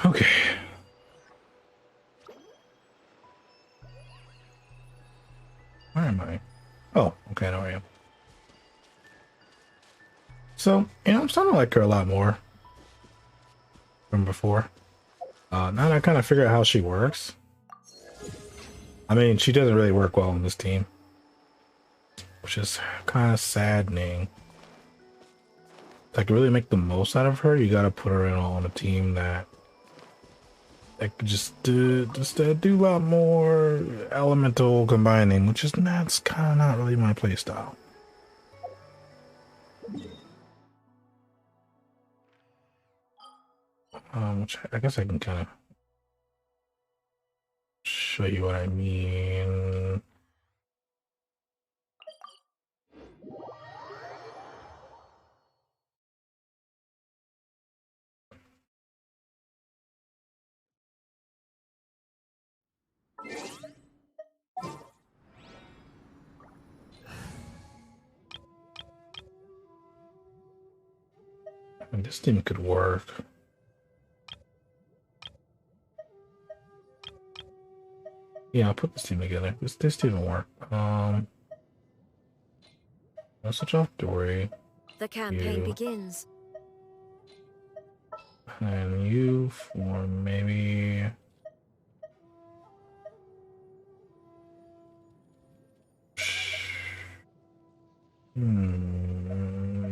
Okay. Where am I? Oh, okay, I know where I am. So, I'm starting to like her a lot more from before. Now that I kind of figure out how she works. I mean, she doesn't really work well on this team, which is kind of saddening. Like, really make the most out of her, you gotta put her in on a team that could just do a lot more elemental combining, which is that's kind of not really my play style. Which I guess I can kind of show you what I mean. And this team could work. Yeah, I'll put this team together. This team will work. I'll switch off Dory. The campaign begins. And you for maybe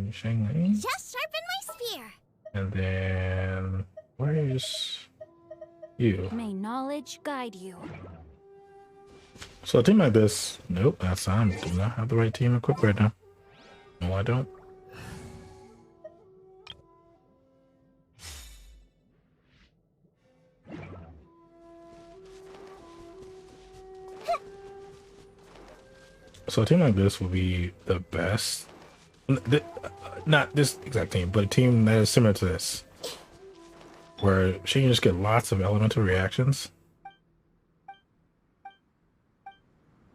Shangli. Just sharpen my spear. And then where's you? May knowledge guide you. So a team like this, nope, that's I do not have the right team equipped right now. No, I don't. So a team like this will be the best. Not this exact team, but a team that is similar to this, where she can just get lots of elemental reactions.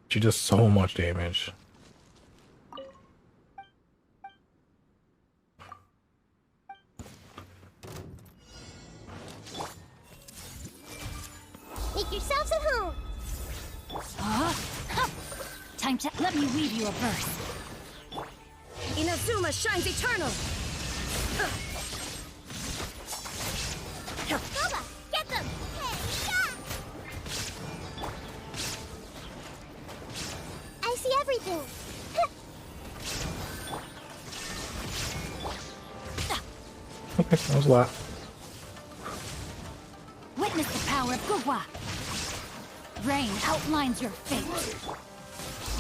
She does so much damage. Make yourselves at home. Time to let me weave you a verse. Inazuma shines eternal! Boba, get them! Hey, yeah! I see everything. Okay, that was a lot. Witness the power of Gugwa. Rain outlines your fate.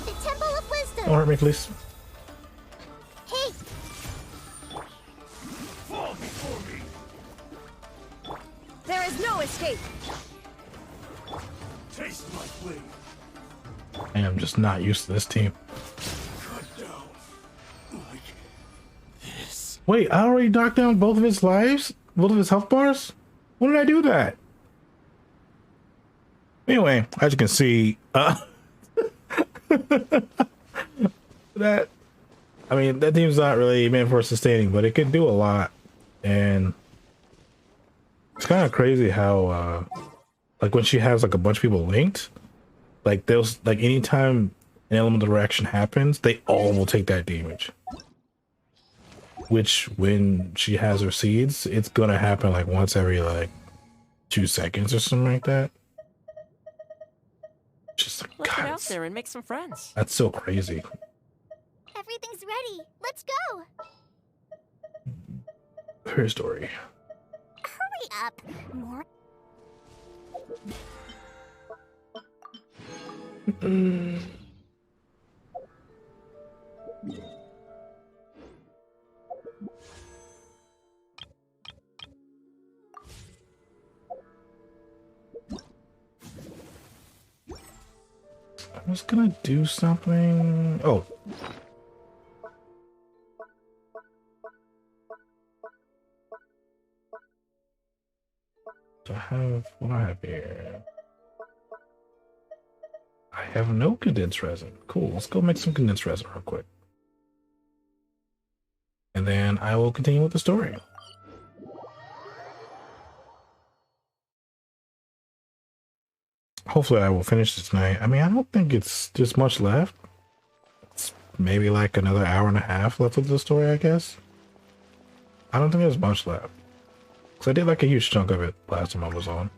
The Temple of Wisdom. Don't hurt me, please. Hey, Fall before me. There is no escape! Taste my blade. I am just not used to this team. Cut down like this. Wait, I already knocked down both of his lives? Both of his health bars? When did I do that? Anyway, as you can see, that team's not really meant for sustaining, but it can do a lot. And it's kind of crazy how like when she has like a bunch of people linked, like those, like anytime an elemental reaction happens, they all will take that damage. Which when she has her seeds, it's gonna happen like once every like 2 seconds or something like that. Just like, Let's God, get out there and make some friends. that's so crazy. everything's ready. Let's go. Her story. Hurry up. More. I was gonna do something. Oh. So I have, what do I have here? I have no condensed resin. Cool, let's go make some condensed resin real quick. And then I will continue with the story. Hopefully I will finish this tonight. I mean, I don't think it's just much left. It's maybe like another hour and a half left of the story, I guess. I don't think there's much left. Because I did like a huge chunk of it last time I was on.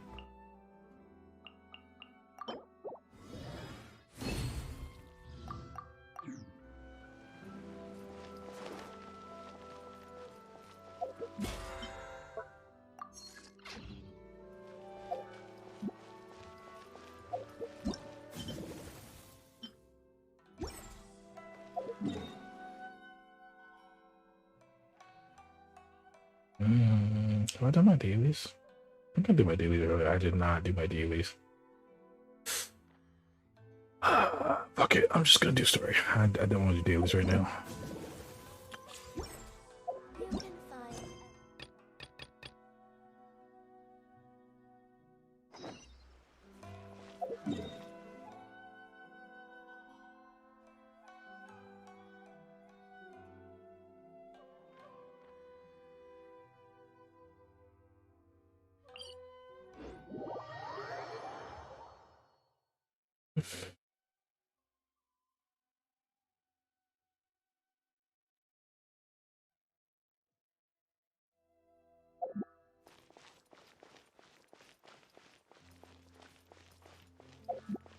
Have I done my dailies? I think I did my dailies earlier. I did not do my dailies. Fuck it. I'm just gonna do story. I don't want to do dailies right now.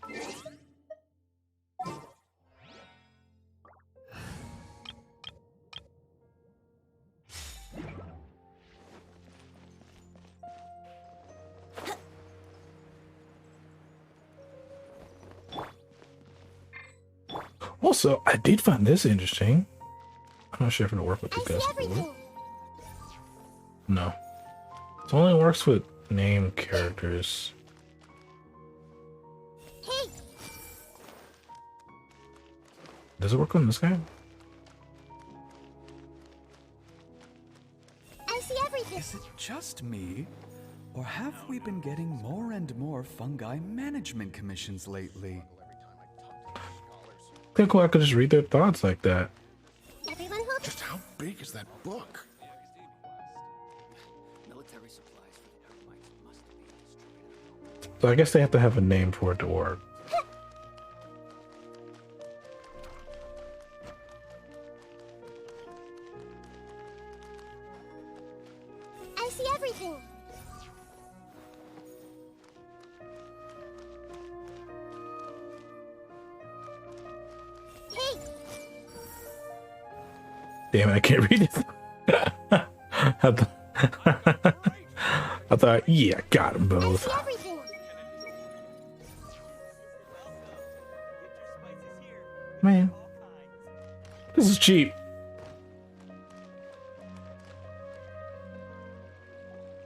You can find. Also, I did find this interesting. I'm not sure if it'll work with the I see guest. everything. No. It only works with named characters. Hey, Does it work on this guy? I see everything. Is it just me? Or have we been getting more and more fungi management commissions lately? Think cool I could just read their thoughts like that. Everyone who Just how big is that book? Military supplies for the Archon must be distributed. So I guess they have to have a name for it to work. I see everything. Hey, Damn it, I can't read it. I thought, yeah, got them I both. see everything. Man, this is cheap.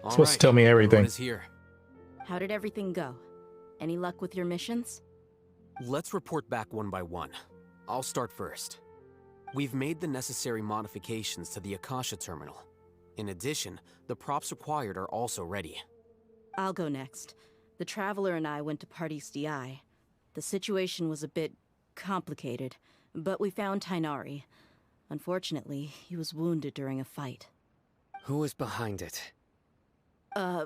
Supposed to tell me everything. Is here. How did everything go? Any luck with your missions? Let's report back one by one. I'll start first. We've made the necessary modifications to the Akasha terminal. In addition, the props required are also ready. I'll go next. The Traveler and I went to Party's DI. The situation was a bit complicated, but we found Tainari. Unfortunately, he was wounded during a fight. Who is behind it?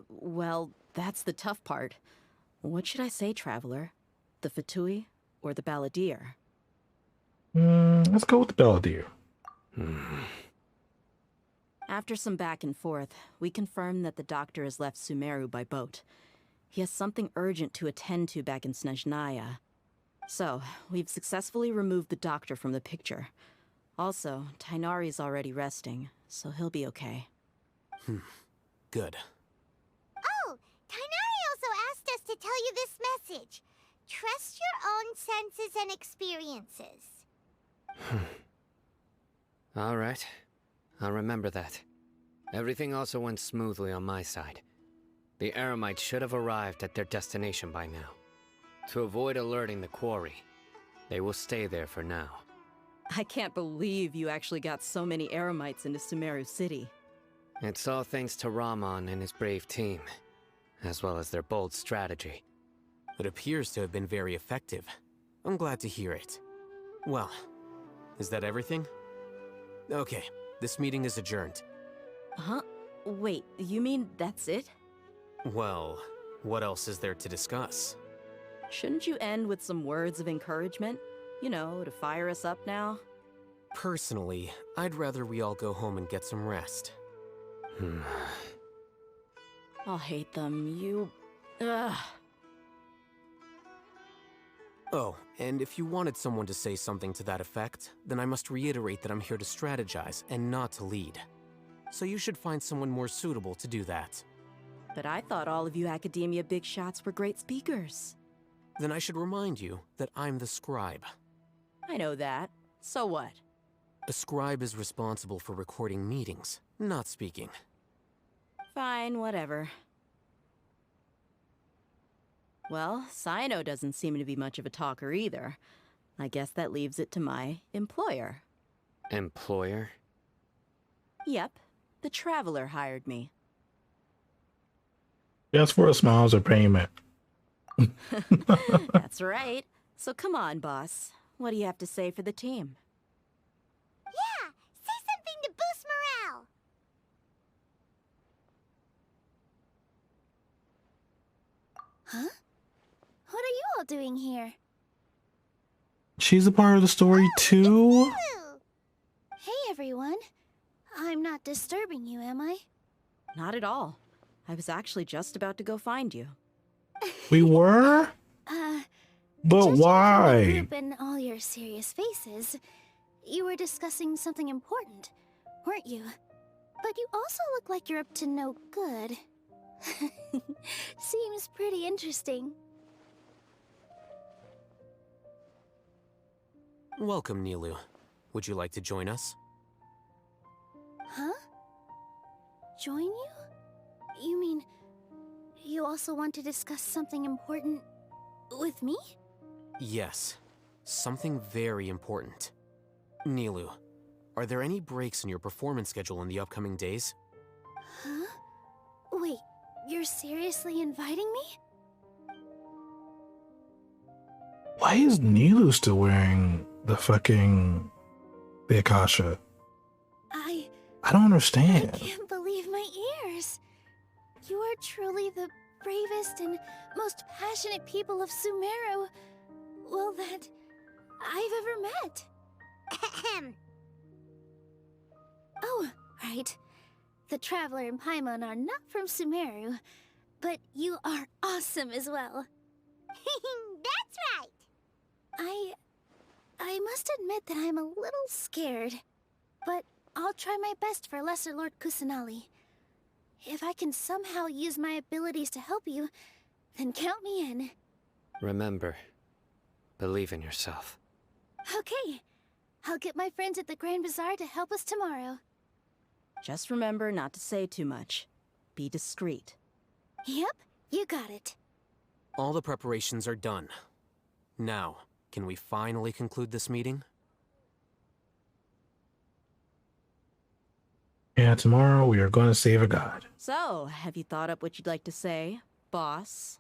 Well, that's the tough part. What should I say, Traveler? The Fatui or the Balladeer? Let's go with the Balladeer. After some back and forth, we confirmed that the doctor has left Sumeru by boat. He has something urgent to attend to back in Snezhnaya. So, we've successfully removed the doctor from the picture. Also, Tainari's already resting, so he'll be okay. Good. Oh, Tainari also asked us to tell you this message. Trust your own senses and experiences. All right. I'll remember that. Everything also went smoothly on my side. The Eremites should have arrived at their destination by now. To avoid alerting the quarry, they will stay there for now. I can't believe you actually got so many Eremites into Sumeru City. It's all thanks to Rahman and his brave team, as well as their bold strategy. It appears to have been very effective. I'm glad to hear it. Well, is that everything? Okay, this meeting is adjourned. Huh? Wait, you mean that's it? Well, what else is there to discuss? Shouldn't you end with some words of encouragement? You know, to fire us up now? Personally, I'd rather we all go home and get some rest. I'll hate them. You... Ugh. Oh, and if you wanted someone to say something to that effect, then I must reiterate that I'm here to strategize and not to lead. So you should find someone more suitable to do that. But I thought all of you academia big shots were great speakers. Then I should remind you that I'm the scribe. I know that. So what? A scribe is responsible for recording meetings, not speaking. Fine, whatever. Well, Cyno doesn't seem to be much of a talker either. I guess that leaves it to my employer. Employer? Yep, the Traveler hired me. Yes, for a smiles or payment. That's right. So come on, boss. What do you have to say for the team? Yeah, say something to boost morale. Huh? What are you all doing here? She's a part of the story too. Ooh. Hey everyone. I'm not disturbing you, am I? Not at all. I was actually just about to go find you. We were? But Judging from the why? group and all your serious faces, you were discussing something important, weren't you? But you also look like you're up to no good. Seems pretty interesting. Welcome, Nilu. Would you like to join us? Huh? Join you? You mean, you also want to discuss something important with me? Yes. Something very important. Nilu, are there any breaks in your performance schedule in the upcoming days? Huh? Wait, you're seriously inviting me? Why is Nilu still wearing the Akasha? I don't I understand. can't believe my ears. You are truly the bravest and most passionate people of Sumeru, well, that I've ever met. Ahem. Oh, right. The Traveler and Paimon are not from Sumeru, but you are awesome as well. That's right. I must admit that I'm a little scared, but I'll try my best for Lesser Lord Kusanali. If I can somehow use my abilities to help you, then count me in. Remember, believe in yourself. Okay, I'll get my friends at the Grand Bazaar to help us tomorrow. Just remember not to say too much. Be discreet. Yep, you got it. All the preparations are done. Now, can we finally conclude this meeting? Yeah, tomorrow we are going to save a god. So, have you thought up what you'd like to say, boss?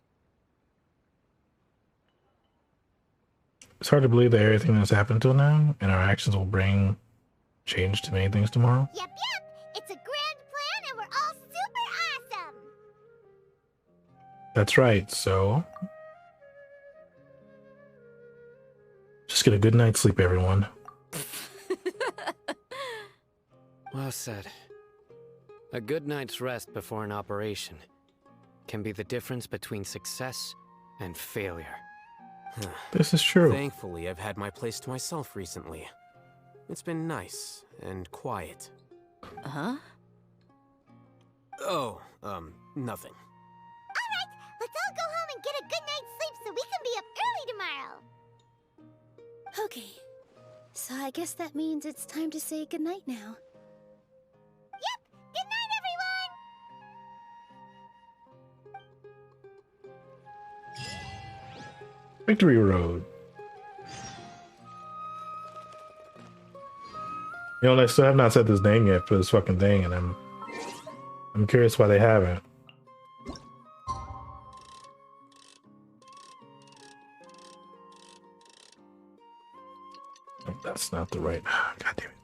It's hard to believe that everything that's happened till now and our actions will bring change to many things tomorrow. Yep. It's a grand plan and we're all super awesome. That's right, so just get a good night's sleep, everyone. Well said. A good night's rest before an operation can be the difference between success and failure. This is true. Thankfully, I've had my place to myself recently. It's been nice and quiet. Huh? Oh, nothing. Alright, let's all go home and get a good night's sleep so we can be up early tomorrow. Okay, so I guess that means it's time to say goodnight now. Yep, good night everyone! Victory Road. You know, they still have not said this name yet for this fucking thing, and I'm curious why they haven't. Oh, that's not the right. God damn it.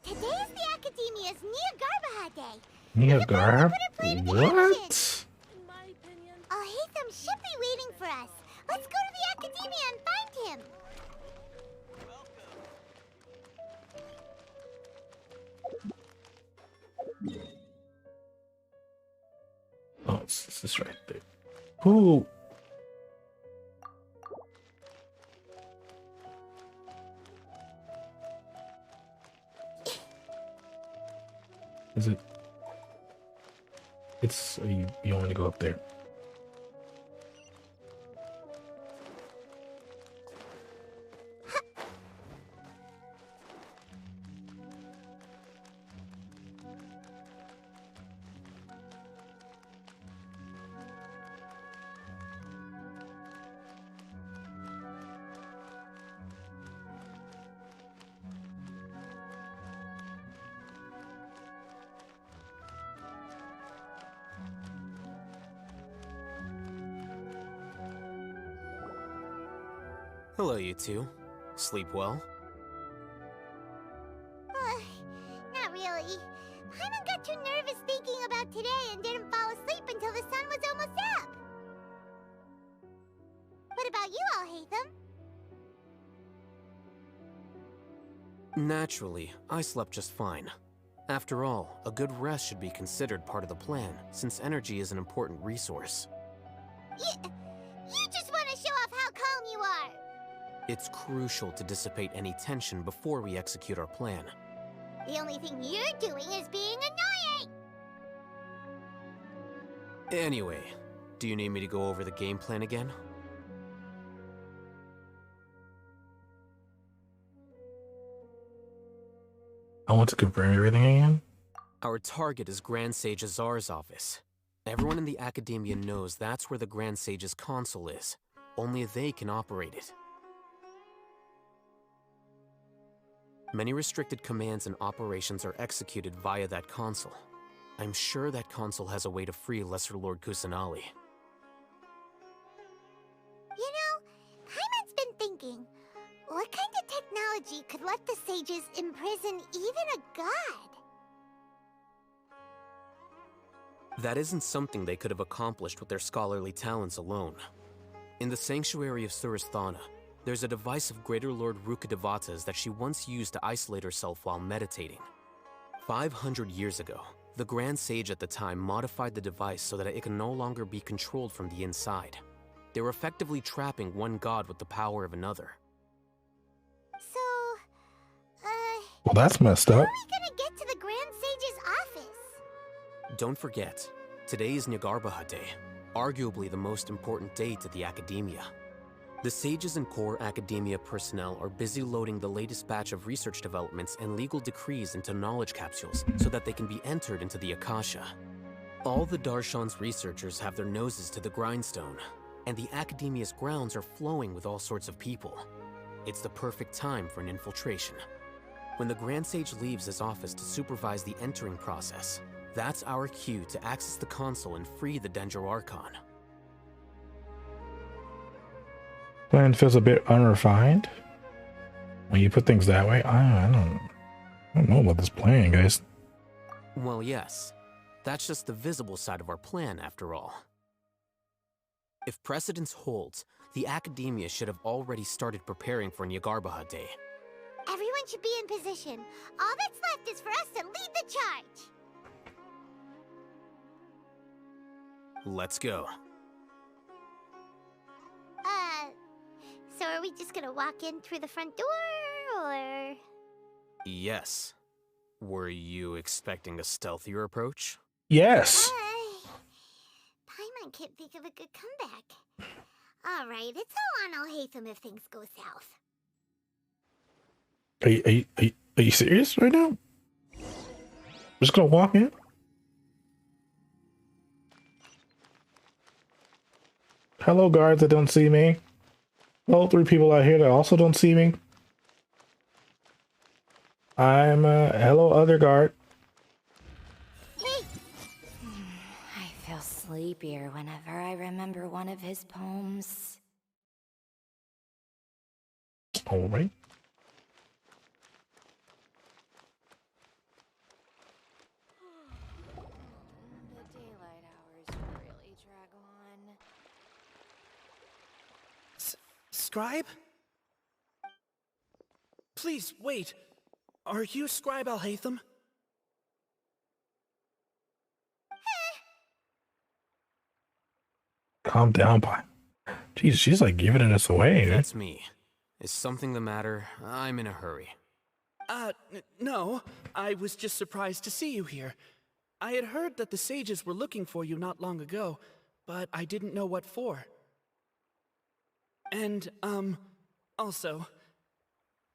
Today's the Academia's Neogarbaha Day. Neogarb? In What? my opinion. Alhaitham should be waiting for us. Let's go to the Academia and find him. Oh, it's this right there. Who? Is it? It's you want me to go up there? Hello, you two. Sleep well? Not really. Paimon got too nervous thinking about today and didn't fall asleep until the sun was almost up. What about you, Alhaitham? Naturally, I slept just fine. After all, a good rest should be considered part of the plan, since energy is an important resource. You just want to show off how calm you are. It's crucial to dissipate any tension before we execute our plan. The only thing you're doing is being annoying. Anyway, do you need me to go over the game plan again? I want to confirm everything again. Our target is Grand Sage Azar's office. Everyone in the Academia knows that's where the Grand Sage's console is. Only they can operate it. Many restricted commands and operations are executed via that console. I'm sure that console has a way to free Lesser Lord Kusanali. You know, Paimon's been thinking, what kind of technology could let the sages imprison even a god? That isn't something they could have accomplished with their scholarly talents alone. In the Sanctuary of Surasthana, there's a device of Greater Lord Rukkhadevata's that she once used to isolate herself while meditating. 500 years ago, the Grand Sage at the time modified the device so that it can no longer be controlled from the inside. They were effectively trapping one god with the power of another. So, Well, that's messed how up. are we gonna get to the Grand Sage's office? Don't forget, today is Neogarbaha Day, arguably the most important day to the Academia. The sages and core Academia personnel are busy loading the latest batch of research developments and legal decrees into knowledge capsules so that they can be entered into the Akasha. All the Darshan's researchers have their noses to the grindstone, and the Academia's grounds are flowing with all sorts of people. It's the perfect time for an infiltration. When the Grand Sage leaves his office to supervise the entering process, that's our cue to access the console and free the Dendro Archon. Plan feels a bit unrefined when you put things that way. I don't know about this plan, guys. Well, yes. That's just the visible side of our plan, after all. If precedence holds, the Academia should have already started preparing for Neogarbaha Day. Everyone should be in position. All that's left is for us to lead the charge. Let's go. So are we just gonna walk in through the front door, or...? Yes. Were you expecting a stealthier approach? Yes. Paimon can't think of a good comeback. Alright, it's all on Alhaitham if things go south. Are you serious right now? Just gonna walk in? Hello, guards that don't see me. Hello, 3 people out here that also don't see me. I'm hello, other guard. I feel sleepier whenever I remember one of his poems. All right. Scribe? Please, wait. Are you Scribe Alhaitham? Calm down, Pi. Jeez, she's like giving us away. Right? That's me. Is something the matter? I'm in a hurry. No. I was just surprised to see you here. I had heard that the sages were looking for you not long ago, but I didn't know what for. And, also,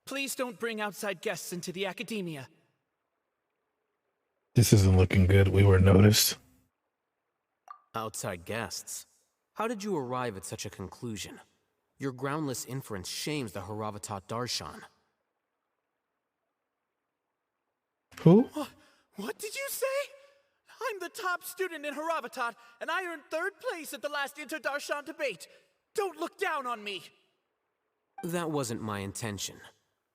please don't bring outside guests into the academia. This isn't looking good. We were noticed. Outside guests? How did you arrive at such a conclusion? Your groundless inference shames the Haravatat Darshan. Who? What did you say? I'm the top student in Haravatat, and I earned 3rd place at the last Inter-Darshan debate. Don't look down on me! That wasn't my intention.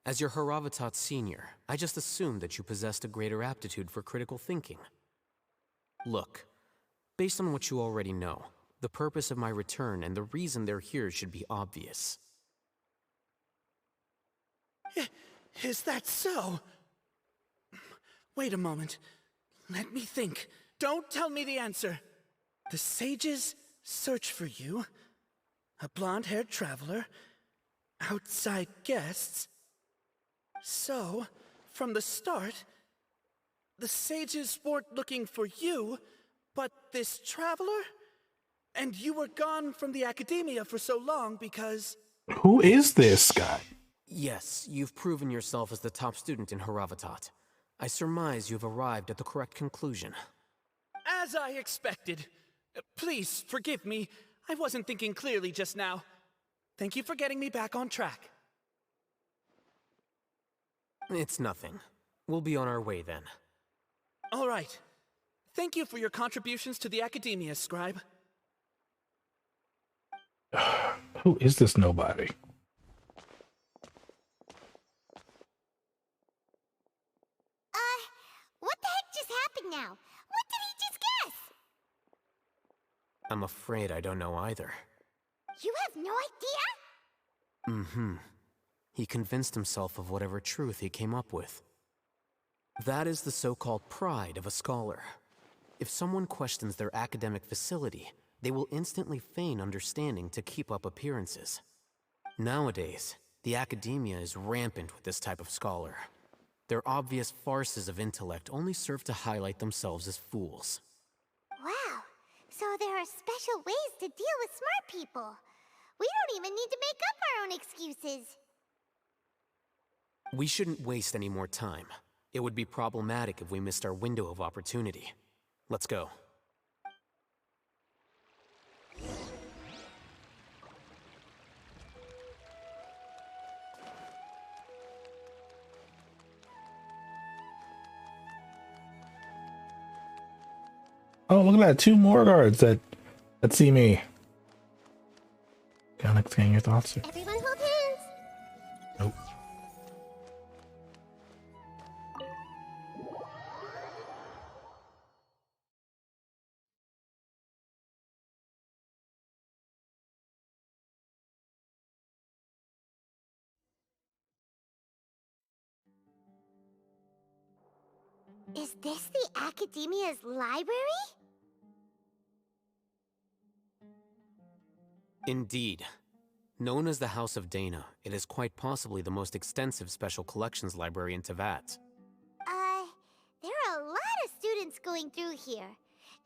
As your Haravatat senior, I just assumed that you possessed a greater aptitude for critical thinking. Look, based on what you already know, the purpose of my return and the reason they're here should be obvious. Is that so? Wait a moment. Let me think. Don't tell me the answer. The sages search for you. A blonde-haired traveler. Outside guests. So, from the start, the sages weren't looking for you, but this traveler? And you were gone from the academia for so long because... Who is this guy? Yes, you've proven yourself as the top student in Haravatat. I surmise you've arrived at the correct conclusion. As I expected. Please, forgive me. I wasn't thinking clearly just now. Thank you for getting me back on track. It's nothing. We'll be on our way then. All right. Thank you for your contributions to the academia, Scribe. Who is this nobody? What the heck just happened now? What did he just guess? I'm afraid I don't know either. You have no idea? Mm-hmm. He convinced himself of whatever truth he came up with. That is the so-called pride of a scholar. If someone questions their academic facility, they will instantly feign understanding to keep up appearances. Nowadays, the academia is rampant with this type of scholar. Their obvious farces of intellect only serve to highlight themselves as fools. Wow, so there are special ways to deal with smart people. We don't even need to make up our own excuses. We shouldn't waste any more time. It would be problematic if we missed our window of opportunity. Let's go. Oh, look at that. 2 more guards that see me. Kind of getting your thoughts. Everyone hold hands. Nope. Is this the Academia's library? Indeed. Known as the House of Dana, it is quite possibly the most extensive special collections library in Teyvat. There are a lot of students going through here.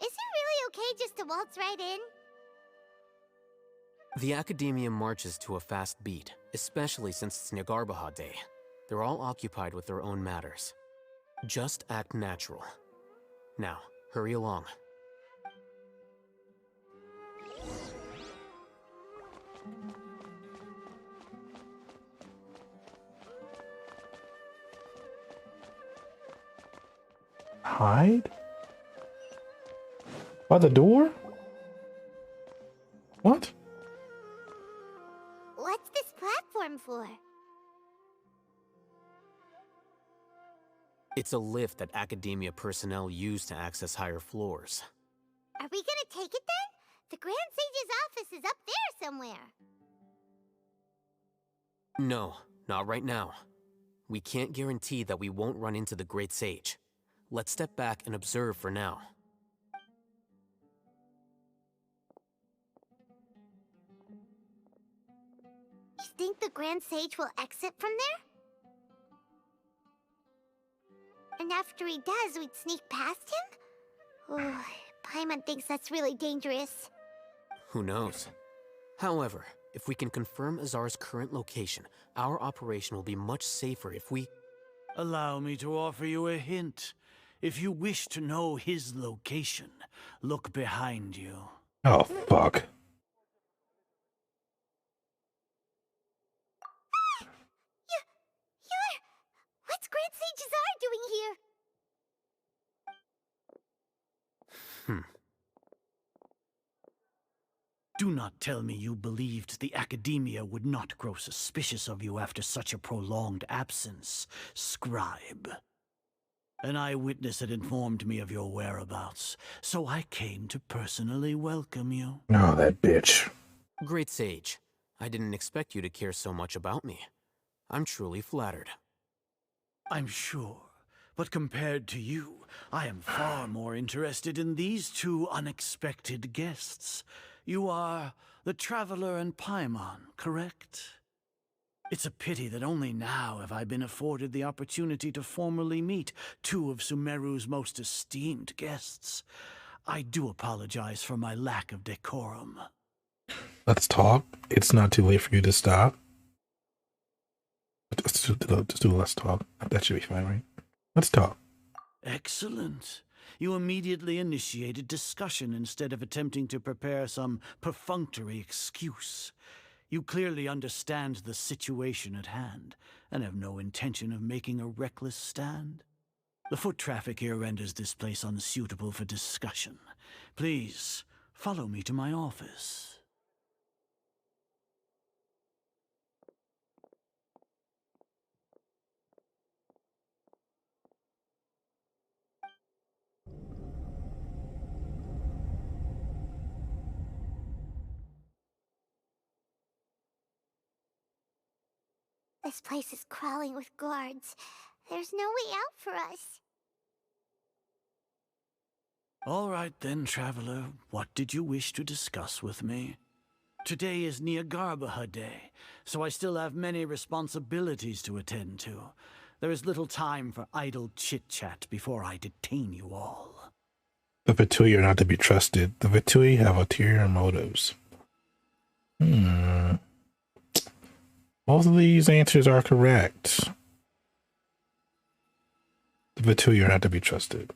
Is it really okay just to waltz right in? The Academia marches to a fast beat, especially since it's Nyargarbaha Day. They're all occupied with their own matters. Just act natural. Now, hurry along. Hide? By the door? What? What's this platform for? It's a lift that Academia personnel use to access higher floors. Are we gonna take it then? The Grand Sage's office is up there somewhere. No, not right now. We can't guarantee that we won't run into the Great Sage. Let's step back and observe for now. You think the Grand Sage will exit from there? And after he does, we'd sneak past him? Oh, Paimon thinks that's really dangerous. Who knows? However, if we can confirm Azar's current location, our operation will be much safer if we... Allow me to offer you a hint. If you wish to know his location, look behind you. Oh, fuck. What's Grand Sage Azar doing here? Do not tell me you believed the Academia would not grow suspicious of you after such a prolonged absence, scribe. An eyewitness had informed me of your whereabouts, so I came to personally welcome you. Oh, that bitch. Great Sage, I didn't expect you to care so much about me. I'm truly flattered. I'm sure, but compared to you, I am far more interested in these two unexpected guests. You are the Traveler and Paimon, correct? It's a pity that only now have I been afforded the opportunity to formally meet two of Sumeru's most esteemed guests. I do apologize for my lack of decorum. Let's talk. It's not too late for you to stop. Let's do let's talk. That should be fine, right? Let's talk. Excellent. You immediately initiated discussion instead of attempting to prepare some perfunctory excuse. You clearly understand the situation at hand, and have no intention of making a reckless stand. The foot traffic here renders this place unsuitable for discussion. Please, follow me to my office. This place is crawling with guards. There's no way out for us. All right then, Traveler. What did you wish to discuss with me? Today is Nyagarbha Day, so I still have many responsibilities to attend to. There is little time for idle chit-chat before I detain you all. The Vitui are not to be trusted. The Vitui have ulterior motives. Both of these answers are correct. The Vitui are not to be trusted.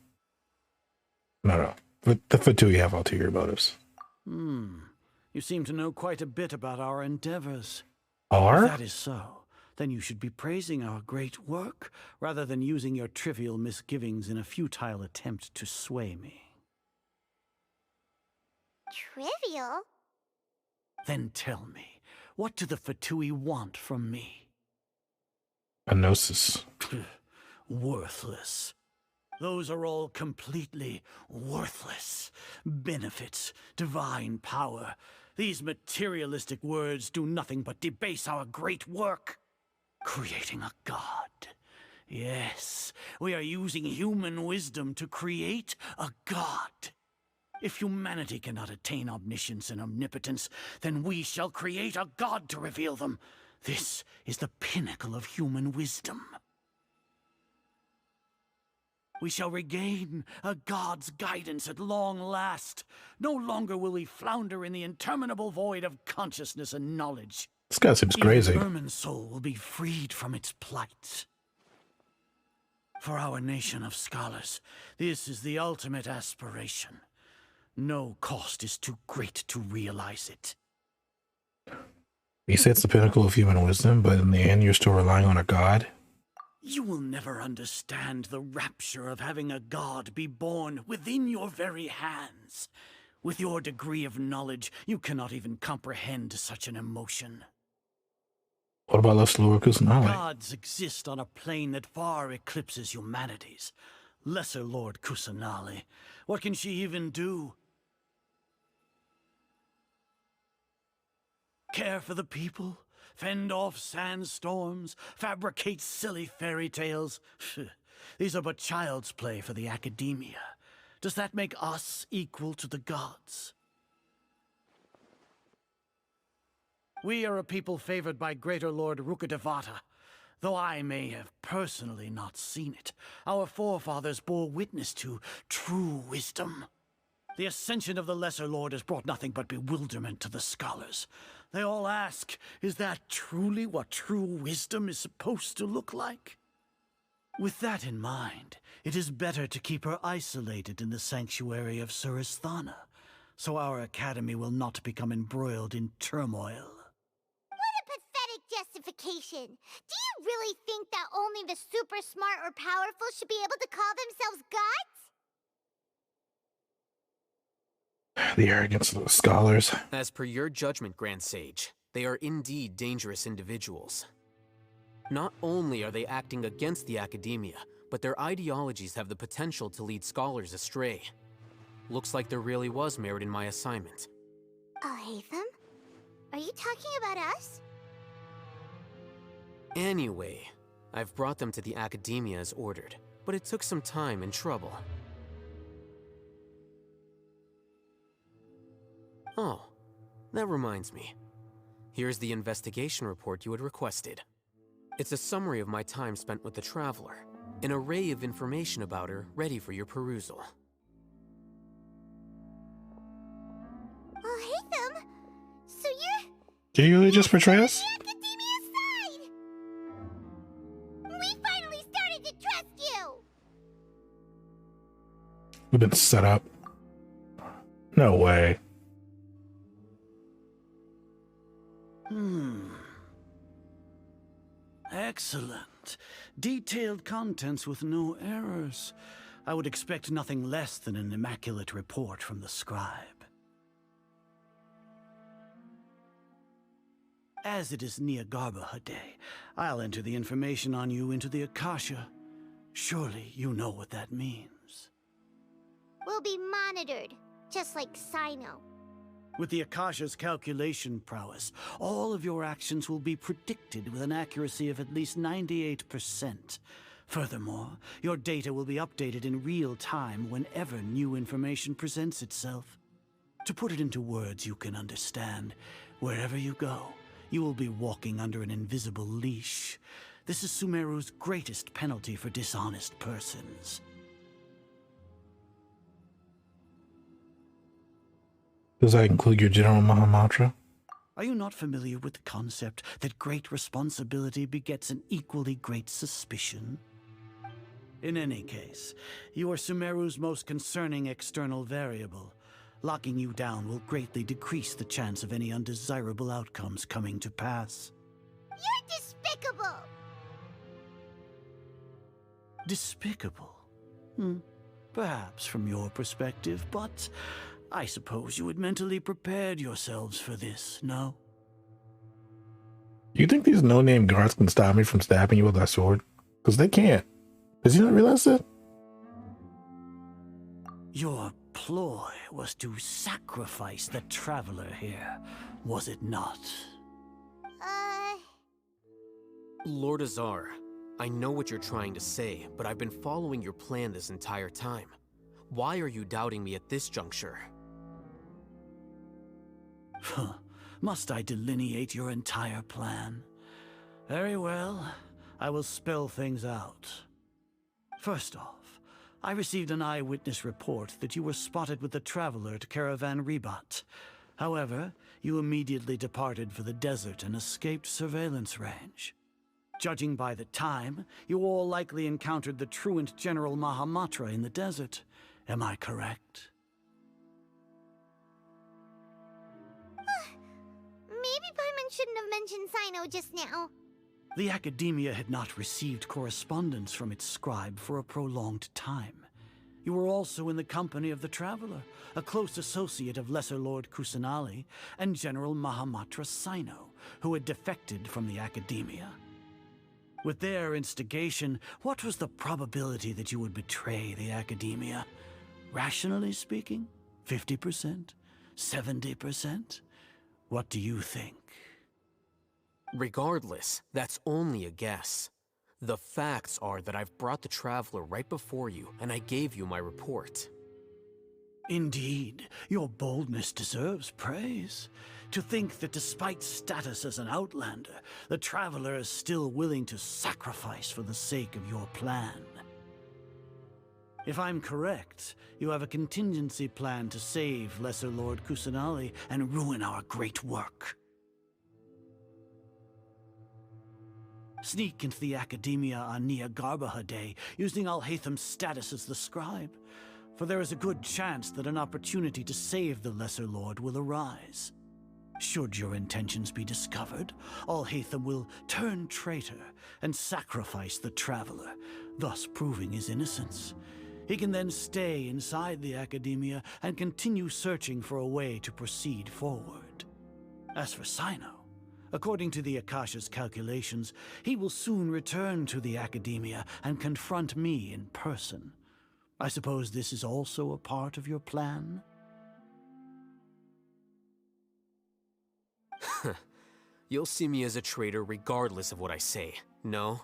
No. The Vitui have ulterior motives. You seem to know quite a bit about our endeavors. Are? If that is so, then you should be praising our great work, rather than using your trivial misgivings in a futile attempt to sway me. Trivial? Then tell me, what do the Fatui want from me? A gnosis. Worthless. Those are all completely worthless. Benefits, divine power. These materialistic words do nothing but debase our great work. Creating a god. Yes, we are using human wisdom to create a god. If humanity cannot attain omniscience and omnipotence, then we shall create a god to reveal them. This is the pinnacle of human wisdom. We shall regain a god's guidance at long last. No longer will we flounder in the interminable void of consciousness and knowledge. This guy seems crazy. Even Ermin's soul will be freed from its plight. For our nation of scholars, this is the ultimate aspiration. No cost is too great to realize it. You say it's the pinnacle of human wisdom, but in the end you're still relying on a god? You will never understand the rapture of having a god be born within your very hands. With your degree of knowledge, you cannot even comprehend such an emotion. What about Lord Kusanali? Gods exist on a plane that far eclipses humanity's. Lesser Lord Kusanali. What can she even do? Care for the people? fend off sandstorms, fabricate silly fairy tales. These are but child's play for the academia. Does that make us equal to the gods? We are a people favored by Greater Lord Rukkhadevata. Though I may have personally not seen it, our forefathers bore witness to true wisdom. The ascension of the Lesser Lord has brought nothing but bewilderment to the scholars. They all ask, is that truly what true wisdom is supposed to look like? With that in mind, it is better to keep her isolated in the sanctuary of Suristhana, so our academy will not become embroiled in turmoil. What a pathetic justification! Do you really think that only the super smart or powerful should be able to call themselves gods? The arrogance of the scholars. As per your judgment, Grand Sage, they are indeed dangerous individuals. Not only are they acting against the academia, but their ideologies have the potential to lead scholars astray. Looks like there really was merit in my assignment. Oh, Hatham? Are you talking about us? Anyway, I've brought them to the academia as ordered, but it took some time and trouble. Oh, that reminds me. Here's the investigation report you had requested. It's a summary of my time spent with the Traveler, an array of information about her ready for your perusal. Oh, Hatham! So you're... Did you really just portray us? the academia's side! We finally started to trust you! We've been set up. No way. Excellent. Detailed contents with no errors. I would expect nothing less than an immaculate report from the scribe. As it is Nyagarbha Day, I'll enter the information on you into the Akasha. Surely you know what that means. We'll be monitored, just like Sino. With the Akasha's calculation prowess, all of your actions will be predicted with an accuracy of at least 98%. Furthermore, your data will be updated in real time whenever new information presents itself. To put it into words you can understand, wherever you go, you will be walking under an invisible leash. This is Sumeru's greatest penalty for dishonest persons. Does that include your General Mahamatra? Are you not familiar with the concept that great responsibility begets an equally great suspicion? In any case, you are Sumeru's most concerning external variable. Locking you down will greatly decrease the chance of any undesirable outcomes coming to pass. You're despicable! Despicable? Perhaps from your perspective, but I suppose you had mentally prepared yourselves for this, no? You think these no-name guards can stop me from stabbing you with that sword? Because they can't. Does he not realize that? Your ploy was to sacrifice the Traveler here, was it not? Lord Azar, I know what you're trying to say, but I've been following your plan this entire time. Why are you doubting me at this juncture? Must I delineate your entire plan? Very well, I will spell things out. First off, I received an eyewitness report that you were spotted with the Traveler to Caravan Ribat. However, you immediately departed for the desert and escaped surveillance range. Judging by the time, you all likely encountered the truant General Mahamatra in the desert. Am I correct? Maybe Paimon shouldn't have mentioned Sino just now. The Academia had not received correspondence from its scribe for a prolonged time. You were also in the company of the Traveler, a close associate of Lesser Lord Kusanali and General Mahamatra Sino, who had defected from the Academia. With their instigation, what was the probability that you would betray the Academia? Rationally speaking, 50%? 70%? What do you think? Regardless, that's only a guess. The facts are that I've brought the Traveler right before you, and I gave you my report. Indeed, your boldness deserves praise. To think that despite status as an outlander, the Traveler is still willing to sacrifice for the sake of your plan. If I'm correct, you have a contingency plan to save Lesser Lord Kusanali and ruin our great work. Sneak into the Academia on Niagarbaha Day, using Alhaitham's status as the scribe, for there is a good chance that an opportunity to save the Lesser Lord will arise. Should your intentions be discovered, Alhaitham will turn traitor and sacrifice the Traveler, thus proving his innocence. He can then stay inside the Academia and continue searching for a way to proceed forward. As for Sino, according to the Akasha's calculations, he will soon return to the Academia and confront me in person. I suppose this is also a part of your plan? You'll see me as a traitor regardless of what I say, no?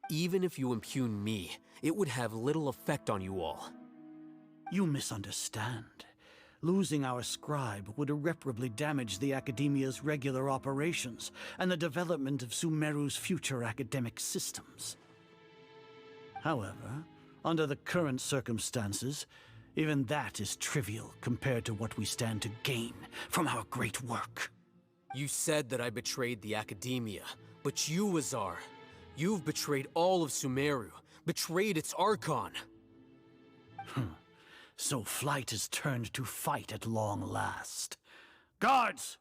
Even if you impugn me, it would have little effect on you all. You misunderstand. Losing our scribe would irreparably damage the Academia's regular operations and the development of Sumeru's future academic systems. However, under the current circumstances, even that is trivial compared to what we stand to gain from our great work. You said that I betrayed the Academia, but you, Azar, you've betrayed all of Sumeru, betrayed its Archon. So flight has turned to fight at long last. Guards!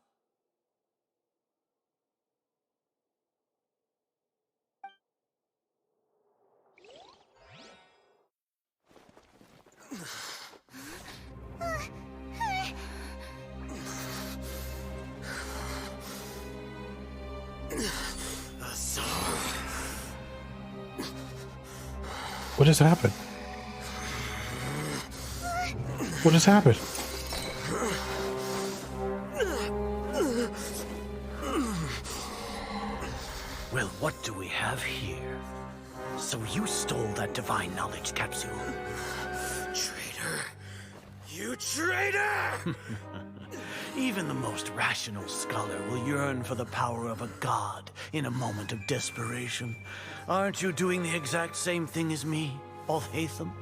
What just happened? What just happened? Well, what do we have here? So you stole that divine knowledge capsule. Traitor! You traitor! Even the most rational scholar will yearn for the power of a god in a moment of desperation. Aren't you doing the exact same thing as me, Alhaitham?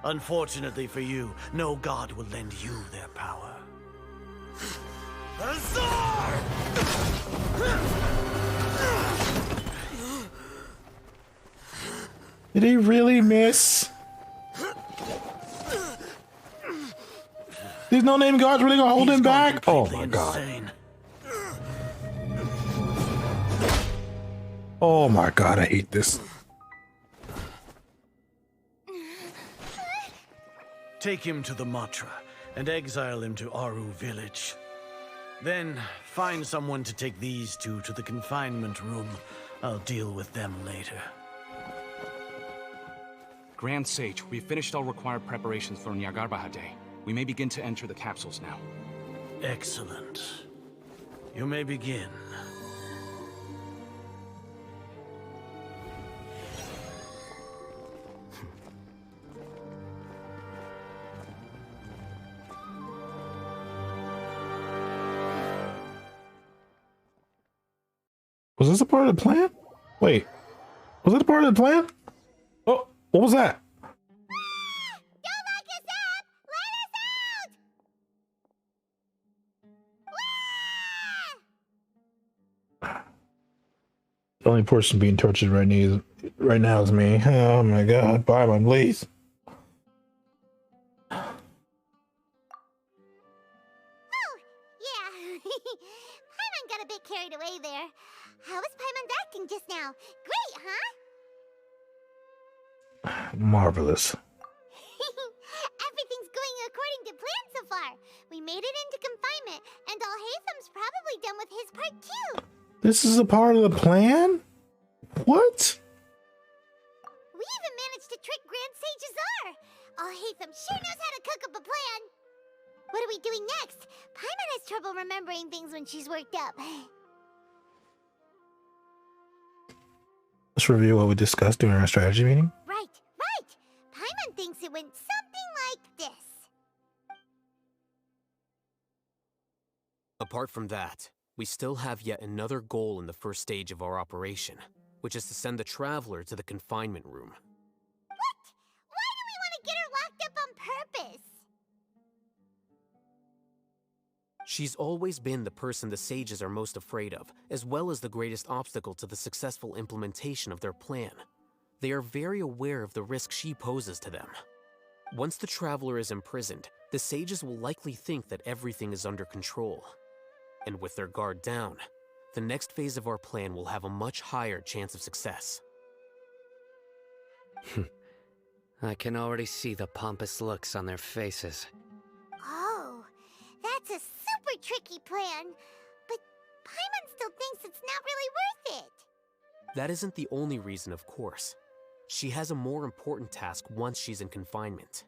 Unfortunately for you, no god will lend you their power. Azar! Did he really miss? These no-name gods really gonna hold him back? Oh my god. Oh my god, I hate this. Take him to the Matra and exile him to Aru village. Then find someone to take these two to the confinement room. I'll deal with them later. Grand Sage, we've finished all required preparations for Niagarbaha Day. We may begin to enter the capsules now. Excellent. You may begin. Was this a part of the plan? Wait, was it a part of the plan? Oh, what was that? Don't lock us up! Let us out! The only person being tortured right now is me. Oh my god, Paimon, please. Oh, yeah. Paimon got a bit carried away there. How was Paimon's acting just now? Great, huh? Marvelous. Everything's going according to plan so far. We made it into confinement, and Alhaitham's probably done with his part too. This is a part of the plan? What? We even managed to trick Grand Sage Azar. Alhaitham sure knows how to cook up a plan. What are we doing next? Paimon has trouble remembering things when she's worked up. Let's review what we discussed during our strategy meeting. Right, right. Paimon thinks it went something like this. Apart from that, we still have yet another goal in the first stage of our operation, which is to send the Traveler to the confinement room. What? Why do we want to get her locked up on purpose? She's always been the person the sages are most afraid of, as well as the greatest obstacle to the successful implementation of their plan. They are very aware of the risk she poses to them. Once the Traveler is imprisoned, the sages will likely think that everything is under control. And with their guard down, the next phase of our plan will have a much higher chance of success. I can already see the pompous looks on their faces. Oh, that's a super tricky plan. But Paimon still thinks it's not really worth it. That isn't the only reason, of course. She has a more important task once she's in confinement.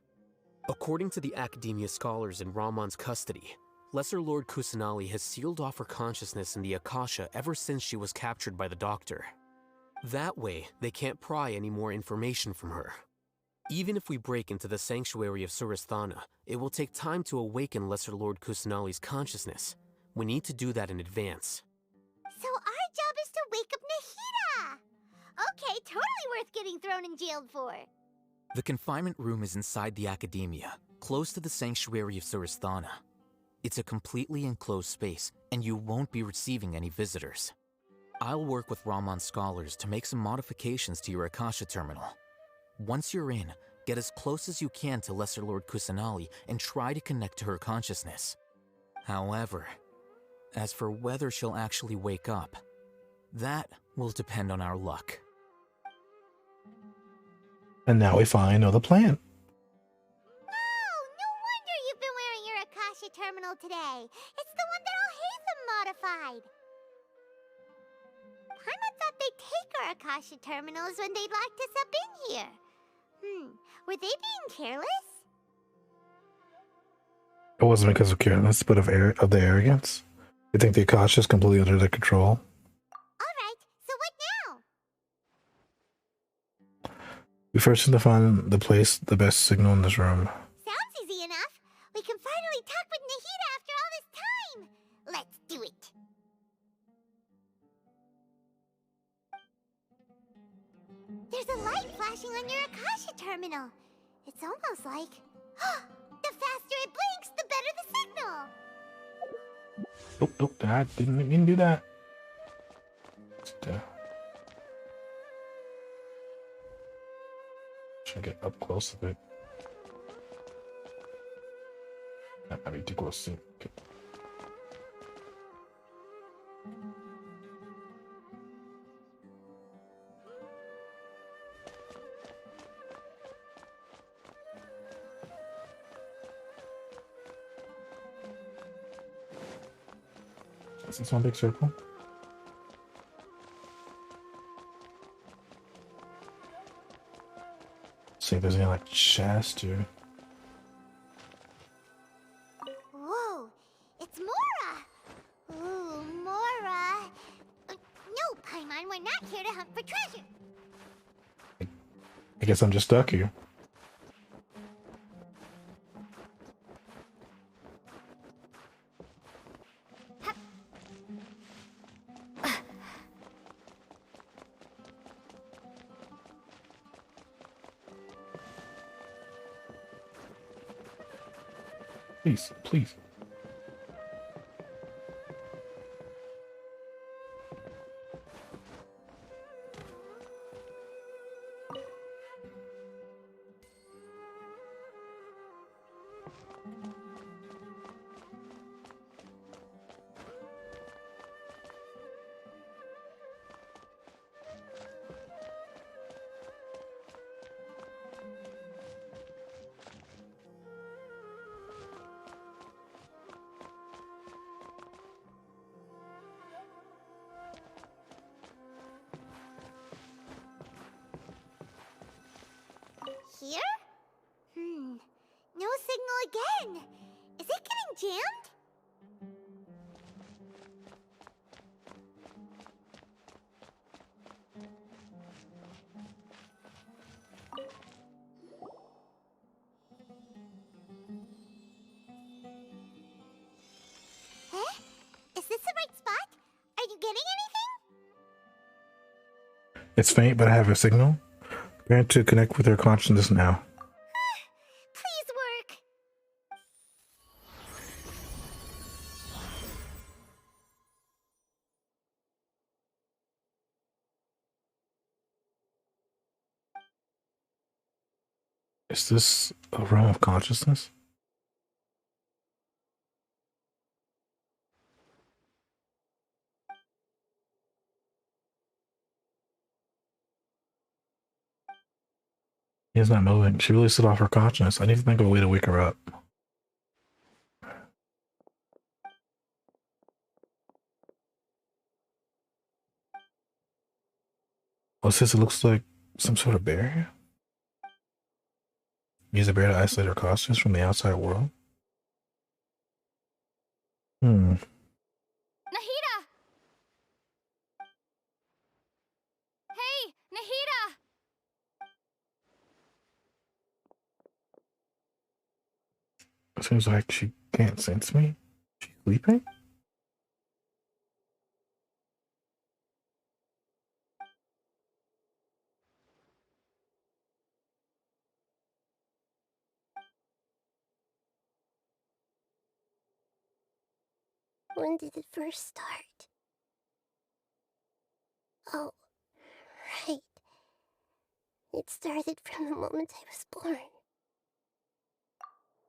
According to the Academia scholars in Ramon's custody, Lesser Lord Kusanali has sealed off her consciousness in the Akasha ever since she was captured by the Doctor. That way, they can't pry any more information from her. Even if we break into the sanctuary of Suristhana, it will take time to awaken Lesser Lord Kusanali's consciousness. We need to do that in advance. So our job is to wake up Nahida! Okay, totally worth getting thrown in jail for. The confinement room is inside the Academia, close to the sanctuary of Suristhana. It's a completely enclosed space, and you won't be receiving any visitors. I'll work with Ramon's scholars to make some modifications to your Akasha terminal. Once you're in, get as close as you can to Lesser Lord Kusanali and try to connect to her consciousness. However, as for whether she'll actually wake up, that will depend on our luck. And now we finally know the plan. Oh, no wonder you've been wearing your Akasha terminal today. It's the one that Al-Haytham modified. Paimon thought they'd take our Akasha terminals when they'd locked us up in here. Were they being careless? It wasn't because of carelessness, but of the arrogance. You think the Akasha is completely under their control? Alright, so what now? We first need to find the best signal in this room. Sounds easy enough. We can finally talk with Nahida after all this time. Let's do it. There's a light flashing on your Akasha terminal. It's almost like... the faster it blinks, the better the signal. Nope, I didn't mean to do that. Should get up close a bit. That might be too close. Okay. Is this one big circle? See if there's any like chest or... Whoa, it's Mora! Ooh, Mora! No, Paimon, we're not here to hunt for treasure! I guess I'm just stuck here. Please, please. Here? No signal again. Is it getting jammed? It's faint, but I have a signal. Prepare to connect with her consciousness now. Please work. Is this a realm of consciousness? He's not moving. She really slid off her consciousness. I need to think of a way to wake her up. What's this? It looks like some sort of barrier. Use a barrier to isolate her consciousness from the outside world. Nahida! Hey, Nahida! It seems like she can't sense me. She's sleeping? When did it first start? Oh, right. It started from the moment I was born.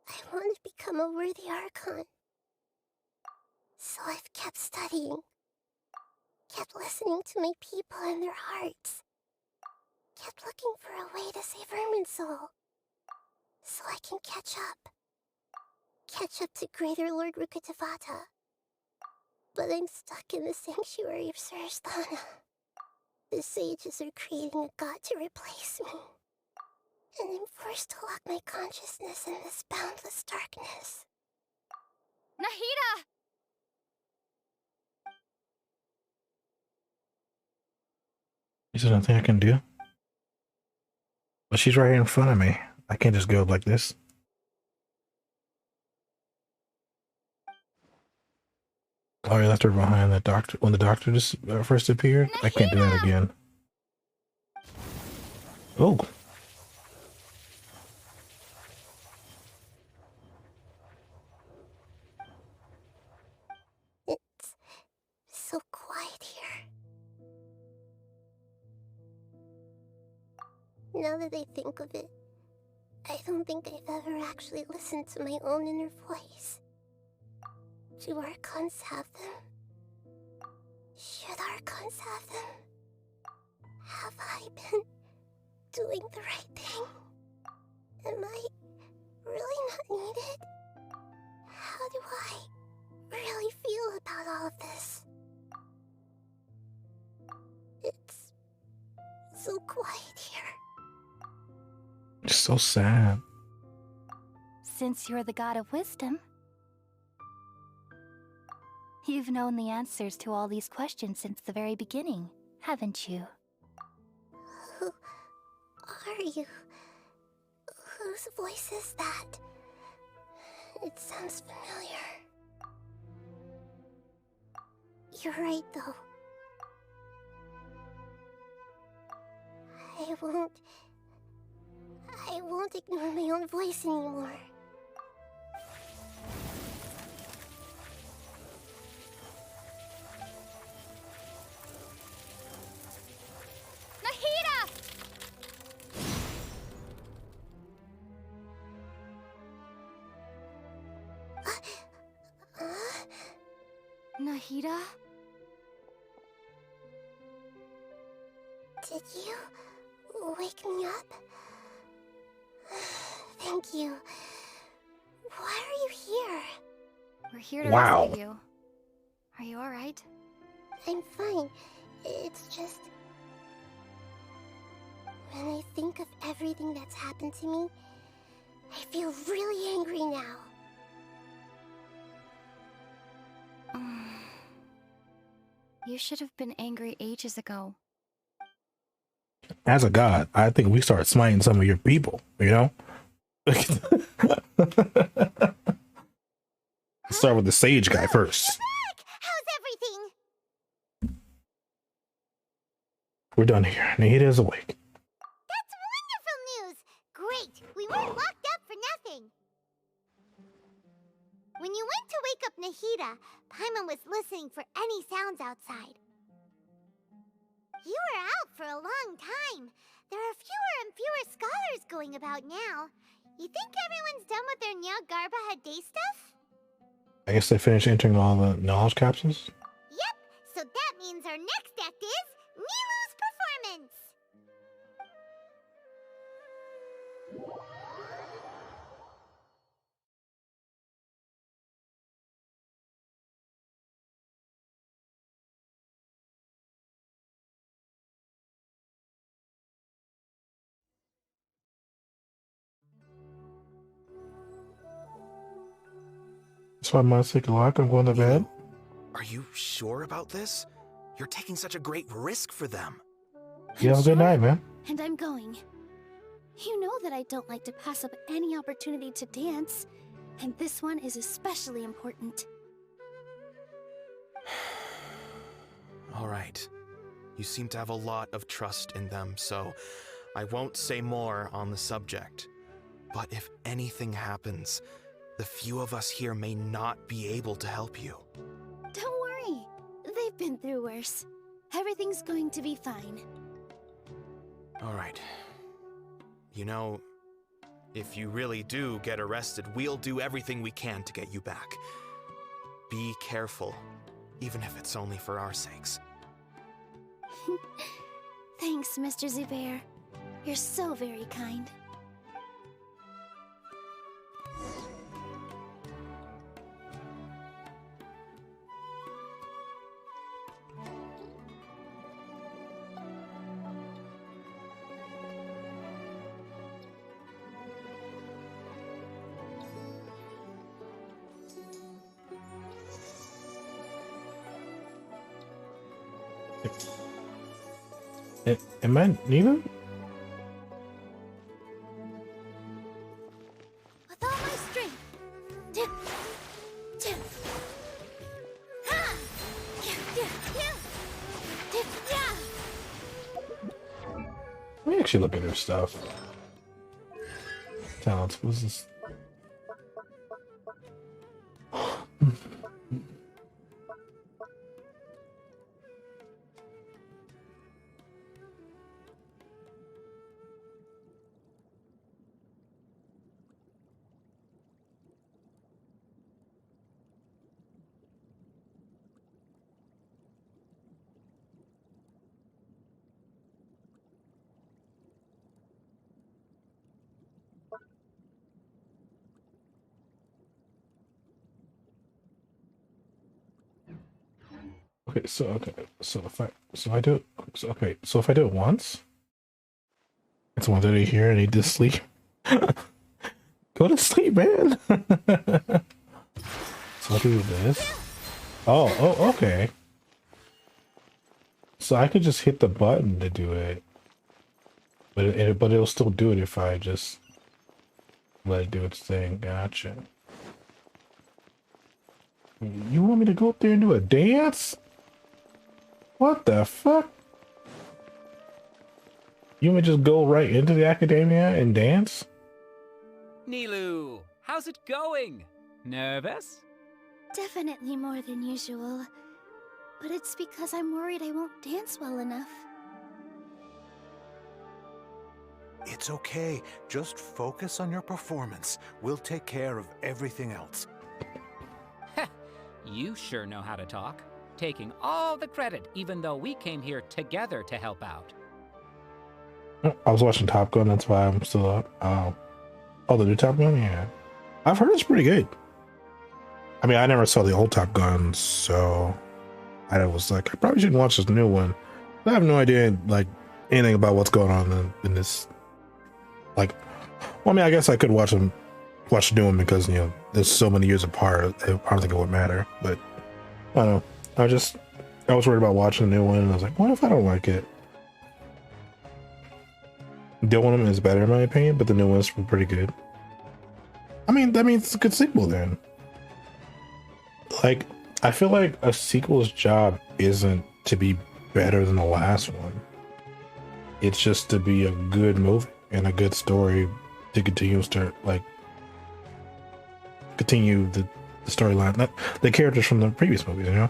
I want to become a worthy Archon. So I've kept studying. Kept listening to my people and their hearts. Kept looking for a way to save Irminsul. So I can catch up. Catch up to Greater Lord Rukkhadevata. But I'm stuck in the sanctuary of Surasthana. The sages are creating a god to replace me. And I'm forced to lock my consciousness in this boundless darkness. Nahida! Is there nothing I can do? But she's right here in front of me. I can't just go like this. Oh, you left her behind the doctor when the doctor just first appeared? Nahida! I can't do that again. Oh. It's so quiet here. Now that I think of it, I don't think I've ever actually listened to my own inner voice. Do Archons have them? Should Archons have them? Have I been doing the right thing? Am I really not needed? How do I really feel about all of this? It's so quiet here. It's so sad. Since you're the god of wisdom, you've known the answers to all these questions since the very beginning, haven't you? Who are you? Whose voice is that? It sounds familiar. You're right, though. I won't ignore my own voice anymore. Nahida! Nahida? Did you wake me up? Thank you. Why are you here? We're here to Wow. rescue you. Are you alright? I'm fine. It's just... when I think of everything that's happened to me, I feel really angry now. You should have been angry ages ago. As a god, I think we start smiting some of your people, you know? Start with the sage guy first. How's everything? We're done here. Nahida is awake. That's wonderful news! Great! We weren't locked up for nothing! When you went to wake up Nahida, Paimon was listening for any sounds outside. You were out for a long time. There are fewer and fewer scholars going about now. You think everyone's done with their Nyagarbha Day stuff? I guess they finished entering all the knowledge capsules. Yep, so that means our next act is Nilu's performance! So I must take a lock. I'm going to bed. Are you sure about this? You're taking such a great risk for them. Yeah, have a good night, man. And I'm going. You know that I don't like to pass up any opportunity to dance, and this one is especially important. All right. You seem to have a lot of trust in them, so I won't say more on the subject. But if anything happens, the few of us here may not be able to help you. Don't worry. They've been through worse. Everything's going to be fine. All right. You know, if you really do get arrested, we'll do everything we can to get you back. Be careful, even if it's only for our sakes. Thanks, Mr. Zubair. You're so very kind. Am I Nilu? With all my strength. Let me actually look at her stuff. Talents. What's this? Okay, so if I do it once, it's 1:30 here. I need to sleep. Go to sleep, man. So I'll do this. Oh, okay. So I could just hit the button to do it, but it'll still do it if I just let it do its thing. Gotcha. You want me to go up there and do a dance? What the fuck? You want me to just go right into the academia and dance? Nilu, how's it going? Nervous? Definitely more than usual. But it's because I'm worried I won't dance well enough. It's okay. Just focus on your performance. We'll take care of everything else. You sure know how to talk. Taking all the credit, even though we came here together to help out. I was watching Top Gun, that's why I'm still up. Oh, the new Top Gun? Yeah. I've heard it's pretty good. I mean, I never saw the old Top Gun, so I was like, I probably shouldn't watch this new one. I have no idea, like, anything about what's going on in this. Like, well, I mean, I guess I could watch the new one because, you know, there's so many years apart. I don't think it would matter, but I don't know. I was worried about watching the new one, and I was like, what if I don't like it? The old one is better in my opinion, but the new one's pretty good. I mean, that means it's a good sequel then. Like, I feel like a sequel's job isn't to be better than the last one. It's just to be a good movie and a good story to continue continue the storyline, not the characters from the previous movies, you know.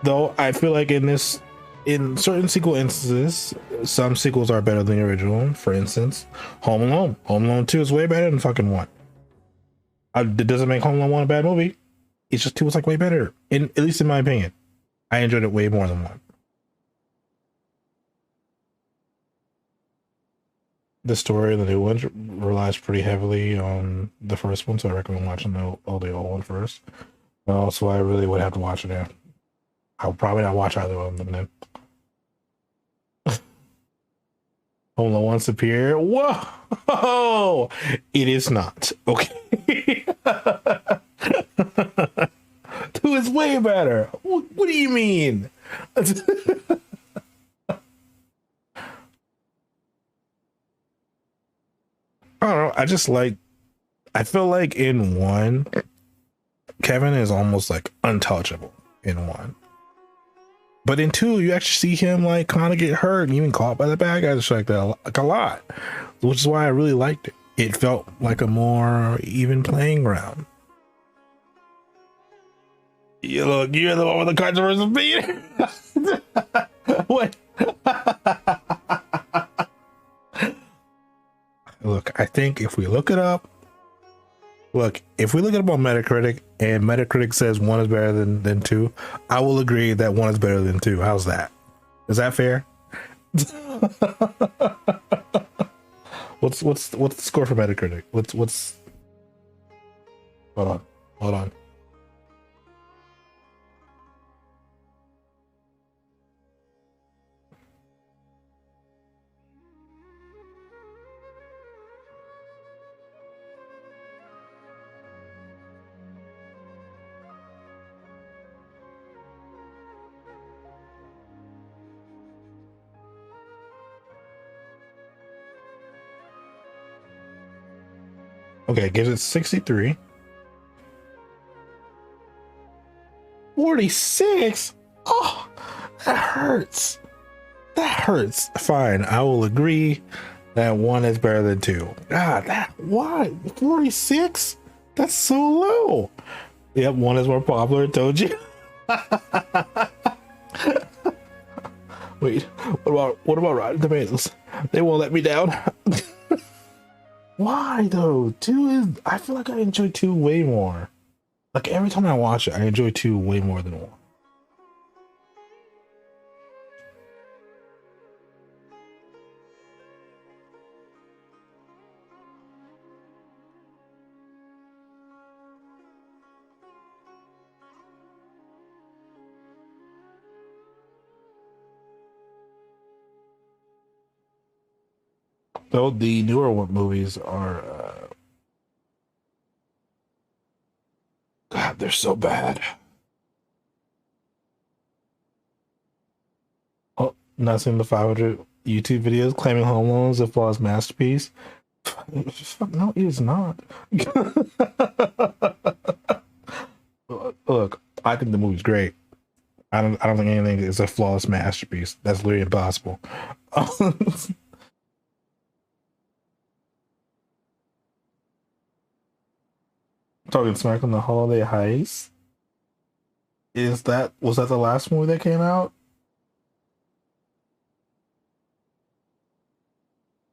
Though I feel like in certain sequel instances, some sequels are better than the original. For instance, Home Alone. Home Alone 2 is way better than fucking 1. It doesn't make Home Alone 1 a bad movie. It's just 2 was like way better, at least in my opinion. I enjoyed it way more than 1. The story of the new one relies pretty heavily on the first one, so I recommend watching the old one first. So I really would have to watch it now. I'll probably not watch either of them then. Home Alone 1 superior? Whoa! It is not. Okay. 2 is way better. What do you mean? I don't know. I feel like in 1, Kevin is almost like untouchable in 1. But in 2, you actually see him like kind of get hurt and even caught by the bad guys like that, like a lot, which is why I really liked it. It felt like a more even playing ground. You're the one with the controversial beat. What? Look, I think if we look it up on Metacritic and Metacritic says 1 is better than 2, I will agree that 1 is better than 2. How's that? Is that fair? What's the score for Metacritic? What's hold on. Okay, gives it 63. 46? Oh, that hurts. That hurts. Fine, I will agree that 1 is better than 2. God, why? 46? That's so low. Yep, 1 is more popular, I told you. Wait, what about Rotten Tomatoes? They won't let me down. Why though? 2 is, I feel like I enjoy 2 way more. Like every time I watch it, I enjoy 2 way more than 1. Though the newer movies are, God, they're so bad. Oh, not seeing the 500 YouTube videos claiming Home Alone is a flawless masterpiece. No, it is not. Look, I think the movie's great. I don't think anything is a flawless masterpiece. That's literally impossible. Talking smack on the holiday heist. Was that the last movie that came out?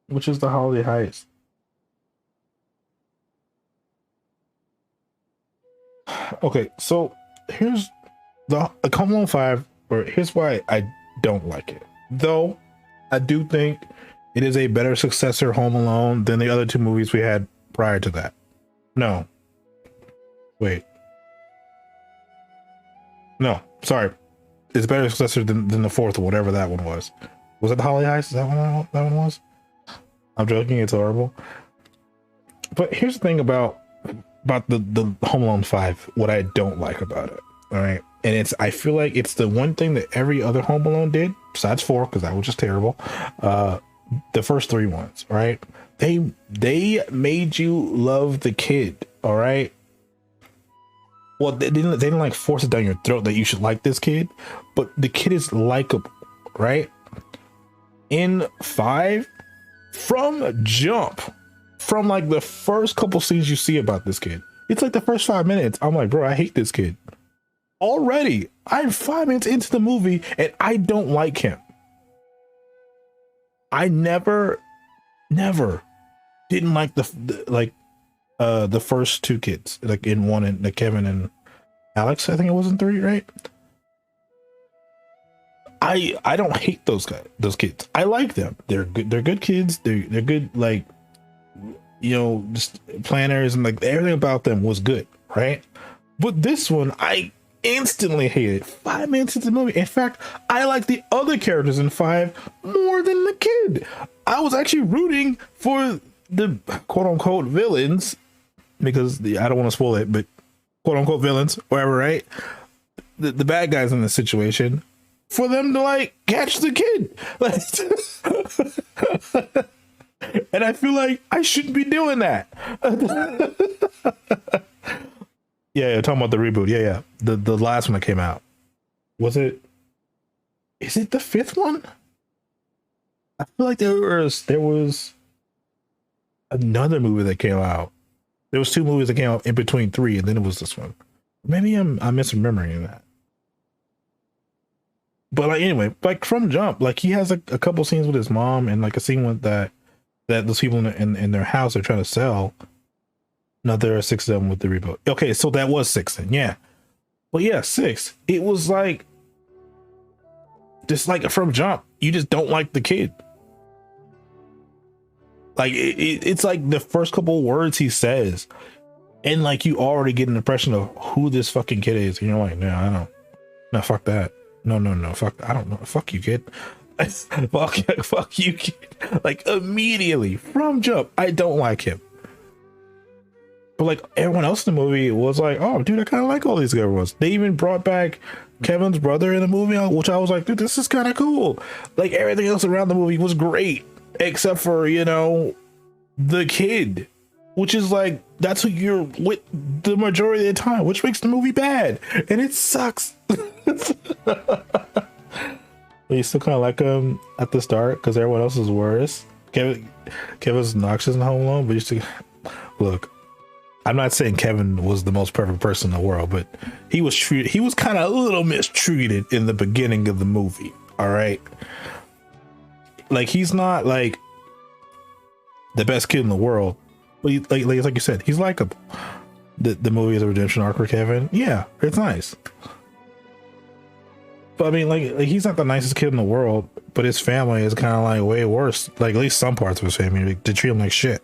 Which is the holiday heist? Okay, so here's the Home Alone 5, or here's why I don't like it. Though I do think it is a better successor Home Alone than the other 2 movies we had prior to that. No. Wait. No, sorry. It's a better successor than the 4th or whatever that one was. Was it the Holiday Heist? Is that what that one was? I'm joking, it's horrible. But here's the thing about the Home Alone 5, what I don't like about it. Alright. And I feel like it's the one thing that every other Home Alone did, besides 4, because that was just terrible. The first 3 ones, right? They made you love the kid, alright? Well, they didn't like force it down your throat that you should like this kid, but the kid is likable, right? in 5, from jump, from like the first couple scenes you see about this kid, it's like the first 5 minutes, I'm like, bro, I hate this kid. Already, I'm 5 minutes into the movie and I don't like him. I never didn't like the first 2 kids, like in 1 and like Kevin and Alex, I think it was in 3, right? I don't hate those kids. I like them. They're good kids. They're good, like, you know, just planners, and like everything about them was good, right? But this one I instantly hated 5 minutes into the movie. In fact, I like the other characters in 5 more than the kid. I was actually rooting for the quote unquote villains, because I don't want to spoil it, but quote unquote villains, whatever, right? The bad guys in this situation, for them to like catch the kid. And I feel like I shouldn't be doing that. Yeah, talking about the reboot. Yeah. The last one that came out. Is it the 5th one? I feel like there was another movie that came out. There was 2 movies that came out in between 3, and then it was this one. Maybe I'm misremembering that. But like, anyway, like from jump, like he has a couple scenes with his mom, and like a scene with that those people in their house are trying to sell. No, there are 6 of them with the reboot. Okay, so that was 6 then, yeah. But yeah, 6. It was like, just like from jump, you just don't like the kid. Like it's like the first couple words he says, and like you already get an impression of who this fucking kid is, and you're like, no, fuck that. No, fuck, I don't know, fuck you, kid. fuck you, kid. Like immediately from jump, I don't like him. But like everyone else in the movie was like, oh dude, I kind of like all these other ones. They even brought back Kevin's brother in the movie, which I was like, dude, this is kind of cool. Like everything else around the movie was great, except for, you know, the kid, which is like, that's who you're with the majority of the time, which makes the movie bad, and it sucks. But you still kind of like him at the start because everyone else is worse. Kevin's noxious in Home Alone, but you still look. I'm not saying Kevin was the most perfect person in the world, but he was kind of a little mistreated in the beginning of the movie. All right, like he's not like the best kid in the world, but like you said, he's likable. The movie is a redemption arc for Kevin. Yeah, it's nice. But I mean, like he's not the nicest kid in the world, but his family is kind of like way worse. Like at least some parts of his family, like, they treat him like shit.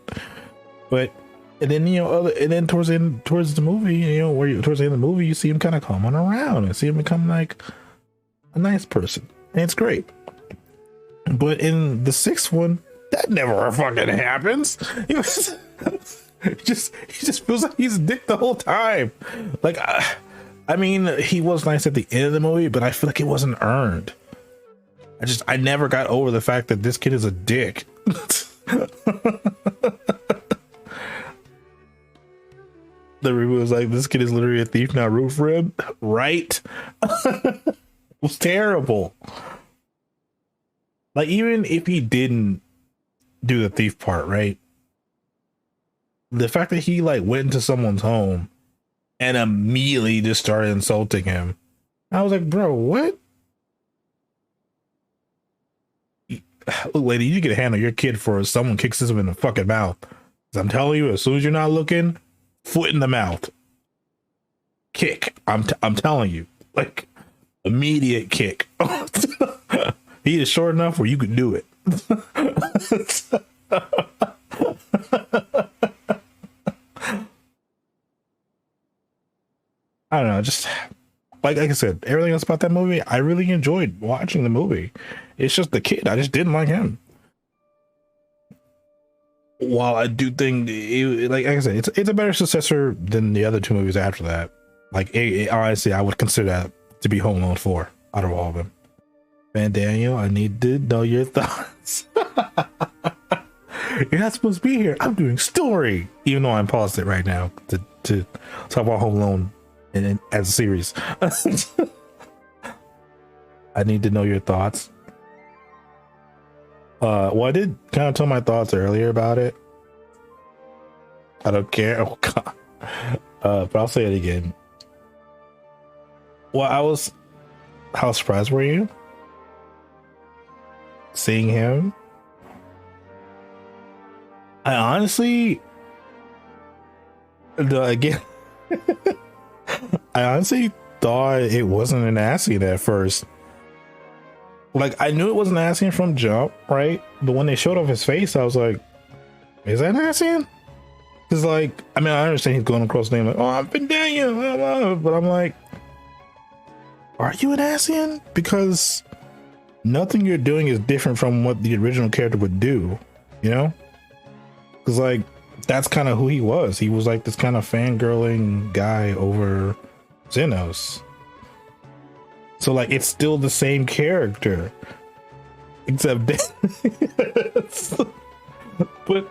But and then, you know, towards the movie, you know, towards the end of the movie, you see him kind of coming around and see him become like a nice person, and it's great. But in the 6th one, that never fucking happens. He just feels like he's a dick the whole time. Like, I mean, he was nice at the end of the movie, but I feel like it wasn't earned. I never got over the fact that this kid is a dick. The review was like, this kid is literally a thief, not root for him. Right? It was terrible. Like, even if he didn't do the thief part, right? The fact that he like went into someone's home and immediately just started insulting him, I was like, bro, what? Look, lady, you can handle your kid for someone kicks him in the fucking mouth. 'Cause I'm telling you, as soon as you're not looking, foot in the mouth, kick. I'm telling you, like immediate kick. He is short enough where you could do it. I don't know, just like I said, everything else about that movie, I really enjoyed watching the movie. It's just the kid, I just didn't like him. While I do think, like I said, it's a better successor than the other 2 movies after that. Like, honestly, I would consider that to be Home Alone 4 out of all of them. Man, Daniel, I need to know your thoughts. You're not supposed to be here. I'm doing story, even though I'm paused it right now to talk about Home Alone and as a series. I need to know your thoughts. Well, I did kind of tell my thoughts earlier about it. I don't care. Oh god. But I'll say it again. Well, how surprised were you seeing him? I honestly, again, I honestly thought it wasn't an Ascian at first. Like, I knew it wasn't Ascian from jump, right? But when they showed off his face, I was like, is that an Ascian? Because, like, I mean, I understand he's going across the name like, oh, I'm Infinikyz, but I'm like, are you an Ascian? Because nothing you're doing is different from what the original character would do, you know? Because, like, that's kind of who he was. He was like this kind of fangirling guy over Xenos. So, like, it's still the same character, except but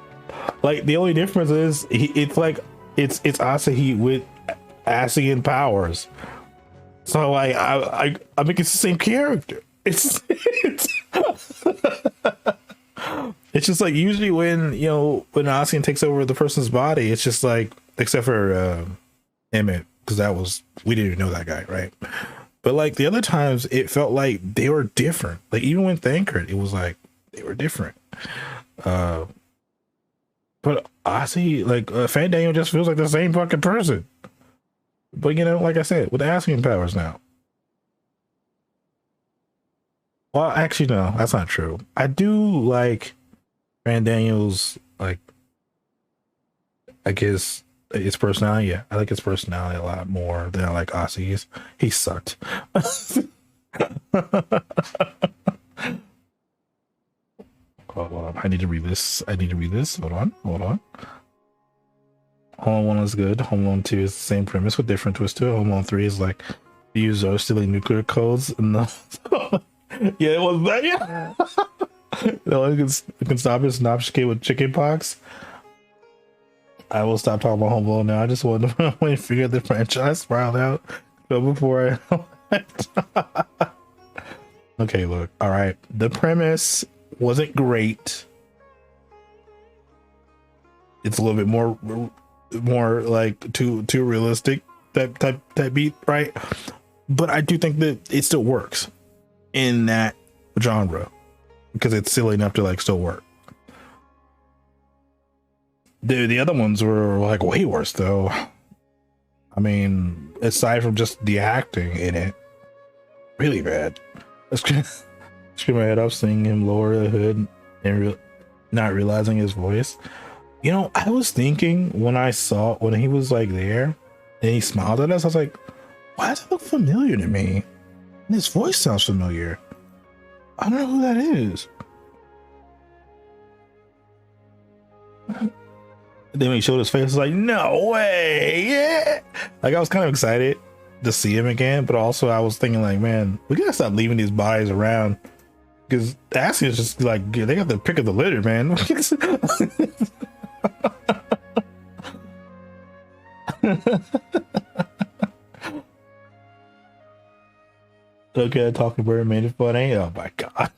like the only difference is it's Asahi with Ascian powers. So like I think it's the same character. It's it's just like usually when when Ascian takes over the person's body, it's just like, except for Emmett, because we didn't even know that guy, right? But like the other times, it felt like they were different. Like even when Thancred, it was like they were different. But Ozzy, like Fan Daniel, just feels like the same fucking person. But like I said, with the Ascian powers now. Well, actually, no, that's not true. I do like Fan Daniel's, like, I guess his personality. Yeah, I like his personality a lot more than I like Ozzy's. He sucked. Hold on. I need to read this. Hold on. Home Alone 1 is good. Home Alone 2 is the same premise with different twist to it. Home Alone 3 is like the user stealing nuclear codes. And yeah, it was that. Yeah. No one can stop it. Synopsis with chicken pox. I will stop talking about Home Alone now. I just want to figure the franchise spiraled out. But before I okay, look. All right. The premise wasn't great. It's a little bit more like too realistic type beat, right? But I do think that it still works in that genre because it's silly enough to like still work. The other ones were like way worse though. I mean, aside from just the acting in it, really bad. Screw my head off seeing him lower the hood and not realizing his voice. I was thinking when he was like there and he smiled at us, I was like, why does it look familiar to me? And his voice sounds familiar. I don't know who that is. Then when he showed his face, I was like, no way. Yeah. Like I was kind of excited to see him again, but also I was thinking like, man, we gotta stop leaving these bodies around. Because Ascian is just like, they got the pick of the litter, man. Okay, talking bird made it funny. Oh my god.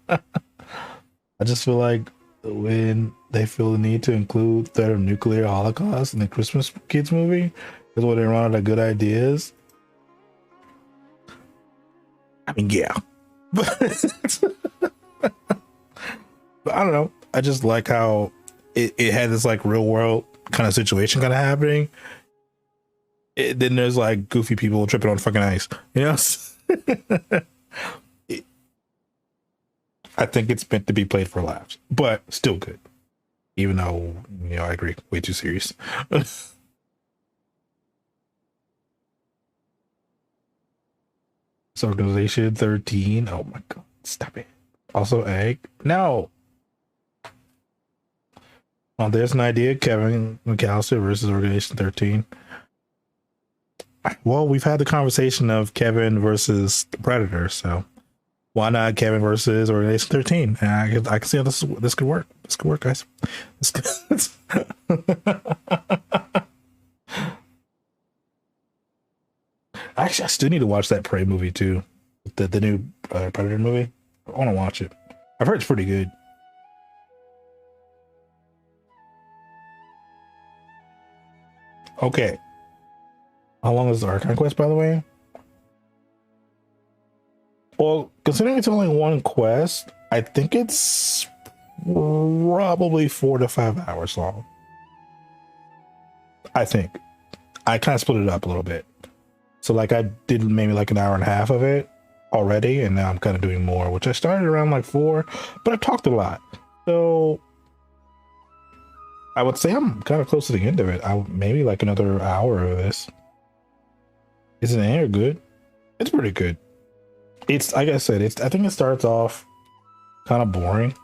I just feel like when they feel the need to include threat of nuclear holocaust in the Christmas Kids movie is when they run out of good ideas. I mean, yeah. But I don't know. I just like how it had this like real world kind of situation kind of happening. Then there's like goofy people tripping on fucking ice. I think it's meant to be played for laughs, but still good. Even though, I agree, way too serious. So Organization 13. Oh my god, stop it. Also egg. No. Oh, there's an idea. Kevin McAllister versus Organization 13. Well, we've had the conversation of Kevin versus the Predator, so why not Kevin versus Organization 13? And I can see how this could work. This could work, guys. Actually, I still need to watch that Prey movie too. The new Predator movie. I want to watch it. I've heard it's pretty good. Okay. How long is the Archon quest, by the way? Well, considering it's only one quest, I think it's probably 4 to 5 hours long. I think. I kind of split it up a little bit. So like I did maybe like an hour and a half of it already, and now I'm kind of doing more, which I started around like 4, but I've talked a lot. So I would say I'm kind of close to the end of it. Maybe like another hour of this. Isn't it good? It's pretty good. It's like I said, I think it starts off kind of boring.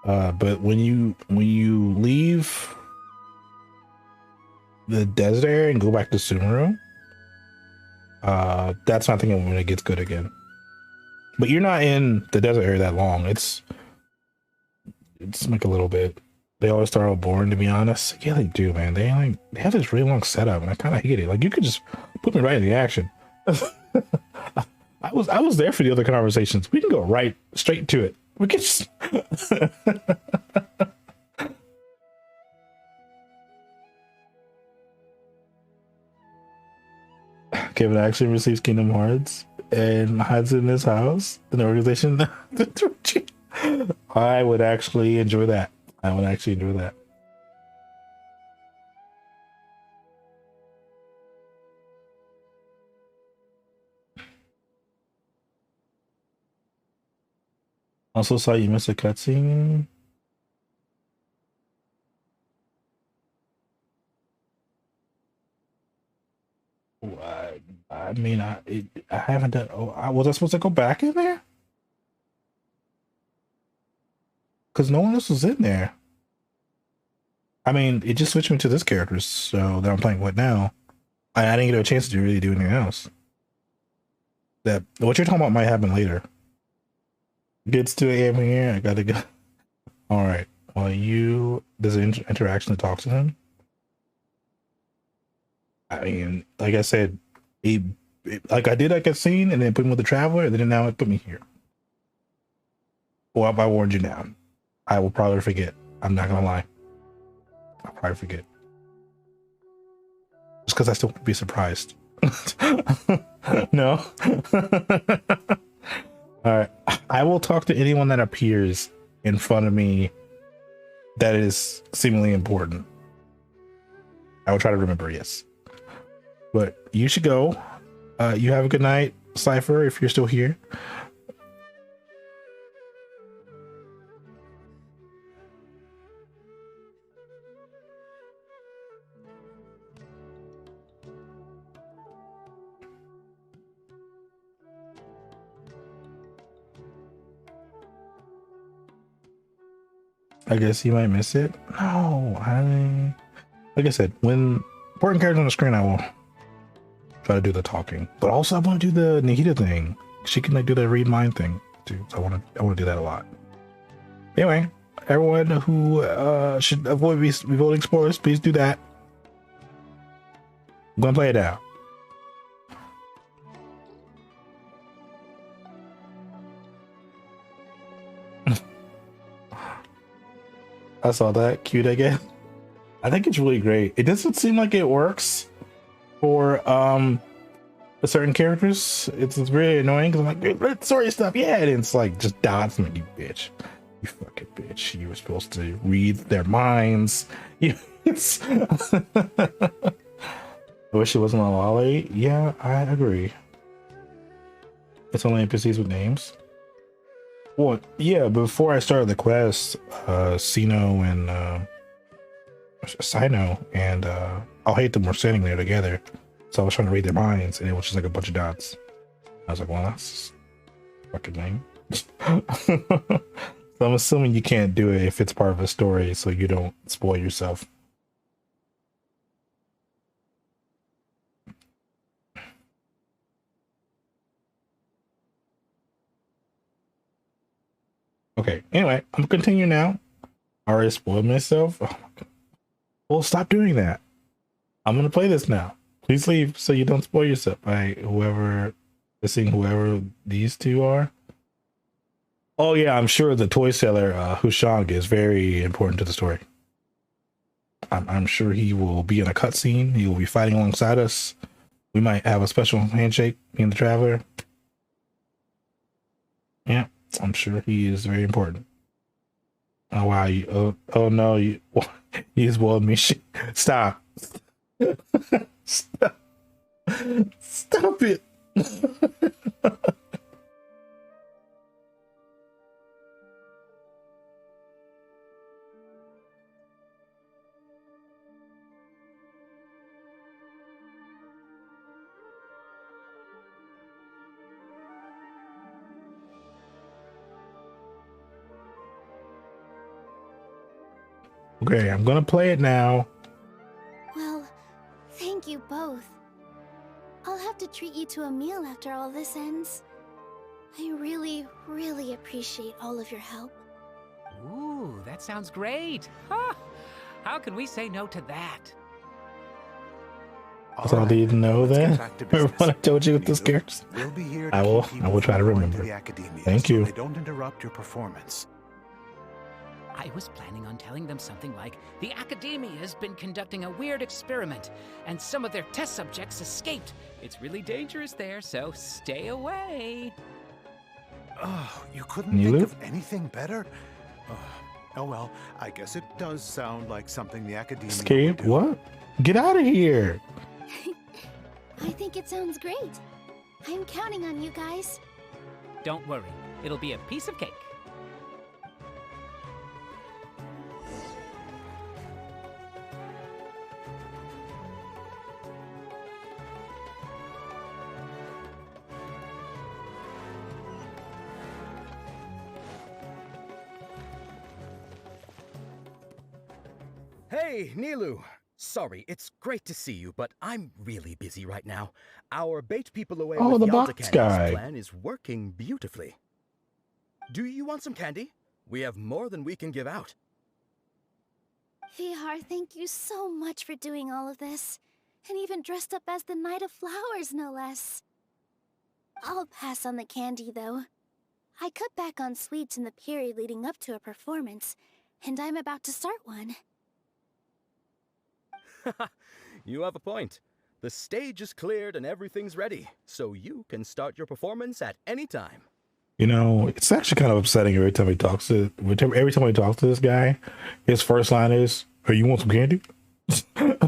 But when you leave the desert area and go back to Sumeru, that's when I think when it gets good again. But you're not in the desert area that long. It's like a little bit. They always start out boring, to be honest. Yeah, they do, man. They have this really long setup, and I kind of hate it. Like you could just put me right in the action. I was there for the other conversations. We can go right straight to it. We can just Kevin actually receives Kingdom Hearts and hides in his house in the organization. I would actually enjoy that. I would actually enjoy that. Also saw you miss a cutscene. I mean, I haven't done. Oh, was I supposed to go back in there? Because no one else was in there. I mean, it just switched me to this character, so that I'm playing with now. I didn't get a chance to really do anything else. That what you're talking about might happen later. Gets to AM here. I gotta go. All right. Well, there's an interaction to talk to him. I mean, like I said, like I did like a scene and then put him with the traveler, and then now it put me here. Well, I warned you now. I will probably forget. I'm not gonna lie. I'll probably forget. Just because I still want to be surprised. No. All right. I will talk to anyone that appears in front of me that is seemingly important. I will try to remember, yes. But you should go. You have a good night, Cypher, if you're still here. I guess you might miss it. No, like I said, when important characters on the screen, I will try to do the talking. But also, I want to do the Nahida thing. She can like do the read mind thing too. So I want to do that a lot. Anyway, everyone who should avoid revolting spoilers, please do that. I'm gonna play it out. I saw that. Cute again. I think it's really great. It doesn't seem like it works for certain characters. It's really annoying because I'm like, let's story stuff. Yeah, and it's like just dots. I'm like, you bitch. You fucking bitch. You were supposed to read their minds. It's I wish it wasn't on Lolly. Yeah, I agree. It's only NPCs with names. Well, yeah, before I started the quest, Sino and I'll hate them were standing there together. So I was trying to read their minds, and it was just like a bunch of dots. I was like, well, that's fucking lame. So I'm assuming you can't do it if it's part of a story, so you don't spoil yourself. Okay, anyway, I'm gonna continue now. I already spoiled myself. Oh my God. Well, stop doing that. I'm gonna play this now. Please leave so you don't spoil yourself by whoever these two are. Oh yeah, I'm sure the toy seller Hushang is very important to the story. I'm sure he will be in a cutscene. He will be fighting alongside us. We might have a special handshake, me and the Traveler. Yeah, I'm sure he is very important. Oh wow! Oh no! You spoiled me. Stop! Stop! Stop it! Okay, I'm gonna play it now. Well, thank you both. I'll have to treat you to a meal after all this ends. I really, really appreciate all of your help. Ooh, that sounds great. Huh. How can we say no to that? That's all I need to know then. Remember when I told you with those characters? We'll be here I will try to remember. Thank you. They don't interrupt your performance. I was planning on telling them something like, the Academia has been conducting a weird experiment, and some of their test subjects escaped. It's really dangerous there, so stay away. Oh, you couldn't think of anything better? Oh well, I guess it does sound like something the Academia Escape? What? Get out of here! I think it sounds great. I'm counting on you guys. Don't worry, it'll be a piece of cake. Hey, Nilu. Sorry, it's great to see you, but I'm really busy right now. Our bait people away with the the box Alta guy. Candies plan is working beautifully. Do you want some candy? We have more than we can give out. Vihar, thank you so much for doing all of this. And even dressed up as the Knight of Flowers, no less. I'll pass on the candy, though. I cut back on sweets in the period leading up to a performance, and I'm about to start one. You have a point. The stage is cleared and everything's ready, so you can start your performance at any time. You know, it's actually kind of upsetting every time he talks to this guy. His first line is, "Hey, you want some candy?" It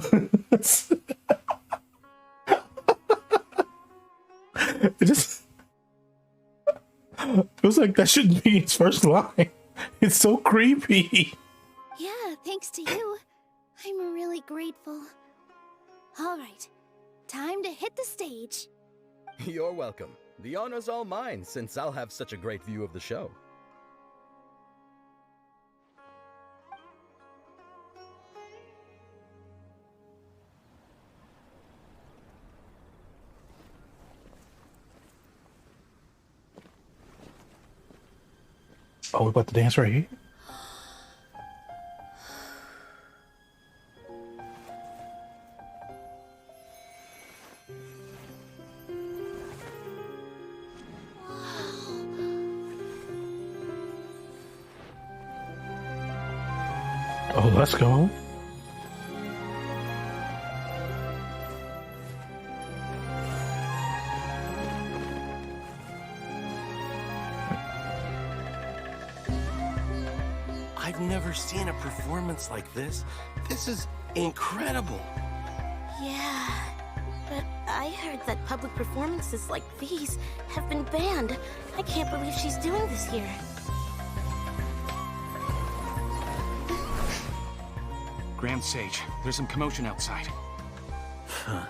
was like that shouldn't be his first line. It's so creepy. Yeah, thanks to you. I'm really grateful. All right, time to hit the stage. You're welcome. The honor's all mine, since I'll have such a great view of the show. Oh, we're about to dance right here? Oh, let's go. I've never seen a performance like this. This is incredible. Yeah, but I heard that public performances like these have been banned. I can't believe she's doing this here. Grand Sage, there's some commotion outside. Huh.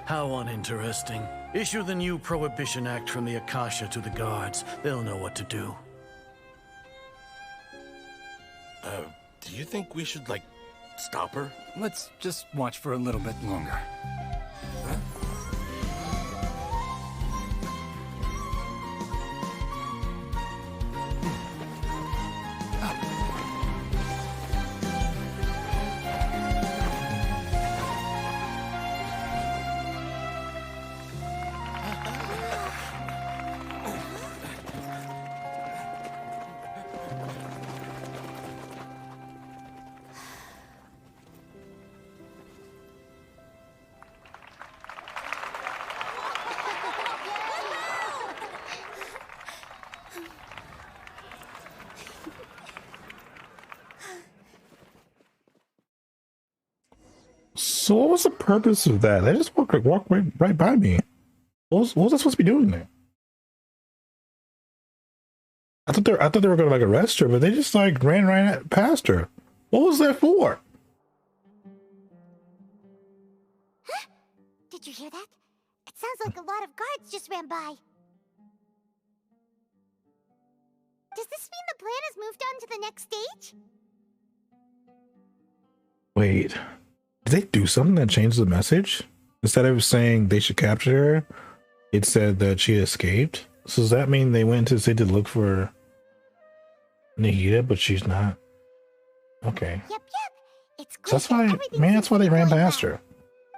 How uninteresting. Issue the new Prohibition Act from the Akasha to the guards. They'll know what to do. Do you think we should, like, stop her? Let's just watch for a little bit longer. So what was the purpose of that? They just walked right by me. What was I supposed to be doing there? I thought they were gonna like arrest her, but they just like ran right past her. What was that for? Huh? Did you hear that? It sounds like a lot of guards just ran by. Does this mean the plan has moved on to the next stage? Wait, did they do something that changed the message? Instead of saying they should capture her, it said that she escaped. So does that mean they went to the city to look for Nahida, but she's not? Okay. Yep. It's So that's why, man, that's why they ran past her.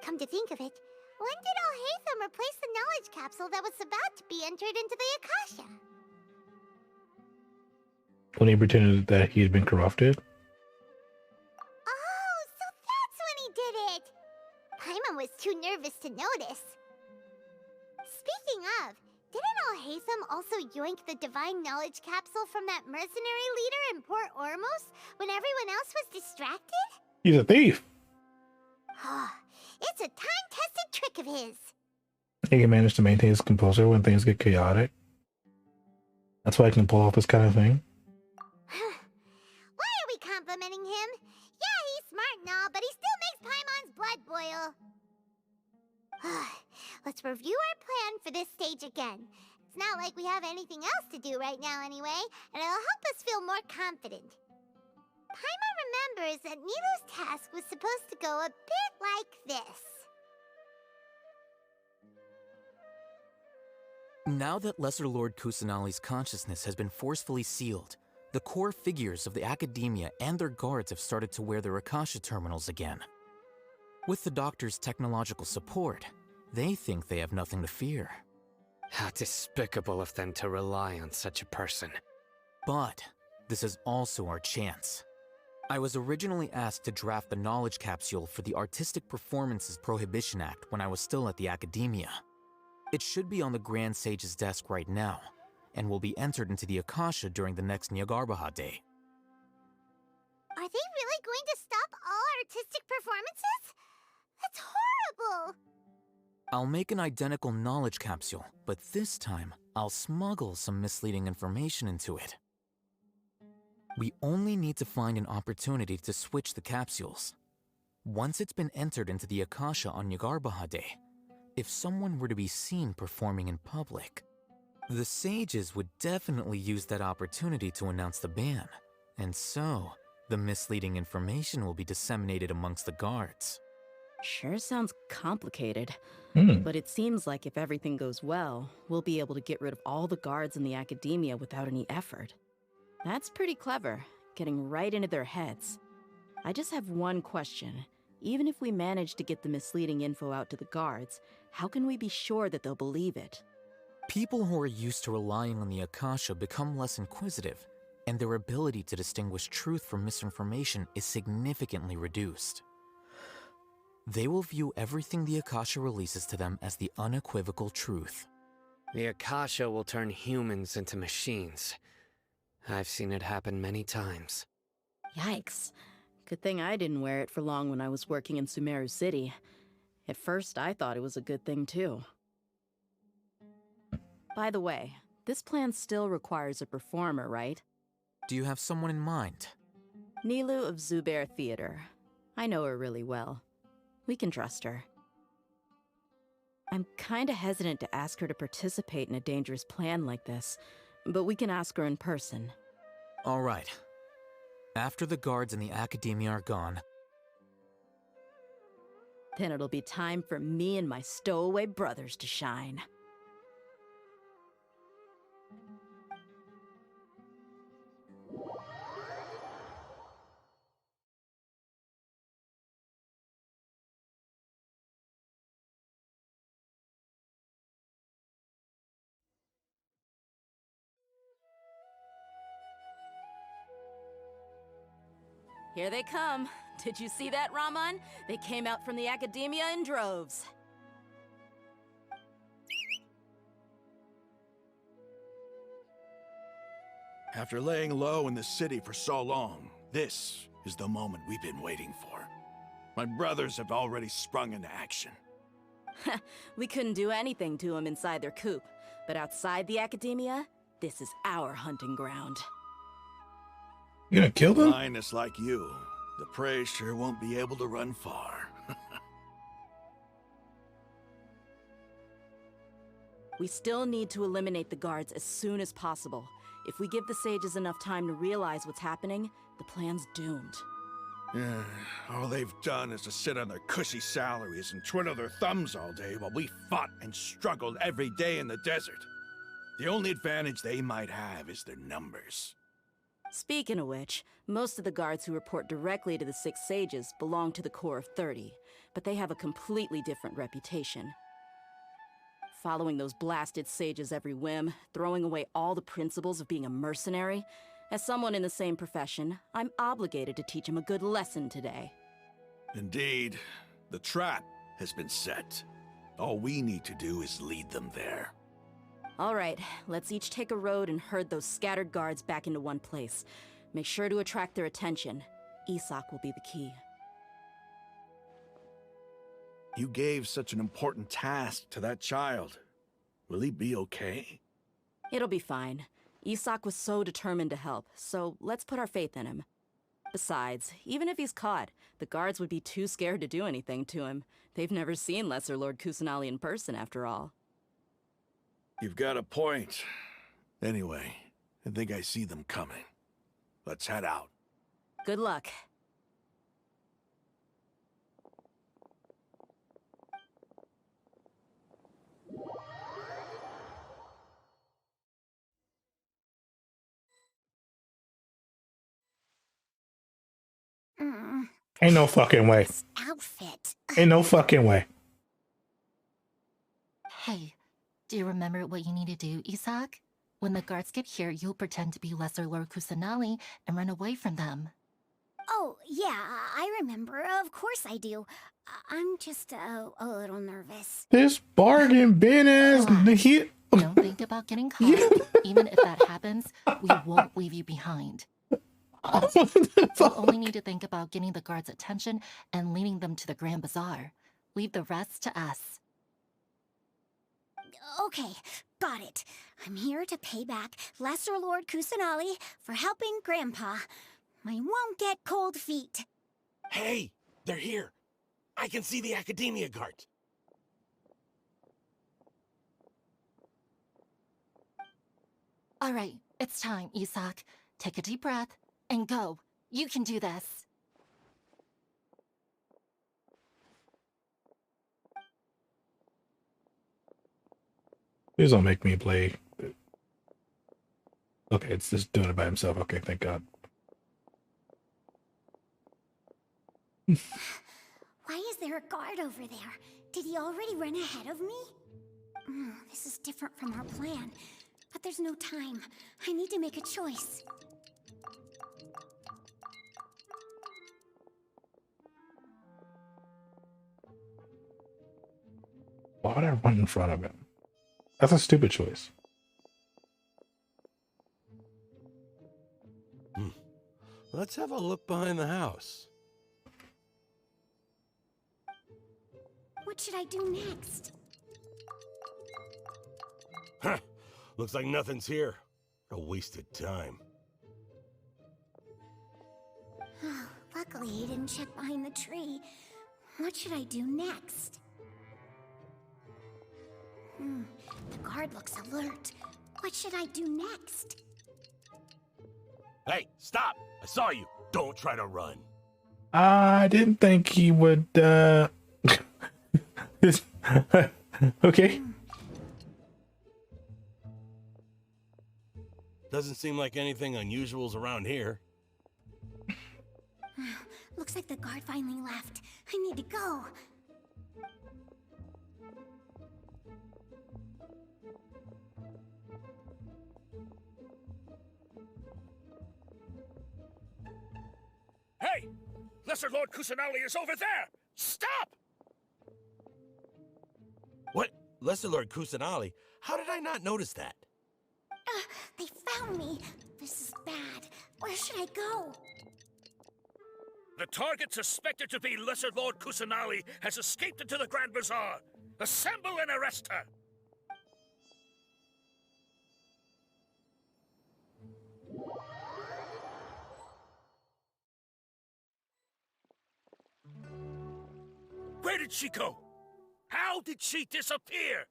Come to think of it, when did Alhaitham replace the knowledge capsule that was about to be entered into the Akasha? When he pretended that he had been corrupted. Oh, so that's when he did it! Paimon was too nervous to notice. Speaking of, didn't Alhaitham also yoink the divine knowledge capsule from that mercenary leader in Port Ormos when everyone else was distracted? He's a thief. It's a time-tested trick of his. He can manage to maintain his composure when things get chaotic. That's why he can pull off this kind of thing. Why are we complimenting him? Yeah, he's smart and all, but he still makes Paimon's blood boil. Let's review our plan for this stage again. It's not like we have anything else to do right now anyway, and it'll help us feel more confident. Paimon remembers that Nilou's task was supposed to go a bit like this. Now that Lesser Lord Kusanali's consciousness has been forcefully sealed, the core figures of the Academia and their guards have started to wear their Akasha terminals again. With the Doctor's technological support, they think they have nothing to fear. How despicable of them to rely on such a person. But this is also our chance. I was originally asked to draft the knowledge capsule for the Artistic Performances Prohibition Act when I was still at the Academia. It should be on the Grand Sage's desk right now, and will be entered into the Akasha during the next Nyargarbaha Day. Are they really going to stop all artistic performances? That's horrible! I'll make an identical knowledge capsule, but this time, I'll smuggle some misleading information into it. We only need to find an opportunity to switch the capsules. Once it's been entered into the Akasha on Nyargarbaha Day, if someone were to be seen performing in public, the sages would definitely use that opportunity to announce the ban, and so the misleading information will be disseminated amongst the guards. Sure sounds complicated, Hmm. but it seems like if everything goes well, we'll be able to get rid of all the guards in the Academia without any effort. That's pretty clever, getting right into their heads. I just have one question. Even if we manage to get the misleading info out to the guards, how can we be sure that they'll believe it? People who are used to relying on the Akasha become less inquisitive, and their ability to distinguish truth from misinformation is significantly reduced. They will view everything the Akasha releases to them as the unequivocal truth. The Akasha will turn humans into machines. I've seen it happen many times. Yikes. Good thing I didn't wear it for long when I was working in Sumeru City. At first, I thought it was a good thing too. By the way, this plan still requires a performer, right? Do you have someone in mind? Nilou of Zubair Theater. I know her really well. We can trust her. I'm kinda hesitant to ask her to participate in a dangerous plan like this, but we can ask her in person. All right. After the guards in the Academia are gone, then it'll be time for me and my stowaway brothers to shine. Here they come. Did you see that, Raman? They came out from the Academia in droves. After laying low in the city for so long, this is the moment we've been waiting for. My brothers have already sprung into action. We couldn't do anything to them inside their coop, but outside the academia, this is our hunting ground. You gonna kill them? Lioness like you, the prey sure won't be able to run far. We still need to eliminate the guards as soon as possible. If we give the sages enough time to realize what's happening, the plan's doomed. Yeah, all they've done is to sit on their cushy salaries and twiddle their thumbs all day while we fought and struggled every day in the desert. The only advantage they might have is their numbers. Speaking of which, most of the guards who report directly to the 6 sages belong to the Corps of 30, but they have a completely different reputation. Following those blasted sages every whim, throwing away all the principles of being a mercenary. As someone in the same profession, I'm obligated to teach him a good lesson today. Indeed, the trap has been set. All we need to do is lead them there. All right, let's each take a road and herd those scattered guards back into one place. Make sure to attract their attention. Isak will be the key. You gave such an important task to that child. Will he be okay? It'll be fine. Isak was so determined to help, so let's put our faith in him. Besides, even if he's caught, the guards would be too scared to do anything to him. They've never seen Lesser Lord Kusanali in person, after all. You've got a point. Anyway, I think I see them coming. Let's head out. Good luck. Ain't no fucking way. Outfit. Ain't no fucking way. Hey, do you remember what you need to do, Isak? When the guards get here, you'll pretend to be Lesser Lord Kusanali and run away from them. Oh, yeah, I remember. Of course I do. I'm just a little nervous. This bargain bin ass he. Don't think about getting caught. Even if that happens, we won't leave you behind. You'll only need to think about getting the guards' attention and leading them to the Grand Bazaar. Leave the rest to us. Okay, got it. I'm here to pay back Lesser Lord Kusanali for helping Grandpa. I won't get cold feet. Hey, they're here. I can see the Academia guard. All right, it's time, Isak. Take a deep breath and go. You can do this. Please don't make me play. Okay, it's just doing it by himself. Okay, thank God. Why is there a guard over there? Did he already run ahead of me? This is different from our plan. But there's no time. I need to make a choice. Why would I run in front of him? That's a stupid choice. Let's have a look behind the house. What should I do next? Huh. Looks like nothing's here. A wasted time. Luckily, he didn't check behind the tree. What should I do next? The guard looks alert. What should I do next? Hey, stop! I saw you. Don't try to run. I didn't think he would, okay. Doesn't seem like anything unusual's around here. Looks like the guard finally left. I need to go. Hey! Lesser Lord Kusanali is over there! Stop! What? Lesser Lord Kusanali? How did I not notice that? They found me. This is bad. Where should I go? The target suspected to be Lesser Lord Kusanali has escaped into the Grand Bazaar. Assemble and arrest her! Where did she go? How did she disappear?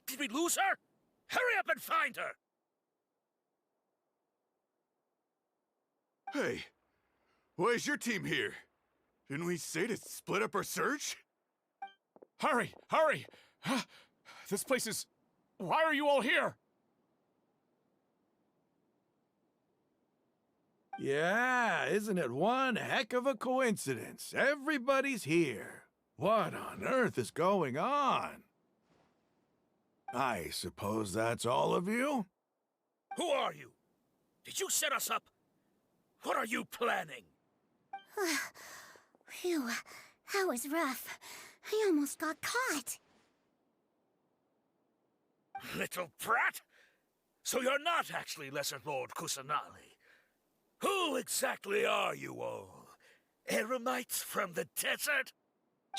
Did we lose her? Hurry up and find her! Hey, why is your team here? Didn't we say to split up our search? Hurry! Hurry! This place is... Why are you all here? Yeah, isn't it one heck of a coincidence? Everybody's here. What on earth is going on? I suppose that's all of you? Who are you? Did you set us up? What are you planning? Phew, that was rough. I almost got caught. Little brat! So you're not actually Lesser Lord Kusanali. Who exactly are you all? Eremites from the desert?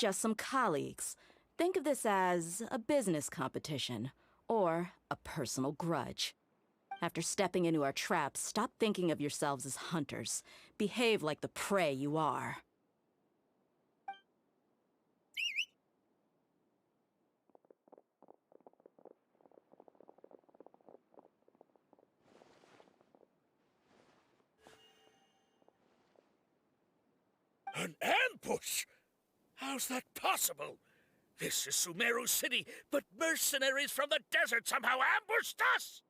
Just some colleagues. Think of this as a business competition, or a personal grudge. After stepping into our traps, stop thinking of yourselves as hunters. Behave like the prey you are. An ambush? How's that possible? This is Sumeru City, but mercenaries from the desert somehow ambushed us!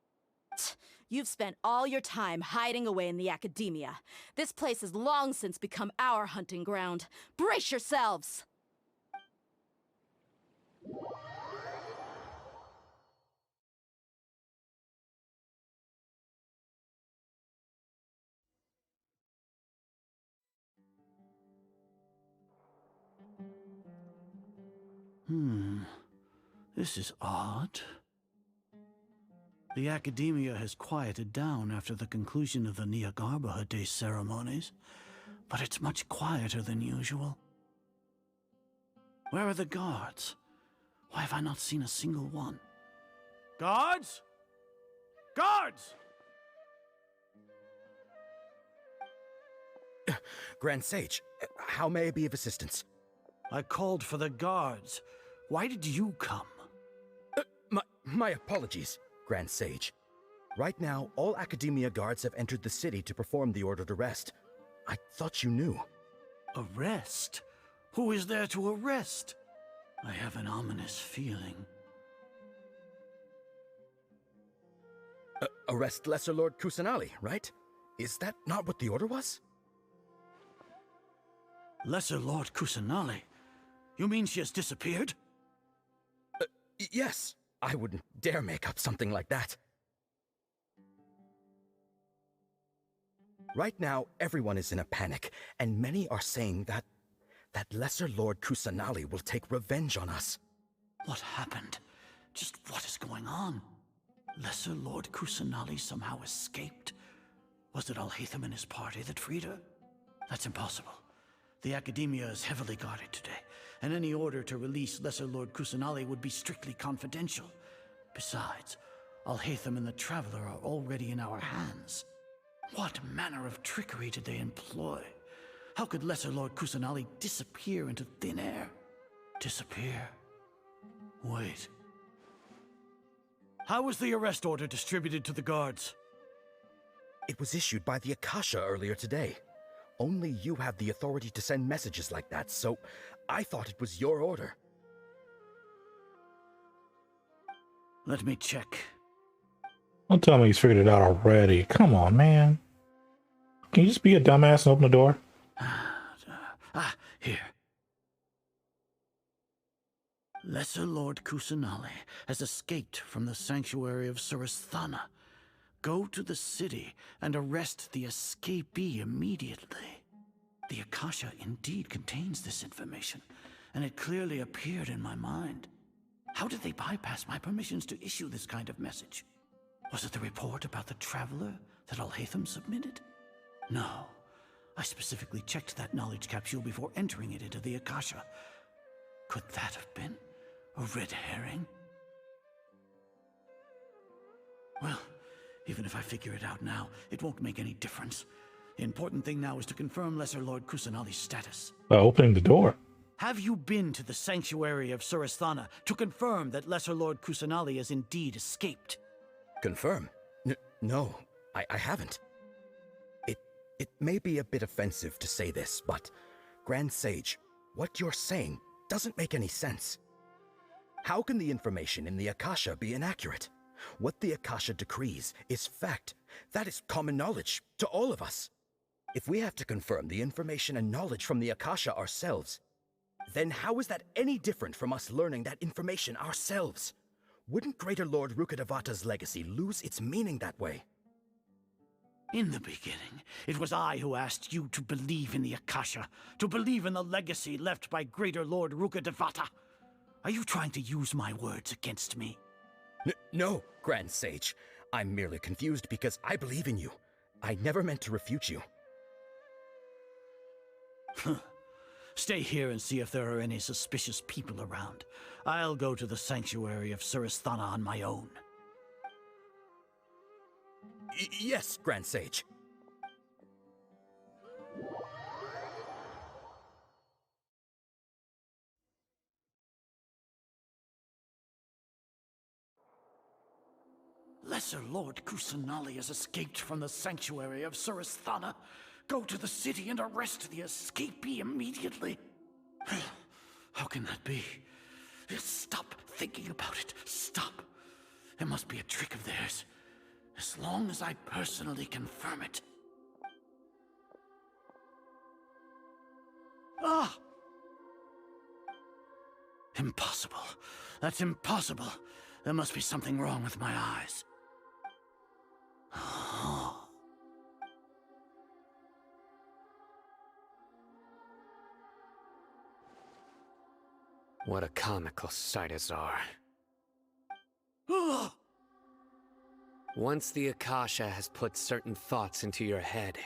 You've spent all your time hiding away in the academia. This place has long since become our hunting ground. Brace yourselves! This is odd. The academia has quieted down after the conclusion of the Nyagarbha Day ceremonies, but it's much quieter than usual. Where are the guards? Why have I not seen a single one? Guards? Guards! Grand Sage, how may I be of assistance? I called for the guards. Why did you come? My apologies, Grand Sage. Right now, all Academia guards have entered the city to perform the ordered arrest. I thought you knew. Arrest? Who is there to arrest? I have an ominous feeling. Arrest Lesser Lord Kusanali, right? Is that not what the order was? Lesser Lord Kusanali? You mean she has disappeared? Yes. I wouldn't dare make up something like that. Right now, everyone is in a panic, and many are saying that Lesser Lord Kusanali will take revenge on us. What happened? Just what is going on? Lesser Lord Kusanali somehow escaped? Was it Alhaitham and his party that freed her? That's impossible. The Academia is heavily guarded today, and any order to release Lesser Lord Kusanali would be strictly confidential. Besides, Alhaitham and the Traveler are already in our hands. What manner of trickery did they employ? How could Lesser Lord Kusanali disappear into thin air? Disappear? Wait. How was the arrest order distributed to the guards? It was issued by the Akasha earlier today. Only you have the authority to send messages like that, so I thought it was your order. Let me check. Don't tell me he's figured it out already. Come on, man. Can you just be a dumbass and open the door? Here. Lesser Lord Kusanali has escaped from the sanctuary of Suristhana. Go to the city and arrest the escapee immediately. The Akasha indeed contains this information, and it clearly appeared in my mind. How did they bypass my permissions to issue this kind of message? Was it the report about the Traveler that Alhaitham submitted? No, I specifically checked that knowledge capsule before entering it into the Akasha. Could that have been a red herring? Well, even if I figure it out now, it won't make any difference. The important thing now is to confirm Lesser Lord Kusanali's status. By opening the door. Have you been to the sanctuary of Surasthana to confirm that Lesser Lord Kusanali has indeed escaped? Confirm? No, I haven't. It may be a bit offensive to say this, but Grand Sage, what you're saying doesn't make any sense. How can the information in the Akasha be inaccurate? What the Akasha decrees is fact. That is common knowledge to all of us. If we have to confirm the information and knowledge from the Akasha ourselves, then how is that any different from us learning that information ourselves? Wouldn't Greater Lord Rukkhadevata's legacy lose its meaning that way? In the beginning, it was I who asked you to believe in the Akasha, to believe in the legacy left by Greater Lord Rukkhadevata. Are you trying to use my words against me? No, Grand Sage. I'm merely confused because I believe in you. I never meant to refute you. Stay here and see if there are any suspicious people around. I'll go to the sanctuary of Surasthana on my own. Yes, Grand Sage. Lesser Lord Kusanali has escaped from the sanctuary of Surasthana. Go to the city and arrest the escapee immediately. How can that be? Stop thinking about it. Stop. It must be a trick of theirs. As long as I personally confirm it. Ah! Impossible. That's impossible. There must be something wrong with my eyes. What a comical sight is our. Once the Akasha has put certain thoughts into your head,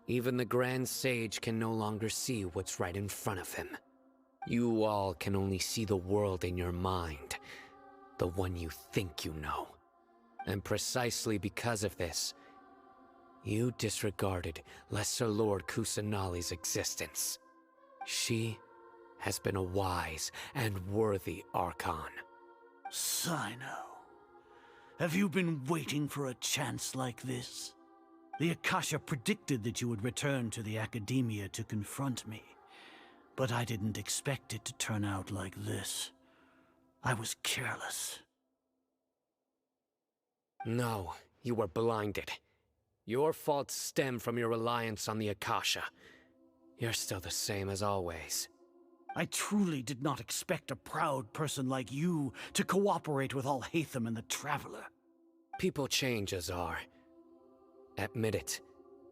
even the Grand Sage can no longer see what's right in front of him. You all can only see the world in your mind, the one you think you know. And precisely because of this, you disregarded Lesser Lord Kusanali's existence. She has been a wise and worthy Archon. Sino, have you been waiting for a chance like this? The Akasha predicted that you would return to the Academia to confront me, but I didn't expect it to turn out like this. I was careless. No, you were blinded. Your faults stem from your reliance on the Akasha. You're still the same as always. I truly did not expect a proud person like you to cooperate with Alhaitham and the Traveler. People change, Azar. Admit it.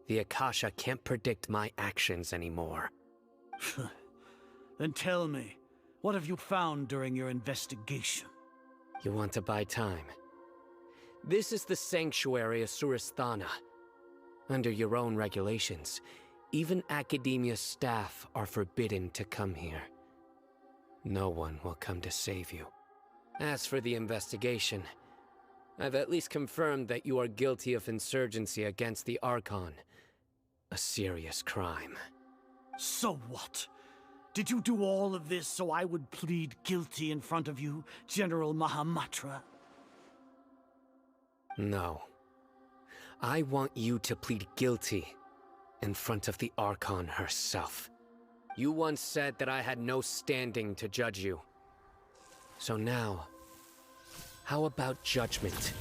The Akasha can't predict my actions anymore. Then tell me, what have you found during your investigation? You want to buy time? This is the sanctuary of Surasthana. Under your own regulations, even Academia staff are forbidden to come here. No one will come to save you. As for the investigation, I've at least confirmed that you are guilty of insurgency against the Archon. A serious crime. So what? Did you do all of this so I would plead guilty in front of you, General Mahamatra? No. I want you to plead guilty in front of the Archon herself. You once said that I had no standing to judge you. So now, how about judgment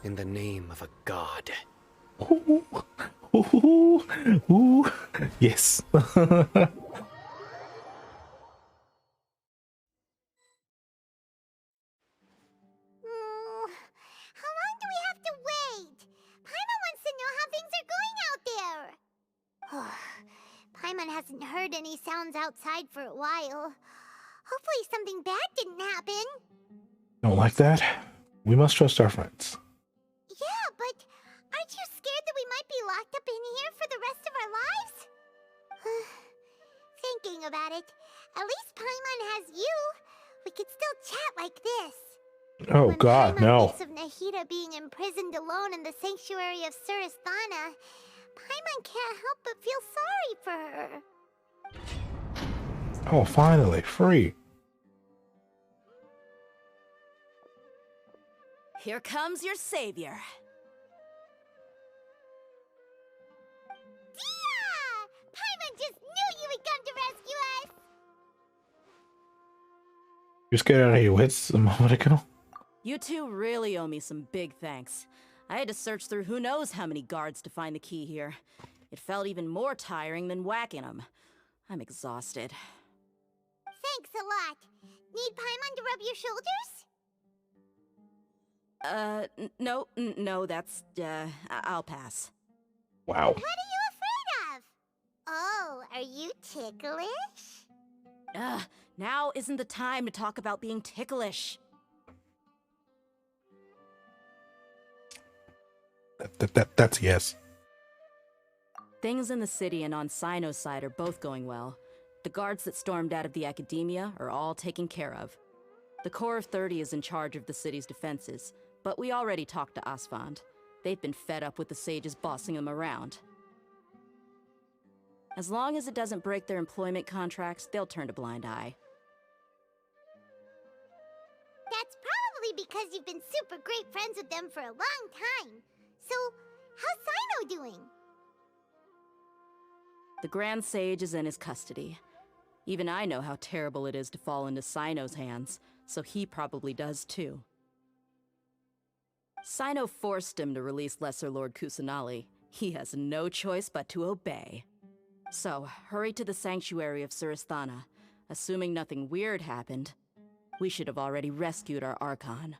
in the name of a god? Ooh, ooh, ooh. Yes. How long do we have to wait? Paimon wants to know how things are going out there. Paimon hasn't heard any sounds outside for a while. Hopefully something bad didn't happen. Don't like that? We must trust our friends. Yeah, but aren't you scared that we might be locked up in here for the rest of our lives? thinking about it, at least Paimon has you. We could still chat like this. Oh When God, Paimon no. thinks of Nahida being imprisoned alone in the sanctuary of Surasthana, Paimon can't help but feel sorry for her. Oh, finally, free. Here comes your savior. Dia! Paimon just knew you would come to rescue us! You scared out of your wits a moment ago? You two really owe me some big thanks. I had to search through who knows how many guards to find the key here. It felt even more tiring than whacking them. I'm exhausted. Thanks a lot. Need Paimon to rub your shoulders? No, that's, I'll pass. Wow. What are you afraid of? Oh, are you ticklish? Now isn't the time to talk about being ticklish. That's a yes. Things in the city and on Sino's side are both going well. The guards that stormed out of the Academia are all taken care of. The Corps of 30 is in charge of the city's defenses, but we already talked to Asfand. They've been fed up with the sages bossing them around. As long as it doesn't break their employment contracts, they'll turn a blind eye. That's probably because you've been super great friends with them for a long time. So, how's Sino doing? The Grand Sage is in his custody. Even I know how terrible it is to fall into Sino's hands, so he probably does too. Sino forced him to release Lesser Lord Kusanali. He has no choice but to obey. So, hurry to the sanctuary of Surasthana. Assuming nothing weird happened, we should have already rescued our Archon.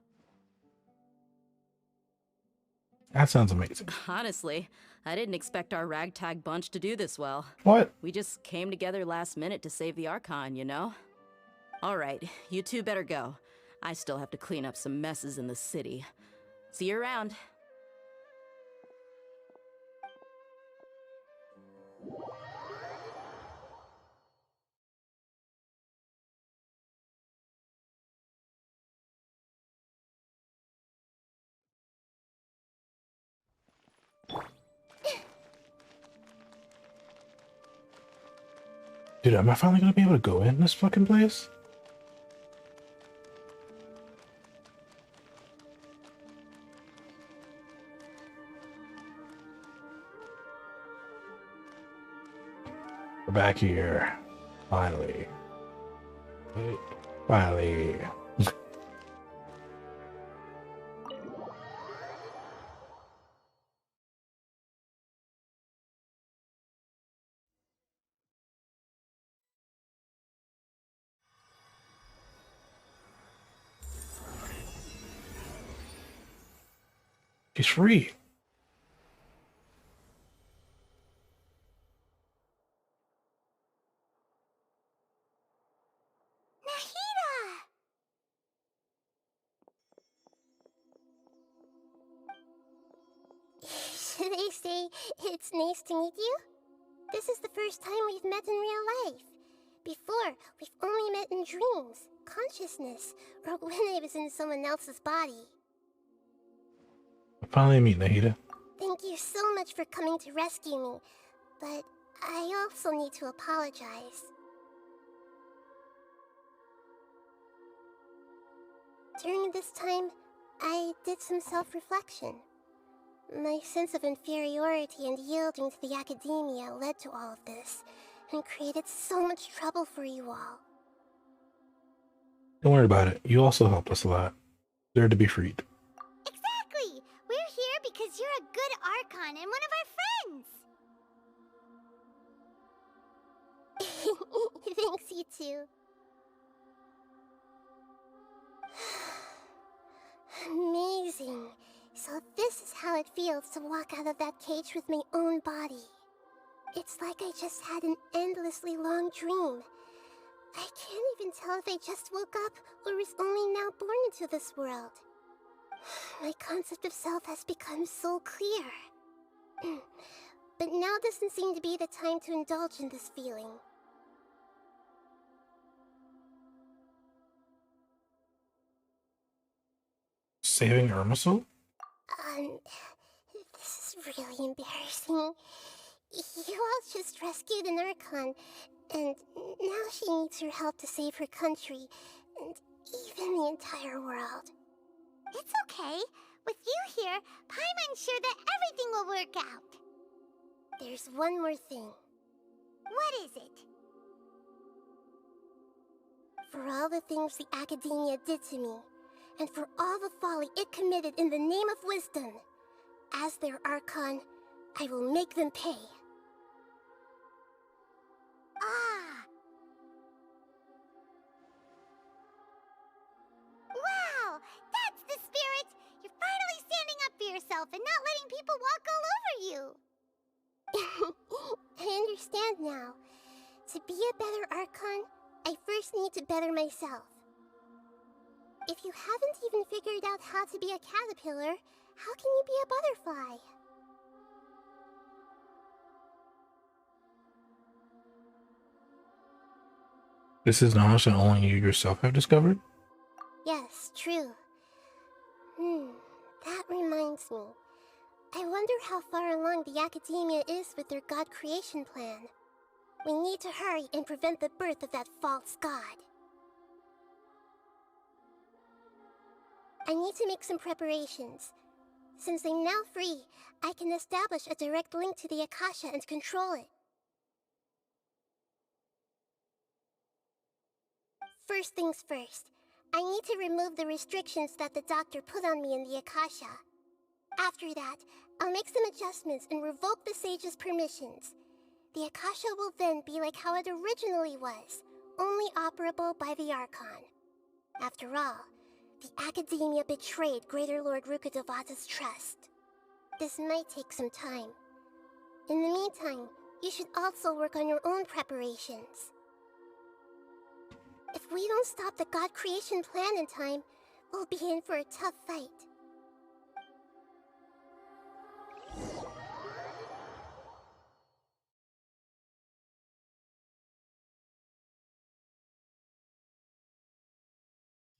That sounds amazing. Honestly, I didn't expect our ragtag bunch to do this well. What? We just came together last minute to save the Archon, you know? Alright, you two better go. I still have to clean up some messes in the city. See you around. Dude, am I finally gonna be able to go in this fucking place? We're back here. Finally. Finally. She's free. Should I say it's nice to meet you? This is the first time we've met in real life. Before, we've only met in dreams, consciousness, or when I was in someone else's body. Finally meet Nahida. Thank you so much for coming to rescue me, but I also need to apologize. During this time, I did some self-reflection. My sense of inferiority and yielding to the Academia led to all of this, and created so much trouble for you all. Don't worry about it. You also helped us a lot. They're to be freed. Exactly! We're here because you're a good Archon and one of our friends! Thanks, you too. Amazing. So this is how it feels to walk out of that cage with my own body. It's like I just had an endlessly long dream. I can't even tell if I just woke up or was only now born into this world. My concept of self has become so clear. But now doesn't seem to be the time to indulge in this feeling. saving Irmisel? This is really embarrassing. You all just rescued an Archon, and now she needs your help to save her country, and even the entire world. It's okay. With you here, Paimon's sure that everything will work out. There's one more thing. What is it? For all the things the Academia did to me, and for all the folly it committed in the name of wisdom, as their Archon, I will make them pay. Ah! Wow! That's the spirit! You're finally standing up for yourself and not letting people walk all over you! I understand now. To be a better Archon, I first need to better myself. If you haven't even figured out how to be a caterpillar, how can you be a butterfly? This is knowledge that only you yourself have discovered? Yes, true. That reminds me. I wonder how far along the Academia is with their god creation plan. We need to hurry and prevent the birth of that false god. I need to make some preparations. Since I'm now free, I can establish a direct link to the Akasha and control it. First things first, I need to remove the restrictions that the doctor put on me in the Akasha. After that, I'll make some adjustments and revoke the sage's permissions. The Akasha will then be like how it originally was, only operable by the Archon. After all, the Academia betrayed Greater Lord Rukkhadevata's trust. This might take some time. In the meantime, you should also work on your own preparations. If we don't stop the god creation plan in time, we'll be in for a tough fight.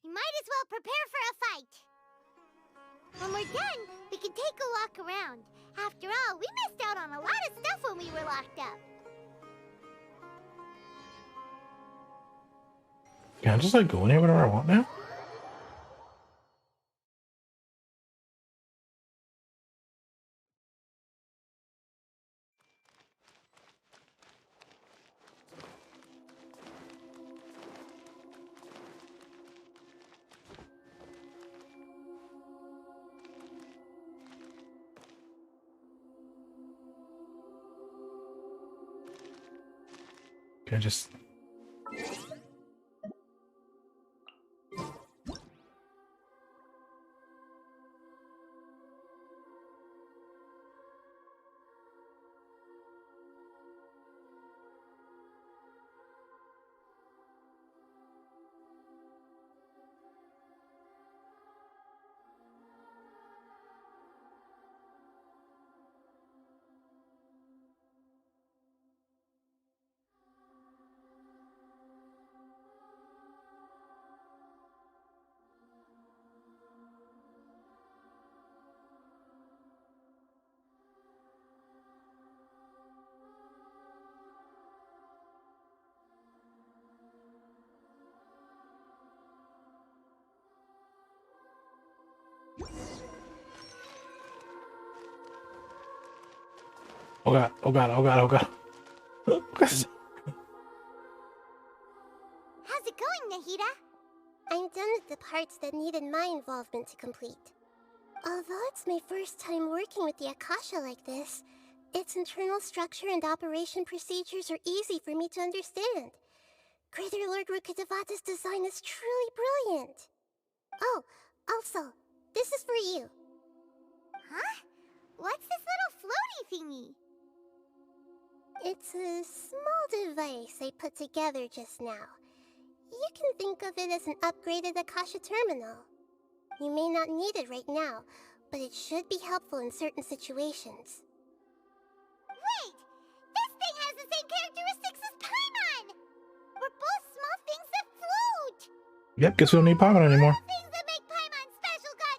You might as well prepare for a fight. When we're done, we can take a walk around. After all, we missed out on a lot of stuff when we were locked up. Can I just like go anywhere I want now? Can I just... Oh god, oh god, oh god, oh god. How's it going, Nahida? I'm done with the parts that needed my involvement to complete. Although it's my first time working with the Akasha like this, its internal structure and operation procedures are easy for me to understand. Greater Lord Rukkhadevata's design is truly brilliant. Oh, also, this is for you. Huh? What's this little floaty thingy? It's a small device I put together just now. You can think of it as an upgraded Akasha terminal. You may not need it right now, but it should be helpful in certain situations. Wait! This thing has the same characteristics as Paimon! We're both small things that float! Yep, guess we don't need Paimon anymore. Things that make Paimon special got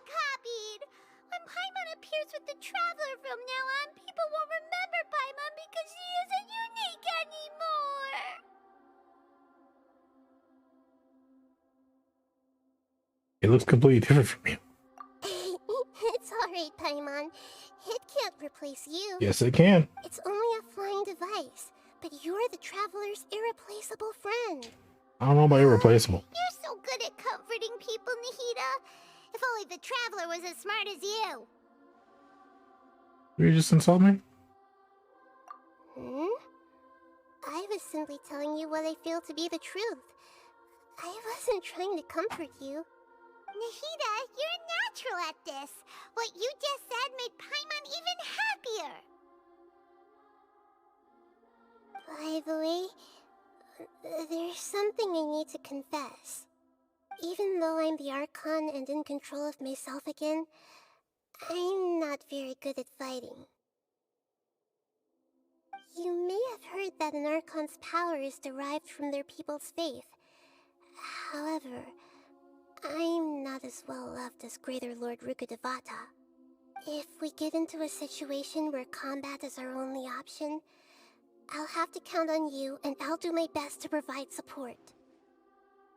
It looks completely different from you. It's alright, Paimon. It can't replace you. Yes, it can. It's only a flying device, but you're the Traveler's irreplaceable friend. I don't know about irreplaceable. You're so good at comforting people, Nahida. If only the Traveler was as smart as you. You just insult me? I was simply telling you what I feel to be the truth. I wasn't trying to comfort you. Nahida, you're natural at this. What you just said made Paimon even happier. By the way, there's something I need to confess. Even though I'm the Archon and in control of myself again, I'm not very good at fighting. You may have heard that an Archon's power is derived from their people's faith. However, I'm not as well loved as Greater Lord Rukkhadevata. If we get into a situation where combat is our only option, I'll have to count on you, and I'll do my best to provide support.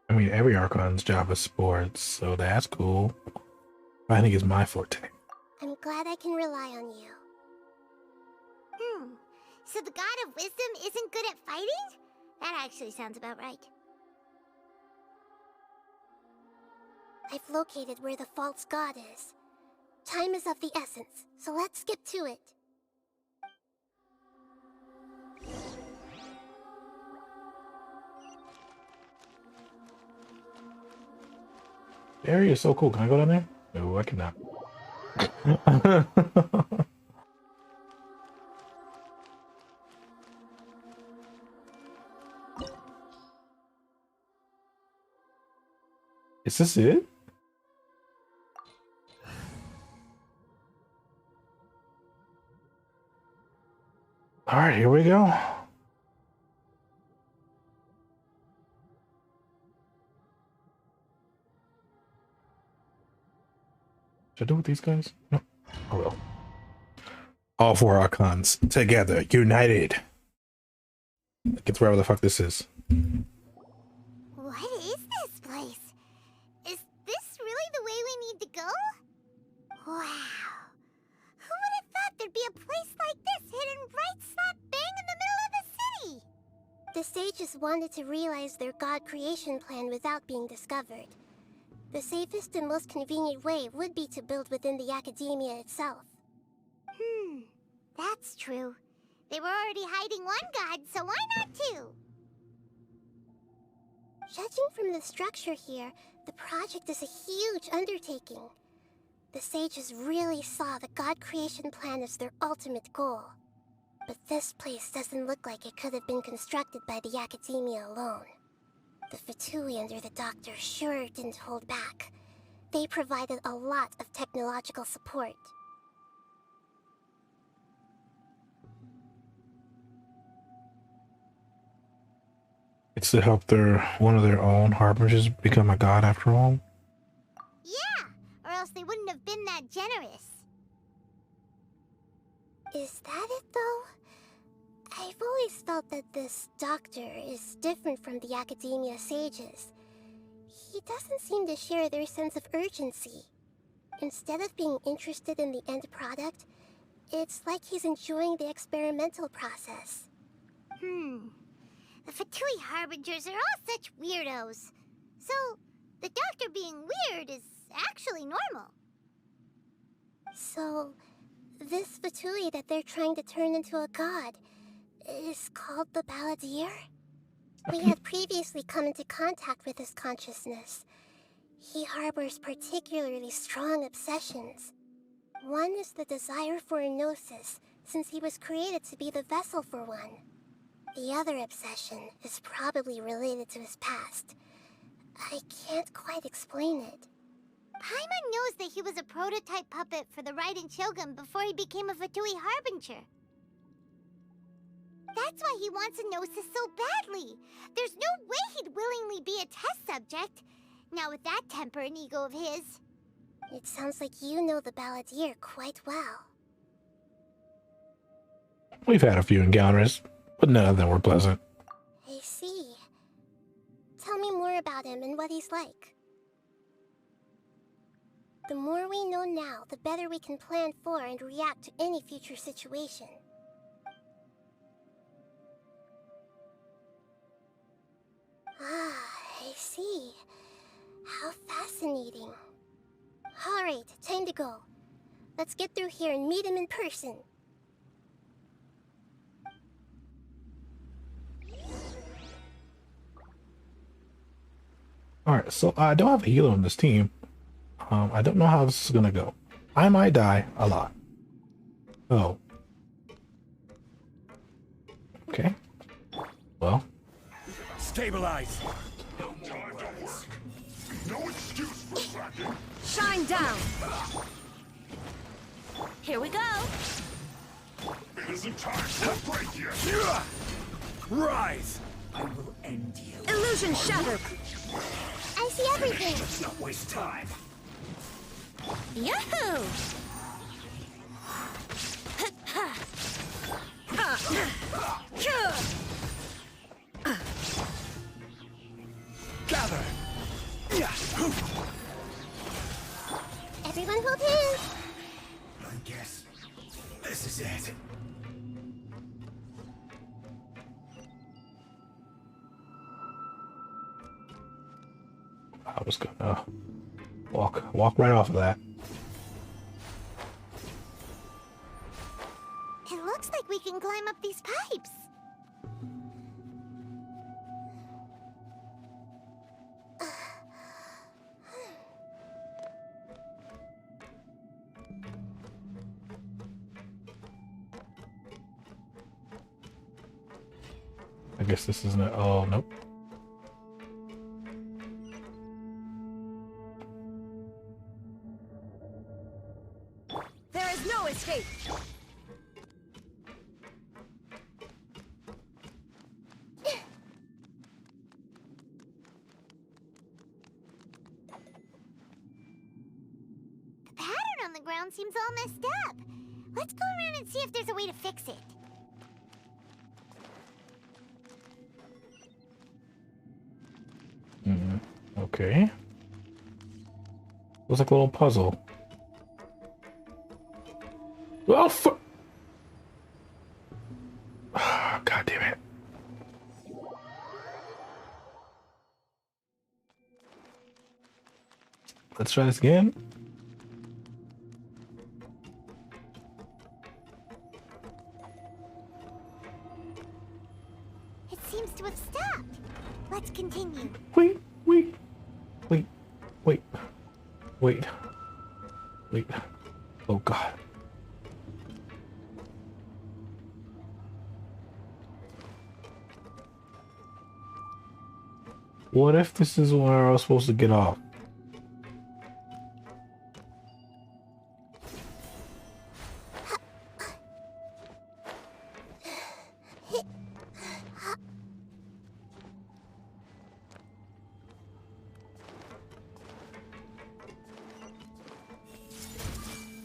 I mean, every Archon's job is sports, so that's cool. I think it's my forte. I'm glad I can rely on you. So the God of Wisdom isn't good at fighting? That actually sounds about right. I've located where the false god is. Time is of the essence, so let's get to it. The area is so cool. Can I go down there? No, I cannot. Is this it? All right, here we go. Should I do with these guys? No. I will. All four Archons together, united. Get wherever the fuck this is. What is this place? Is this really the way we need to go? Wow. Who would have thought there'd be a place like this hidden right slap bang in the middle of the city? The sages wanted to realize their god creation plan without being discovered. The safest and most convenient way would be to build within the academia itself. That's true. They were already hiding one god, so why not two? Judging from the structure here, the project is a huge undertaking. The sages really saw the god creation plan as their ultimate goal. But this place doesn't look like it could have been constructed by the academia alone. The Fatui under the Doctor sure didn't hold back. They provided a lot of technological support. It's to help one of their own harbingers become a god after all. Yeah, or else they wouldn't have been that generous. Is that it, though? I've always felt that this Doctor is different from the Academia sages. He doesn't seem to share their sense of urgency. Instead of being interested in the end product, it's like he's enjoying the experimental process. The Fatui Harbingers are all such weirdos. So, the Doctor being weird is actually normal. So, this Fatui that they're trying to turn into a god is called the Balladeer? We had previously come into contact with his consciousness. He harbors particularly strong obsessions. One is the desire for a gnosis, since he was created to be the vessel for one. The other obsession is probably related to his past. I can't quite explain it. Paimon knows that he was a prototype puppet for the Raiden Shogun before he became a Fatui Harbinger. That's why he wants a gnosis so badly. There's no way he'd willingly be a test subject. Now with that temper and ego of his. It sounds like you know the Balladeer quite well. We've had a few encounters, but none of them were pleasant. I see. Tell me more about him and what he's like. The more we know now, the better we can plan for and react to any future situation. Ah, I see. How fascinating. Alright, time to go. Let's get through here and meet him in person. Alright, so I don't have a healer on this team. I don't know how this is gonna go. I might die a lot. Oh. Okay. Well. Stabilize. No excuse for slacking. Shine down. Here we go. It isn't time to break yet. Rise. I will end you. Illusion shattered. I see everything. Let's not waste time. Yahoo! Gather. Everyone hold hands. I guess this is it. I was gonna walk right off of that. It looks like we can climb up these pipes. I guess this isn't. Oh nope. There is no escape. The pattern on the ground seems all messed up. Let's go around and see if there's a way to fix it. Okay. Looks like a little puzzle. Oh, God damn it. Let's try this again. It seems to have stopped. Let's continue. Wait. Oh God. What if this is where I was supposed to get off?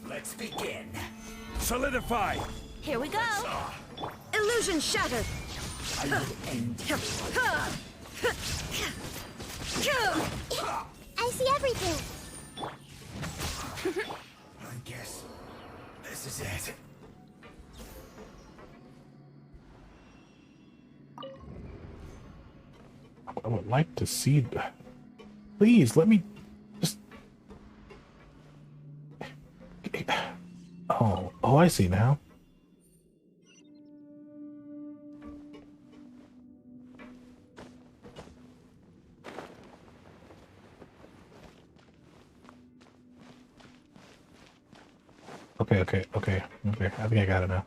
Let's begin. Solidify. Here we go. Illusion shattered. I will end you. I see everything. I guess this is it. I would like to see that. Please let me just. Oh, I see now. Okay. I think I got it now.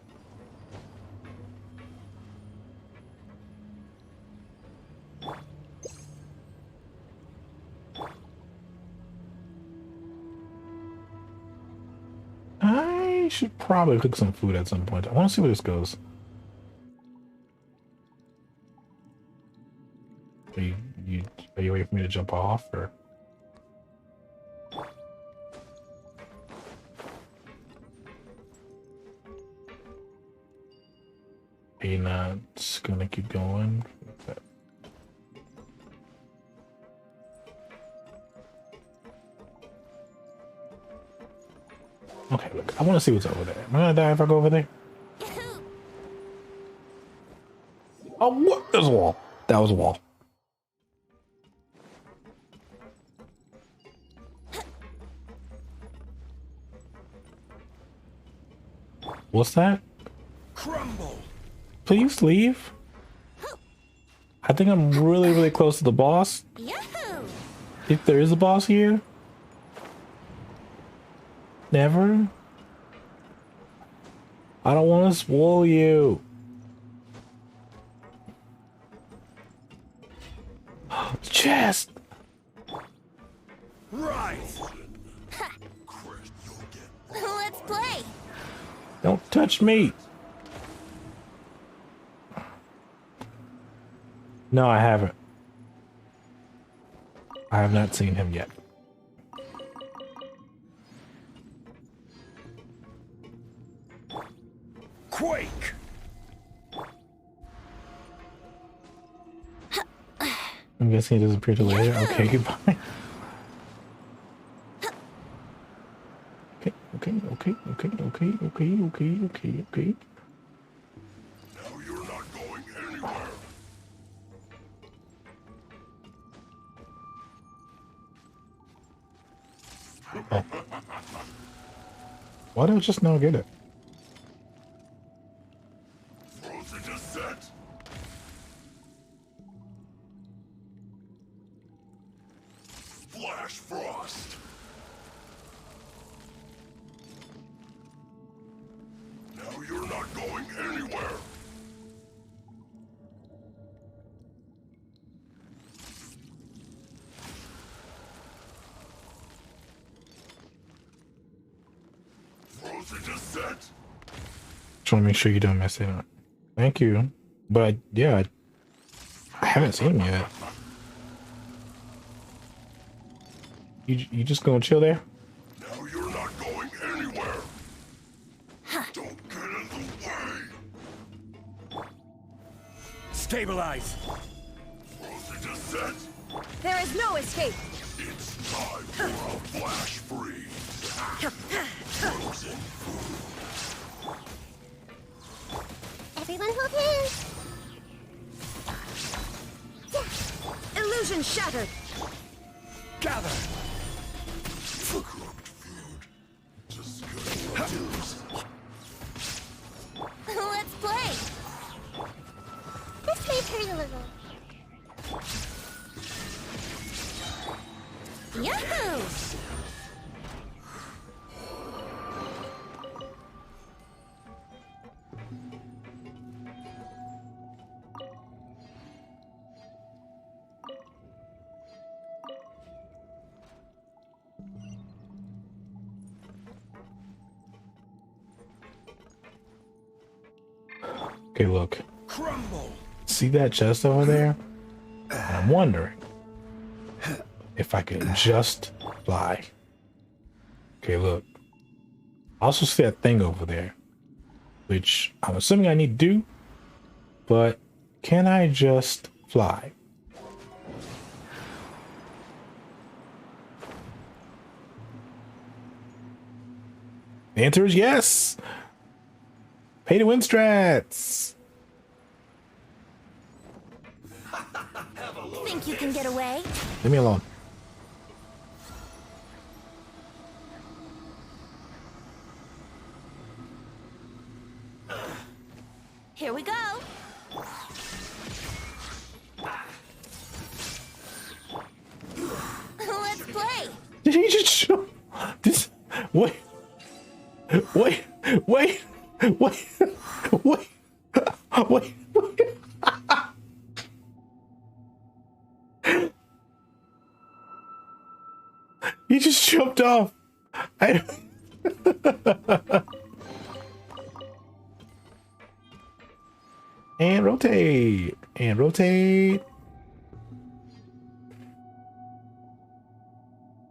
I should probably cook some food at some point. I want to see where this goes. Are you waiting for me to jump off, or? Are you not gonna keep going? Okay, look, I want to see what's over there. Am I gonna die if I go over there? Oh, what? There's a wall. That was a wall. What's that? Crumble. Please leave. I think I'm really, really close to the boss. Yahoo! If there is a boss here. Never. I don't want to spoil you. Chest. Right. Let's play. Don't touch me. No, I haven't. I have not seen him yet. Quake. I'm guessing he doesn't appear till later. Okay, goodbye. Okay. Now you're not going anywhere. Oh. Why do I just now get it? Frozen descent. Flash frost. Now you're not going anywhere. Frozen descent. Just want to make sure you don't mess it up. Thank you. But yeah, I haven't seen him yet. You just gonna chill there? Now you're not going anywhere. Don't get in the way. Stabilize. Frozen descent. There is no escape. It's time for a flash freeze. Frozen food. Everyone hold hands. Illusion shattered. Gather. Cooked food. Disgusting. Let's play. This may hurt a little. Yahoo! Okay, look. Crumble. See that chest over there? I'm wondering if I can just fly. Okay, look. I also see that thing over there, which I'm assuming I need to do, but can I just fly? The answer is yes. Pay to win strats. Think you can get away? Leave me alone. Here we go. Let's play. Did he just show this? Wait. He just jumped off. And rotate. And rotate.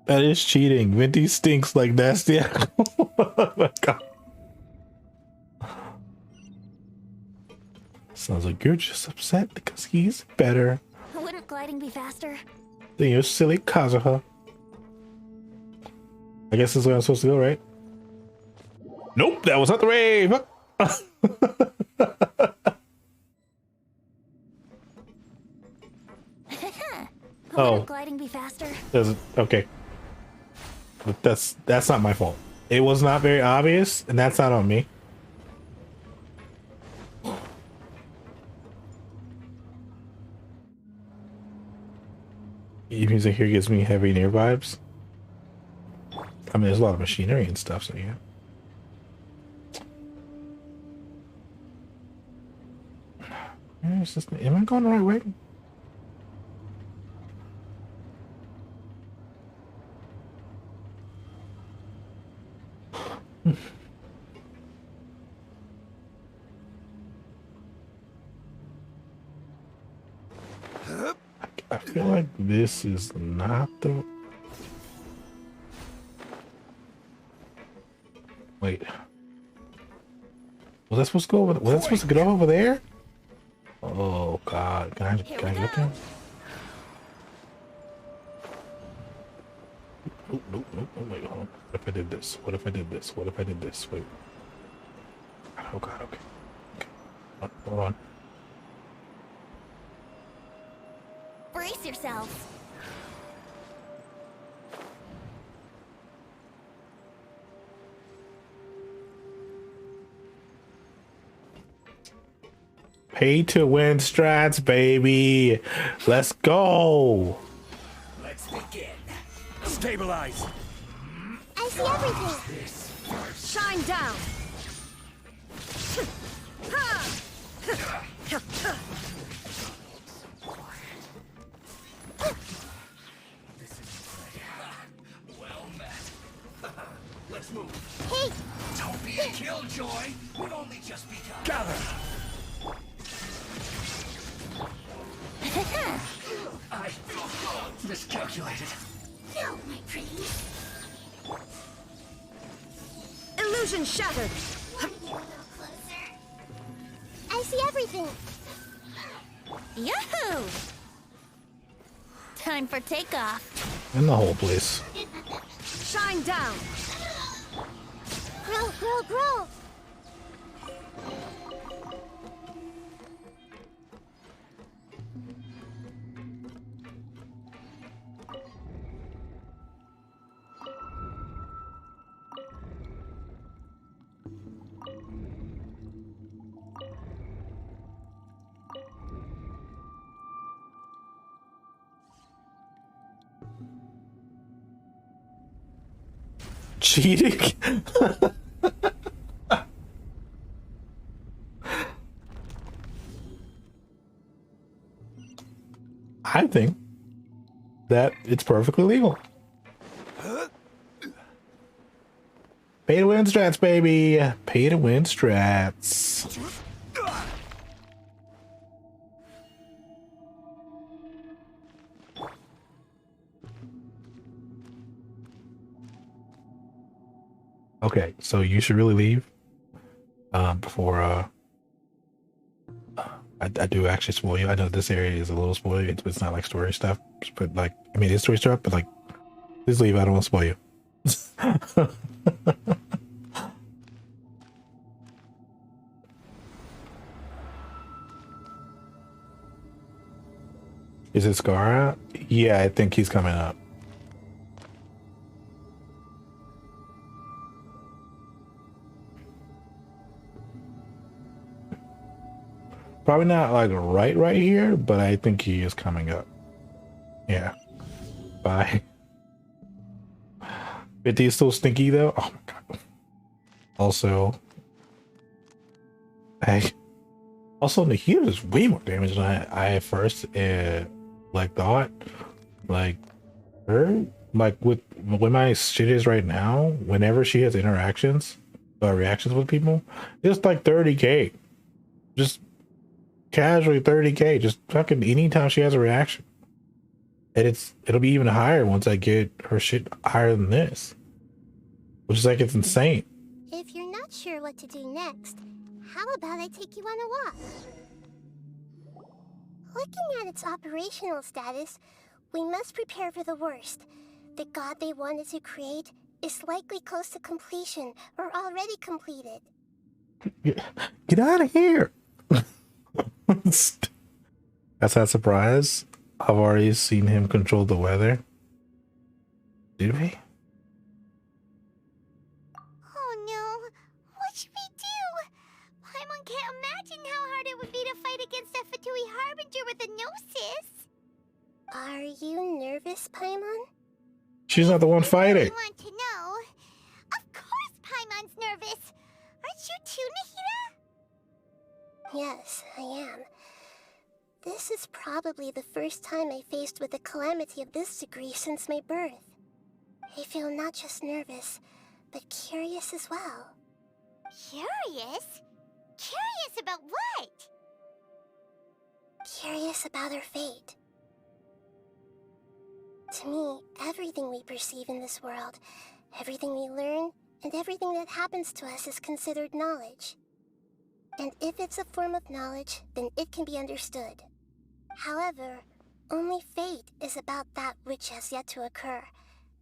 That is cheating. Venti stinks like nasty. Oh my god. Sounds like you're just upset because he's better Wouldn't gliding be faster? than your silly Kazuha. I guess this is where I'm supposed to go, right? Nope, that was not the rave. Oh, gliding be faster? Okay. But that's not my fault. It was not very obvious, and that's not on me. The music here gives me heavy near vibes. I mean, there's a lot of machinery and stuff, so yeah. Am I going the right way? I feel like this is not the... Wait. Was I supposed to go over? Was I supposed to get over there? Oh God! Can I get there? Nope. Oh wait, hold on. What if I did this? What if I did this? What if I did this? Wait. Oh God. Okay. Hold on. Brace yourself. Pay to win strats, baby. Let's go. Let's begin. Stabilize. I see everything. Shine down. Well met. Let's move. Hey! Don't be a killjoy. We've only just begun. Gather. I miscalculated. No, my pretty. Illusion shattered. I see everything. Yahoo! Time for takeoff. In the whole place. Shine down. Grow. Cheating? I think that it's perfectly legal. Pay to win strats, baby. Pay to win strats. Okay, so you should really leave before I do actually spoil you. I know this area is a little spoily. It's not like story stuff, but like, I mean, it's story stuff, but like, please leave. I don't want to spoil you. Is it Scar out? Yeah, I think he's coming up. Probably not like right here, but I think he is coming up. Yeah. Bye. 50 is still stinky though. Oh my God. Also, Nahida does way more damage than I at first like thought. Like her, like with my shit is right now, whenever she has reactions with people, it's like 30k. Just casually 30k, just fucking anytime she has a reaction. And it'll be even higher once I get her shit higher than this. Which is like, it's insane. If you're not sure what to do next, how about I take you on a walk? Looking at its operational status, we must prepare for the worst. The god they wanted to create is likely close to completion or already completed. Get out of here. That's not surprise. I've already seen him control the weather. Did we? Oh no, what should we do? Paimon can't imagine how hard it would be to fight against a Fatui Harbinger with a Gnosis. Are you nervous, Paimon? She's not the one fighting. I want to know. Of course Paimon's nervous. Aren't you too, Nahida? Yes, I am. This is probably the first time I faced with a calamity of this degree since my birth. I feel not just nervous, but curious as well. Curious? Curious about what? Curious about our fate. To me, everything we perceive in this world, everything we learn, and everything that happens to us is considered knowledge. And if it's a form of knowledge, then it can be understood. However, only fate is about that which has yet to occur,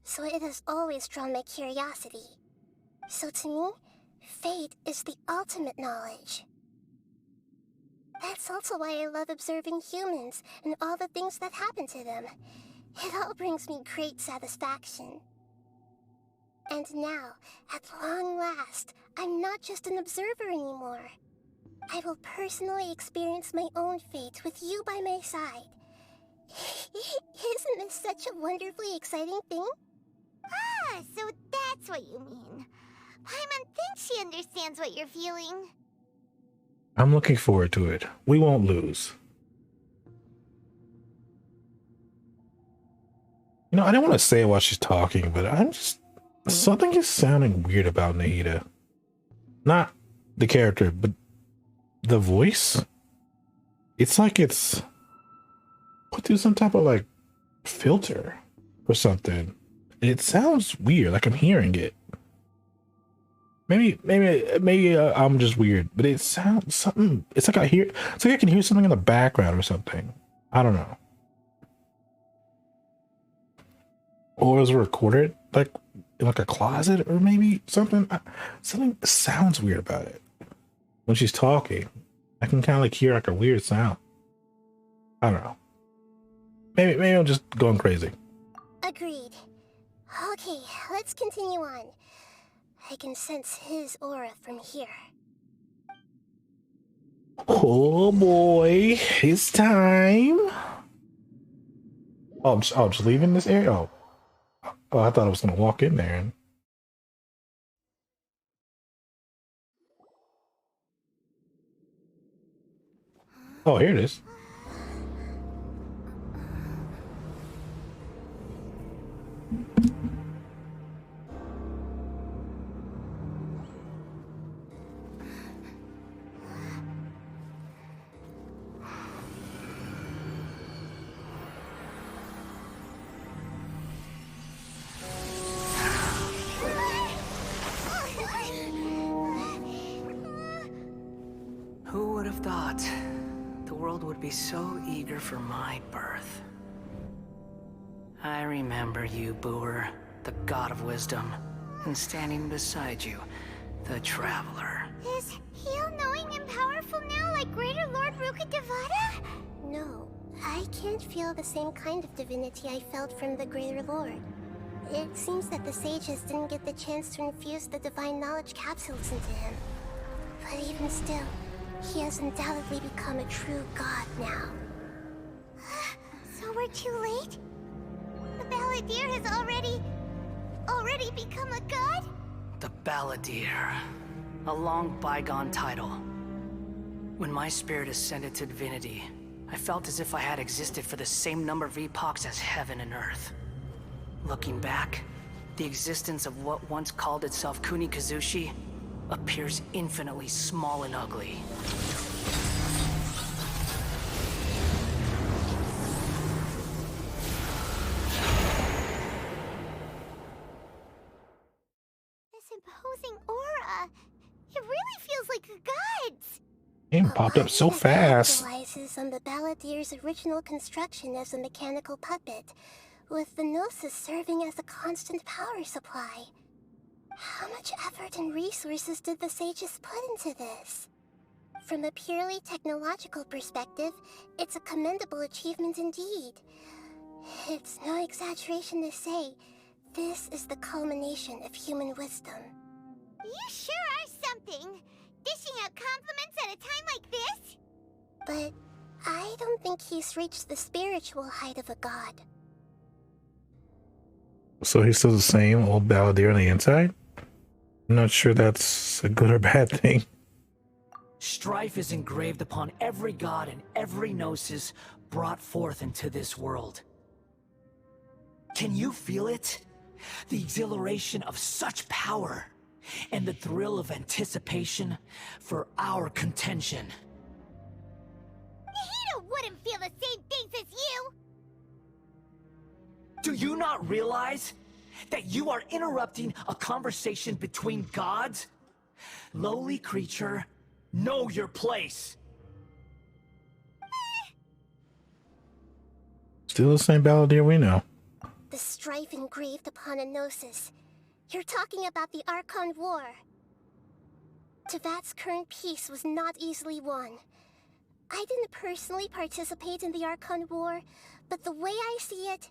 so it has always drawn my curiosity. So to me, fate is the ultimate knowledge. That's also why I love observing humans and all the things that happen to them. It all brings me great satisfaction. And now, at long last, I'm not just an observer anymore. I will personally experience my own fate with you by my side. Isn't this such a wonderfully exciting thing? Ah, so that's what you mean. Paimon thinks she understands what you're feeling. I'm looking forward to it. We won't lose. You know, I don't want to say it while she's talking, but I'm just... Something is sounding weird about Nahida. Not the character, but the voice. It's like it's put through some type of like filter or something. It sounds weird, like I'm hearing it. Maybe I'm just weird, but it sounds something. It's like it's like I can hear something in the background or something. I don't know. Or was it recorded like in like a closet or maybe something? Something sounds weird about it. When she's talking, I can kind of like hear like a weird sound. I don't know. Maybe I'm just going crazy. Agreed. Okay, let's continue on. I can sense his aura from here. Oh boy, it's time. Oh, I'm just leaving this area. Oh, I thought I was gonna walk in there and. Oh, here it is. Who would have thought the world would be so eager for my birth? I remember you, Booer, the god of wisdom, and standing beside you, the traveler. Is he all-knowing and powerful now like Greater Lord Rukkhadevata? No, I can't feel the same kind of divinity I felt from the Greater Lord. It seems that the sages didn't get the chance to infuse the divine knowledge capsules into him. But even still, he has undoubtedly become a true god now. So we're too late? The Balladeer has already become a god? The Balladeer. A long bygone title. When my spirit ascended to divinity, I felt as if I had existed for the same number of epochs as heaven and earth. Looking back, the existence of what once called itself Kunikazushi appears infinitely small and ugly. This imposing aura, it really feels like the gods. It popped up so fast. Capitalizes on the Balladeer's original construction as a mechanical puppet, with the Gnosis serving as a constant power supply. How much effort and resources did the sages put into this? From a purely technological perspective, it's a commendable achievement indeed. It's no exaggeration to say, this is the culmination of human wisdom. You sure are something! Dishing out compliments at a time like this? But I don't think he's reached the spiritual height of a god. So he's still the same old balladeer on the inside? I'm not sure that's a good or bad thing. Strife is engraved upon every god and every gnosis brought forth into this world. Can you feel it? The exhilaration of such power, and the thrill of anticipation for our contention. Nahida wouldn't feel the same things as you! Do you not realize that you are interrupting a conversation between gods? Lowly creature, know your place. Still the same balladeer we know. The strife engraved upon a gnosis. You're talking about the Archon War. Tevat's current peace was not easily won. I didn't personally participate in the Archon War, but the way I see it,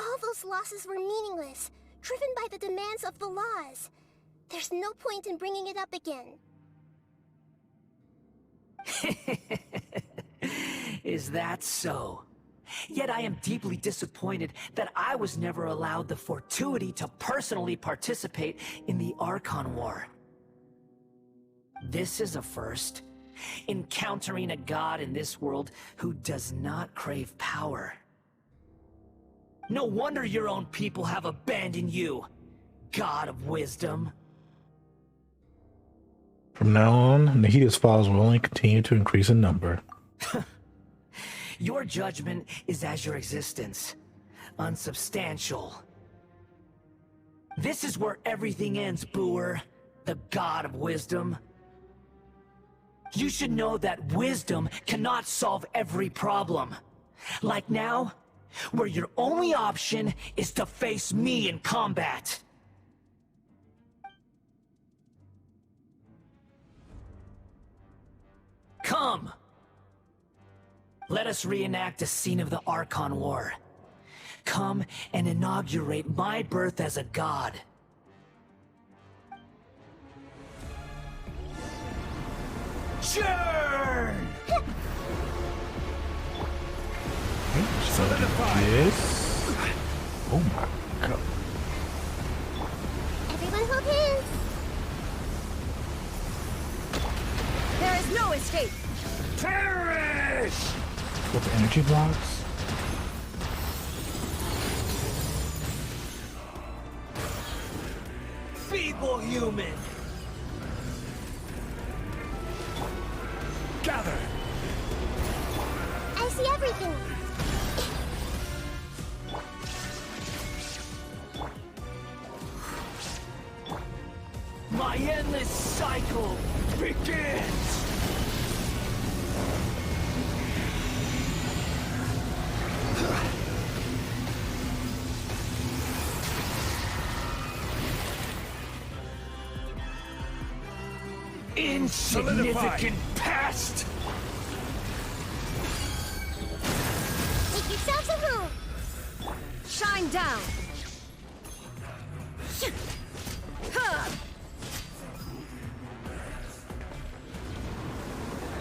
all those losses were meaningless, driven by the demands of the laws. There's no point in bringing it up again. Is that so? Yet I am deeply disappointed that I was never allowed the fortuity to personally participate in the Archon War. This is a first. Encountering a god in this world who does not crave power. No wonder your own people have abandoned you, God of Wisdom. From now on, Nahida's followers will only continue to increase in number. Your judgment is as your existence, unsubstantial. This is where everything ends, Booer, the God of Wisdom. You should know that wisdom cannot solve every problem. Like now, where your only option is to face me in combat. Come! Let us reenact a scene of the Archon War. Come and inaugurate my birth as a god. Churn! So this. Oh my god. Everyone hold hands! There is no escape! Perish! With the energy blocks. Feeble human! Gather! I see everything! My endless cycle begins! Insignificant past! Make yourselves a home! Shine down!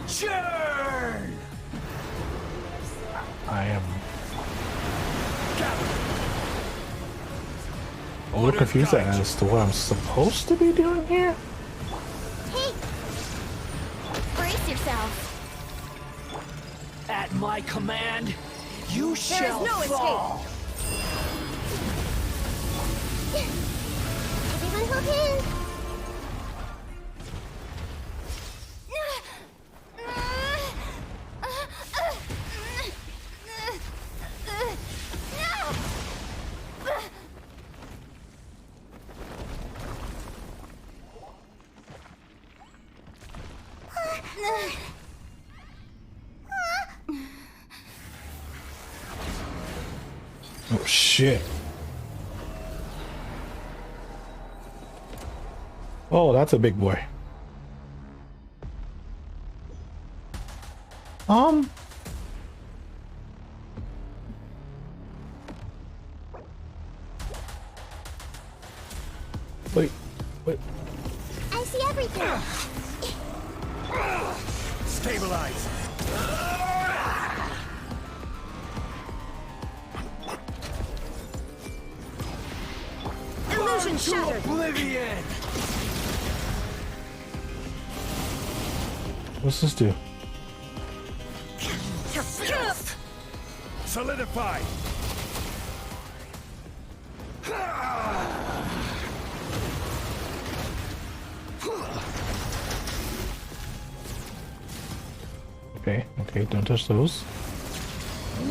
Churn! I am a little confused as to what I'm supposed to be doing here. Hey! Brace yourself! At my command, you shall no fall! Everyone hold hands! Oh shit. Oh, that's a big boy. Wait. I see everything. Stabilize. Illusion shattered. Oblivion. What's this do? Solidify. Okay, don't touch those.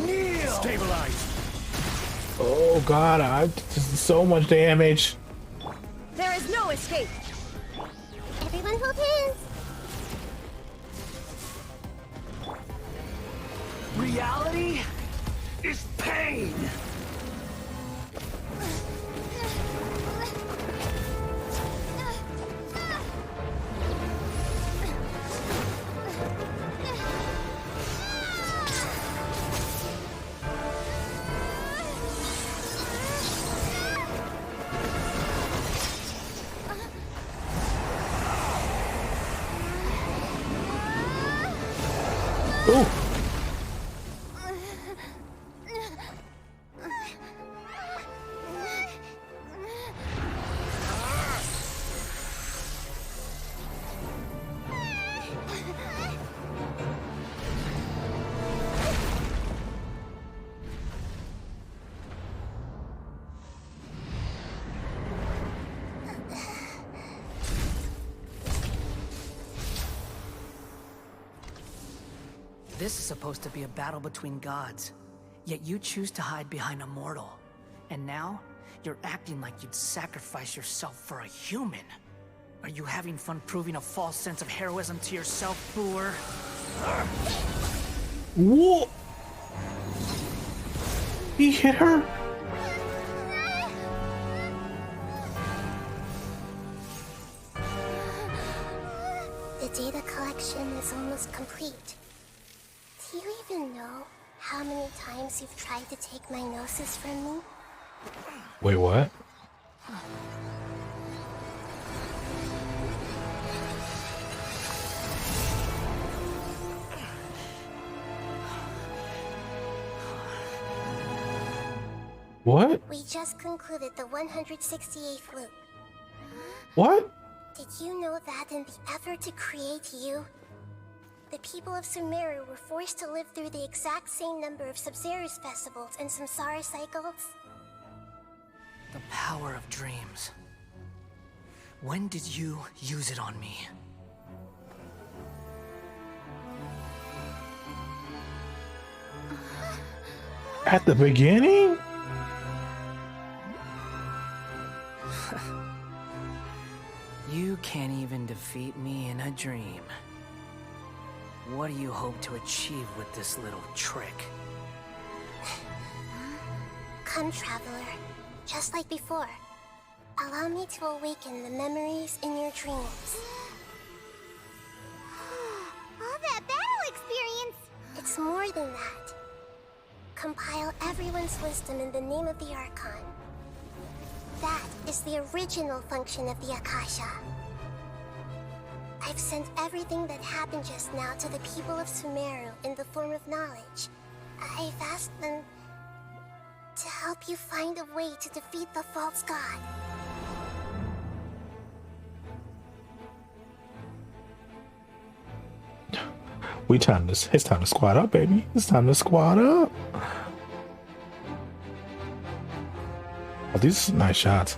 Kneel. Stabilize. Oh god, this is so much damage. There is no escape. Everyone hold hands. Reality is pain. Ooh. This is supposed to be a battle between gods, yet you choose to hide behind a mortal. And now, you're acting like you'd sacrifice yourself for a human. Are you having fun proving a false sense of heroism to yourself, Boor? Whoa! He hit her? The data collection is almost complete. Do you even know how many times you've tried to take my gnosis from me? Wait, what? What? We just concluded the 168th loop. What? Did you know that in the effort to create you, the people of Sumeru were forced to live through the exact same number of Sub-Zerus festivals and samsara cycles? The power of dreams. When did you use it on me? At the beginning? You can't even defeat me in a dream. What do you hope to achieve with this little trick? Come, Traveler. Just like before. Allow me to awaken the memories in your dreams. All that battle experience! It's more than that. Compile everyone's wisdom in the name of the Archon. That is the original function of the Akasha. I've sent everything that happened just now to the people of Sumeru in the form of knowledge. I've asked them to help you find a way to defeat the false god. It's time to squad up, baby. It's time to squad up. Oh, these are nice shots.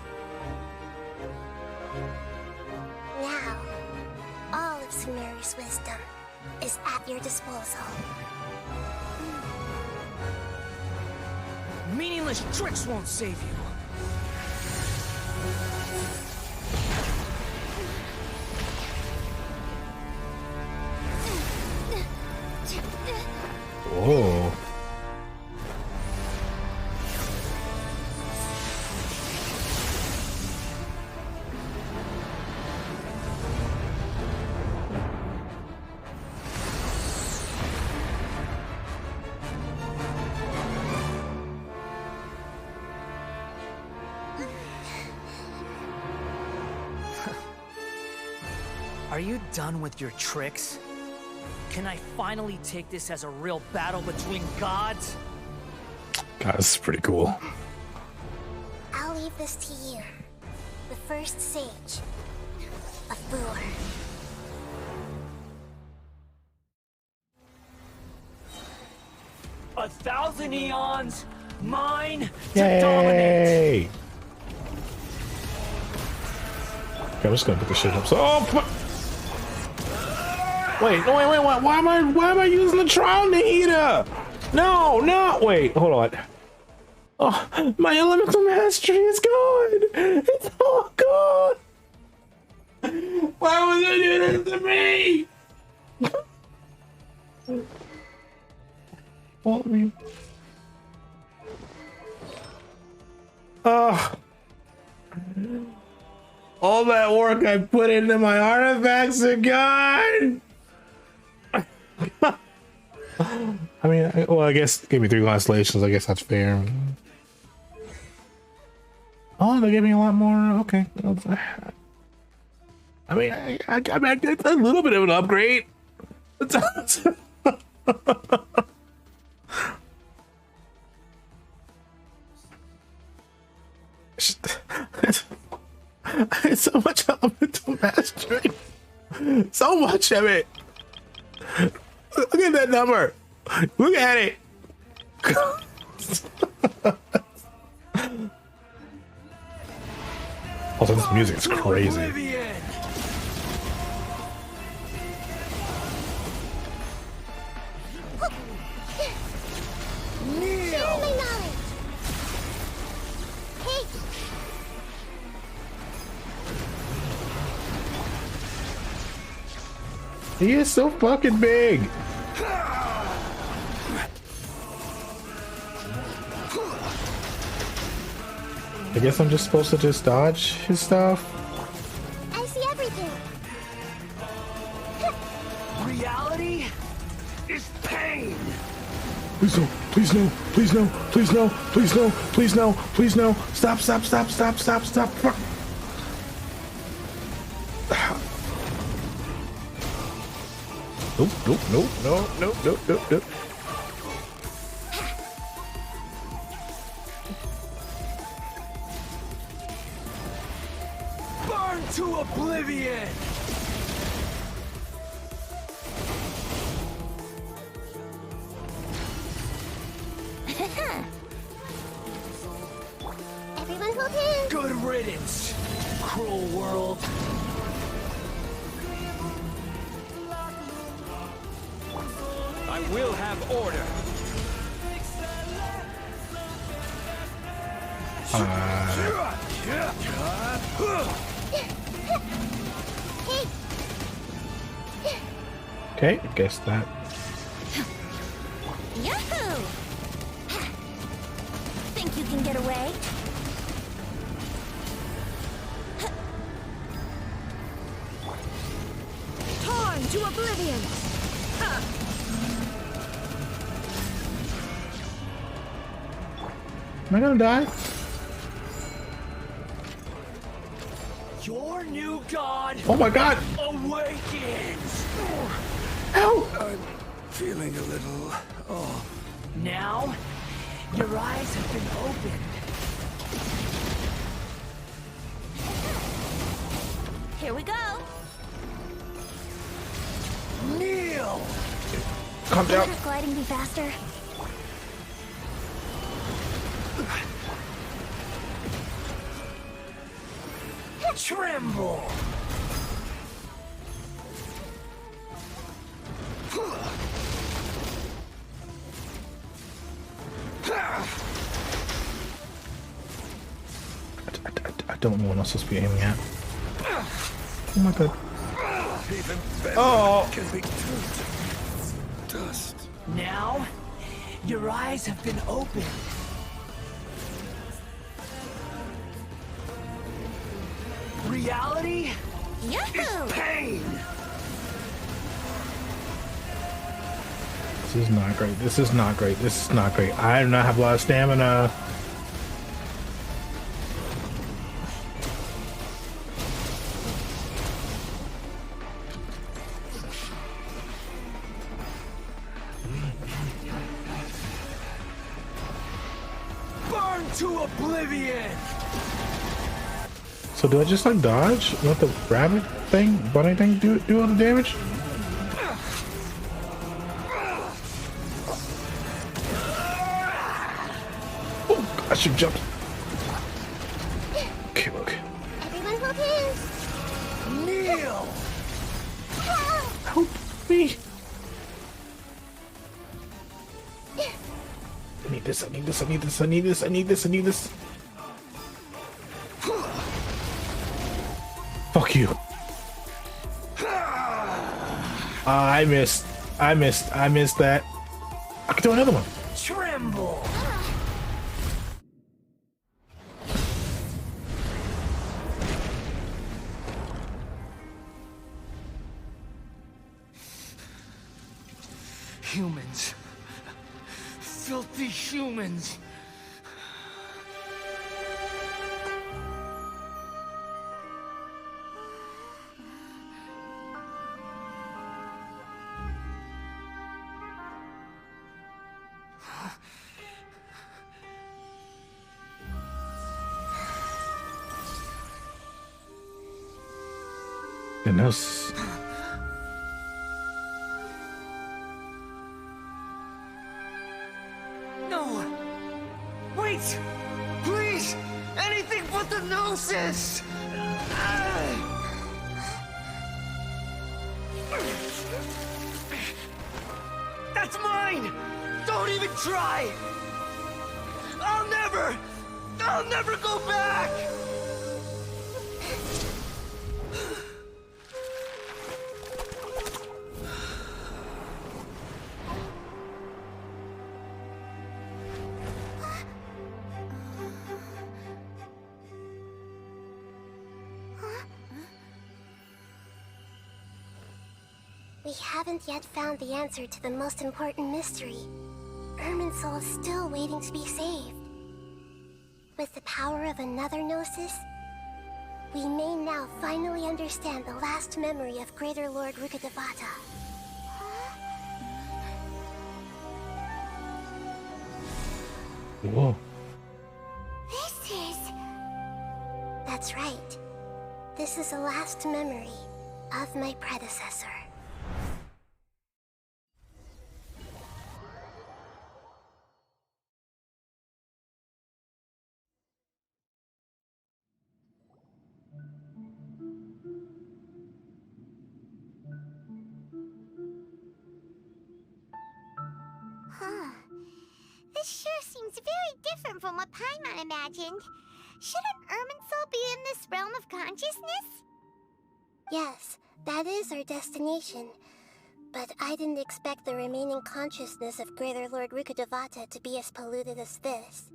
Now, all of Sumeru's wisdom is at your disposal. Meaningless tricks won't save you. Whoa. Are you done with your tricks? Can I finally take this as a real battle between gods? God, this is pretty cool. I'll leave this to you. The first sage of Boor. A thousand eons, mine to Yay! dominate. Okay, I'm just gonna put this shit up. So, wait, no, wait, what? Why am I using the Tron heater? No, wait, hold on. Oh, my elemental mastery is gone. It's all gone. Why was I doing this to me? Well, I mean, all that work I put into my artifacts are gone. I mean, I guess give me 3 constellations. I guess that's fair. Oh, they gave me a lot more. Okay. I mean, I mean, it's a little bit of an upgrade. It's so much elemental mastery. So much of it. Look at that number. Look at it. Also, this music is crazy. He is so fucking big. I guess I'm just supposed to just dodge his stuff. I see everything. Reality is pain. Please no, please no, please no, please no, please no, please no, please no. Stop. Fuck. Nope. Burn to oblivion. Everyone hold hands. Good riddance, cruel world. I will have order. Okay, I guess that. Yahoo! Think you can get away? Torn to oblivion! Am I gonna die? Your new god. Oh my god! Awakens. Ow! I'm feeling a little. Oh. Now, your eyes have been opened. Here we go! Kneel. Calm down. Wouldn't gliding be faster? Tremble. I don't know what I'm supposed to be aiming at. Oh my god. Even Oh! can be turned to dust. Now, your eyes have been opened. Reality Yahoo! is pain. This is not great. This is not great. This is not great. I do not have a lot of stamina. to oblivion! So do I just like dodge? Let the rabbit thing, bunny thing do all the damage? Oh, I should jump. Okay, okay. Everyone hold hands. Kneel! Help me. I need this, I need this, I need this, I need this, I need this, I need this. Fuck you. I missed. I missed that. I can do another one. Tremble! Humans. Filthy humans. Goodness. No! Wait! Please! Anything but the gnosis! That's mine! Don't even try! I'll never go back! We haven't yet found the answer to the most important mystery. Irminsul is still waiting to be saved. With the power of another Gnosis, we may now finally understand the last memory of Greater Lord Rukkhadevata. Whoa. This is... That's right. This is the last memory of my predecessor. Huh. This sure seems very different from what Paimon imagined. Shouldn't Irminsul be in this realm of consciousness? Yes, that is our destination. But I didn't expect the remaining consciousness of Greater Lord Rukkhadevata to be as polluted as this.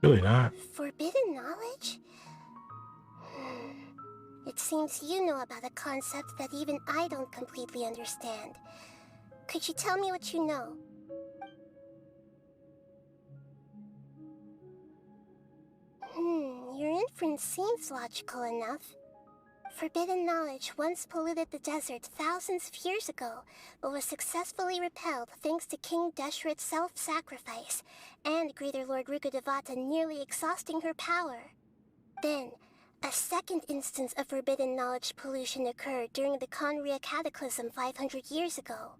Really not. Forbidden knowledge? It seems you know about a concept that even I don't completely understand. Could you tell me what you know? Your inference seems logical enough. Forbidden knowledge once polluted the desert thousands of years ago, but was successfully repelled thanks to King Deshret's self-sacrifice, and Greater Lord Rukkhadevata nearly exhausting her power. Then, a second instance of forbidden knowledge pollution occurred during the Conria Cataclysm 500 years ago.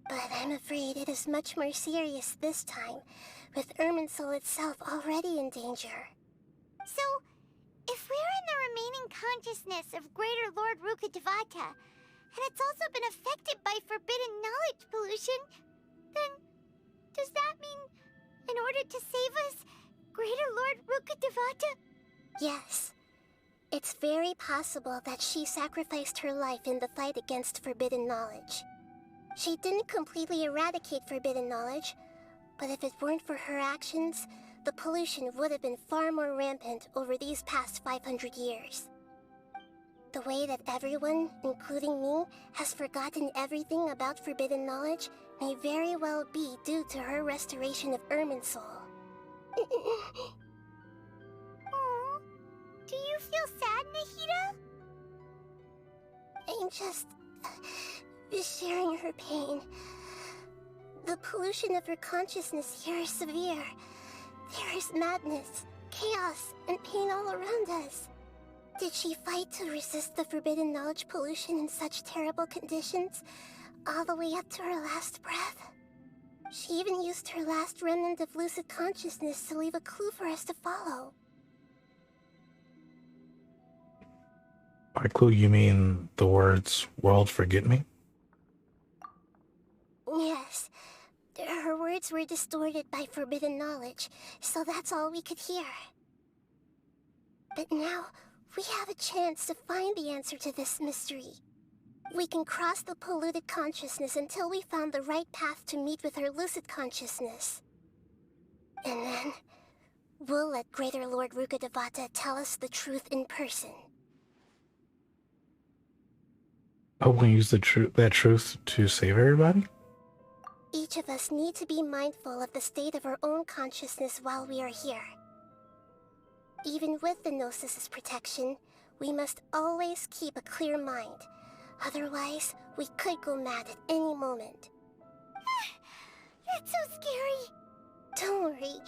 But I'm afraid it is much more serious this time, with Irminsul itself already in danger. So, if we're in the remaining consciousness of Greater Lord Rukkhadevata, and it's also been affected by forbidden knowledge pollution, then does that mean, in order to save us, Greater Lord Rukkhadevata? Yes. It's very possible that she sacrificed her life in the fight against forbidden knowledge. She didn't completely eradicate forbidden knowledge, but if it weren't for her actions, the pollution would have been far more rampant over these past 500 years. The way that everyone, including me, has forgotten everything about forbidden knowledge may very well be due to her restoration of Irminsul. Aww. Do you feel sad, Nahida? I'm just sharing her pain. The pollution of her consciousness here is severe. There is madness, chaos, and pain all around us. Did she fight to resist the forbidden knowledge pollution in such terrible conditions, all the way up to her last breath? She even used her last remnant of lucid consciousness to leave a clue for us to follow. By clue, you mean the words, "World, forget me"? Yes. Her words were distorted by forbidden knowledge, so that's all we could hear. But now, we have a chance to find the answer to this mystery. We can cross the polluted consciousness until we found the right path to meet with our lucid consciousness. And then, we'll let Greater Lord Rukkhadevata tell us the truth in person. Oh, we use that truth to save everybody? Each of us need to be mindful of the state of our own consciousness while we are here. Even with the Gnosis' protection, we must always keep a clear mind. Otherwise, we could go mad at any moment. That's so scary. Don't worry,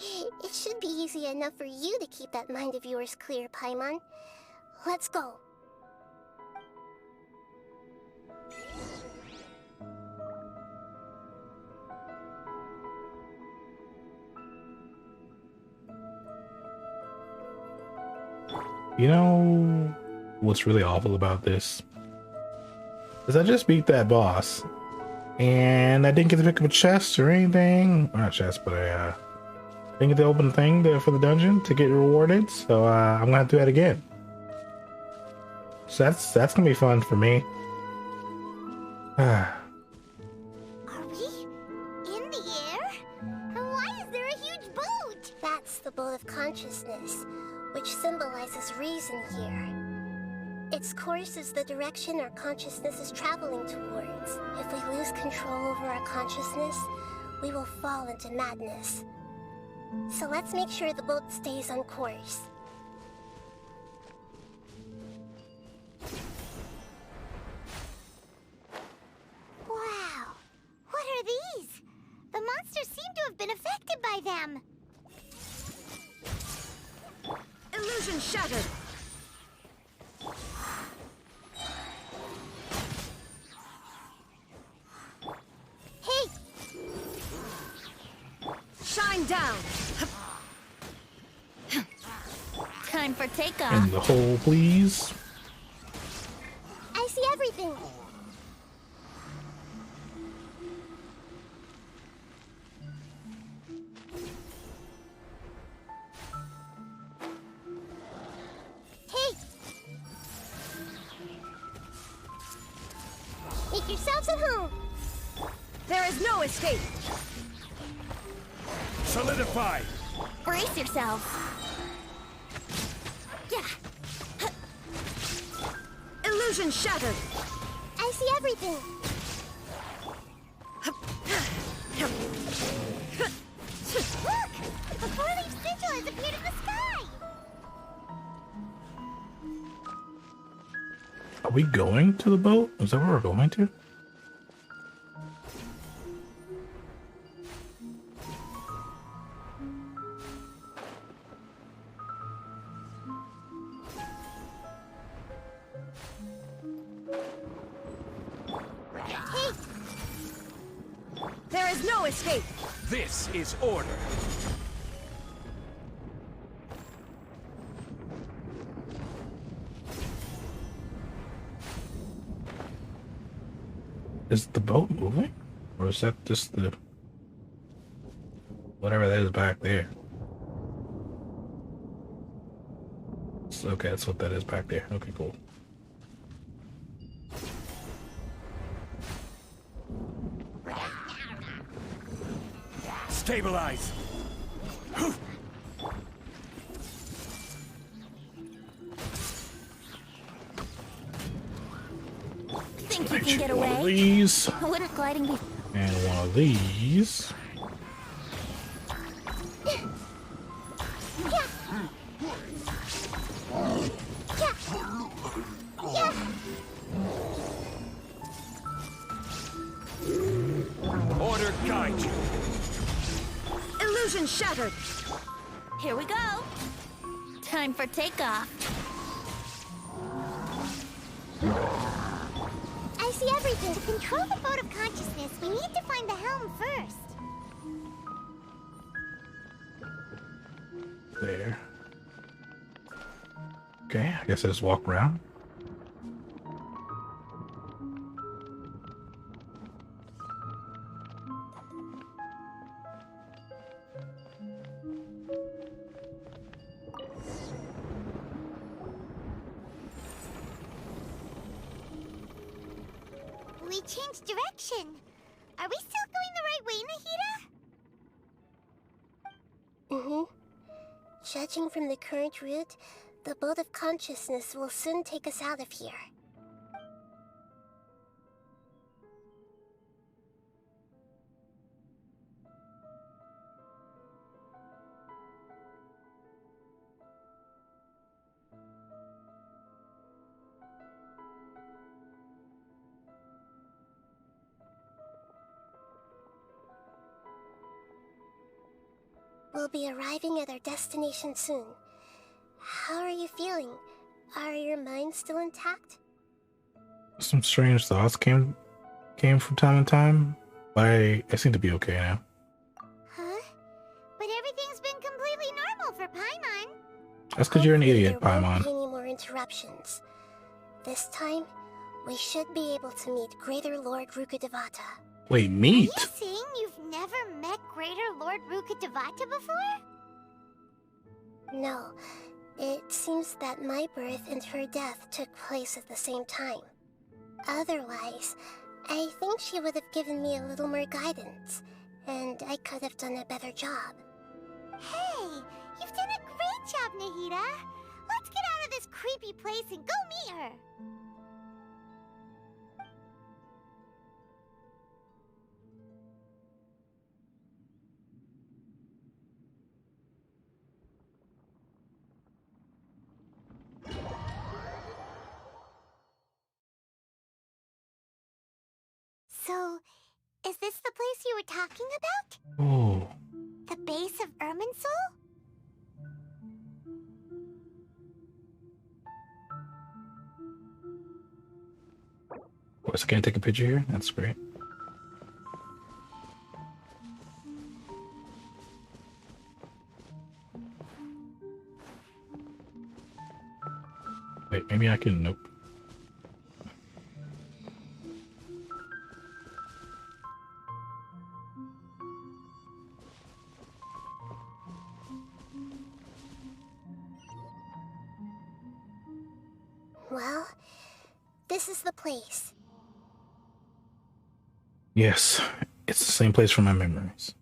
it should be easy enough for you to keep that mind of yours clear, Paimon. Let's go. You know what's really awful about this? Is I just beat that boss, and I didn't get to pick up a chest or anything. Or not chest, but I didn't get to open the thing for the dungeon to get rewarded. So I'm gonna have to do that again. So that's gonna be fun for me. Are we in the air? And why is there a huge boat? That's the boat of consciousness, which symbolizes reason here. Its course is the direction our consciousness is traveling towards. If we lose control over our consciousness, we will fall into madness. So let's make sure the boat stays on course. Wow! What are these? The monsters seem to have been affected by them. Illusion shattered! Hey! Shine down! Time for takeoff. In the hole, please. I see everything. Hey! Make yourselves at home. There is no escape. Solidify! Brace yourselves. Yeah! Illusion shattered. I see everything. Look! A four-leaf sigil has appeared in the sky! Are we going to the boat? Is that where we're going to? Hey! There is no escape. This is order. Is the boat moving? Or is that just the... whatever that is back there? Okay, that's what that is back there. Okay, cool. Stabilize! these. Wouldn't gliding be... And one of these. Order guide you. Illusion shattered. Here we go. Time for takeoff. I see everything. To control the boat of consciousness, we need to find the helm first. There. Okay, I guess I just walk around. We changed direction. Are we still going the right way, Nahida? Mm-hmm. Judging from the current route, the boat of consciousness will soon take us out of here. We'll be arriving at our destination soon. How are you feeling? Are your minds still intact? Some strange thoughts came from time to time, but I seem to be okay now. Huh? But everything's been completely normal for Paimon. That's because you're an idiot, There won't Paimon. be any more interruptions. This time, we should be able to meet Greater Lord Rukkhadevata. Wait, meet? Are you saying you've never met Greater Lord Rukkhadevata before? No. It seems that my birth and her death took place at the same time. Otherwise, I think she would have given me a little more guidance, and I could have done a better job. Hey, you've done a great job, Nahida. Let's get out of this creepy place and go meet her. So, is this the place you were talking about? Oh. The base of Irminsul? So can I take a picture here? That's great. Wait, maybe I can. Nope. Well, this is the place. Yes, it's the same place from my memories.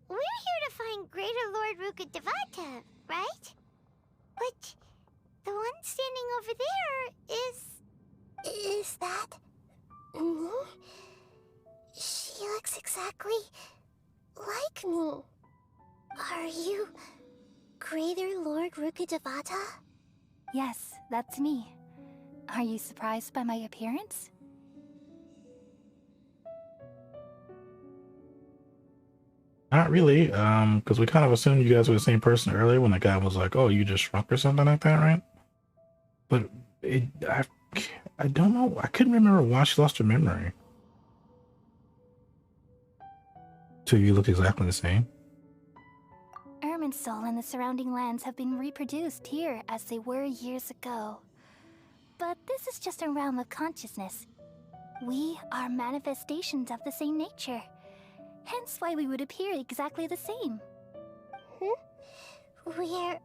We're here to find Greater Lord Rukkhadevata, right? But the one standing over there is... Is that... me? She looks exactly like me. Are you Greater Lord Rukkhadevata? Yes, that's me. Are you surprised by my appearance? Not really, because we kind of assumed you guys were the same person earlier when the guy was like, "Oh, you just shrunk" or something like that, right? But I don't know. I couldn't remember why she lost her memory. So you look exactly the same. Irminsul and the surrounding lands have been reproduced here as they were years ago. But this is just a realm of consciousness. We are manifestations of the same nature. Hence why we would appear exactly the same. We're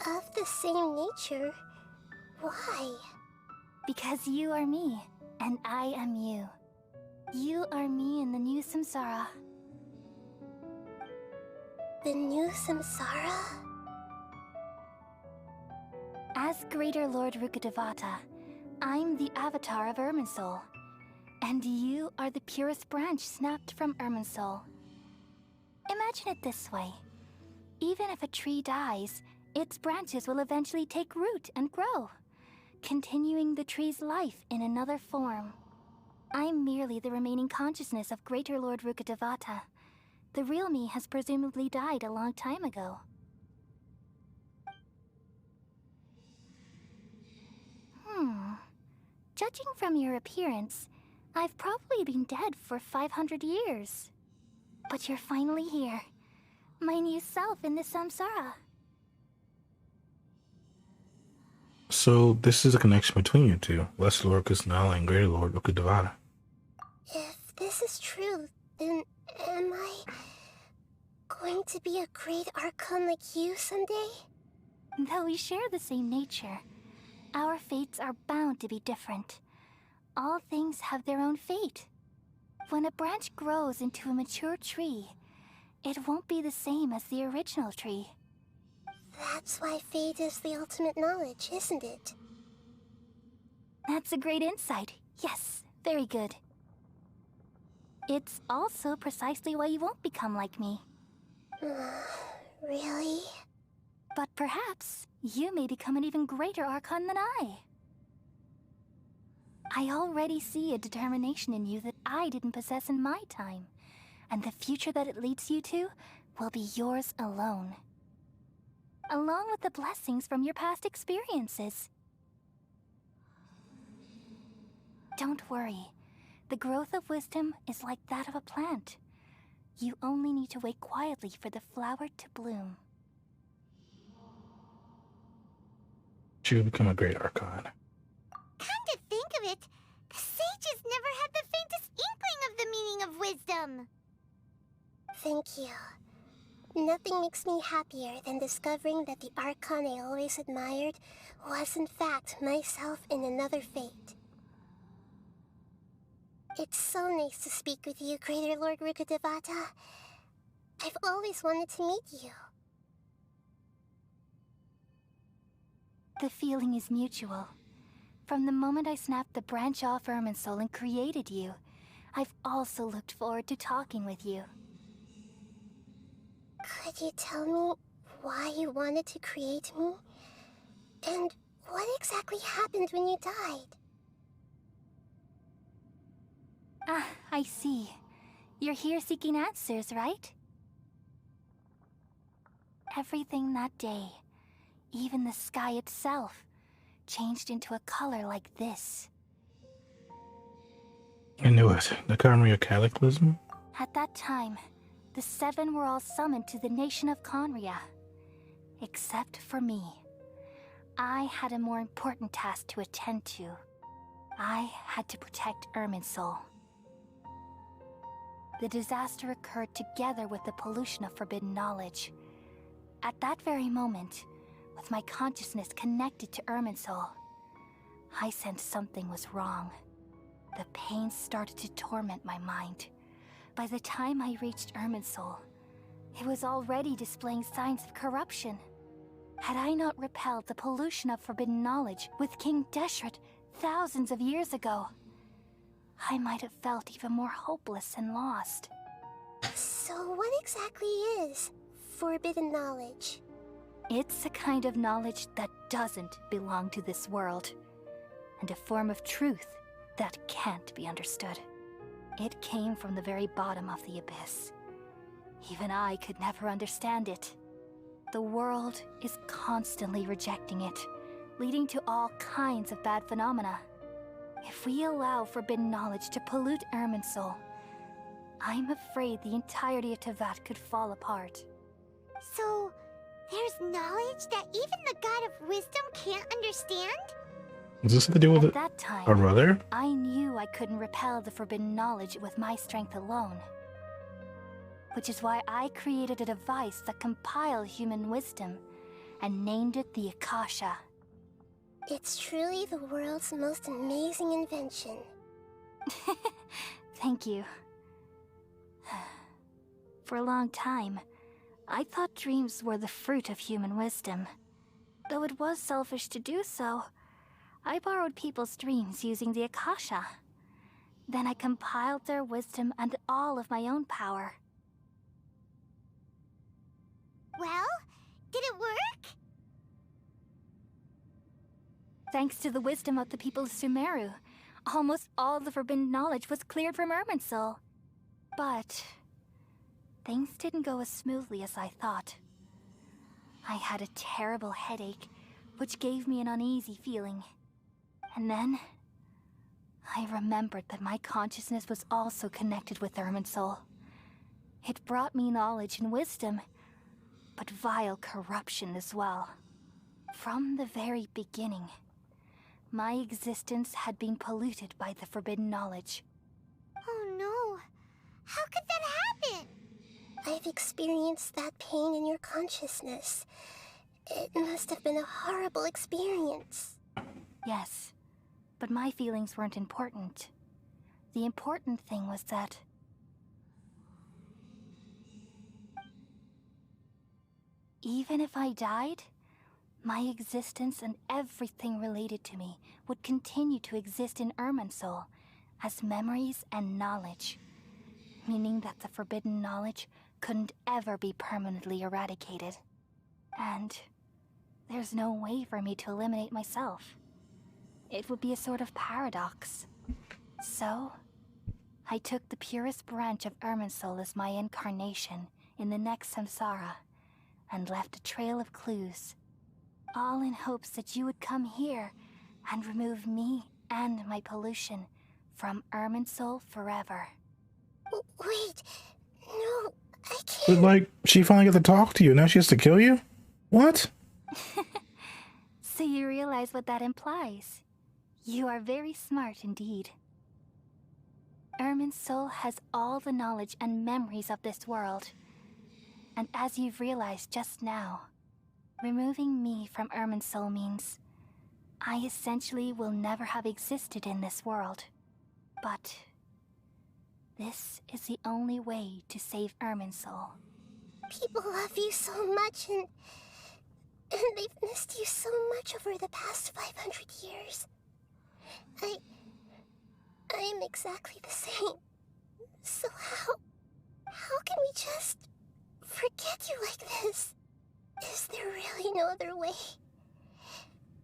of the same nature? Why? Because you are me, and I am you. You are me in the new samsara. The new samsara? As Greater Lord Rukkhadevata, I'm the avatar of Irminsul, and you are the purest branch snapped from Irminsul. Imagine it this way. Even if a tree dies, its branches will eventually take root and grow, continuing the tree's life in another form. I'm merely the remaining consciousness of Greater Lord Rukkhadevata. The real me has presumably died a long time ago. Judging from your appearance, I've probably been dead for 500 years. But you're finally here. My new self in the samsara. So this is a connection between you two, Lesser Lord Kusanali and Greater Lord Rukkhadevata. If this is true, then am I going to be a great Archon like you someday? Though we share the same nature, our fates are bound to be different. All things have their own fate. When a branch grows into a mature tree, it won't be the same as the original tree. That's why fate is the ultimate knowledge, isn't it? That's a great insight. Yes, very good. It's also precisely why you won't become like me. Really? But perhaps you may become an even greater Archon than I. I already see a determination in you that I didn't possess in my time, and the future that it leads you to will be yours alone. Along with the blessings from your past experiences. Don't worry. The growth of wisdom is like that of a plant. You only need to wait quietly for the flower to bloom. She will become a great Archon. Come to think of it, the sages never had the faintest inkling of the meaning of wisdom. Thank you. Nothing makes me happier than discovering that the Archon I always admired was in fact myself in another fate. It's so nice to speak with you, Greater Lord Rukkhadevata. I've always wanted to meet you. The feeling is mutual. From the moment I snapped the branch off Irminsul and created you, I've also looked forward to talking with you. Could you tell me why you wanted to create me? And what exactly happened when you died? Ah, I see. You're here seeking answers, right? Everything that day, even the sky itself, changed into a color like this. I knew it. The Khaimera Cataclysm? At that time, the seven were all summoned to the nation of Khaimera. Except for me. I had a more important task to attend to. I had to protect Irminsul. The disaster occurred together with the pollution of forbidden knowledge. At that very moment, with my consciousness connected to Irminsul, I sensed something was wrong. The pain started to torment my mind. By the time I reached Irminsul, it was already displaying signs of corruption. Had I not repelled the pollution of forbidden knowledge with King Deshret thousands of years ago, I might have felt even more hopeless and lost. So what exactly is forbidden knowledge? It's a kind of knowledge that doesn't belong to this world, and a form of truth that can't be understood. It came from the very bottom of the abyss. Even I could never understand it. The world is constantly rejecting it, leading to all kinds of bad phenomena. If we allow forbidden knowledge to pollute Irminsul, I'm afraid the entirety of Tevat could fall apart. So, there's knowledge that even the God of Wisdom can't understand? Does this have to do with At that time, our brother? I knew I couldn't repel the forbidden knowledge with my strength alone. Which is why I created a device that compiled human wisdom and named it the Akasha. It's truly the world's most amazing invention. Thank you. For a long time, I thought dreams were the fruit of human wisdom. Though it was selfish to do so, I borrowed people's dreams using the Akasha. Then I compiled their wisdom and all of my own power. Well, did it work? Thanks to the wisdom of the people of Sumeru, almost all the forbidden knowledge was cleared from Irminsul. But things didn't go as smoothly as I thought. I had a terrible headache, which gave me an uneasy feeling. And then I remembered that my consciousness was also connected with Irminsul. It brought me knowledge and wisdom, but vile corruption as well. From the very beginning, my existence had been polluted by the forbidden knowledge. Oh no. How could that happen? I've experienced that pain in your consciousness. It must have been a horrible experience. Yes, but my feelings weren't important. The important thing was that even if I died, my existence and everything related to me would continue to exist in Irminsul as memories and knowledge, meaning that the forbidden knowledge couldn't ever be permanently eradicated. And there's no way for me to eliminate myself. It would be a sort of paradox. So, I took the purest branch of Irminsul as my incarnation in the next samsara, and left a trail of clues, all in hopes that you would come here and remove me and my pollution from Irminsul forever. Wait, no, I can't. But like, she finally got to talk to you, now she has to kill you? What? So you realize what that implies. You are very smart indeed. Irminsul has all the knowledge and memories of this world. And as you've realized just now, removing me from Irminsul means I essentially will never have existed in this world. But this is the only way to save Irminsul. People love you so much, and they've missed you so much over the past 500 years. I am exactly the same. So how can we just forget you like this? Is there really no other way?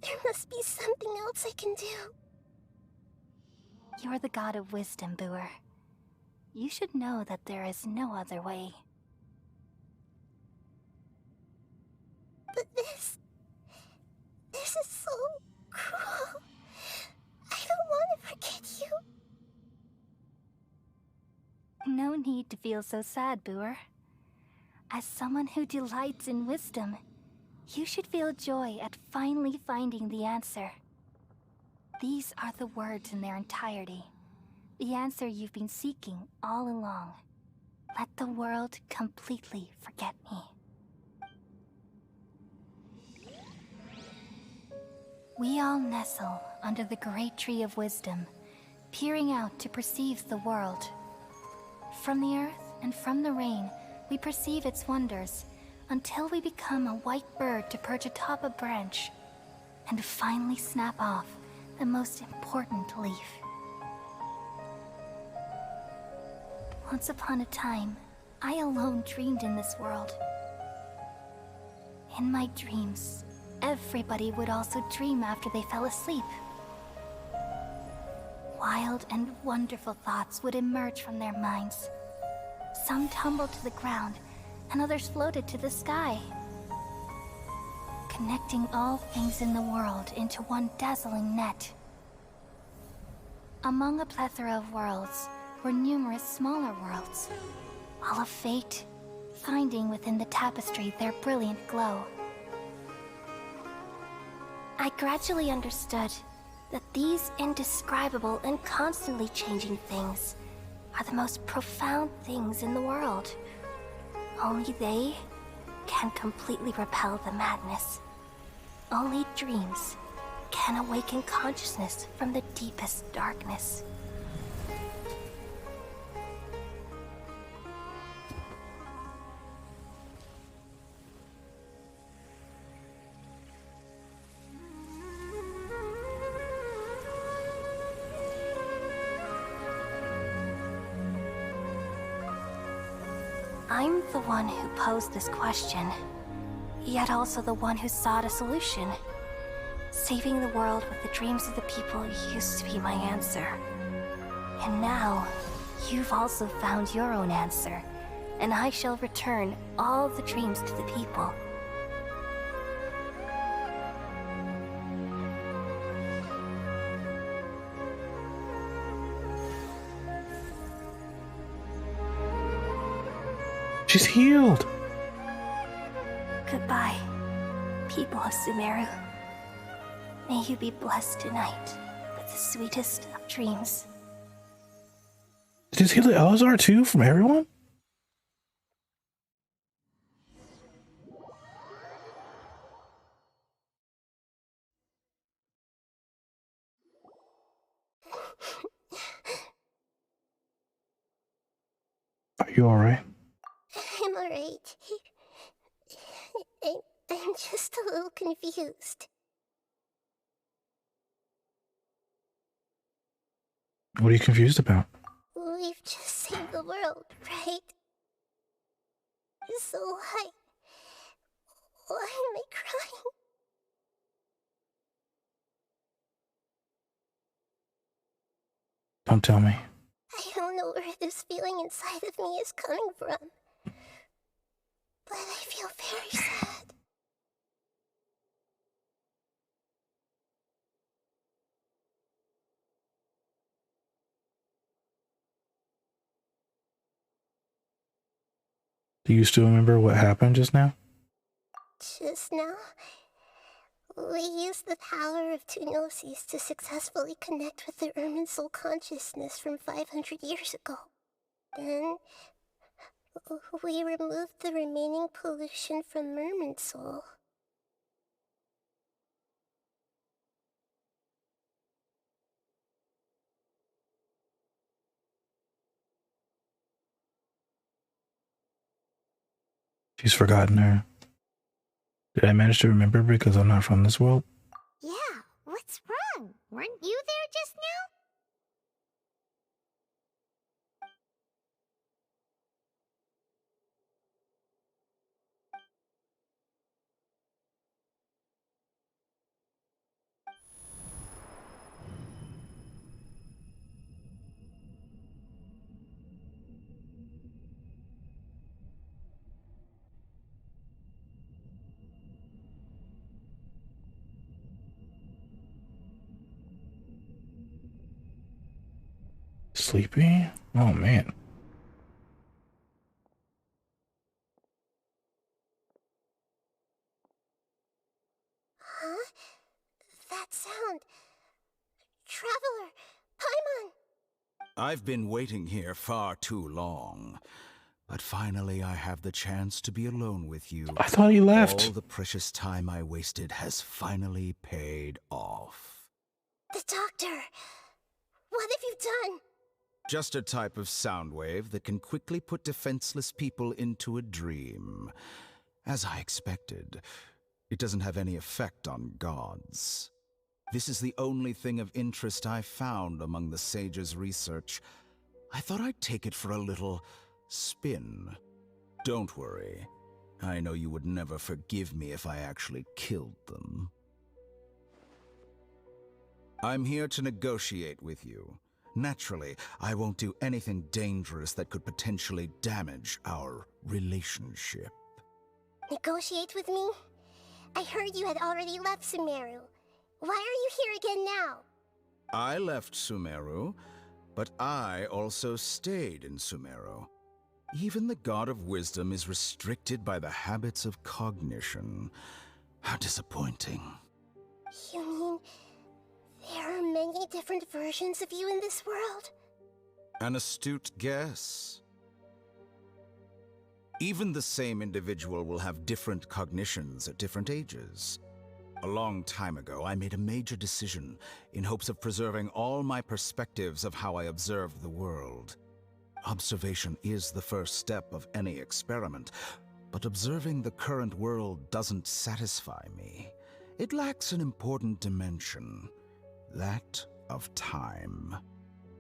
There must be something else I can do. You're the god of wisdom, Boer. You should know that there is no other way. But this is so cruel. I don't want to forget you. No need to feel so sad, Boer. As someone who delights in wisdom, you should feel joy at finally finding the answer. These are the words in their entirety. The answer you've been seeking all along. Let the world completely forget me. We all nestle under the great tree of wisdom, peering out to perceive the world. From the earth and from the rain, we perceive its wonders, until we become a white bird to perch atop a branch, and finally snap off the most important leaf. Once upon a time, I alone dreamed in this world. In my dreams, everybody would also dream after they fell asleep. Wild and wonderful thoughts would emerge from their minds. Some tumbled to the ground, and others floated to the sky, connecting all things in the world into one dazzling net. Among a plethora of worlds were numerous smaller worlds, all of fate, finding within the tapestry their brilliant glow. I gradually understood that these indescribable and constantly changing things are the most profound things in the world. Only they can completely repel the madness. Only dreams can awaken consciousness from the deepest darkness. I'm the one who posed this question, yet also the one who sought a solution. Saving the world with the dreams of the people used to be my answer. And now, you've also found your own answer, and I shall return all the dreams to the people. She's healed. Goodbye, people of Sumeru. May you be blessed tonight with the sweetest of dreams. Did you heal the Elazar too from everyone? Are you alright? I'm alright. I'm just a little confused. What are you confused about? We've just saved the world, right? So why am I crying? Don't tell me. I don't know where this feeling inside of me is coming from, but I feel very sad. Do you still remember what happened just now? Just now, we used the power of two Gnosis to successfully connect with the Ermin Soul consciousness from 500 years ago. Then, we removed the remaining pollution from Merman Soul. She's forgotten her. Did I manage to remember because I'm not from this world? Yeah, what's wrong? Weren't you there just now? Sleepy? Oh man. Huh? That sound. Traveler, Paimon! I've been waiting here far too long. But finally I have the chance to be alone with you. I thought he left. All the precious time I wasted has finally paid off. The doctor! What have you done? Just a type of sound wave that can quickly put defenseless people into a dream. As I expected, it doesn't have any effect on gods. This is the only thing of interest I found among the sage's research. I thought I'd take it for a little spin. Don't worry. I know you would never forgive me if I actually killed them. I'm here to negotiate with you. Naturally, I won't do anything dangerous that could potentially damage our relationship. Negotiate with me? I heard you had already left Sumeru. Why are you here again now? I left Sumeru, but I also stayed in Sumeru. Even the God of Wisdom is restricted by the habits of cognition. How disappointing. You mean there are many different versions of you in this world? An astute guess. Even the same individual will have different cognitions at different ages. A long time ago, I made a major decision in hopes of preserving all my perspectives of how I observed the world. Observation is the first step of any experiment, but observing the current world doesn't satisfy me. It lacks an important dimension, that of time.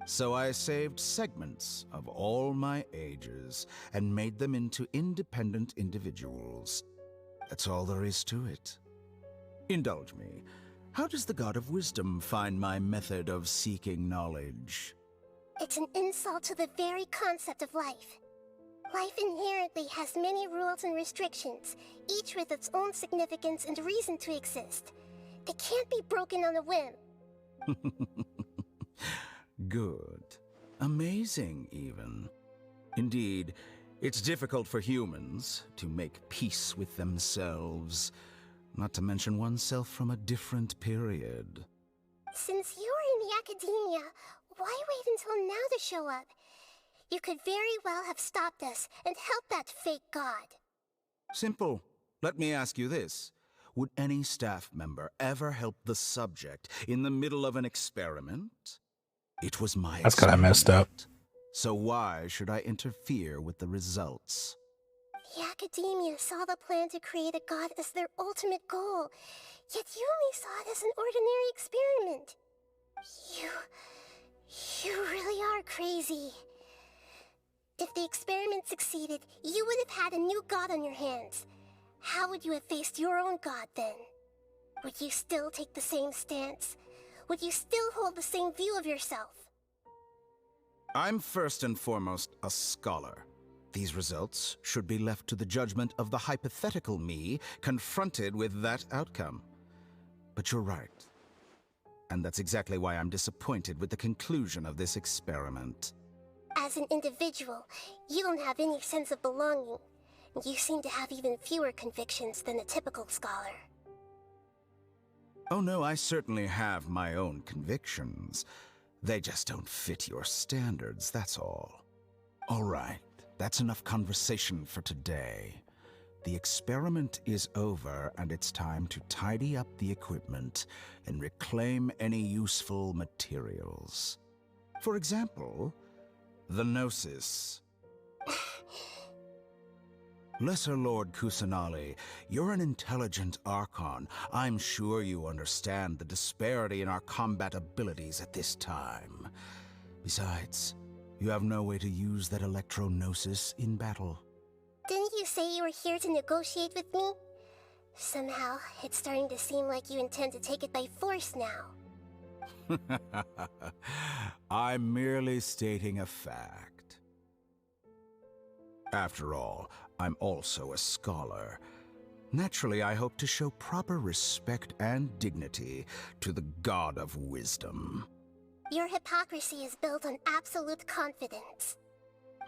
So I saved segments of all my ages and made them into independent individuals. That's all there is to it. Indulge me. How does the God of Wisdom find my method of seeking knowledge? It's an insult to the very concept of life. Life inherently has many rules and restrictions, each with its own significance and reason to exist. They can't be broken on a whim. Good. Amazing, even. Indeed, it's difficult for humans to make peace with themselves, not to mention oneself from a different period. Since you're in the academia, why wait until now to show up? You could very well have stopped us and helped that fake god. Simple. Let me ask you this. Would any staff member ever help the subject in the middle of an experiment? It was my That's kind of messed up. So why should I interfere with the results? The academia saw the plan to create a god as their ultimate goal, yet you only saw it as an ordinary experiment. You really are crazy. If the experiment succeeded, you would have had a new god on your hands. How would you have faced your own god then? Would you still take the same stance? Would you still hold the same view of yourself? I'm first and foremost a scholar. These results should be left to the judgment of the hypothetical me confronted with that outcome. But you're right. And that's exactly why I'm disappointed with the conclusion of this experiment. As an individual, you don't have any sense of belonging. You seem to have even fewer convictions than a typical scholar. Oh no, I certainly have my own convictions. They just don't fit your standards, that's all. All right, that's enough conversation for today. The experiment is over, and it's time to tidy up the equipment and reclaim any useful materials. For example, the Gnosis. Lesser Lord Kusanali, you're an intelligent Archon. I'm sure you understand the disparity in our combat abilities at this time. Besides, you have no way to use that Electro-Gnosis in battle. Didn't you say you were here to negotiate with me? Somehow, it's starting to seem like you intend to take it by force now. I'm merely stating a fact. After all, I'm also a scholar. Naturally, I hope to show proper respect and dignity to the God of Wisdom. Your hypocrisy is built on absolute confidence.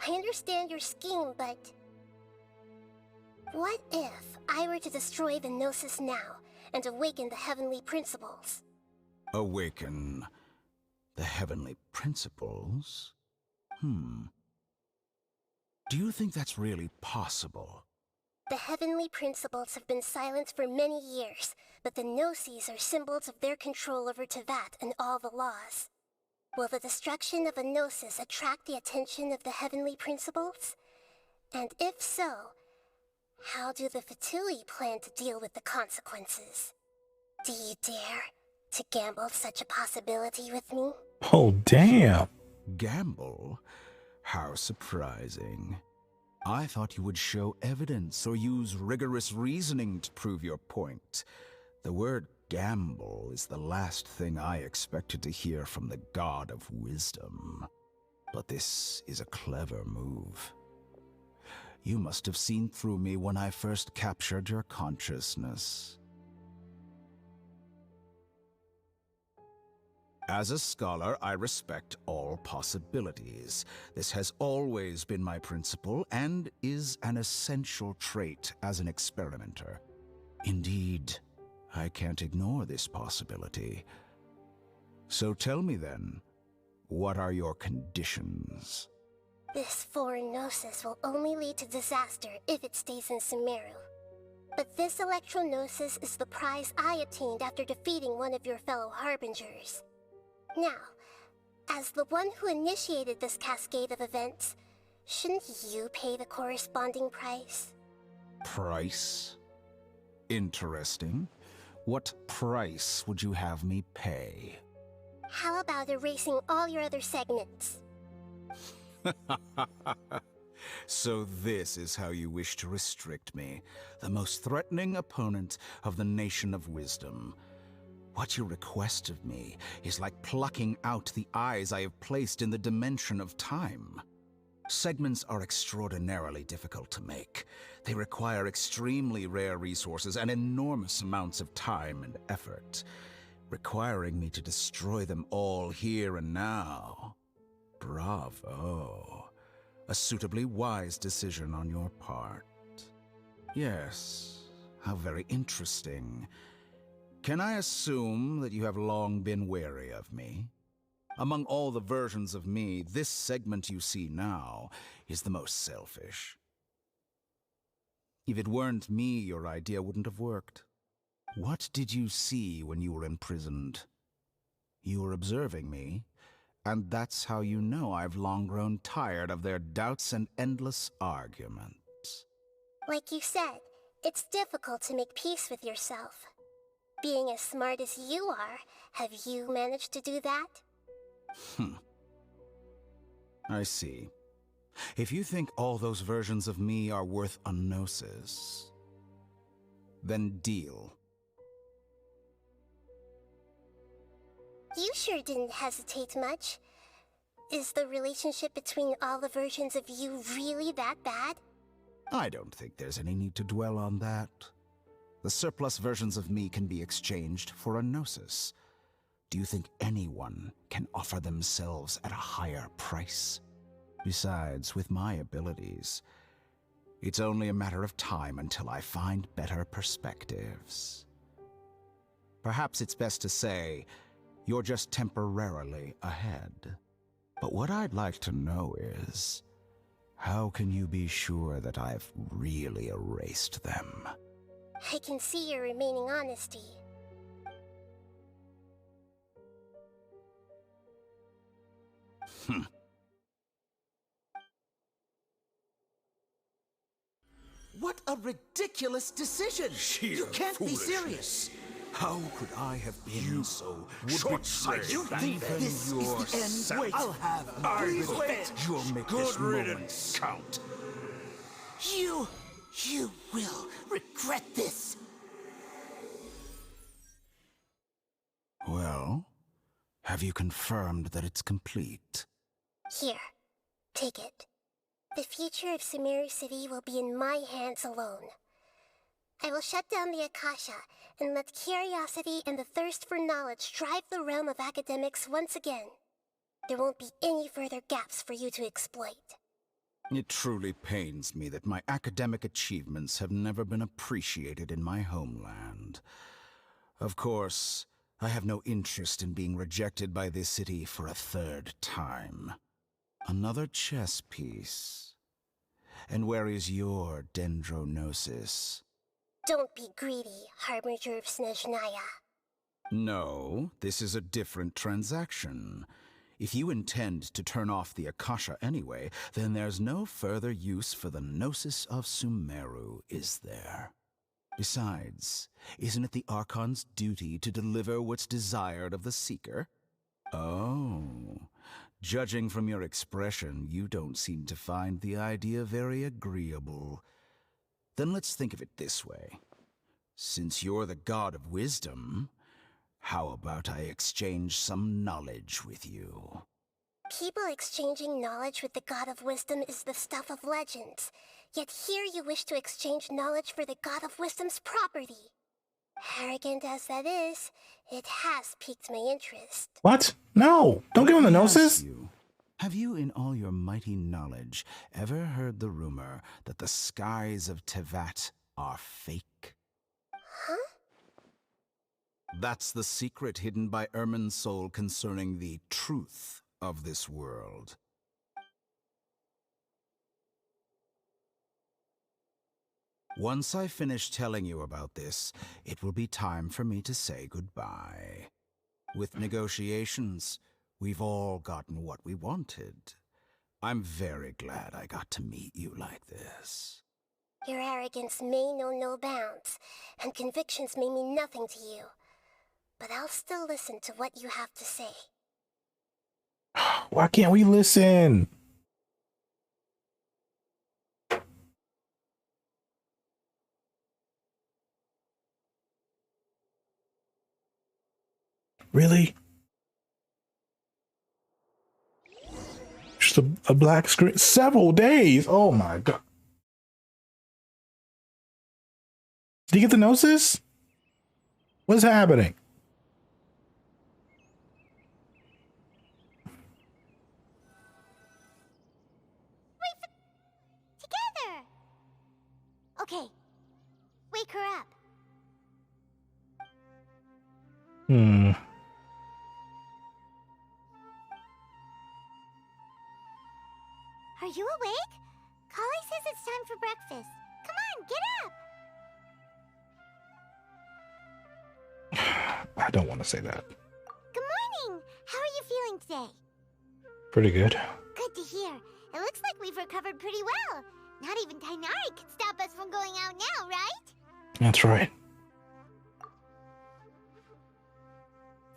I understand your scheme, but... what if I were to destroy the Gnosis now and awaken the heavenly principles? Awaken the heavenly principles? Do you think that's really possible? The heavenly principles have been silent for many years, but the Gnosis are symbols of their control over Tevat and all the laws. Will the destruction of a Gnosis attract the attention of the heavenly principles? And if so, how do the Fatui plan to deal with the consequences? Do you dare to gamble such a possibility with me? Oh, damn. Gamble? How surprising. I thought you would show evidence or use rigorous reasoning to prove your point. The word gamble is the last thing I expected to hear from the God of Wisdom. But this is a clever move. You must have seen through me when I first captured your consciousness. As a scholar, I respect all possibilities. This has always been my principle and is an essential trait as an experimenter. Indeed, I can't ignore this possibility. So tell me then, what are your conditions? This foreign Gnosis will only lead to disaster if it stays in Sumeru. But this Electro-Gnosis is the prize I obtained after defeating one of your fellow Harbingers. Now, as the one who initiated this cascade of events, shouldn't you pay the corresponding price? Price? Interesting. What price would you have me pay? How about erasing all your other segments? So this is how you wish to restrict me, the most threatening opponent of the Nation of Wisdom. What you request of me is like plucking out the eyes I have placed in the dimension of time. Segments are extraordinarily difficult to make. They require extremely rare resources and enormous amounts of time and effort, requiring me to destroy them all here and now. Bravo. A suitably wise decision on your part. Yes, how very interesting. Can I assume that you have long been wary of me? Among all the versions of me, this segment you see now is the most selfish. If it weren't me, your idea wouldn't have worked. What did you see when you were imprisoned? You were observing me, and that's how you know I've long grown tired of their doubts and endless arguments. Like you said, it's difficult to make peace with yourself. Being as smart as you are, have you managed to do that? I see. If you think all those versions of me are worth a gnosis, then deal. You sure didn't hesitate much. Is the relationship between all the versions of you really that bad? I don't think there's any need to dwell on that. The surplus versions of me can be exchanged for a gnosis. Do you think anyone can offer themselves at a higher price? Besides, with my abilities, it's only a matter of time until I find better perspectives. Perhaps it's best to say, you're just temporarily ahead. But what I'd like to know is, how can you be sure that I've really erased them? I can see your remaining honesty. What a ridiculous decision! You can't be serious! How could I have been so short-sighted? You think this is the end? Wait, I'll have I bet you'll make this moment count. You will regret this. Well, have you confirmed that it's complete? Here, take it. The future of Sumeru City will be in my hands alone. I will shut down the Akasha and let curiosity and the thirst for knowledge drive the realm of academics once again. There won't be any further gaps for you to exploit. It truly pains me that my academic achievements have never been appreciated in my homeland. Of course, I have no interest in being rejected by this city for a third time. Another chess piece. And where is your dendronosis? Don't be greedy, Harbinger of Snezhnaya. No, this is a different transaction. If you intend to turn off the Akasha anyway, then there's no further use for the Gnosis of Sumeru, is there? Besides, isn't it the Archon's duty to deliver what's desired of the Seeker? Oh, judging from your expression, you don't seem to find the idea very agreeable. Then let's think of it this way. Since you're the god of wisdom, how about I exchange some knowledge with you? People exchanging knowledge with the god of wisdom is the stuff of legends. Yet here you wish to exchange knowledge for the god of wisdom's property. Arrogant as that is, it has piqued my interest. What? No! Don't give him the gnosis! Have you, in all your mighty knowledge, ever heard the rumor that the skies of Tevat are fake? Huh? That's the secret hidden by Irminsul concerning the truth of this world. Once I finish telling you about this, it will be time for me to say goodbye. With negotiations, we've all gotten what we wanted. I'm very glad I got to meet you like this. Your arrogance may know no bounds, and convictions may mean nothing to you. But I'll still listen to what you have to say. Why can't we listen? Really? Just a black screen. Several days. Oh my god. Did you get the gnosis? What's happening? Together! Okay. Wake her up. Are you awake? Kali says it's time for breakfast. Come on, get up! I don't want to say that. Good morning! How are you feeling today? Pretty good. Good to hear. It looks like we've recovered pretty well. Not even Tainari can stop us from going out now, right? That's right.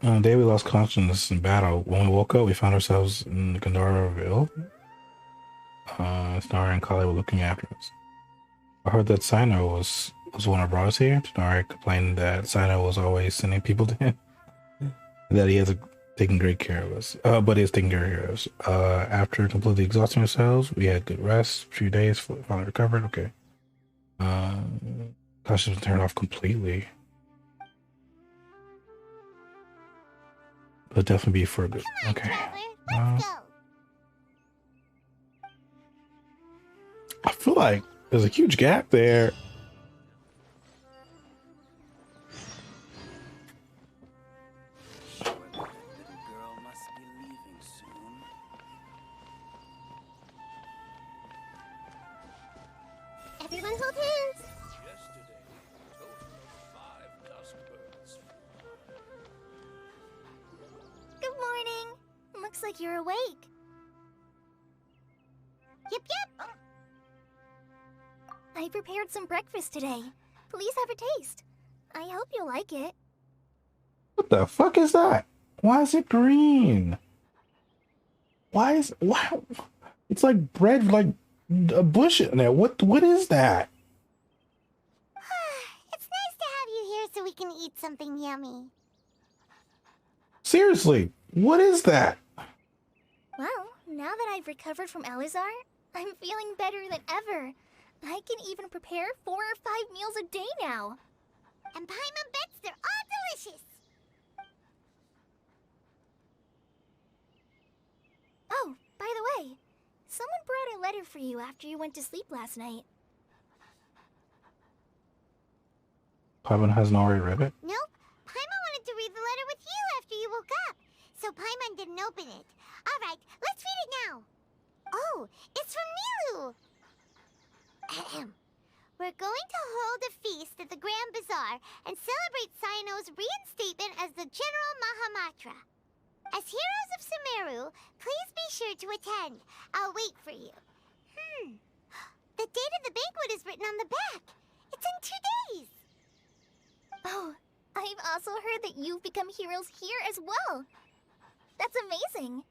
On the day we lost consciousness in battle, when we woke up, we found ourselves in the Gandaraville. Tanari and Kali were looking after us. I heard that Sino was the one who brought us here. Tanari complained that Sino was always sending people to him. That he has taken great care of us. But he is taking care of us. After completely exhausting ourselves, we had good rest. A few days, finally recovered. Okay. Consciousness was turned off completely. But definitely be for a bit. Okay. Let's go. I feel like there's a huge gap there. Everyone hold hands. Good morning. Looks like you're awake. Yep. I prepared some breakfast today. Please have a taste. I hope you'll like it. What the fuck is that? Why is it green? Why? It's like bread, like a bush in there. What is that? It's nice to have you here so we can eat something yummy. Seriously, what is that? Well, now that I've recovered from Elazar, I'm feeling better than ever. I can even prepare 4 or 5 meals a day now. And Paimon bets they're all delicious. Oh, by the way, someone brought a letter for you after you went to sleep last night. Paimon hasn't already read it? Nope. Paimon wanted to read the letter with you after you woke up. So Paimon didn't open it. Alright, let's read it now. Oh, it's from Nilu. We're going to hold a feast at the Grand Bazaar and celebrate Sino's reinstatement as the General Mahamatra. As heroes of Sumeru, please be sure to attend. I'll wait for you. The date of the banquet is written on the back. It's in 2 days. Oh, I've also heard that you've become heroes here as well. That's amazing.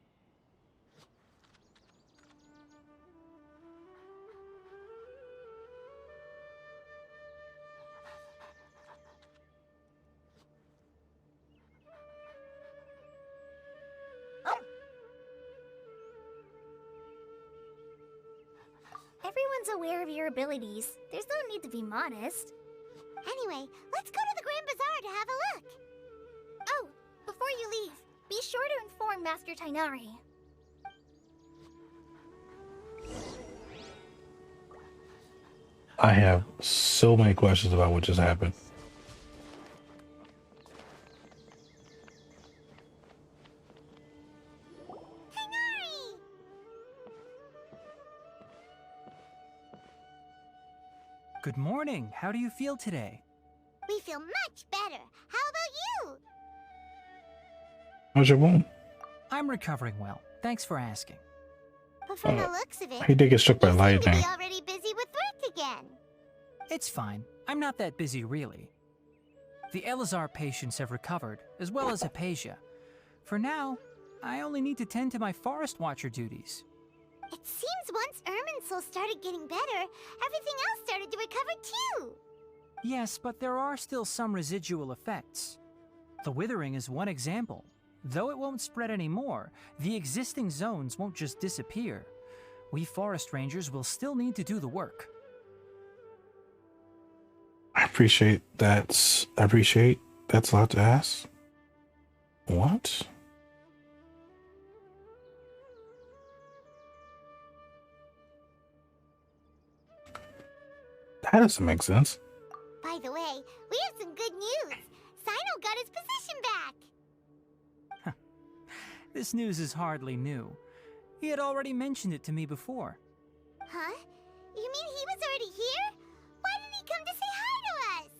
Everyone's aware of your abilities. There's no need to be modest. Anyway, let's go to the Grand Bazaar to have a look. Oh, before you leave, be sure to inform Master Tainari. I have so many questions about what just happened. Good morning. How do you feel today? We feel much better. How about you? How's your wound? I'm recovering well. Thanks for asking. But from the looks of it, He did get struck by you seem to lightning. be already busy with work again. It's fine. I'm not that busy, really. The Elazar patients have recovered, as well as Hypatia. For now, I only need to tend to my forest watcher duties. It seems once Irminsul started getting better, everything else started to recover too. Yes, but there are still some residual effects. The withering is one example. Though it won't spread anymore, the existing zones won't just disappear. We forest rangers will still need to do the work. I appreciate that's a lot to ask. What? That doesn't make sense. By the way, we have some good news. Sino got his position back. This news is hardly new. He had already mentioned it to me before. Huh? You mean he was already here? Why didn't he come to say hi to us?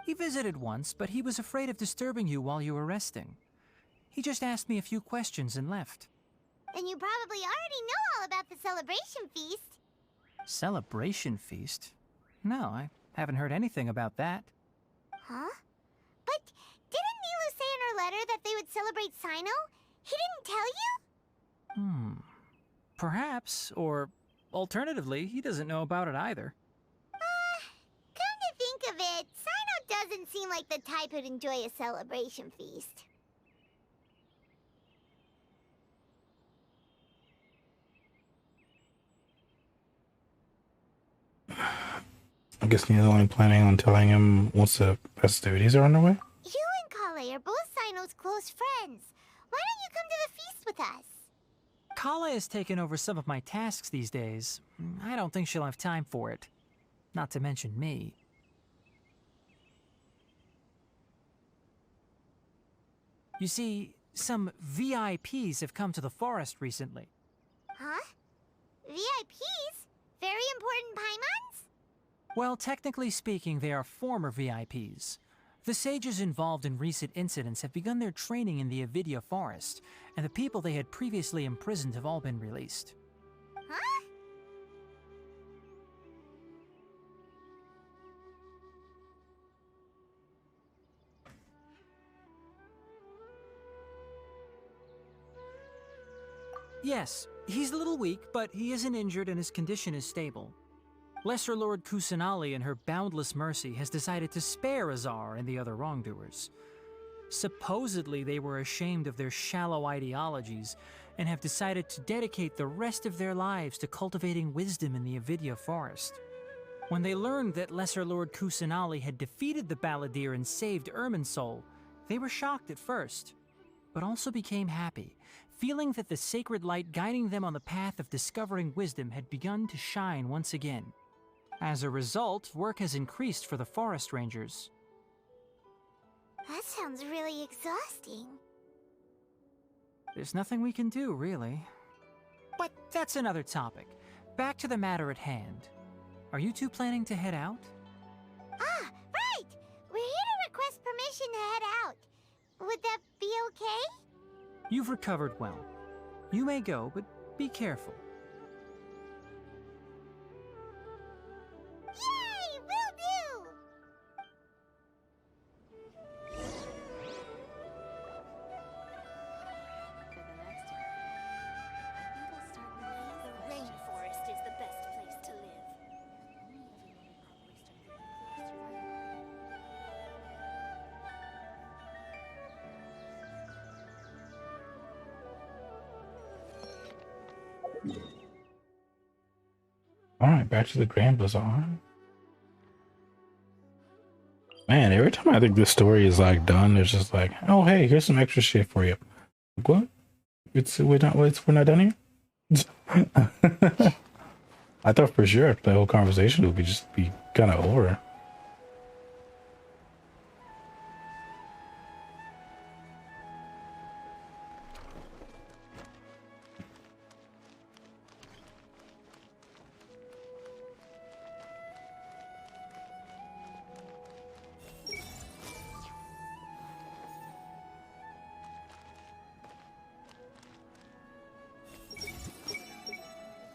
He visited once, but he was afraid of disturbing you while you were resting. He just asked me a few questions and left. Then you probably already know all about the celebration feast. Celebration feast? No, I haven't heard anything about that. Huh? But didn't Nilu say in her letter that they would celebrate Sino? He didn't tell you? Perhaps, or alternatively, he doesn't know about it either. Come to think of it, Sino doesn't seem like the type who'd enjoy a celebration feast. I guess Neil's only planning on telling him once the festivities are underway. You and Kale are both Sino's close friends. Why don't you come to the feast with us? Kala has taken over some of my tasks these days. I don't think she'll have time for it. Not to mention me. You see, some VIPs have come to the forest recently. Huh? VIPs? Very important Paimons? Well, technically speaking, they are former VIPs. The sages involved in recent incidents have begun their training in the Avidya forest, and the people they had previously imprisoned have all been released. Huh? Yes, he's a little weak, but he isn't injured and his condition is stable. Lesser Lord Kusanali, in her boundless mercy, has decided to spare Azar and the other wrongdoers. Supposedly, they were ashamed of their shallow ideologies and have decided to dedicate the rest of their lives to cultivating wisdom in the Avidya forest. When they learned that Lesser Lord Kusanali had defeated the Balladeer and saved Irminsul, they were shocked at first, but also became happy, feeling that the sacred light guiding them on the path of discovering wisdom had begun to shine once again. As a result, work has increased for the forest rangers. That sounds really exhausting. There's nothing we can do, really. But that's another topic. Back to the matter at hand. Are you two planning to head out? Ah, right! We're here to request permission to head out. Would that be okay? You've recovered well. You may go, but be careful. Yay! Will do! The rainforest is the best place to live. Alright, back to the Grand Bazaar. Man, every time I think this story is like done, it's just like, oh hey, here's some extra shit for you. Like, what? We're not done here? I thought for sure the whole conversation would be kind of over.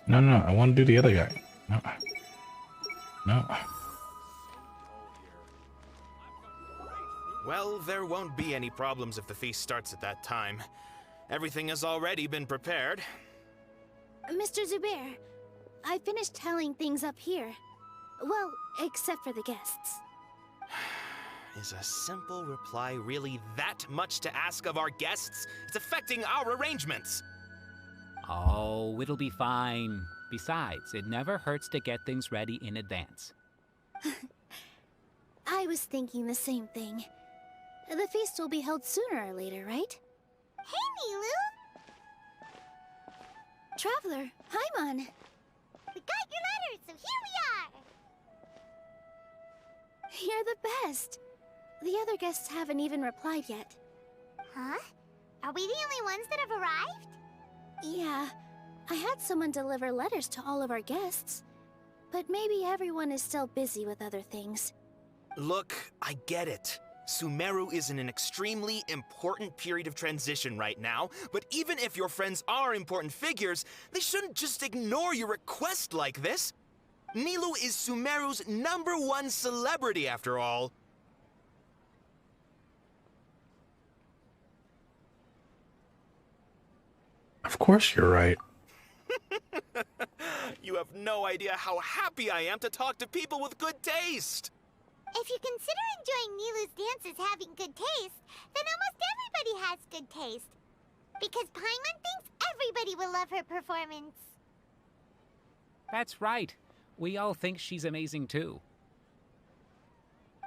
No, I want to do the other guy. No. Well, there won't be any problems if the feast starts at that time. Everything has already been prepared. Mr. Zubair, I finished tallying things up here. Well, except for the guests. Is a simple reply really that much to ask of our guests? It's affecting our arrangements. Oh, it'll be fine. Besides, it never hurts to get things ready in advance. I was thinking the same thing. The feast will be held sooner or later, right? Hey, Nilu! Traveler, Paimon. We got your letter, so here we are! You're the best. The other guests haven't even replied yet. Huh? Are we the only ones that have arrived? Yeah, I had someone deliver letters to all of our guests. But maybe everyone is still busy with other things. Look, I get it. Sumeru is in an extremely important period of transition right now, but even if your friends are important figures, they shouldn't just ignore your request like this. Nilou is Sumeru's #1 celebrity, after all. Of course you're right. You have no idea how happy I am to talk to people with good taste. If you consider enjoying Nilu's dances having good taste, then almost everybody has good taste. Because Paimon thinks everybody will love her performance. That's right. We all think she's amazing too.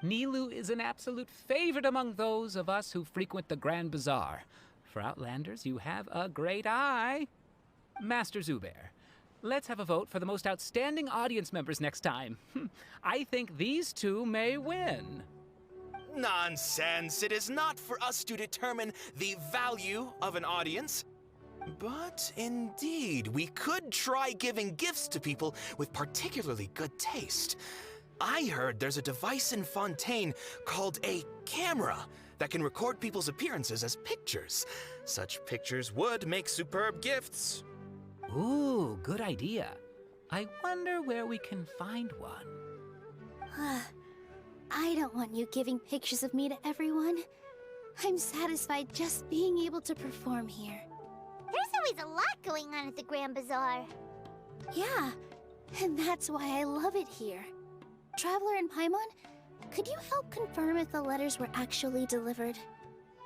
Nilou is an absolute favorite among those of us who frequent the Grand Bazaar. For Outlanders, you have a great eye. Master Zubair, let's have a vote for the most outstanding audience members next time. I think these two may win. Nonsense! It is not for us to determine the value of an audience. But indeed, we could try giving gifts to people with particularly good taste. I heard there's a device in Fontaine called a camera that can record people's appearances as pictures. Such pictures would make superb gifts. Ooh, good idea. I wonder where we can find one. I don't want you giving pictures of me to everyone. I'm satisfied just being able to perform here. There's always a lot going on at the Grand Bazaar. Yeah, and that's why I love it here. Traveler and Paimon, could you help confirm if the letters were actually delivered?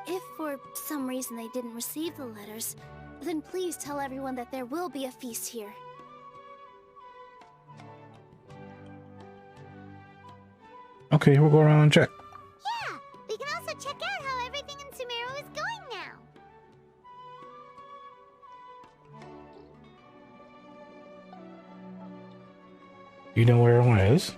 If for some reason they didn't receive the letters, then please tell everyone that there will be a feast here. Okay, we'll go around and check. Yeah, we can also check out how everything in Sumeru is going now. You know where everyone is?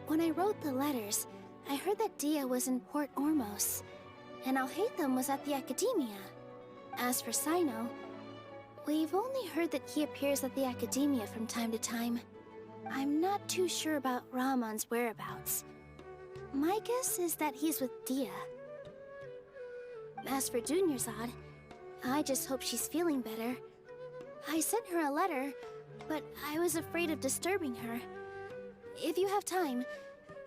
When I wrote the letters, I heard that Dia was in Port Ormos, and Alhaitham was at the Academia. As for Sino, we've only heard that he appears at the Academia from time to time. I'm not too sure about Rahman's whereabouts. My guess is that he's with Dia. As for Dunyarzad, I just hope she's feeling better. I sent her a letter, but I was afraid of disturbing her. If you have time,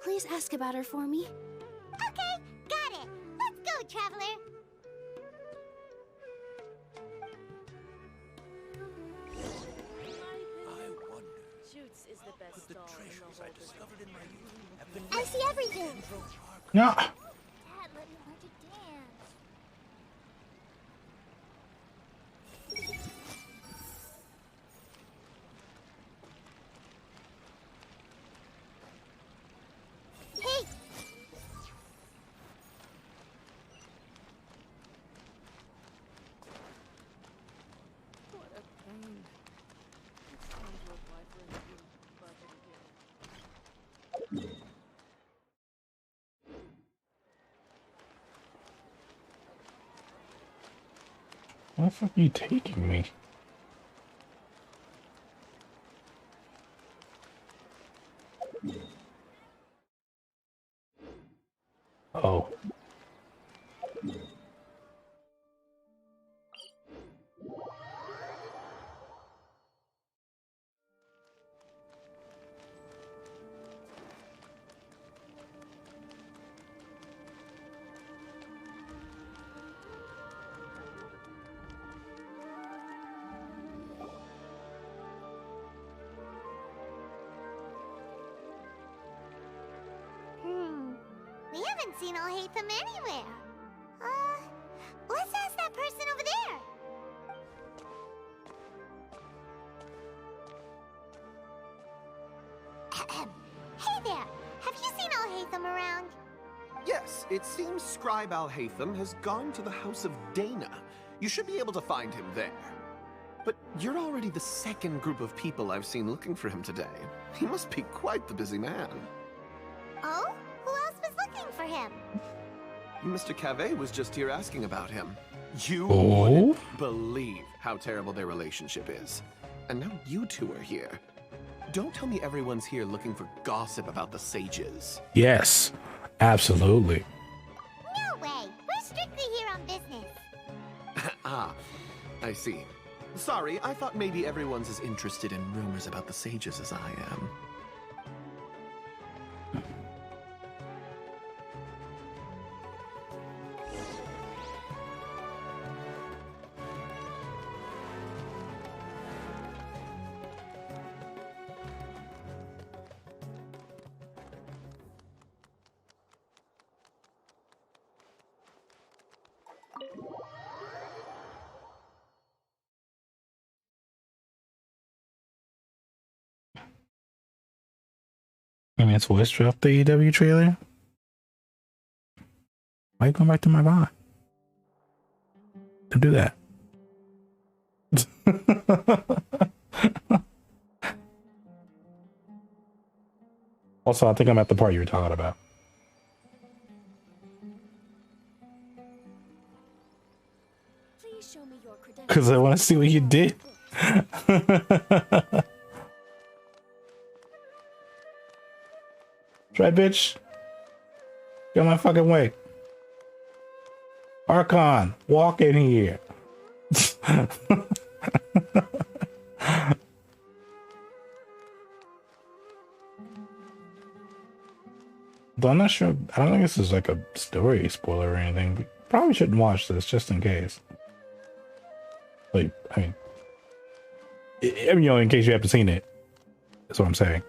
please ask about her for me. Okay, got it. Let's go, Traveler. I see everything. No. Dad, let me learn to dance. Hey! What a pain. It's time to apply for a new budget again. Where the fuck are you taking me? Oh. haven't seen Alhaitham anywhere. Let's ask that person over there. Hey there, have you seen Alhaitham around? Yes, it seems Scribe Alhaitham has gone to the House of Dana. You should be able to find him there. But you're already the second group of people I've seen looking for him today. He must be quite the busy man. Oh? Who else was looking for him? Mr. Cave was just here asking about him. You Oh? wouldn't believe how terrible their relationship is. And now you two are here. Don't tell me everyone's here looking for gossip about the sages. Yes, absolutely. No way. We're strictly here on business. Ah, I see. Sorry, I thought maybe everyone's as interested in rumors about the sages as I am. I mean, it's voice off the EW trailer. Why are you going back to my bot? Don't do that. Also, I think I'm at the part you were talking about. Please show me your credentials. Because I want to see what you did. Try, bitch. Get my fucking way. Archon, walk in here. Though I'm not sure. I don't think this is like a story spoiler or anything. We probably shouldn't watch this just in case. Like, I mean, you know, in case you haven't seen it. That's what I'm saying.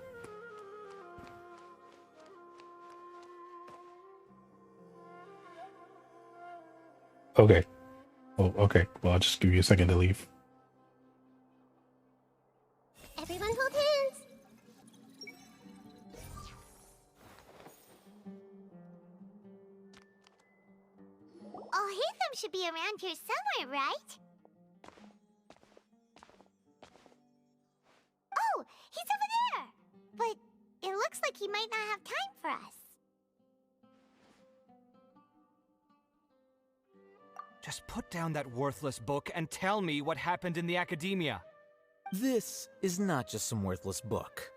Okay. Oh, okay. Well, I'll just give you a second to leave. Everyone hold hands. Alhaitham should be around here somewhere, right? Oh, he's over there. But it looks like he might not have time for us. Just put down that worthless book and tell me what happened in the academia. This is not just some worthless book.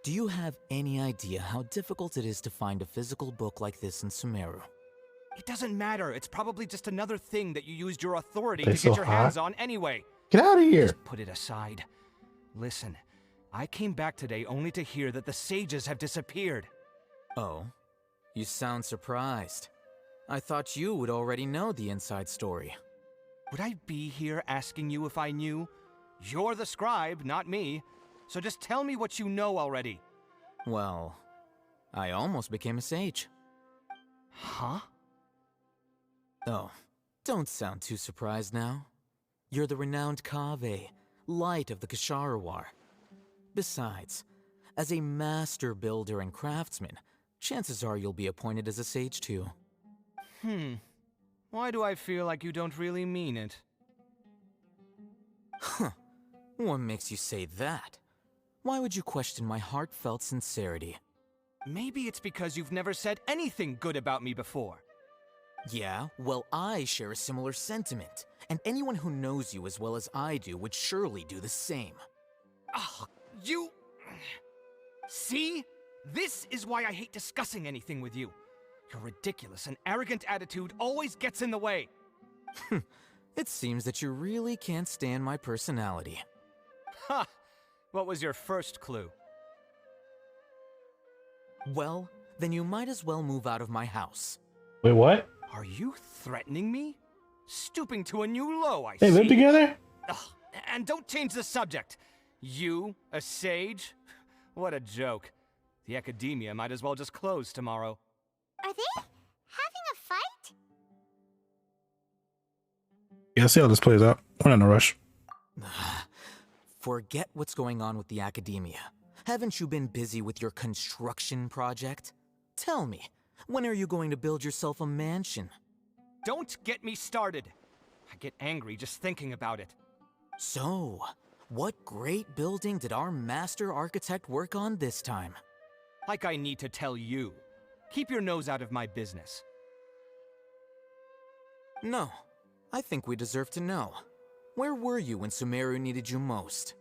Do you have any idea how difficult it is to find a physical book like this in Sumeru? It doesn't matter. It's probably just another thing that you used your authority They're to so get your hot. hands on anyway. Get out of here. Just put it aside. Listen, I came back today only to hear that the sages have disappeared. Oh, you sound surprised. I thought you would already know the inside story. Would I be here asking you if I knew? You're the scribe, not me. So just tell me what you know already. Well, I almost became a sage. Huh? Oh, don't sound too surprised now. You're the renowned Kaveh, light of the Ksharawar. Besides, as a master builder and craftsman, chances are you'll be appointed as a sage too. Why do I feel like you don't really mean it? Huh. What makes you say that? Why would you question my heartfelt sincerity? Maybe it's because you've never said anything good about me before. Yeah, well, I share a similar sentiment, and anyone who knows you as well as I do would surely do the same. Ah, you... See? This is why I hate discussing anything with you. Your ridiculous and arrogant attitude always gets in the way. It seems that you really can't stand my personality. Ha! What was your first clue? Well, then you might as well move out of my house. Wait, what? Are you threatening me? Stooping to a new low, I They see. live together? Ugh, and don't change the subject. You, a sage? What a joke. The academia might as well just close tomorrow. Are they? Having a fight? Yeah, see how this plays out. We're not in a rush. Forget what's going on with the academia. Haven't you been busy with your construction project? Tell me, when are you going to build yourself a mansion? Don't get me started. I get angry just thinking about it. So, what great building did our master architect work on this time? Like I need to tell you. Keep your nose out of my business. No, I think we deserve to know. Where were you when Sumeru needed you most?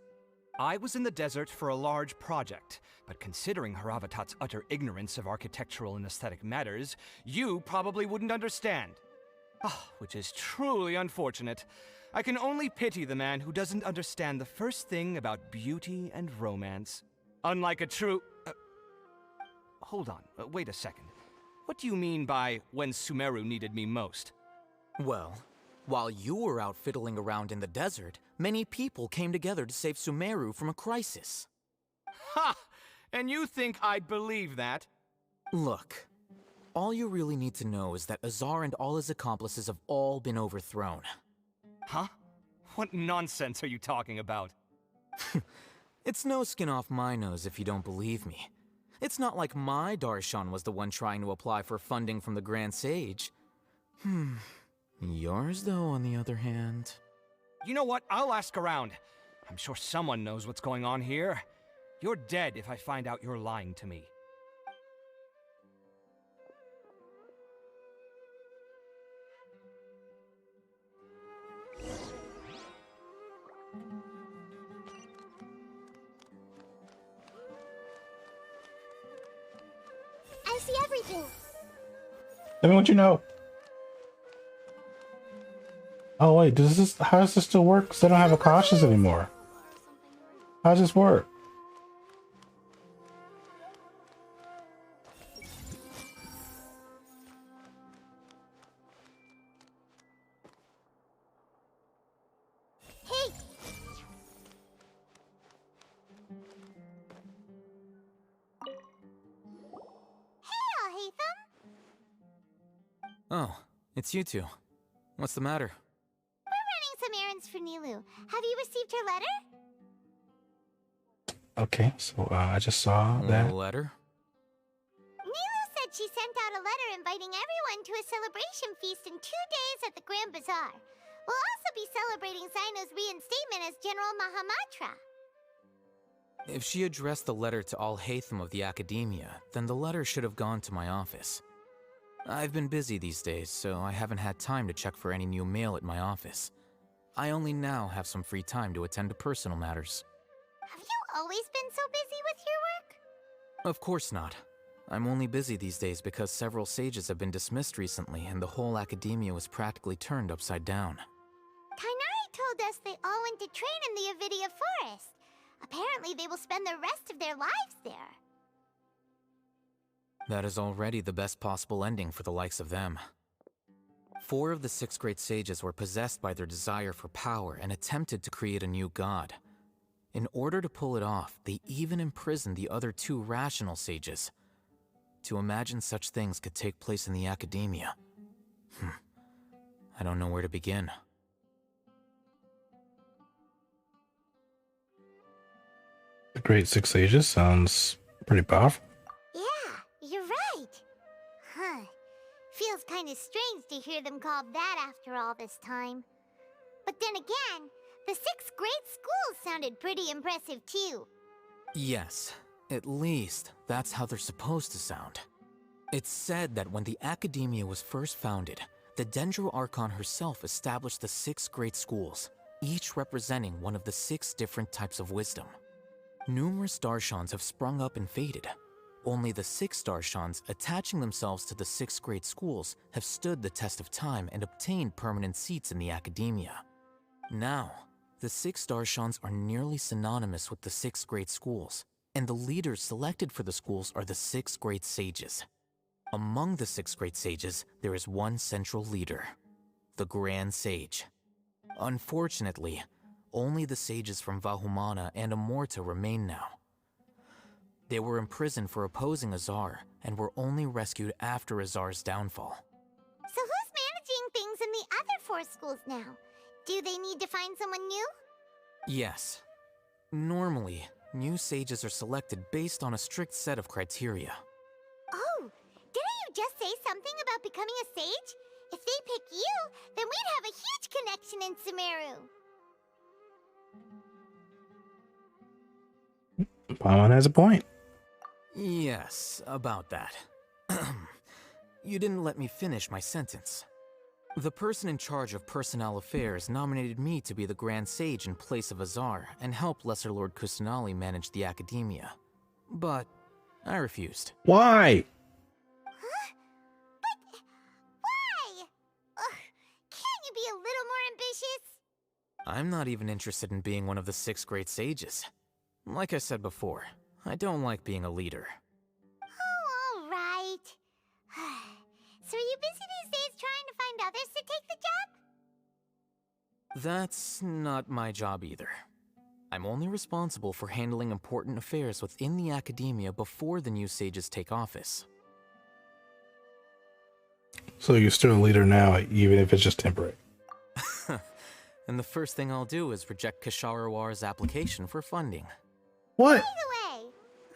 I was in the desert for a large project, but considering Haravatat's utter ignorance of architectural and aesthetic matters, you probably wouldn't understand. Which is truly unfortunate. I can only pity the man who doesn't understand the first thing about beauty and romance. Unlike a true... hold on, wait a second. What do you mean by when Sumeru needed me most? Well, while you were out fiddling around in the desert, many people came together to save Sumeru from a crisis. Ha! And you think I'd believe that? Look, all you really need to know is that Azar and all his accomplices have all been overthrown. Huh? What nonsense are you talking about? It's no skin off my nose if you don't believe me. It's not like my Darshan was the one trying to apply for funding from the Grand Sage. Yours, though, on the other hand... You know what? I'll ask around. I'm sure someone knows what's going on here. You're dead if I find out you're lying to me. I see everything. Tell me what you know. Oh wait, how does this still work? Because I don't have a cautious anymore. How does this work? Hey! Hey, Alhaitham! Oh, it's you two. What's the matter? Some errands for Nilu. Have you received her letter? Okay, so I just saw that. A letter? Nilu said she sent out a letter inviting everyone to a celebration feast in 2 days at the Grand Bazaar. We'll also be celebrating Zaino's reinstatement as General Mahamatra. If she addressed the letter to Alhaitham of the Academia, then the letter should have gone to my office. I've been busy these days, so I haven't had time to check for any new mail at my office. I only now have some free time to attend to personal matters. Have you always been so busy with your work? Of course not. I'm only busy these days because several sages have been dismissed recently and the whole academia was practically turned upside down. Kainari told us they all went to train in the Avidia Forest. Apparently they will spend the rest of their lives there. That is already the best possible ending for the likes of them. 4 of the 6 great sages were possessed by their desire for power and attempted to create a new god. In order to pull it off, they even imprisoned the other 2 rational sages. To imagine such things could take place in the academia. I don't know where to begin. The Great 6 Sages sounds pretty powerful. Yeah, you're right. Huh. Feels kind of strange to hear them called that after all this time. But then again, the 6 great schools sounded pretty impressive too. Yes, at least that's how they're supposed to sound. It's said that when the Academia was first founded, the Dendro Archon herself established the 6 great schools, each representing one of the 6 different types of wisdom. Numerous Darshans have sprung up and faded. Only the 6 Darshans attaching themselves to the 6 great schools have stood the test of time and obtained permanent seats in the Academia. Now, the 6 Darshans are nearly synonymous with the 6 great schools, and the leaders selected for the schools are the 6 great sages. Among the 6 great sages, there is one central leader, the Grand Sage. Unfortunately, only the sages from Vahumana and Amorta remain now. They were imprisoned for opposing Azar, and were only rescued after Azar's downfall. So who's managing things in the other 4 schools now? Do they need to find someone new? Yes. Normally, new sages are selected based on a strict set of criteria. Oh, didn't you just say something about becoming a sage? If they pick you, then we'd have a huge connection in Sumeru. Paimon has a point. Yes, about that. You didn't let me finish my sentence. The person in charge of personnel affairs nominated me to be the Grand Sage in place of Azar and help Lesser Lord Kusanali manage the academia. But I refused. Why? Huh? But why? Ugh, can't you be a little more ambitious? I'm not even interested in being one of the 6 great sages. Like I said before, I don't like being a leader. Oh, all right. So are you busy these days trying to find others to take the job? That's not my job either. I'm only responsible for handling important affairs within the academia before the new sages take office. So you're still a leader now, even if it's just temporary. And the first thing I'll do is reject Kasharawar's application for funding. What? By the way,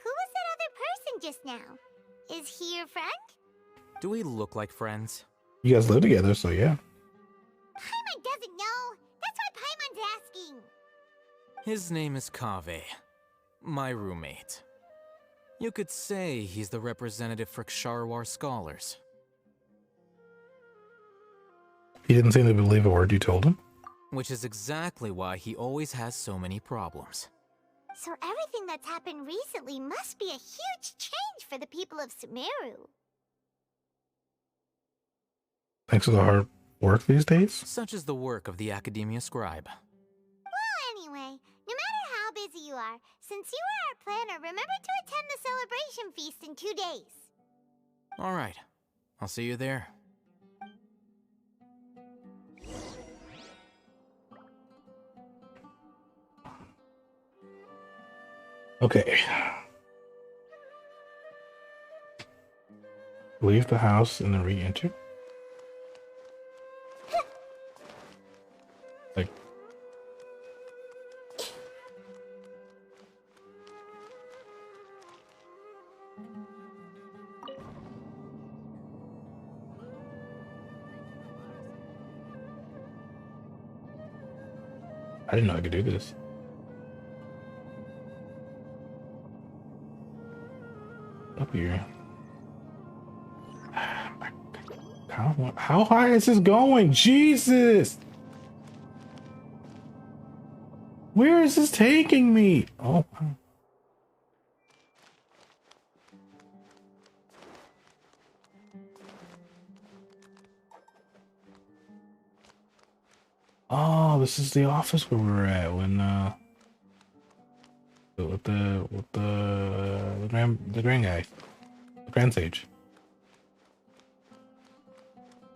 who was that other person just now? Is he your friend? Do we look like friends? You guys live together, so yeah. Paimon doesn't know. That's why Paimon's asking. His name is Kaveh, my roommate. You could say he's the representative for Ksharawar scholars. He didn't seem to believe a word you told him. Which is exactly why he always has so many problems. So everything that's happened recently must be a huge change for the people of Sumeru. Thanks to the hard work these days? Such is the work of the Academia Scribe. Well, anyway, no matter how busy you are, since you are our planner, remember to attend the celebration feast in 2 days. Alright, I'll see you there. Okay. Leave the house and then re-enter. Like, I didn't know I could do this. Up here. How high is this going? Jesus! Where is this taking me? Oh. Oh, this is the office where we were at when with the grand guy, the Grand Sage.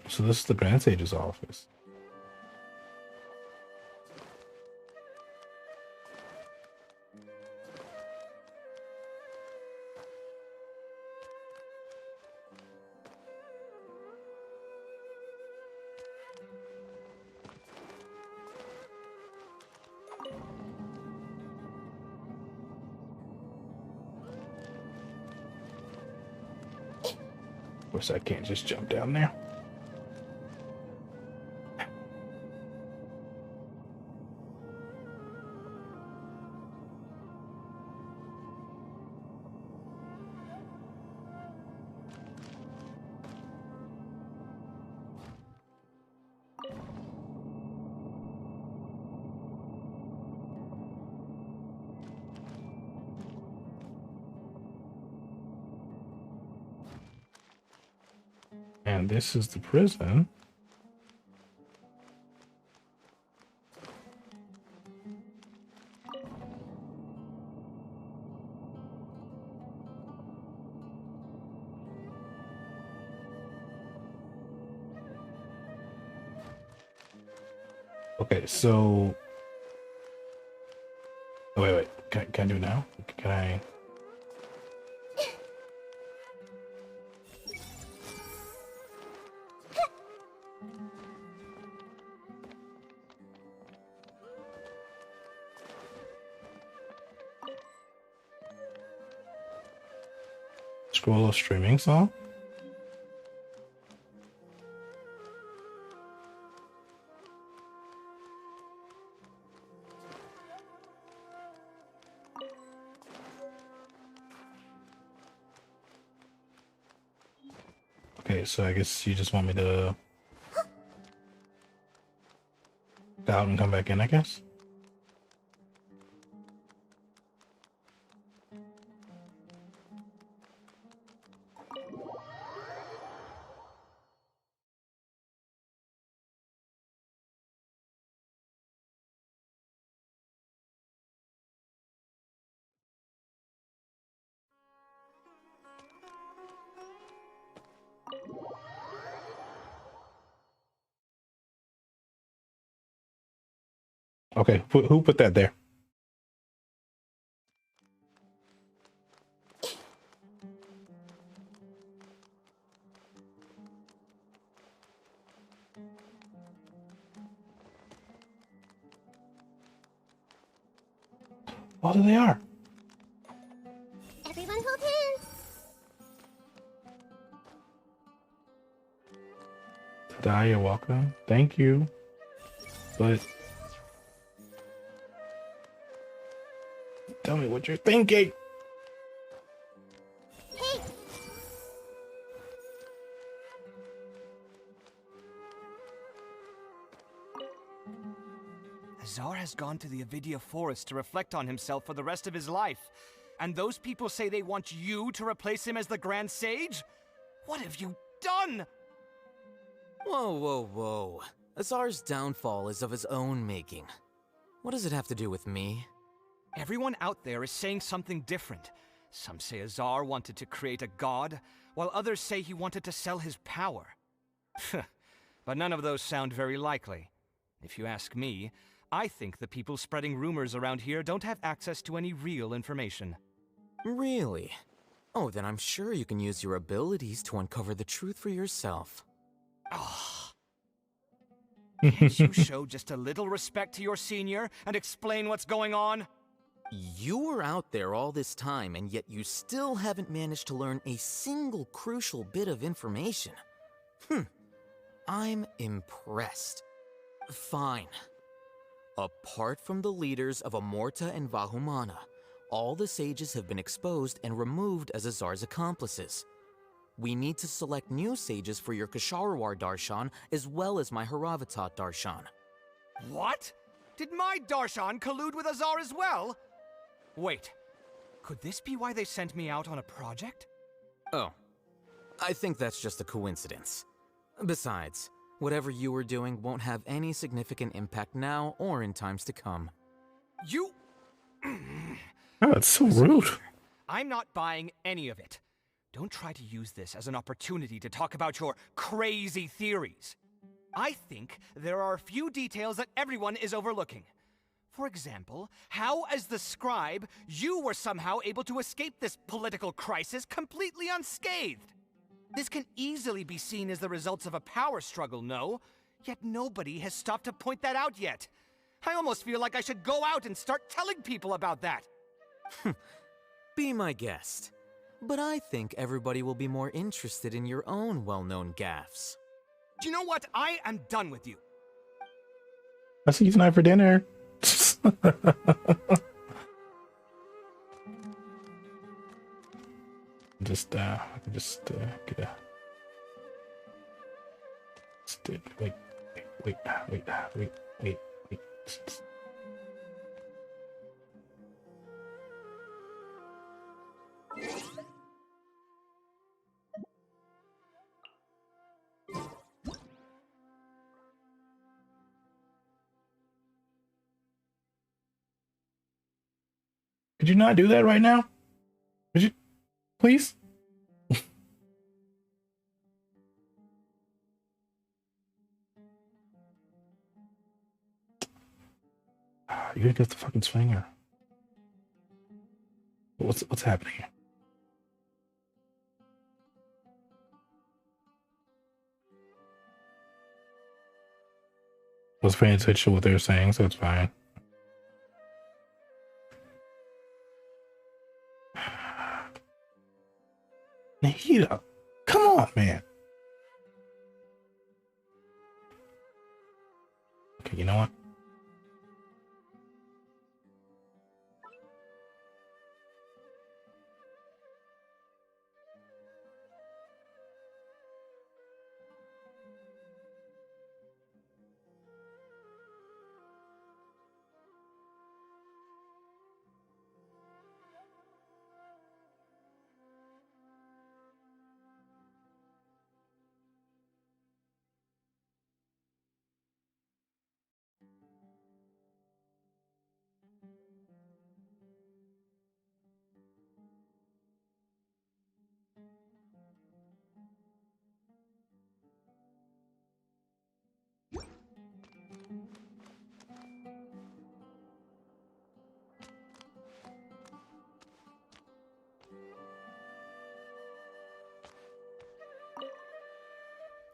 So this is the Grand Sage's office. Of course, I can't just jump down there. And this is the prison. Okay, so... Oh, wait. Can I do it now? Can I... Scroll of streaming song. Okay, so I guess you just want me to go out and come back in, I guess. Okay, who put that there? Oh, there they are. Everyone hold hands. Tada, you're welcome. Thank you. But tell me what you're thinking. Hey. Azar has gone to the Avidia Forest to reflect on himself for the rest of his life. And those people say they want you to replace him as the Grand Sage? What have you done? Whoa, whoa, whoa. Azar's downfall is of his own making. What does it have to do with me? Everyone out there is saying something different. Some say Azar wanted to create a god, while others say he wanted to sell his power. But none of those sound very likely. If you ask me, I think the people spreading rumors around here don't have access to any real information. Really? Oh, then I'm sure you can use your abilities to uncover the truth for yourself. Can't you show just a little respect to your senior and explain what's going on? You were out there all this time, and yet you still haven't managed to learn a single crucial bit of information. I'm impressed. Fine. Apart from the leaders of Amorta and Vahumana, all the sages have been exposed and removed as Azar's accomplices. We need to select new sages for your Kasharwar Darshan as well as my Haravatat Darshan. What? Did my Darshan collude with Azar as well? Wait, could this be why they sent me out on a project? Oh, I think that's just a coincidence. Besides, whatever you were doing won't have any significant impact now or in times to come. You... Oh, it's so rude. I'm not buying any of it. Don't try to use this as an opportunity to talk about your crazy theories. I think there are a few details that everyone is overlooking. For example, how as the scribe, you were somehow able to escape this political crisis completely unscathed. This can easily be seen as the results of a power struggle, no? Yet nobody has stopped to point that out yet. I almost feel like I should go out and start telling people about that. Be my guest. But I think everybody will be more interested in your own well-known gaffes. Do you know what? I am done with you. I see you tonight for dinner. Just I can just get a. Wait. Could you not do that right now? Could you, please? You gotta get the fucking swinger. What's happening here? I was paying attention to what they were saying, so it's fine. Nahida, come on, man. Okay, you know what?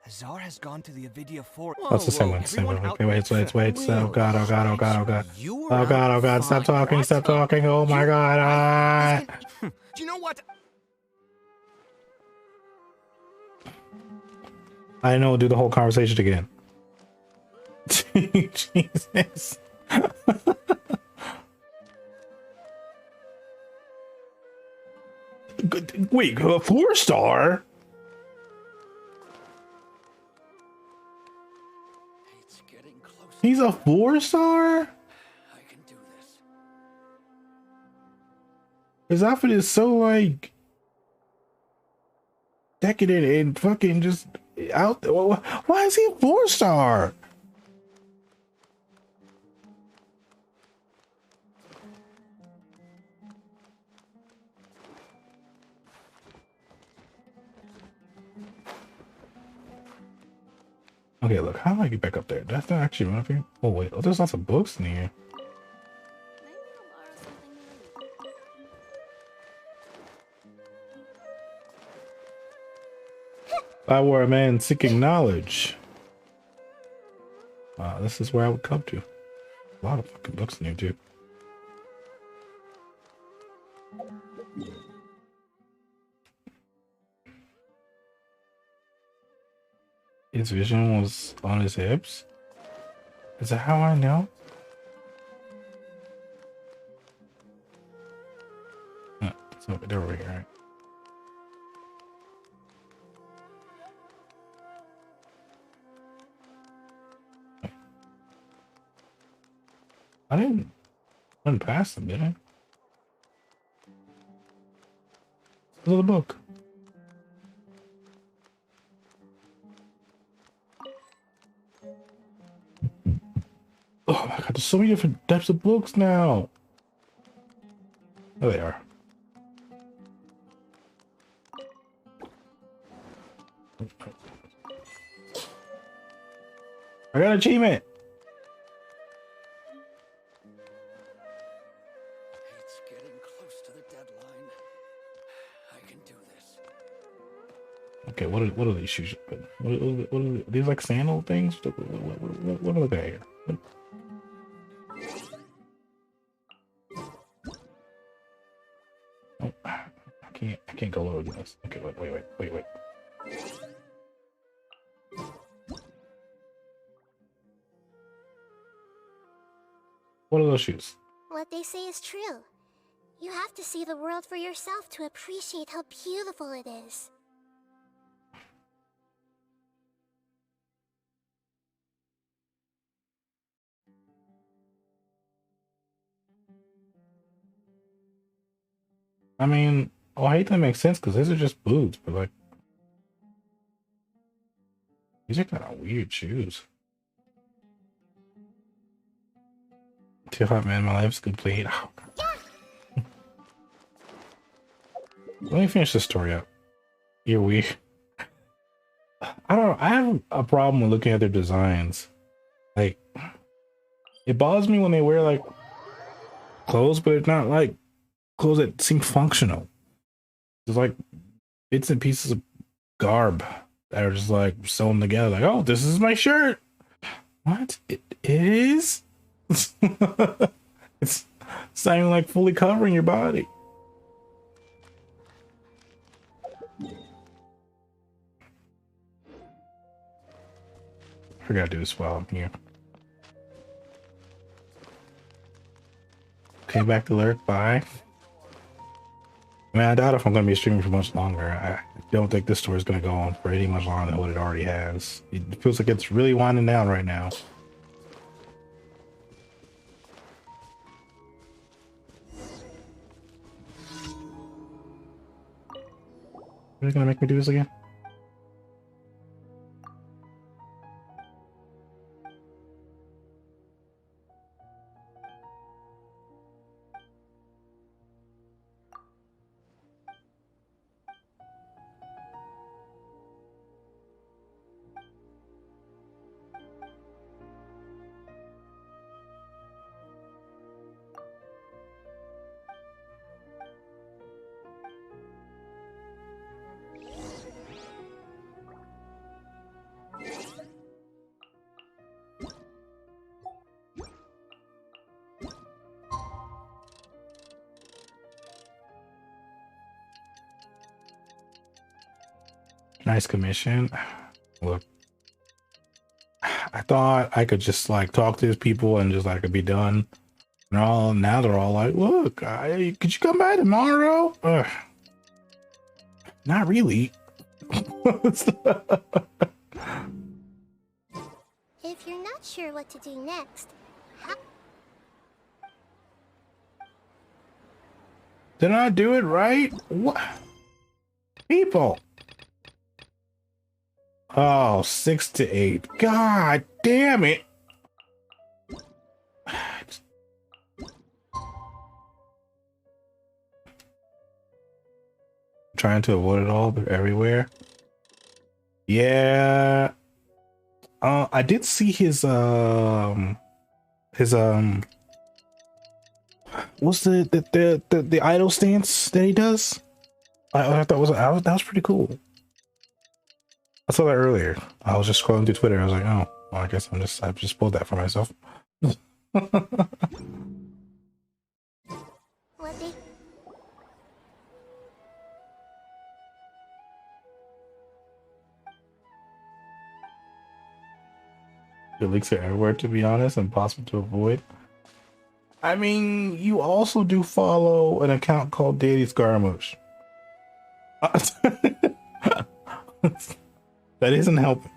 Azar has gone to the Avidia Fort. Oh, it's the same one. Same one. Okay, wait. Oh god, oh god, oh god, oh god. Oh god, oh god, stop talking, stop talking. Oh my god. Do you know what? I know, do the whole conversation again. Jesus. Wait, a 4-star? He's a 4-star? I can do this. His outfit is so like decadent and fucking just out there. Why is he a 4-star? Okay, look, how do I get back up there? That's not actually run up here. Oh wait, oh, there's lots of books in here. If I were a man seeking knowledge, this is where I would come to. A lot of fucking books in here too. His vision was on his hips. Is that how I know? So they're over here, right? I didn't run past them, did I? Look at the book. Oh my god, there's so many different types of books now. Oh, they are. I got an achievement. It's getting close to the deadline. I can do this. Okay, what are these shoes? What are these, like sandal things? What are they here? Oh, I can't go lower than this. Okay, wait. What are those shoes? What they say is true. You have to see the world for yourself to appreciate how beautiful it is. I mean, oh, I hate that makes sense because these are just boots, but like, these are kind of weird shoes. Too hot, man. My life's complete. Oh, God. Let me finish this story up. You're weird. I don't know. I have a problem with looking at their designs. Like, it bothers me when they wear like clothes, but it's not like clothes that seem functional. It's like bits and pieces of garb that are just like sewn together. Like, oh, this is my shirt. What? It is? It's not even like fully covering your body. forgot to do this while I'm here. Okay, back to lurk. Bye. I mean, I doubt if I'm going to be streaming for much longer. I don't think this story is going to go on for any much longer than what it already has. It feels like it's really winding down right now. Are you going to make me do this again? Nice commission. Look, I thought I could just like talk to these people and just like it'd be done. And now they're all like, look, could you come by tomorrow? Not really. If you're not sure what to do next, did I do it right? What? People. Oh, 6 to 8. God damn it. Trying to avoid it all, they're everywhere. Yeah. I did see his what's the idle stance that he does? I thought that was pretty cool. I saw that earlier. I was just scrolling through Twitter. I was like, oh, well, I guess I just pulled that for myself. The leaks are everywhere, to be honest, impossible to avoid. I mean, you also do follow an account called Daily Scaramouche. That isn't helping.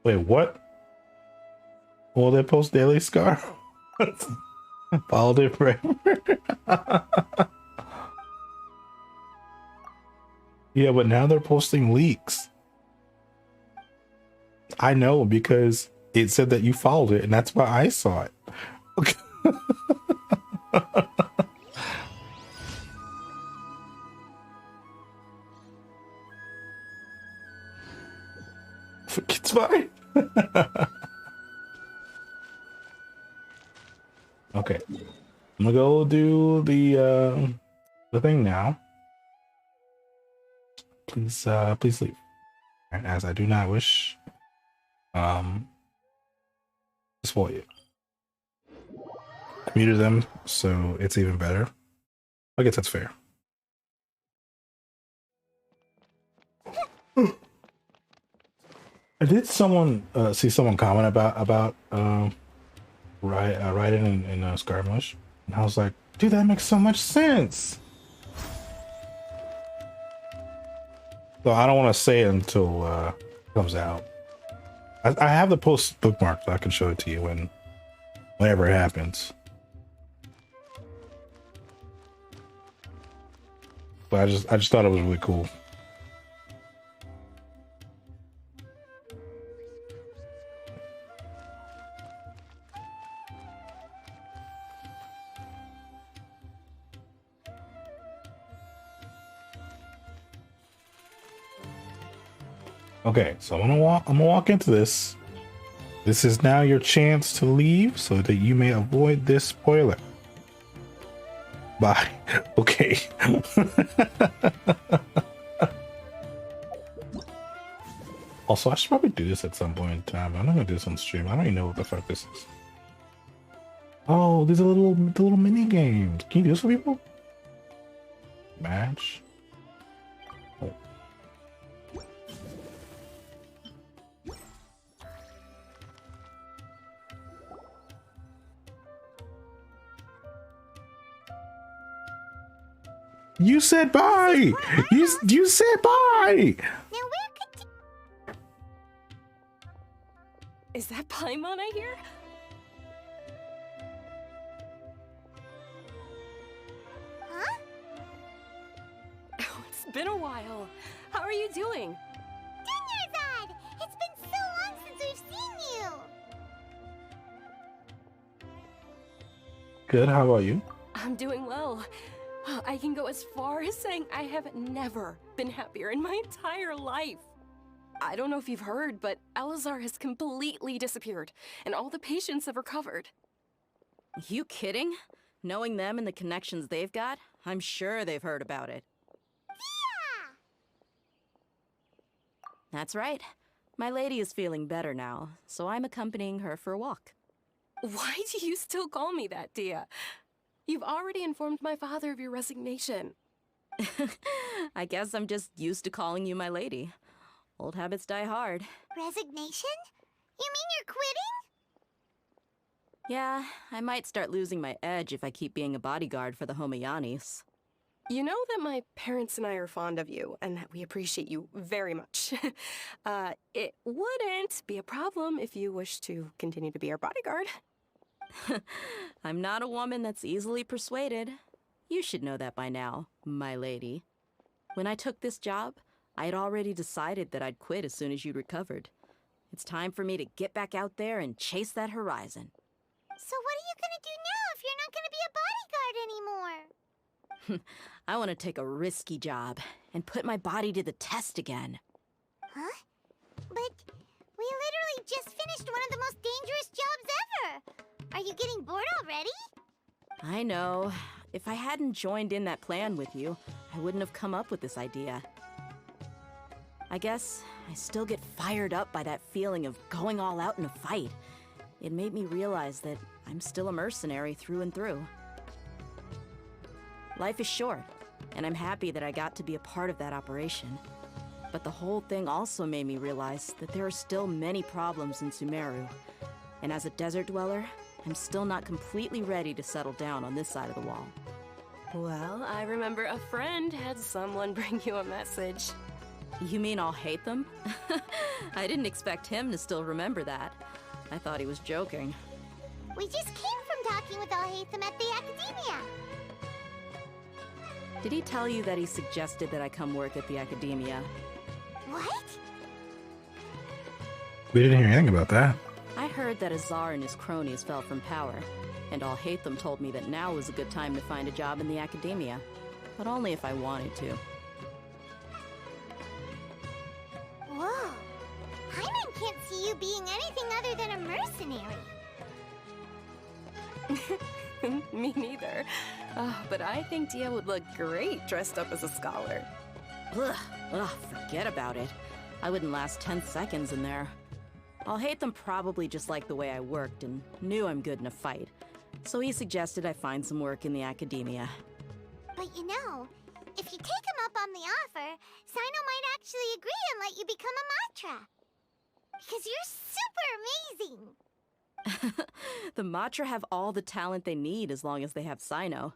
Wait, what? Will they post Daily Scar? Followed it forever. Yeah, but now they're posting leaks. I know because it said that you followed it, and that's why I saw it. Okay. It's fine. Okay, I'm gonna go do the thing now. Please, please leave. And as I do not wish to spoil you. I muted them, so it's even better. I guess that's fair. I did someone see someone comment about riding in Scaramouche, and I was like, dude, that makes so much sense. So I don't want to say it until it comes out. I have the post bookmarked, so I can show it to you whenever it happens. But I just thought it was really cool. Okay, so I'm gonna walk into this. This is now your chance to leave so that you may avoid this spoiler. Bye. Okay. Also, I should probably do this at some point in time. I'm not gonna do this on stream. I don't even know what the fuck this is. Oh, these are the little mini games. Can you do this for people? Match. You said bye. You said bye. Is that Paimon I hear? Huh? Oh, it's been a while. How are you doing? Dinyarzad! It's been so long since we've seen you! Good. How about you? I'm doing well. I can go as far as saying I have never been happier in my entire life. I don't know if you've heard, but Elazar has completely disappeared, and all the patients have recovered. You kidding? Knowing them and the connections they've got, I'm sure they've heard about it. Yeah! That's right. My lady is feeling better now, so I'm accompanying her for a walk. Why do you still call me that, Dia? You've already informed my father of your resignation. I guess I'm just used to calling you my lady. Old habits die hard. Resignation? You mean you're quitting? Yeah, I might start losing my edge if I keep being a bodyguard for the Homayanis. You know that my parents and I are fond of you, and that we appreciate you very much. It wouldn't be a problem if you wish to continue to be our bodyguard. I'm not a woman that's easily persuaded. You should know that by now, my lady. When I took this job, I had already decided that I'd quit as soon as you'd recovered. It's time for me to get back out there and chase that horizon. So what are you gonna do now if you're not gonna be a bodyguard anymore? I want to take a risky job and put my body to the test again. Huh? But we literally just finished one of the most dangerous jobs ever! Are you getting bored already? I know. If I hadn't joined in that plan with you, I wouldn't have come up with this idea. I guess I still get fired up by that feeling of going all out in a fight. It made me realize that I'm still a mercenary through and through. Life is short, and I'm happy that I got to be a part of that operation. But the whole thing also made me realize that there are still many problems in Sumeru. And as a desert dweller, I'm still not completely ready to settle down on this side of the wall. Well, I remember a friend had someone bring you a message. You mean I'll hate them? I didn't expect him to still remember that. I thought he was joking. We just came from talking with Alhaitham at the Academia. Did he tell you that he suggested that I come work at the Academia? What? We didn't hear anything about that. I heard that Azar and his cronies fell from power, and Alhaitham told me that now was a good time to find a job in the Academia, but only if I wanted to. Whoa. Paimon can't see you being anything other than a mercenary. Me neither. But I think Dia would look great dressed up as a scholar. Ugh, forget about it. I wouldn't last 10 seconds in there. Alhaitham probably just liked the way I worked and knew I'm good in a fight, so he suggested I find some work in the Academia. But you know, if you take him up on the offer, Sino might actually agree and let you become a Matra. Because you're super amazing! The Matra have all the talent they need as long as they have Sino.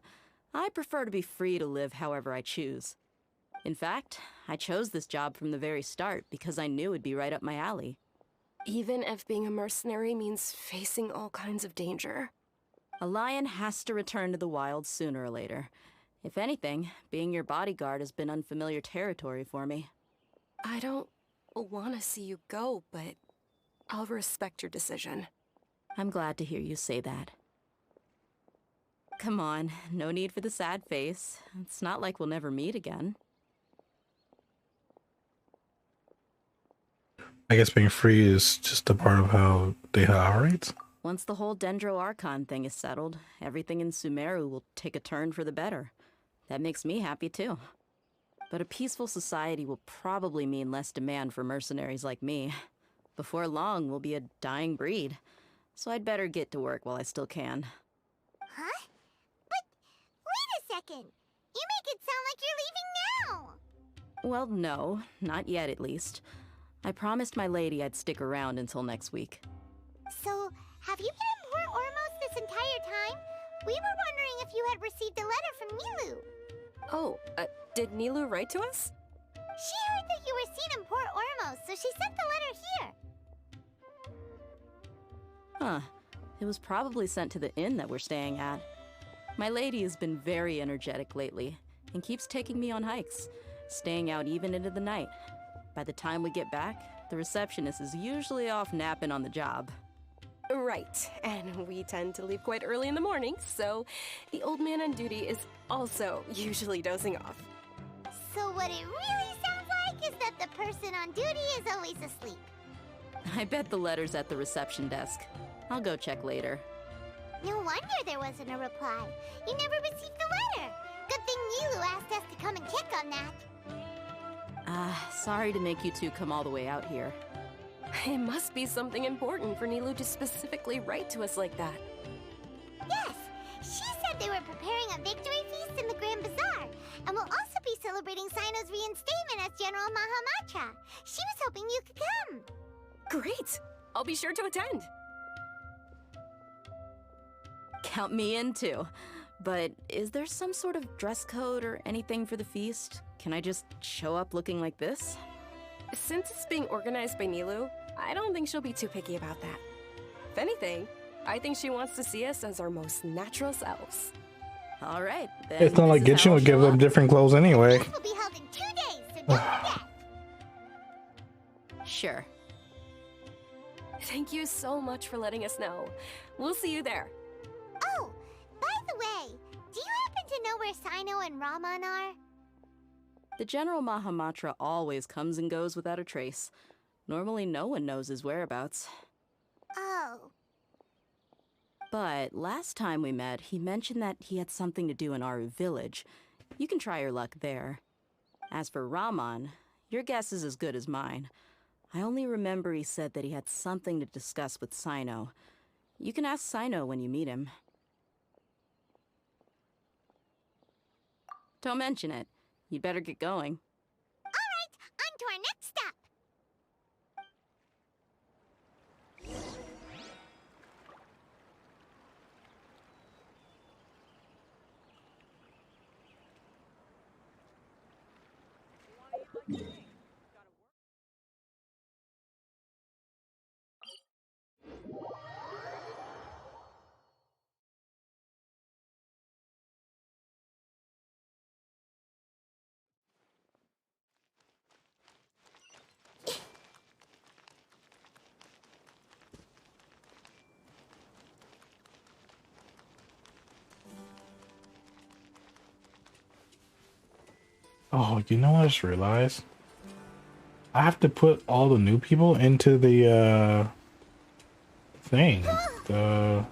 I prefer to be free to live however I choose. In fact, I chose this job from the very start because I knew it'd be right up my alley. Even if being a mercenary means facing all kinds of danger. A lion has to return to the wild sooner or later. If anything, being your bodyguard has been unfamiliar territory for me. I don't want to see you go, but I'll respect your decision. I'm glad to hear you say that. Come on, no need for the sad face. It's not like we'll never meet again. I guess being free is just a part of how Deha operates. Once the whole Dendro Archon thing is settled, everything in Sumeru will take a turn for the better. That makes me happy too. But a peaceful society will probably mean less demand for mercenaries like me. Before long, we'll be a dying breed. So I'd better get to work while I still can. Huh? But wait a second! You make it sound like you're leaving now! Well, no, not yet at least. I promised my lady I'd stick around until next week. So, have you been in Port Ormos this entire time? We were wondering if you had received a letter from Nilu. Oh, did Nilu write to us? She heard that you were seen in Port Ormos, so she sent the letter here. Huh. It was probably sent to the inn that we're staying at. My lady has been very energetic lately, and keeps taking me on hikes, staying out even into the night. By the time we get back, the receptionist is usually off napping on the job. Right, and we tend to leave quite early in the morning, so the old man on duty is also usually dozing off. So what it really sounds like is that the person on duty is always asleep. I bet the letter's at the reception desk. I'll go check later. No wonder there wasn't a reply. You never received the letter. Good thing Nilu asked us to come and check on that. Sorry to make you two come all the way out here. It must be something important for Nilu to specifically write to us like that. Yes, she said they were preparing a victory feast in the Grand Bazaar, and will also be celebrating Sino's reinstatement as General Mahamatra. She was hoping you could come. Great! I'll be sure to attend. Count me in too. But is there some sort of dress code or anything for the feast? Can I just show up looking like this? Since it's being organized by Nilu, I don't think she'll be too picky about that. If anything, I think she wants to see us as our most natural selves. All right, then. It's not like Genshin would give them different clothes anyway. This will be held in 2 days, so don't forget. Sure. Thank you so much for letting us know. We'll see you there. Oh, by the way, do you happen to know where Sino and Raman are? The General Mahamatra always comes and goes without a trace. Normally no one knows his whereabouts. Oh. But last time we met, he mentioned that he had something to do in Aru village. You can try your luck there. As for Raman, your guess is as good as mine. I only remember he said that he had something to discuss with Sino. You can ask Sino when you meet him. Don't mention it. You'd better get going. All right, on to our next stop. Oh, you know what I just realized? I have to put all the new people into the thing. The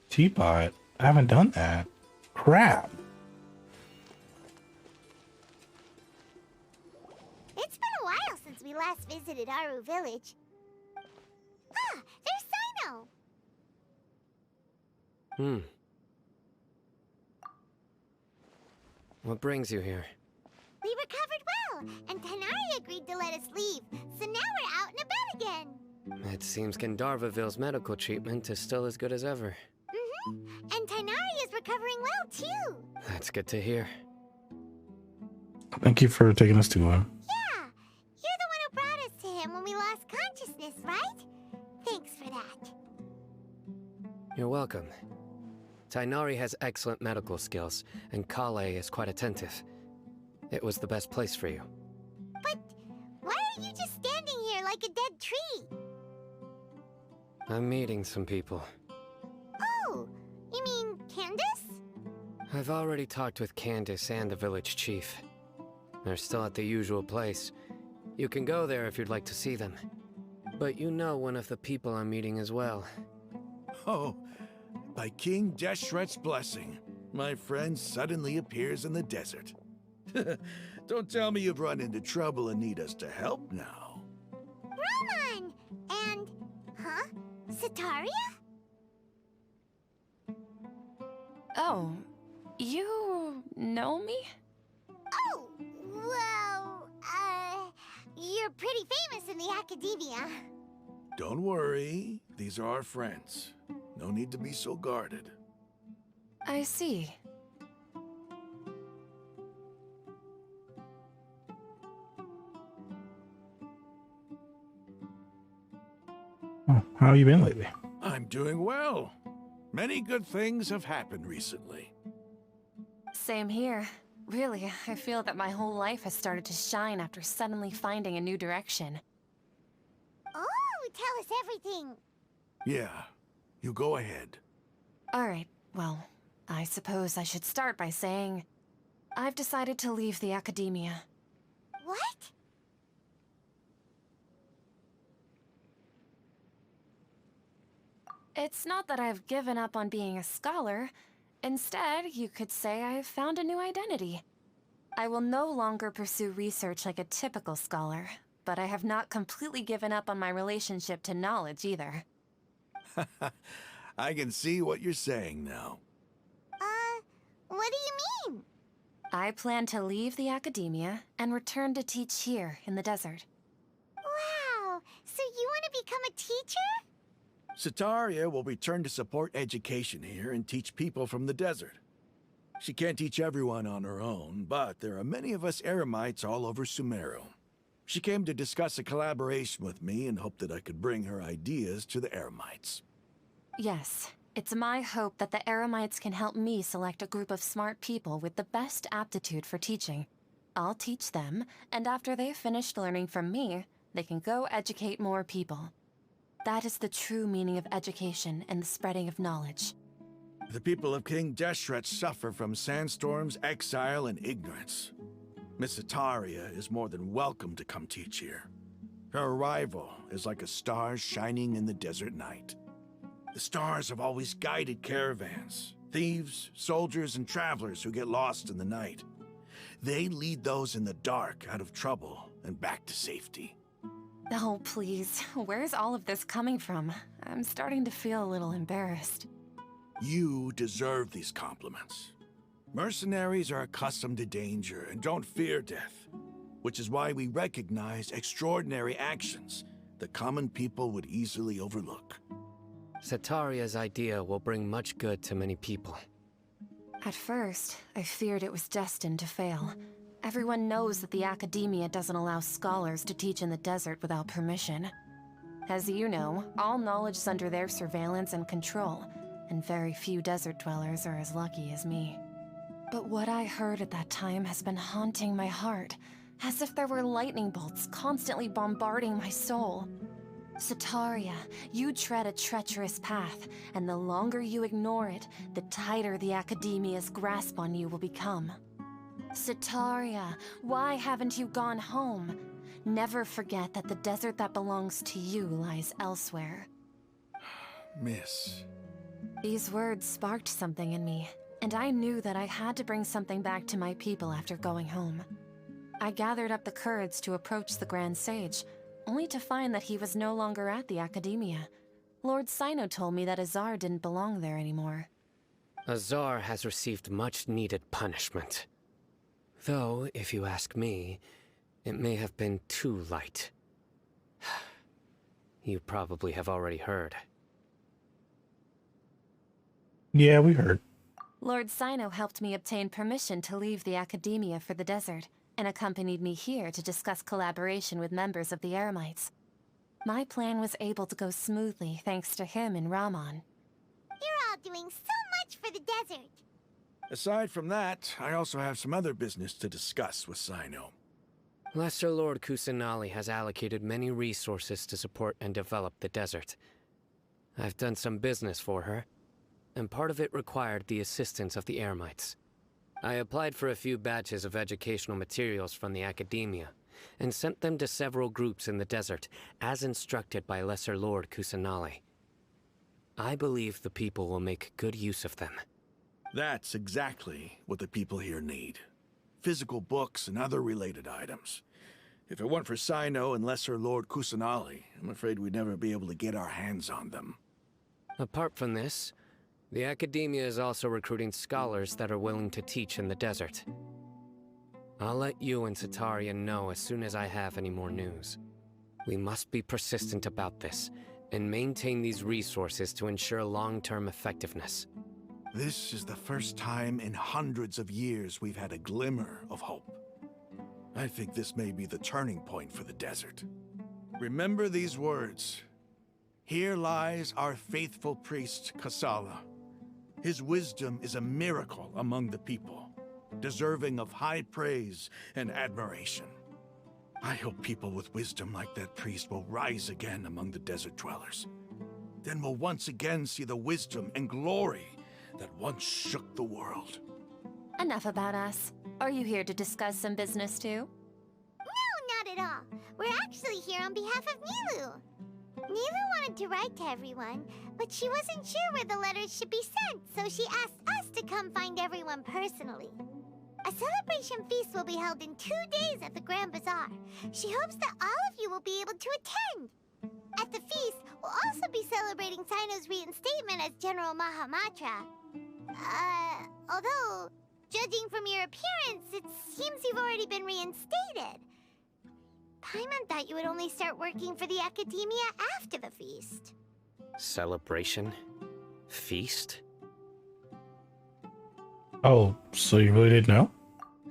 teapot. I haven't done that. Crap. It's been a while since we last visited Aru village. Ah, there's Sino. What brings you here? We recovered well, and Tanari agreed to let us leave, so now we're out and about again. It seems Gandharvaville's medical treatment is still as good as ever. And Tanari is recovering well, too. That's good to hear. Thank you for taking us to him. Yeah, you're the one who brought us to him when we lost consciousness, right? Thanks for that. You're welcome. Tainari has excellent medical skills, and Kale is quite attentive. It was the best place for you. But why are you just standing here like a dead tree? I'm meeting some people. Oh, you mean Candace? I've already talked with Candace and the village chief. They're still at the usual place. You can go there if you'd like to see them. But you know one of the people I'm meeting as well. Oh, by King Deshret's blessing, my friend suddenly appears in the desert. Don't tell me you've run into trouble and need us to help now. Raman! And... huh? Sataria? Oh, you know me? You're pretty famous in the academia. Don't worry, these are our friends. No need to be so guarded. I see. Oh, how have you been lately? I'm doing well. Many good things have happened recently. Same here. Really, I feel that my whole life has started to shine after suddenly finding a new direction. Oh, tell us everything. Yeah, you go ahead. Alright, well, I suppose I should start by saying I've decided to leave the academia. What? It's not that I've given up on being a scholar. Instead, you could say I've found a new identity. I will no longer pursue research like a typical scholar, but I have not completely given up on my relationship to knowledge either. I can see what you're saying now. What do you mean? I plan to leave the academia and return to teach here in the desert. Wow, so you want to become a teacher? Setaria will return to support education here and teach people from the desert. She can't teach everyone on her own, but there are many of us Eremites all over Sumeru. She came to discuss a collaboration with me and hoped that I could bring her ideas to the Eremites. Yes, it's my hope that the Eremites can help me select a group of smart people with the best aptitude for teaching. I'll teach them, and after they've finished learning from me, they can go educate more people. That is the true meaning of education and the spreading of knowledge. The people of King Deshret suffer from sandstorms, exile, and ignorance. Miss Setaria is more than welcome to come teach here. Her arrival is like a star shining in the desert night. The stars have always guided caravans, thieves, soldiers, and travelers who get lost in the night. They lead those in the dark out of trouble and back to safety. Oh, please. Where's all of this coming from? I'm starting to feel a little embarrassed. You deserve these compliments. Mercenaries are accustomed to danger and don't fear death, which is why we recognize extraordinary actions that common people would easily overlook. Setaria's idea will bring much good to many people. At first, I feared it was destined to fail. Everyone knows that the academia doesn't allow scholars to teach in the desert without permission. As you know, all knowledge is under their surveillance and control, and very few desert dwellers are as lucky as me. But what I heard at that time has been haunting my heart, as if there were lightning bolts constantly bombarding my soul. Setaria, you tread a treacherous path, and the longer you ignore it, the tighter the academia's grasp on you will become. Setaria, why haven't you gone home? Never forget that the desert that belongs to you lies elsewhere. Miss. These words sparked something in me, and I knew that I had to bring something back to my people after going home. I gathered up the courage to approach the Grand Sage, only to find that he was no longer at the academia. Lord Sino told me that Azar didn't belong there anymore. Azar has received much-needed punishment. Though, if you ask me, it may have been too light. You probably have already heard. Yeah, we heard. Lord Sino helped me obtain permission to leave the academia for the desert, and accompanied me here to discuss collaboration with members of the Eremites. My plan was able to go smoothly thanks to him and Rahman. You're all doing so much for the desert. Aside from that, I also have some other business to discuss with Sino. Lesser Lord Kusanali has allocated many resources to support and develop the desert. I've done some business for her, and part of it required the assistance of the Eremites. I applied for a few batches of educational materials from the academia, and sent them to several groups in the desert, as instructed by Lesser Lord Kusanali. I believe the people will make good use of them. That's exactly what the people here need. Physical books and other related items. If it weren't for Sino and Lesser Lord Kusanali, I'm afraid we'd never be able to get our hands on them. Apart from this, the academia is also recruiting scholars that are willing to teach in the desert. I'll let you and Sataria know as soon as I have any more news. We must be persistent about this, and maintain these resources to ensure long-term effectiveness. This is the first time in hundreds of years we've had a glimmer of hope. I think this may be the turning point for the desert. Remember these words. Here lies our faithful priest, Kasala. His wisdom is a miracle among the people, deserving of high praise and admiration. I hope people with wisdom like that priest will rise again among the desert dwellers. Then we'll once again see the wisdom and glory that once shook the world. Enough about us. Are you here to discuss some business too? No, not at all. We're actually here on behalf of Nilu. Nilu wanted to write to everyone, but she wasn't sure where the letters should be sent, so she asked us to come find everyone personally. A celebration feast will be held in 2 days at the Grand Bazaar. She hopes that all of you will be able to attend. At the feast, we'll also be celebrating Sino's reinstatement as General Mahamatra. Although, judging from your appearance, it seems you've already been reinstated. Paimon thought you would only start working for the Academia after the feast. Celebration? Feast? Oh, so you really didn't know?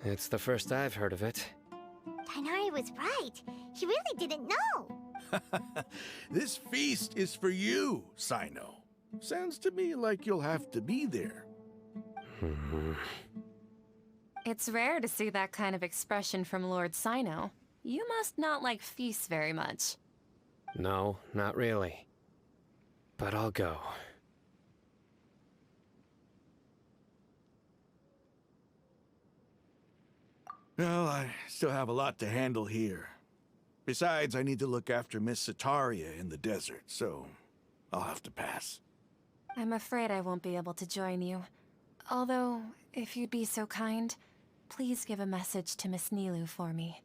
It's the first I've heard of it. Tighnari was right. He really didn't know. This feast is for you, Sino. Sounds to me like you'll have to be there. It's rare to see that kind of expression from Lord Sino. You must not like feasts very much. No, not really. But I'll go. Well, I still have a lot to handle here. Besides, I need to look after Miss Sataria in the desert, so I'll have to pass. I'm afraid I won't be able to join you. Although, if you'd be so kind, please give a message to Miss Nilu for me.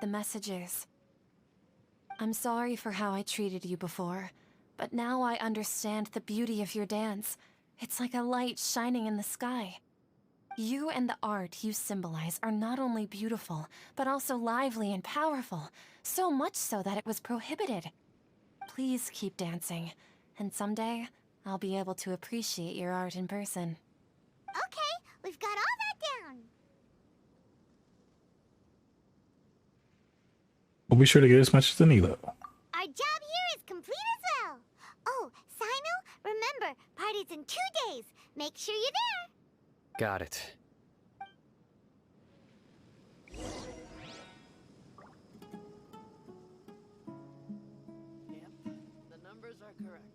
The message is, I'm sorry for how I treated you before, but now I understand the beauty of your dance. It's like a light shining in the sky. You and the art you symbolize are not only beautiful, but also lively and powerful, so much so that it was prohibited. Please keep dancing, and someday, I'll be able to appreciate your art in person. Okay, we've got all that down. We'll be sure to get as much as Nilo. Our job here is complete as well. Oh, Sino, remember, party's in 2 days. Make sure you're there. Got it. Yep, the numbers are correct.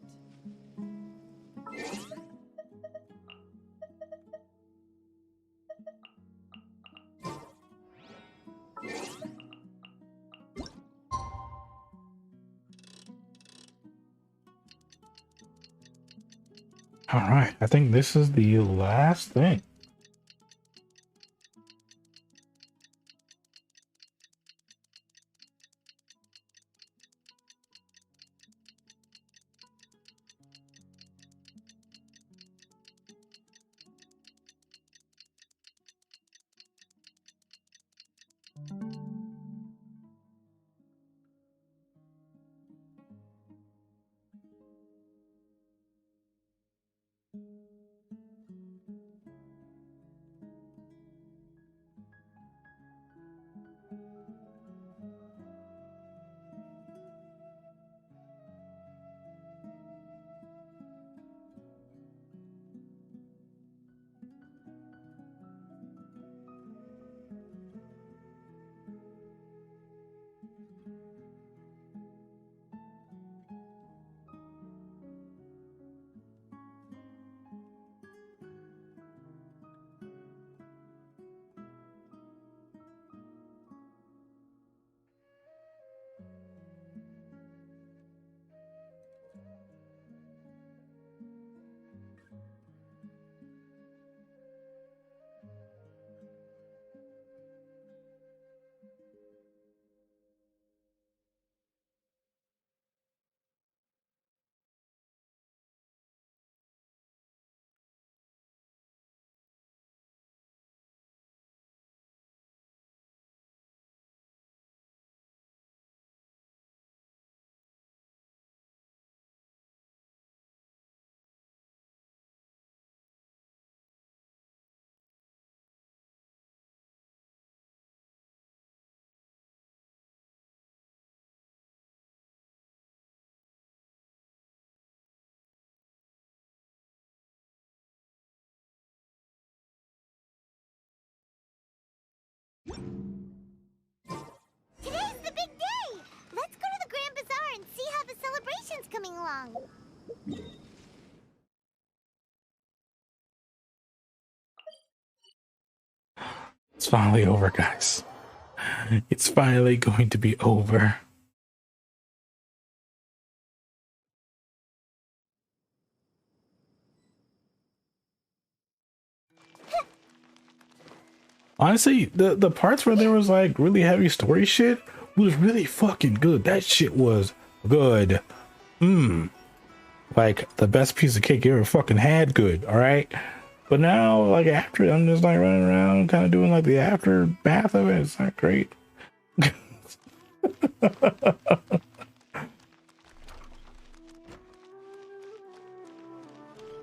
All right, I think this is the last thing. Today's the big day! Let's go to the Grand Bazaar and see how the celebration's coming along. It's finally over, guys. It's finally going to be over. Honestly, the parts where there was like really heavy story shit was really fucking good. That shit was good. Like the best piece of cake you ever fucking had good, alright? But now, like after, I'm just like running around kind of doing like the aftermath of it. It's not great.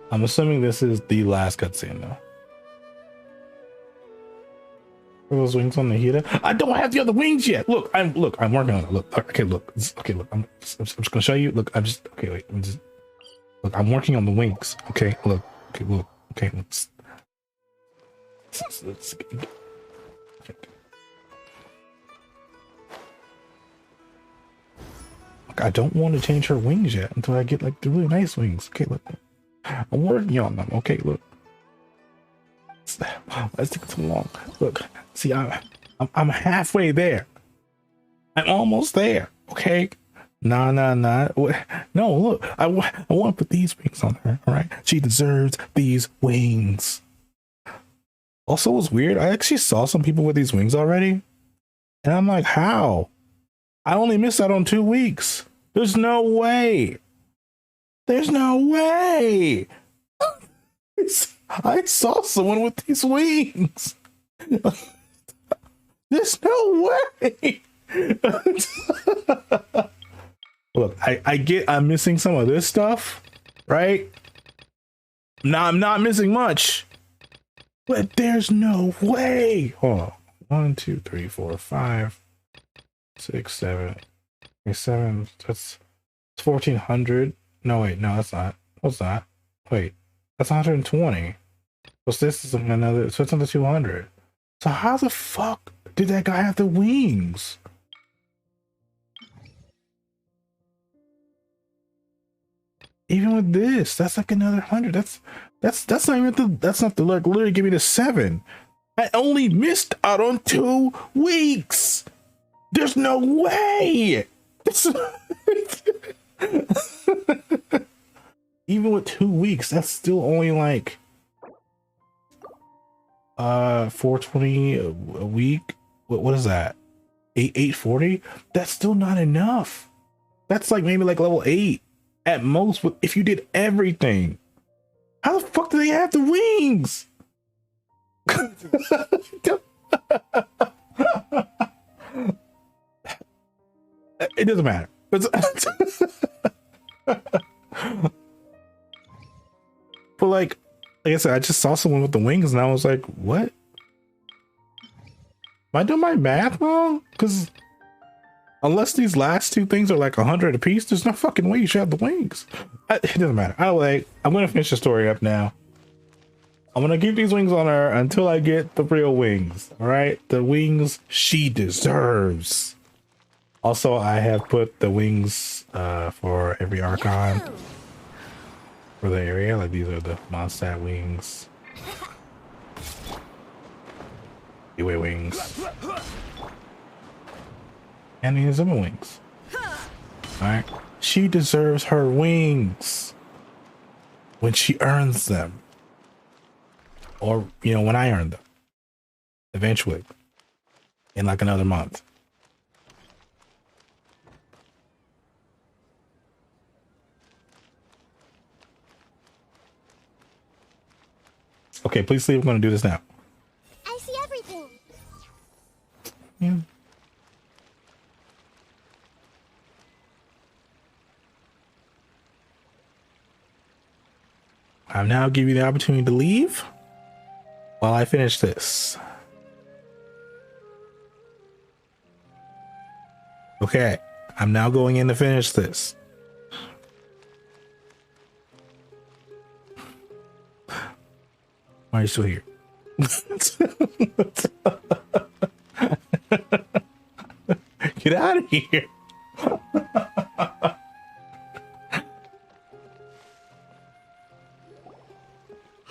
I'm assuming this is the last cutscene though. Are those wings on the heater? I don't have the other wings yet. Look, I'm working on it. Look, okay, look, okay, look. I'm just gonna show you. Look, okay. Wait, look. I'm working on the wings. Okay, look. Okay, look. Okay, let's look, I don't want to change her wings yet until I get like the really nice wings. Okay, look. I'm working on them. Okay, look. Let's take too long. Look, see, I'm halfway there. I'm almost there. Okay. Nah. No, look, I want to put these wings on her. All right. She deserves these wings. Also, it was weird. I actually saw some people with these wings already. And I'm like, how? I only missed out on 2 weeks. There's no way. There's no way. I saw someone with these wings. There's no way. Look, I get I'm missing some of this stuff, right? Now I'm not missing much, but there's no way. Hold on. 1, 2, 3, 4, 5, 6, 7, 7. That's 1,400. No, wait, no, that's not. What's that? Wait, that's 120. So this is another. So it's another 200. So how the fuck did that guy have the wings? Even with this, that's like another 100. That's not even that's not the like literally give me the 7. I only missed out on 2 weeks. There's no way. Even with 2 weeks, that's still only like 420 a week. What is that? 840? That's still not enough. That's like maybe like level 8 at most if you did everything. How the fuck do they have the wings? It doesn't matter. But like I said, I just saw someone with the wings and I was like, what? Am I doing my math wrong? Because unless these last 2 things are like 100 a piece, there's no fucking way you should have the wings. It doesn't matter. I'm gonna finish the story up now. I'm gonna keep these wings on her until I get the real wings. All right, the wings she deserves. Also, I have put the wings for every Archon for the area. Like these are the Mondstadt wings. Anyway, wings. And the Inazuma wings. Alright. She deserves her wings when she earns them. Or, you know, when I earn them. Eventually. In like another month. Okay, please leave. I'm going to do this now. I see everything. Yeah. I'll now give you the opportunity to leave while I finish this. Okay, I'm now going in to finish this. Why are you still here? Get out of here.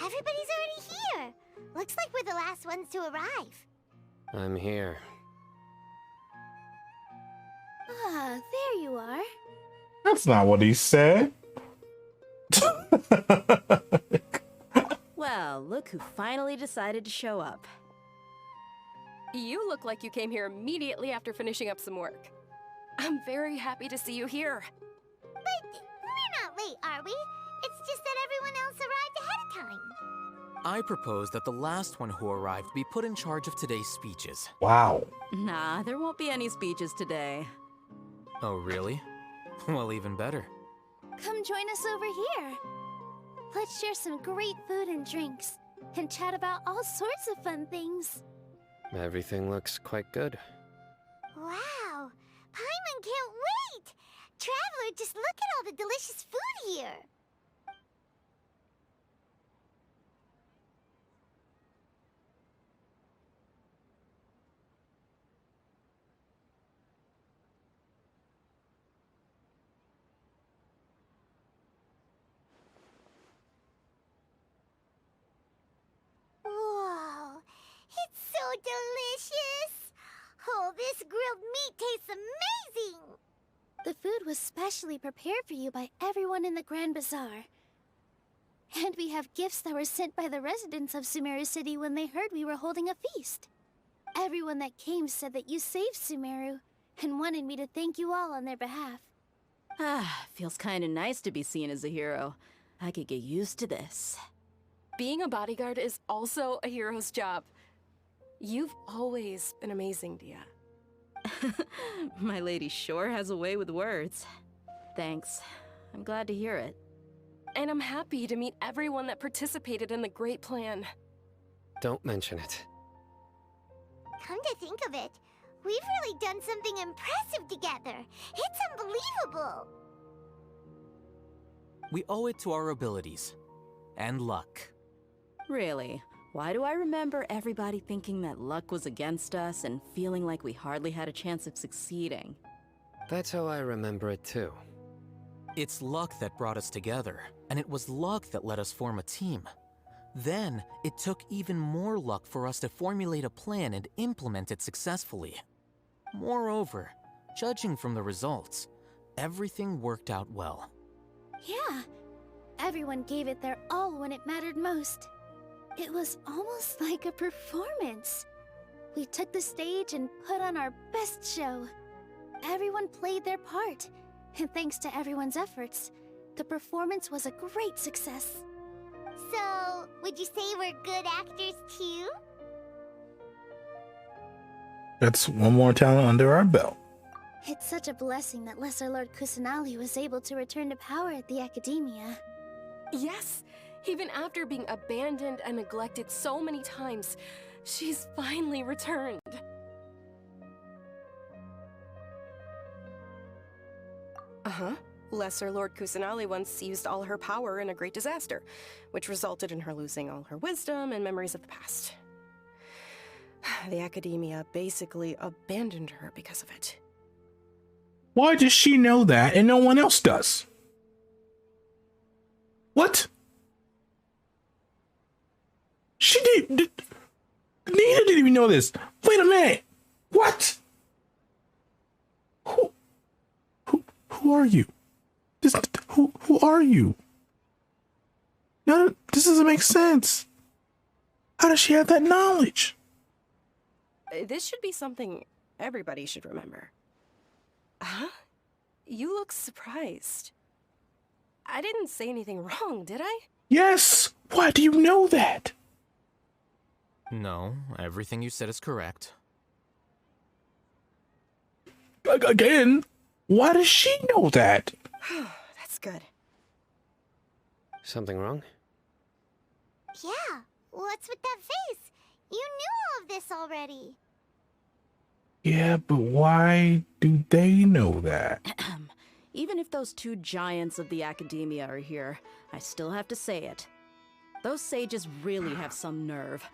Everybody's already here. Looks like we're the last ones to arrive. I'm here. Ah, there you are. That's not what he said. Well, look who finally decided to show up. You look like you came here immediately after finishing up some work. I'm very happy to see you here. But we're not late, are we? It's just that everyone else arrived ahead of time. I propose that the last one who arrived be put in charge of today's speeches. Wow. Nah, there won't be any speeches today. Oh, really? Well, even better. Come join us over here. Let's share some great food and drinks, and chat about all sorts of fun things. Everything looks quite good. Wow! Paimon can't wait! Traveler, just look at all the delicious food here! Whoa! It's so delicious! Oh, this grilled meat tastes amazing! The food was specially prepared for you by everyone in the Grand Bazaar. And we have gifts that were sent by the residents of Sumeru City when they heard we were holding a feast. Everyone that came said that you saved Sumeru, and wanted me to thank you all on their behalf. Ah, feels kinda nice to be seen as a hero. I could get used to this. Being a bodyguard is also a hero's job. You've always been amazing, Dia. My lady sure has a way with words. Thanks. I'm glad to hear it. And I'm happy to meet everyone that participated in the great plan. Don't mention it. Come to think of it, we've really done something impressive together. It's unbelievable! We owe it to our abilities. And luck. Really? Why do I remember everybody thinking that luck was against us and feeling like we hardly had a chance of succeeding? That's how I remember it too. It's luck that brought us together, and it was luck that let us form a team. Then, it took even more luck for us to formulate a plan and implement it successfully. Moreover, judging from the results, everything worked out well. Yeah, everyone gave it their all when it mattered most. It was almost like a performance. We took the stage and put on our best show. Everyone played their part, and thanks to everyone's efforts, the performance was a great success. So, would you say we're good actors too? That's one more talent under our belt. It's such a blessing that Lesser Lord Kusanali was able to return to power at the Academia. Yes! Even after being abandoned and neglected so many times, she's finally returned. Uh-huh. Lesser Lord Kusanali once used all her power in a great disaster, which resulted in her losing all her wisdom and memories of the past. The Academia basically abandoned her because of it. Why does she know that and no one else does? What? She did. Nina didn't even know this. Wait a minute. What? Who are you? Who are you? No, this doesn't make sense. How does she have that knowledge? This should be something everybody should remember. Huh? You look surprised. I didn't say anything wrong, did I? Yes. Why do you know that? No, everything you said is correct. Again, why does she know that? That's good. Something wrong? Yeah, what's with that face? You knew all of this already. Yeah, but why do they know that? Even if those two giants of the Academia are here, I still have to say it. Those sages really have some nerve.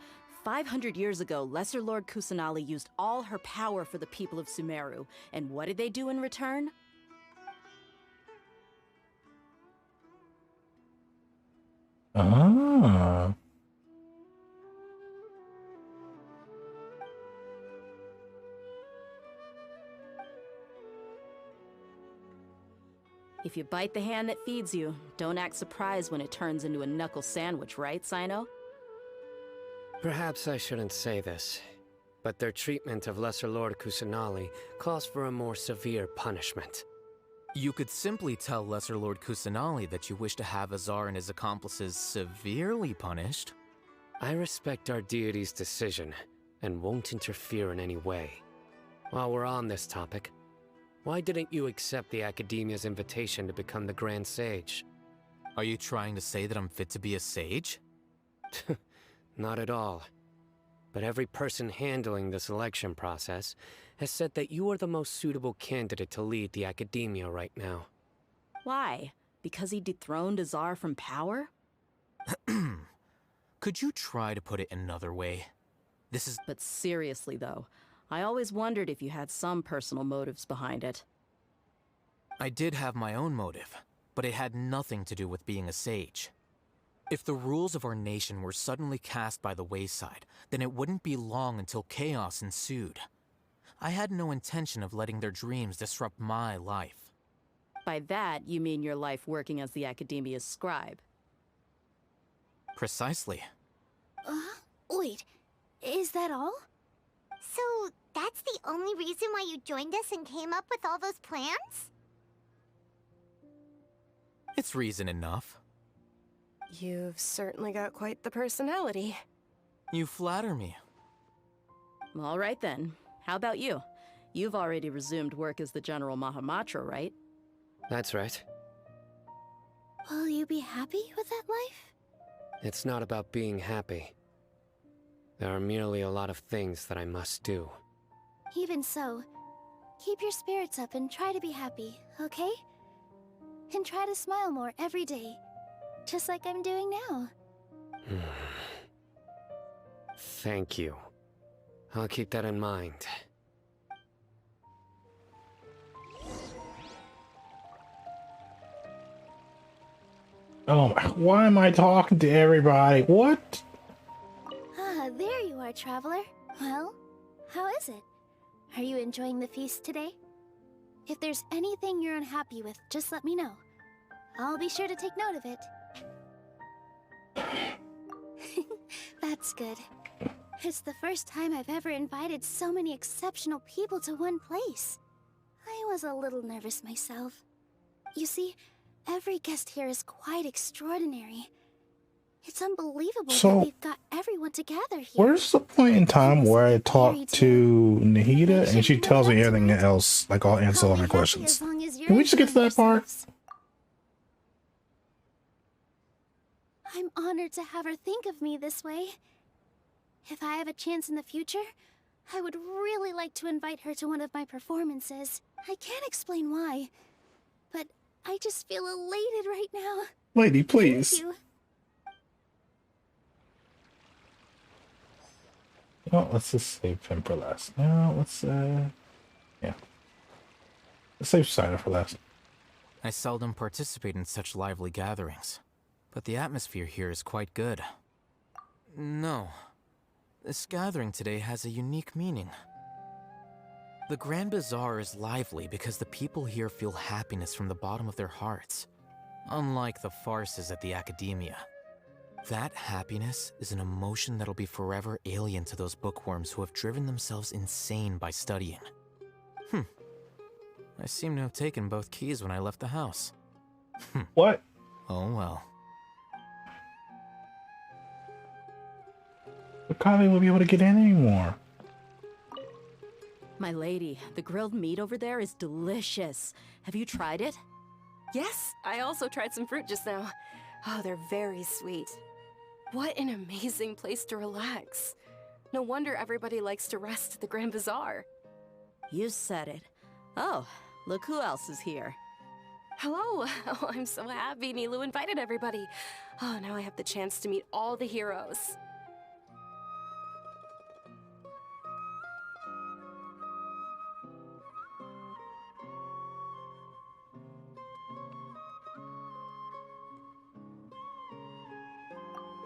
500 years ago, Lesser Lord Kusanali used all her power for the people of Sumeru. And what did they do in return? Ah. If you bite the hand that feeds you, don't act surprised when it turns into a knuckle sandwich, right, Sino? Perhaps I shouldn't say this, but their treatment of Lesser Lord Kusanali calls for a more severe punishment. You could simply tell Lesser Lord Kusanali that you wish to have Azar and his accomplices severely punished. I respect our deity's decision, and won't interfere in any way. While we're on this topic, why didn't you accept the Academia's invitation to become the Grand Sage? Are you trying to say that I'm fit to be a sage? Not at all. But every person handling the selection process has said that you are the most suitable candidate to lead the Academia right now. Why? Because he dethroned Azar from power? Could you try to put it another way? This is... But seriously though, I always wondered if you had some personal motives behind it. I did have my own motive, but it had nothing to do with being a sage. If the rules of our nation were suddenly cast by the wayside, then it wouldn't be long until chaos ensued. I had no intention of letting their dreams disrupt my life. By that, you mean your life working as the Academia's scribe? Precisely. Wait, is that all? So, that's the only reason why you joined us and came up with all those plans? It's reason enough. You've certainly got quite the personality. You flatter me. All right then. How about you? You've already resumed work as the General Mahamatra, right? That's right. Will you be happy with that life? It's not about being happy. There are merely a lot of things that I must do. Even so, keep your spirits up and try to be happy, okay? And try to smile more every day, just like I'm doing now. Thank you. I'll keep that in mind. Oh my, why am I talking to everybody? What? Ah, there you are, traveler. Well, how is it? Are you enjoying the feast today? If there's anything you're unhappy with, just let me know. I'll be sure to take note of it. That's good. It's the first time I've ever invited so many exceptional people to one place. I was a little nervous myself. You see, every guest here is quite extraordinary. It's unbelievable that we've got everyone together here. Where's the point in time where I talk to Nahida and she tells me everything else, like I'll answer all my questions? Can we just get to that part? I'm honored to have her think of me this way. If I have a chance in the future, I would really like to invite her to one of my performances. I can't explain why, but I just feel elated right now. Lady, please. Thank you. Well, let's just save him for last. Now, let's, yeah. Let's save Sino for last. I seldom participate in such lively gatherings, but the atmosphere here is quite good. No. This gathering today has a unique meaning. The Grand Bazaar is lively because the people here feel happiness from the bottom of their hearts, unlike the farces at the Academia. That happiness is an emotion that'll be forever alien to those bookworms who have driven themselves insane by studying. I seem to have taken both keys when I left the house. What? Oh well. But Kali won't be able to get in anymore. My lady, the grilled meat over there is delicious. Have you tried it? Yes, I also tried some fruit just now. Oh, they're very sweet. What an amazing place to relax. No wonder everybody likes to rest at the Grand Bazaar. You said it. Oh, look who else is here. Hello! Oh, I'm so happy Nilou invited everybody. Oh, now I have the chance to meet all the heroes.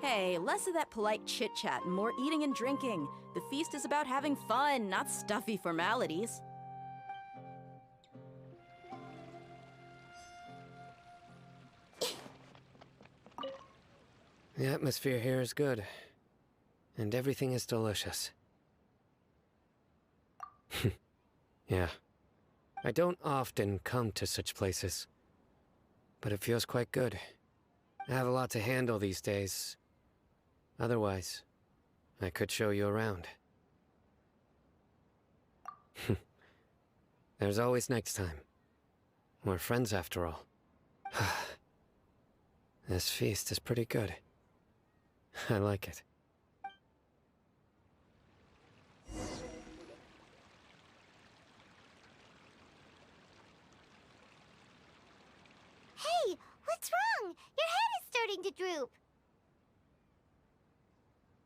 Hey, less of that polite chit-chat and more eating and drinking. The feast is about having fun, not stuffy formalities. The atmosphere here is good, and everything is delicious. Yeah. I don't often come to such places, but it feels quite good. I have a lot to handle these days. Otherwise, I could show you around. There's always next time. We're friends after all. This feast is pretty good. I like it. Hey, what's wrong? Your head is starting to droop.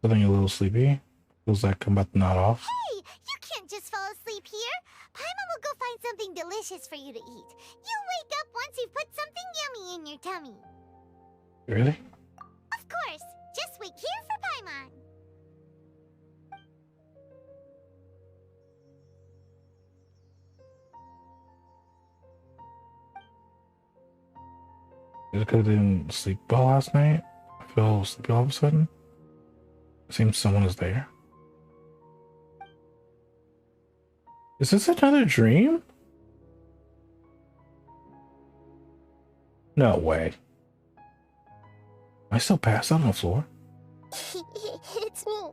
Feeling a little sleepy. Feels like I'm about to nod off. Hey, you can't just fall asleep here. Paimon will go find something delicious for you to eat. You'll wake up once you've put something yummy in your tummy. Really? Of course. Just wait here for Paimon. Is it because I didn't sleep well last night? I feel sleepy all of a sudden. It seems someone is there. Is this another dream? No way. Am I still passed out on the floor? It's me.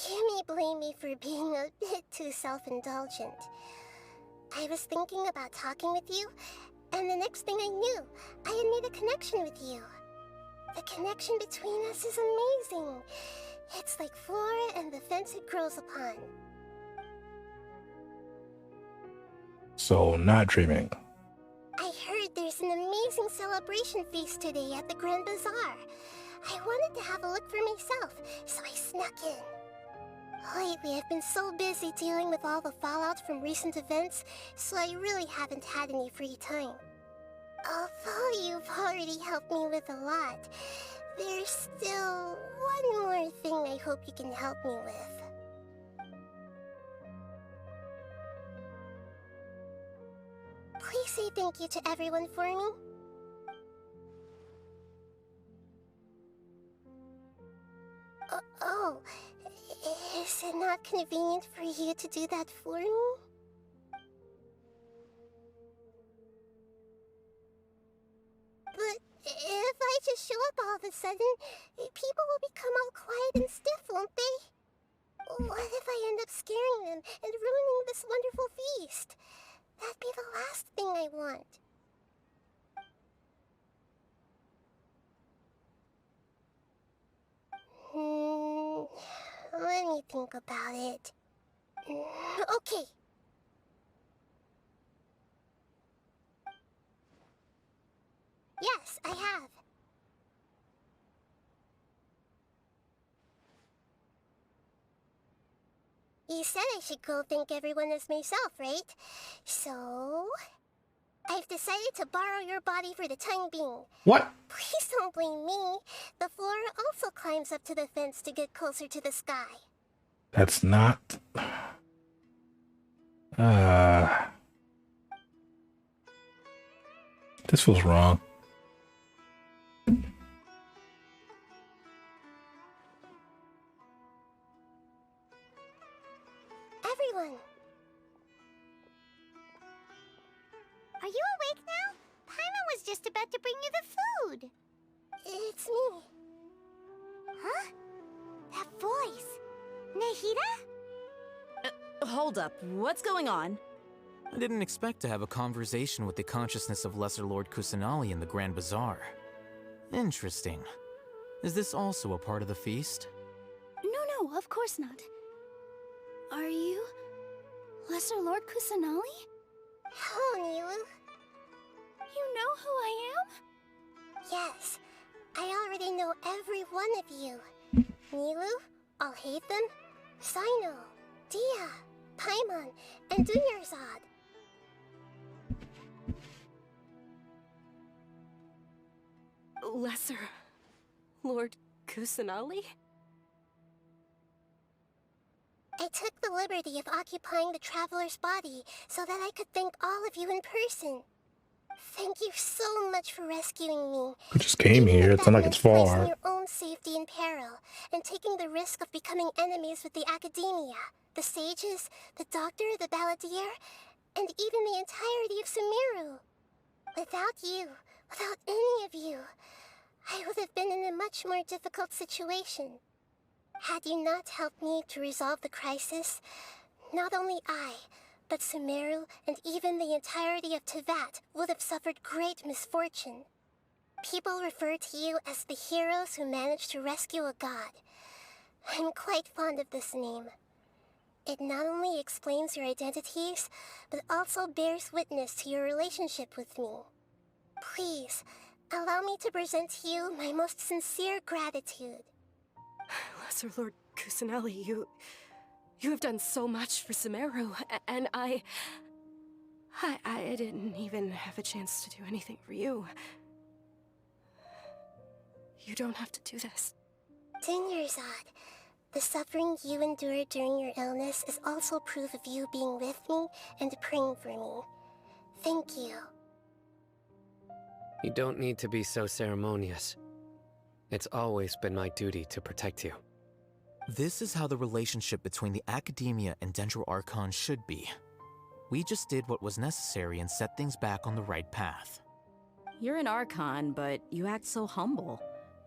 You may blame me for being a bit too self-indulgent. I was thinking about talking with you, and the next thing I knew, I had made a connection with you. The connection between us is amazing. It's like flora and the fence it grows upon. So, not dreaming. I heard there's an amazing celebration feast today at the Grand Bazaar. I wanted to have a look for myself, so I snuck in. Lately, I've been so busy dealing with all the fallout from recent events, so I really haven't had any free time. Although you've already helped me with a lot, there's still one more thing I hope you can help me with. Please say thank you to everyone for me. Oh, is it not convenient for you to do that for me? But if I just show up all of a sudden, people will become all quiet and stiff, won't they? What if I end up scaring them and ruining this wonderful feast? That'd be the last thing I want. Let me think about it. Okay. Yes, I have. You said I should go thank everyone as myself, right? So, I've decided to borrow your body for the time being. What? Please don't blame me. The flora also climbs up to the fence to get closer to the sky. That's not... This feels wrong. Everyone! Are you awake now? Paimon was just about to bring you the food. It's me. Huh? That voice. Nahida? Hold up. What's going on? I didn't expect to have a conversation with the consciousness of Lesser Lord Kusanali in the Grand Bazaar. Interesting. Is this also a part of the feast? No, of course not. Are you Lesser Lord Kusanali? Hello, Nilu. You know who I am? Yes, I already know every one of you. Nilu, Alhaitham, Sino, Dia, Paimon, and Dunyarzad. Lesser Lord Kusanali? I took the liberty of occupying the Traveler's body so that I could thank all of you in person. Thank you so much for rescuing me. We just came here. It's not like it's Placing far. your own safety in peril and taking the risk of becoming enemies with the Academia, the sages, the doctor, the balladeer, and even the entirety of Sumeru. Without you, without any of you, I would have been in a much more difficult situation. Had you not helped me to resolve the crisis, not only I, but Sumeru and even the entirety of Teyvat would have suffered great misfortune. People refer to you as the heroes who managed to rescue a god. I'm quite fond of this name. It not only explains your identities, but also bears witness to your relationship with me. Please, allow me to present to you my most sincere gratitude. Lesser Lord Kusanali, you have done so much for Sumeru, and I didn't even have a chance to do anything for you. You don't have to do this. Dinyarzad, the suffering you endured during your illness is also proof of you being with me and praying for me. Thank you. You don't need to be so ceremonious. It's always been my duty to protect you. This is how the relationship between the Academia and Dendro Archon should be. We just did what was necessary and set things back on the right path. You're an Archon, but you act so humble.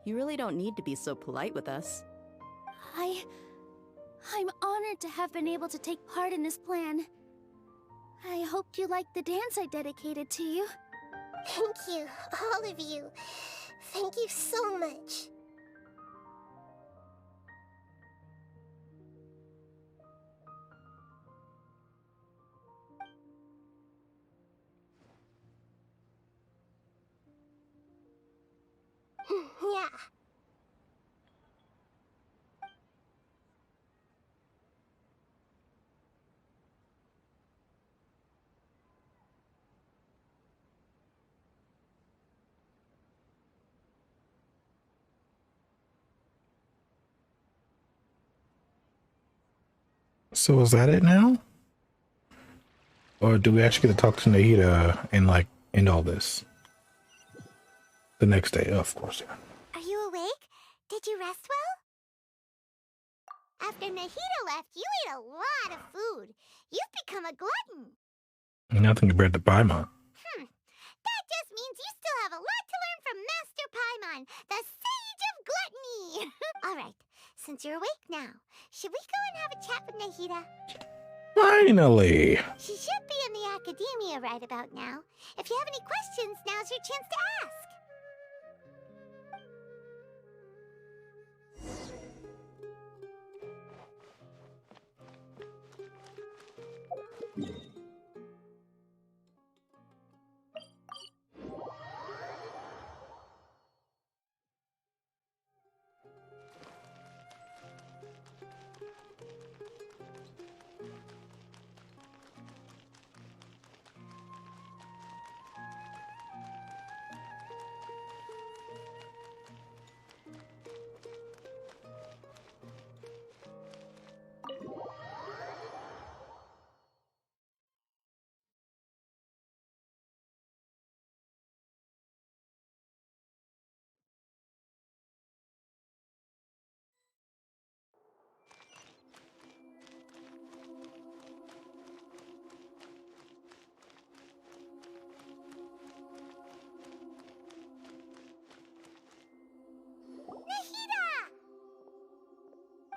You really don't need to be so polite with us. I'm honored to have been able to take part in this plan. I hoped you liked the dance I dedicated to you. Thank you, all of you. Thank you so much. Yeah. So is that it now? Or do we actually get to talk to Nahida and like end all this? The next day, of course, yeah. Are you awake? Did you rest well? After Nahida left, you ate a lot of food. You've become a glutton. Nothing compared to Paimon. That just means you still have a lot to learn from Master Paimon, the Sage of Gluttony. All right, since you're awake now, should we go and have a chat with Nahida? Finally! She should be in the Academia right about now. If you have any questions, now's your chance to ask.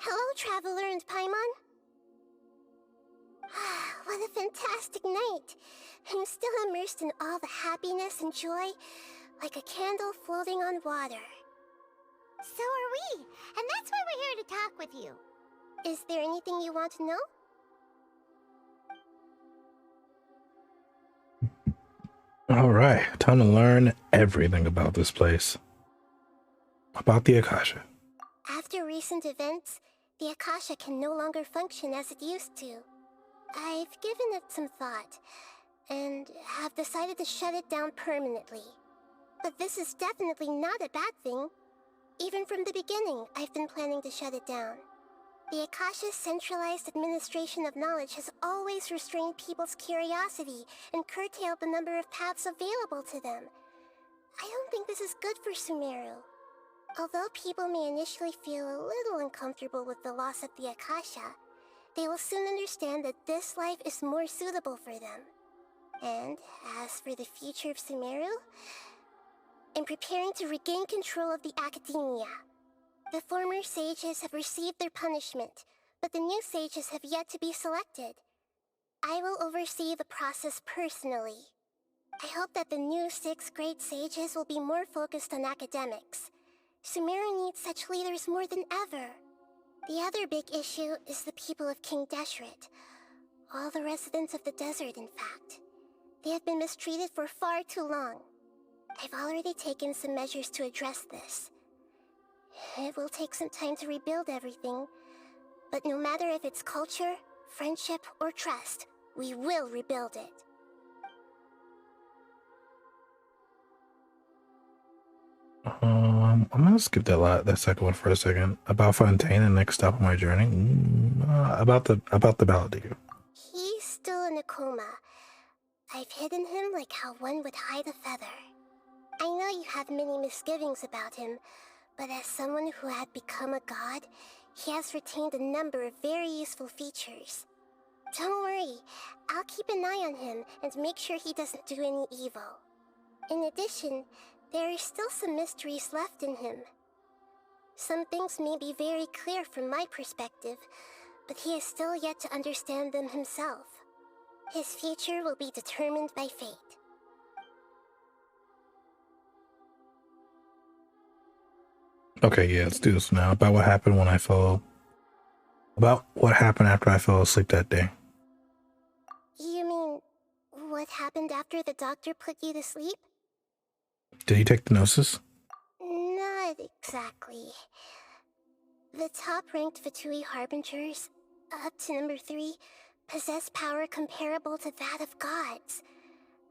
Hello, Traveler and Paimon. What a fantastic night. I'm still immersed in all the happiness and joy, like a candle floating on water. So are we, and that's why we're here to talk with you. Is there anything you want to know? Alright, time to learn everything about this place. About the Akasha. After recent events, the Akasha can no longer function as it used to. I've given it some thought, and have decided to shut it down permanently. But this is definitely not a bad thing. Even from the beginning, I've been planning to shut it down. The Akasha's centralized administration of knowledge has always restrained people's curiosity and curtailed the number of paths available to them. I don't think this is good for Sumeru. Although people may initially feel a little uncomfortable with the loss of the Akasha, they will soon understand that this life is more suitable for them. And as for the future of Sumeru, I'm preparing to regain control of the academia. The former sages have received their punishment, but the new sages have yet to be selected. I will oversee the process personally. I hope that the new 6th grade sages will be more focused on academics. Sumeru needs such leaders more than ever. The other big issue is the people of King Deshret. All the residents of the desert, in fact. They have been mistreated for far too long. I've already taken some measures to address this. It will take some time to rebuild everything, but no matter if it's culture, friendship, or trust, we will rebuild it. I'm gonna skip that second one for a second. About Fontaine and next stop on my journey. About the Balladeer. He's still in a coma. I've hidden him like how one would hide a feather. I know you have many misgivings about him, but as someone who had become a god, he has retained a number of very useful features. Don't worry, I'll keep an eye on him and make sure he doesn't do any evil. In addition, there are still some mysteries left in him. Some things may be very clear from my perspective, but he is still yet to understand them himself. His future will be determined by fate. Okay, yeah, let's do this now. About what happened after I fell asleep that day. You mean, what happened after the doctor put you to sleep? Did he take the gnosis? Not exactly. The top-ranked Fatui Harbingers, up to number 3, possess power comparable to that of gods.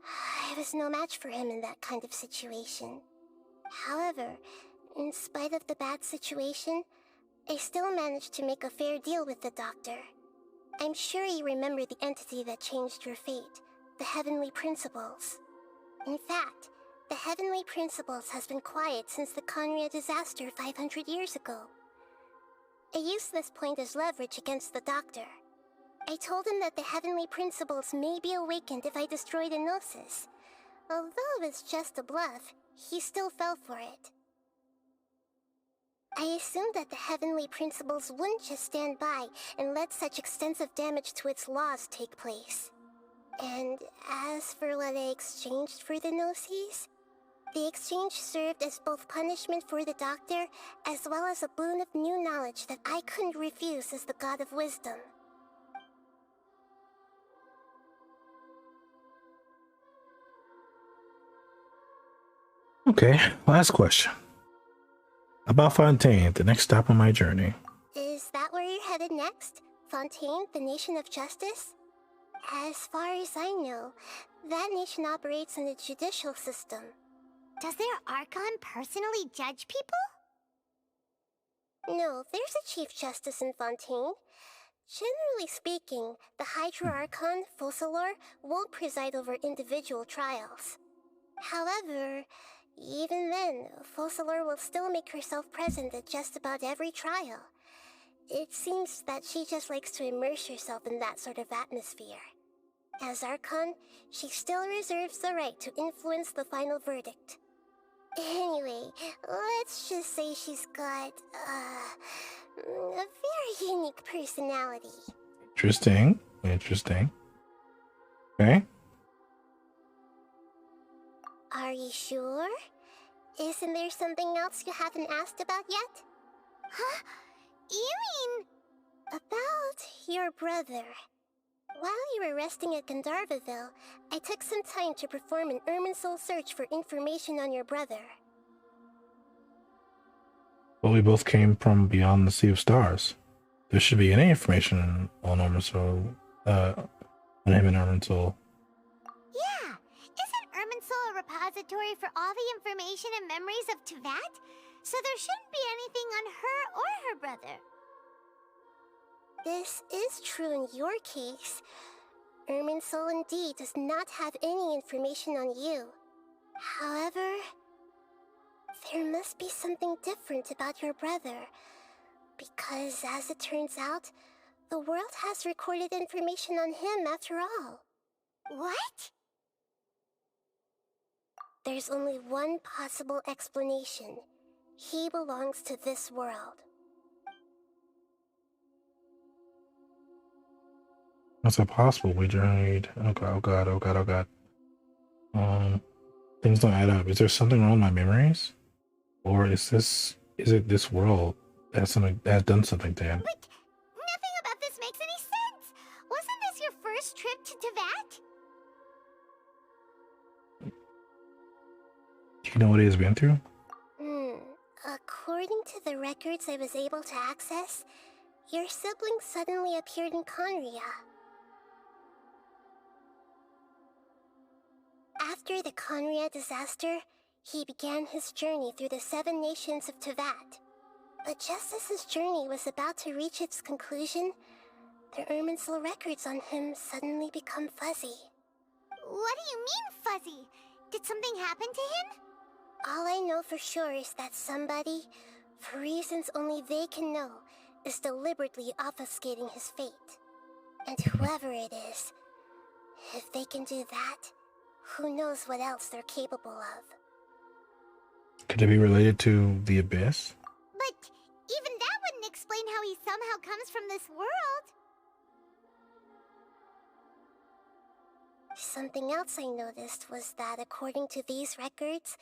I was no match for him in that kind of situation. However, in spite of the bad situation, I still managed to make a fair deal with the doctor. I'm sure you remember the entity that changed your fate, the Heavenly Principles. In fact, the Heavenly Principles has been quiet since the Conria disaster 500 years ago. I used this point as leverage against the doctor. I told him that the Heavenly Principles may be awakened if I destroy the Gnosis. Although it's just a bluff, he still fell for it. I assumed that the Heavenly Principles wouldn't just stand by and let such extensive damage to its laws take place. And as for what I exchanged for the Gnosis, the exchange served as both punishment for the doctor, as well as a boon of new knowledge that I couldn't refuse as the God of Wisdom. Okay, last question. About Fontaine, the next stop on my journey. Is that where you're headed next? Fontaine, the nation of justice? As far as I know, that nation operates in the judicial system. Does their Archon personally judge people? No, there's a Chief Justice in Fontaine. Generally speaking, the Hydra Archon, Focalor, won't preside over individual trials. However, even then, Focalor will still make herself present at just about every trial. It seems that she just likes to immerse herself in that sort of atmosphere. As Archon, she still reserves the right to influence the final verdict. Anyway, let's just say she's got, a very unique personality. Interesting. Interesting. Okay. Are you sure? Isn't there something else you haven't asked about yet? Huh? You mean... About your brother. While you were resting at Gandharvaville, I took some time to perform an Irminsul search for information on your brother. Well, we both came from beyond the Sea of Stars. There should be any information on Irminsul, on him and Irminsul. Yeah! Isn't Irminsul a repository repository for all the information and memories of Teyvat, so there shouldn't be anything on her or her brother. This is true in your case. Irminsul indeed does not have any information on you. However, there must be something different about your brother, because as it turns out, the world has recorded information on him after all. What? There's only one possible explanation. He belongs to this world. That's impossible. We journeyed. Oh god, oh god, oh god, oh god. Things don't add up. Is there something wrong with my memories? Or is it this world that's done something to him? But nothing about this makes any sense! Wasn't this your first trip to Teyvat? Do you know what he has been through? According to the records I was able to access, your sibling suddenly appeared in Conria. After the Conria disaster, he began his journey through the 7 nations of Teyvat. But just as his journey was about to reach its conclusion, the Irminsul records on him suddenly become fuzzy. What do you mean, fuzzy? Did something happen to him? All I know for sure is that somebody, for reasons only they can know, is deliberately obfuscating his fate. And whoever it is, if they can do that, who knows what else they're capable of. Could it be related to the Abyss? But even that wouldn't explain how he somehow comes from this world. Something else I noticed was that according to these records,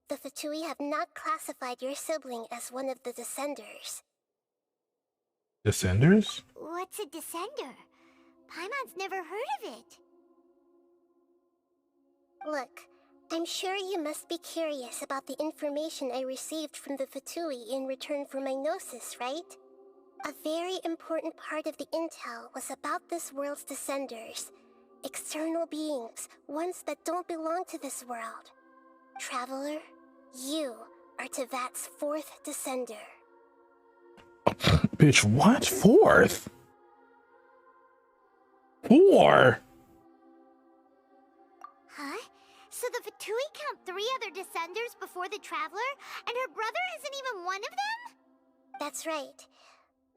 the Fatui have not classified your sibling as one of the Descenders. Descenders? What's a Descender? Paimon's never heard of it. Look, I'm sure you must be curious about the information I received from the Fatui in return for my gnosis, right? A very important part of the intel was about this world's Descenders. External beings, ones that don't belong to this world. Traveler, you are Teyvat's 4th Descender. Bitch, what? 4th? 4? Huh? So the Fatui count 3 other Descenders before the Traveler, and her brother isn't even one of them? That's right.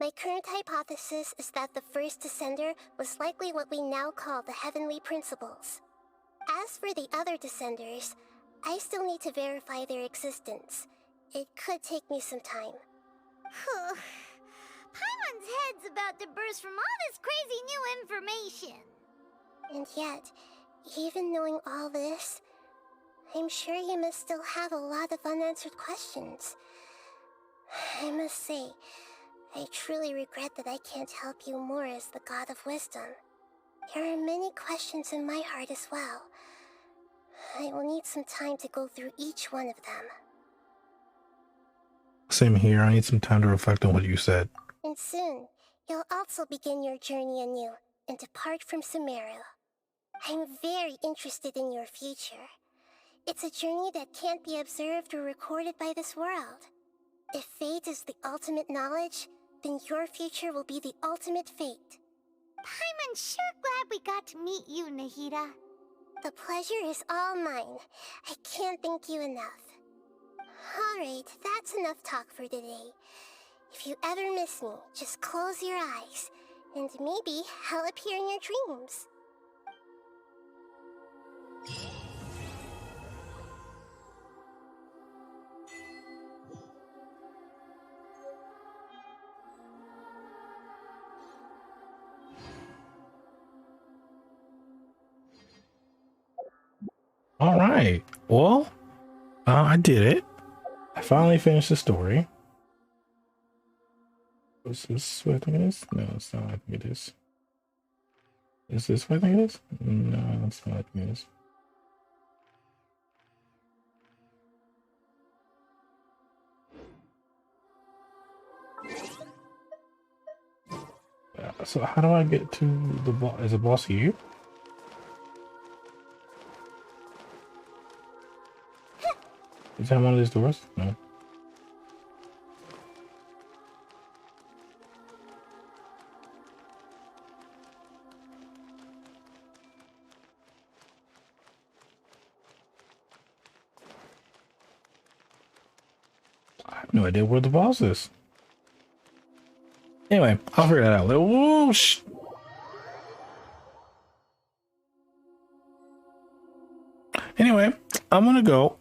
My current hypothesis is that the first Descender was likely what we now call the Heavenly Principles. As for the other Descenders, I still need to verify their existence. It could take me some time. Paimon's head's about to burst from all this crazy new information. And yet, even knowing all this, I'm sure you must still have a lot of unanswered questions. I must say, I truly regret that I can't help you more as the God of Wisdom. There are many questions in my heart as well. I will need some time to go through each one of them. Same here. I need some time to reflect on what you said. And soon, you'll also begin your journey anew and depart from Sumeru. I'm very interested in your future. It's a journey that can't be observed or recorded by this world. If fate is the ultimate knowledge, then your future will be the ultimate fate. Paimon's sure glad we got to meet you, Nahida. The pleasure is all mine. I can't thank you enough. Alright, that's enough talk for today. If you ever miss me, just close your eyes, and maybe I'll appear in your dreams. All right. Well, I did it. I finally finished the story. Is this what I think it is? No, it's not what I think it is. Is this what I think it is? No, that's not what I think it is. So how do I get to the boss? Is the boss here? Is that one of these doors? No. I have no idea where the boss is. Anyway, I'll figure that out. Whoosh! Anyway, I'm gonna go.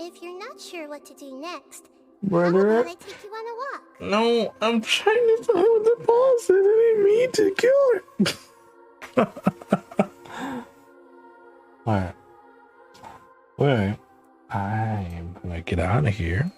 If you're not sure what to do next, Where how they're about at? I take you on a walk? No, I'm trying to find what the boss is. I didn't mean to kill it. Alright. Well, I am gonna get out of here.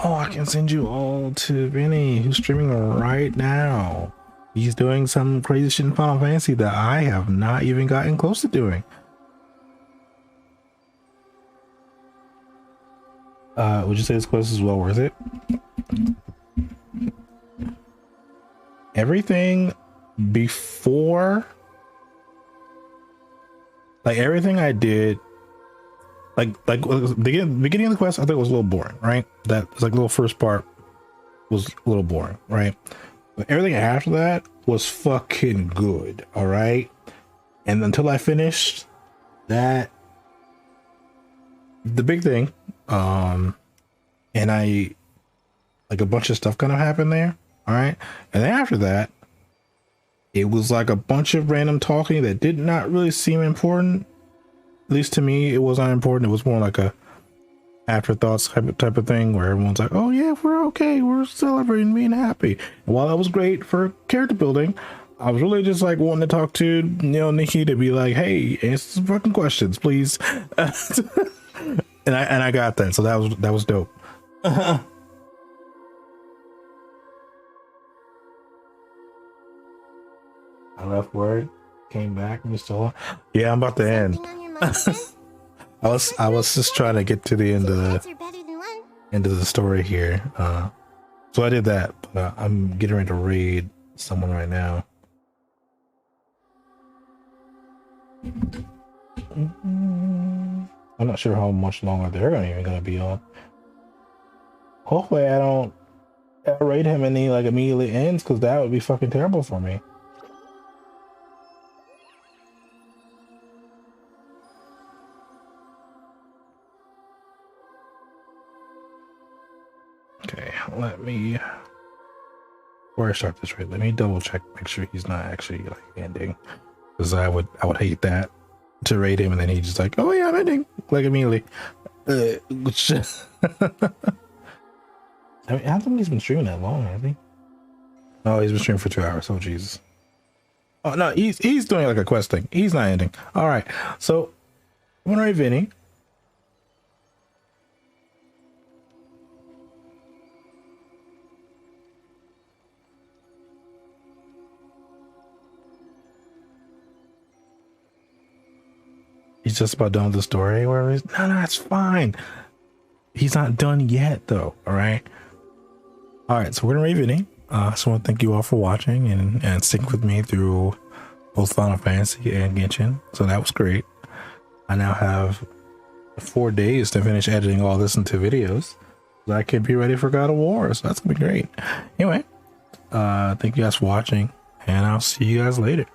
Oh, I can send you all to Vinny, who's streaming right now. He's doing some crazy shit in Final Fantasy that I have not even gotten close to doing. Would you say this quest is well worth it? Everything before, like everything I did, like the beginning of the quest, I think it was a little boring, right? That was like the little first part was a little boring, right? But everything after that was fucking good, all right? And until I finished that, the big thing, and I, like a bunch of stuff kind of happened there, all right? And then after that, it was like a bunch of random talking that did not really seem important. At least to me, it was not important. It was more like a afterthoughts type of thing where everyone's like, oh yeah, we're okay, we're celebrating being happy. And while that was great for character building, I was really just like wanting to talk to, you know, Nikki to be like, hey, answer some fucking questions, please. and I got that, so that was dope. I left word, came back, and you're still on. Yeah, I'm about to end. I was just trying to get to the end of the story here. So I did that, but I'm getting ready to raid someone right now. I'm not sure how much longer they're even gonna be on. Hopefully I don't raid him and he like immediately ends, because that would be fucking terrible for me. Okay, let me, before I start this raid, let me double check, make sure he's not actually like ending, because I would hate that, to raid him and then he's just like, oh yeah, I'm ending like immediately. Which I mean, I don't think he's been streaming that long, has he? Oh, he's been streaming for 2 hours. Oh Jesus. Oh no, he's doing like a quest thing. He's not ending. All right, so I'm gonna raid Vinny. He's just about done with the story. Where he's no, it's fine. He's not done yet, though. All right. So we're gonna raid Vinny. So I want to thank you all for watching and sticking with me through both Final Fantasy and Genshin. So that was great. I now have 4 days to finish editing all this into videos, so I can be ready for God of War. So that's gonna be great. Anyway, thank you guys for watching, and I'll see you guys later.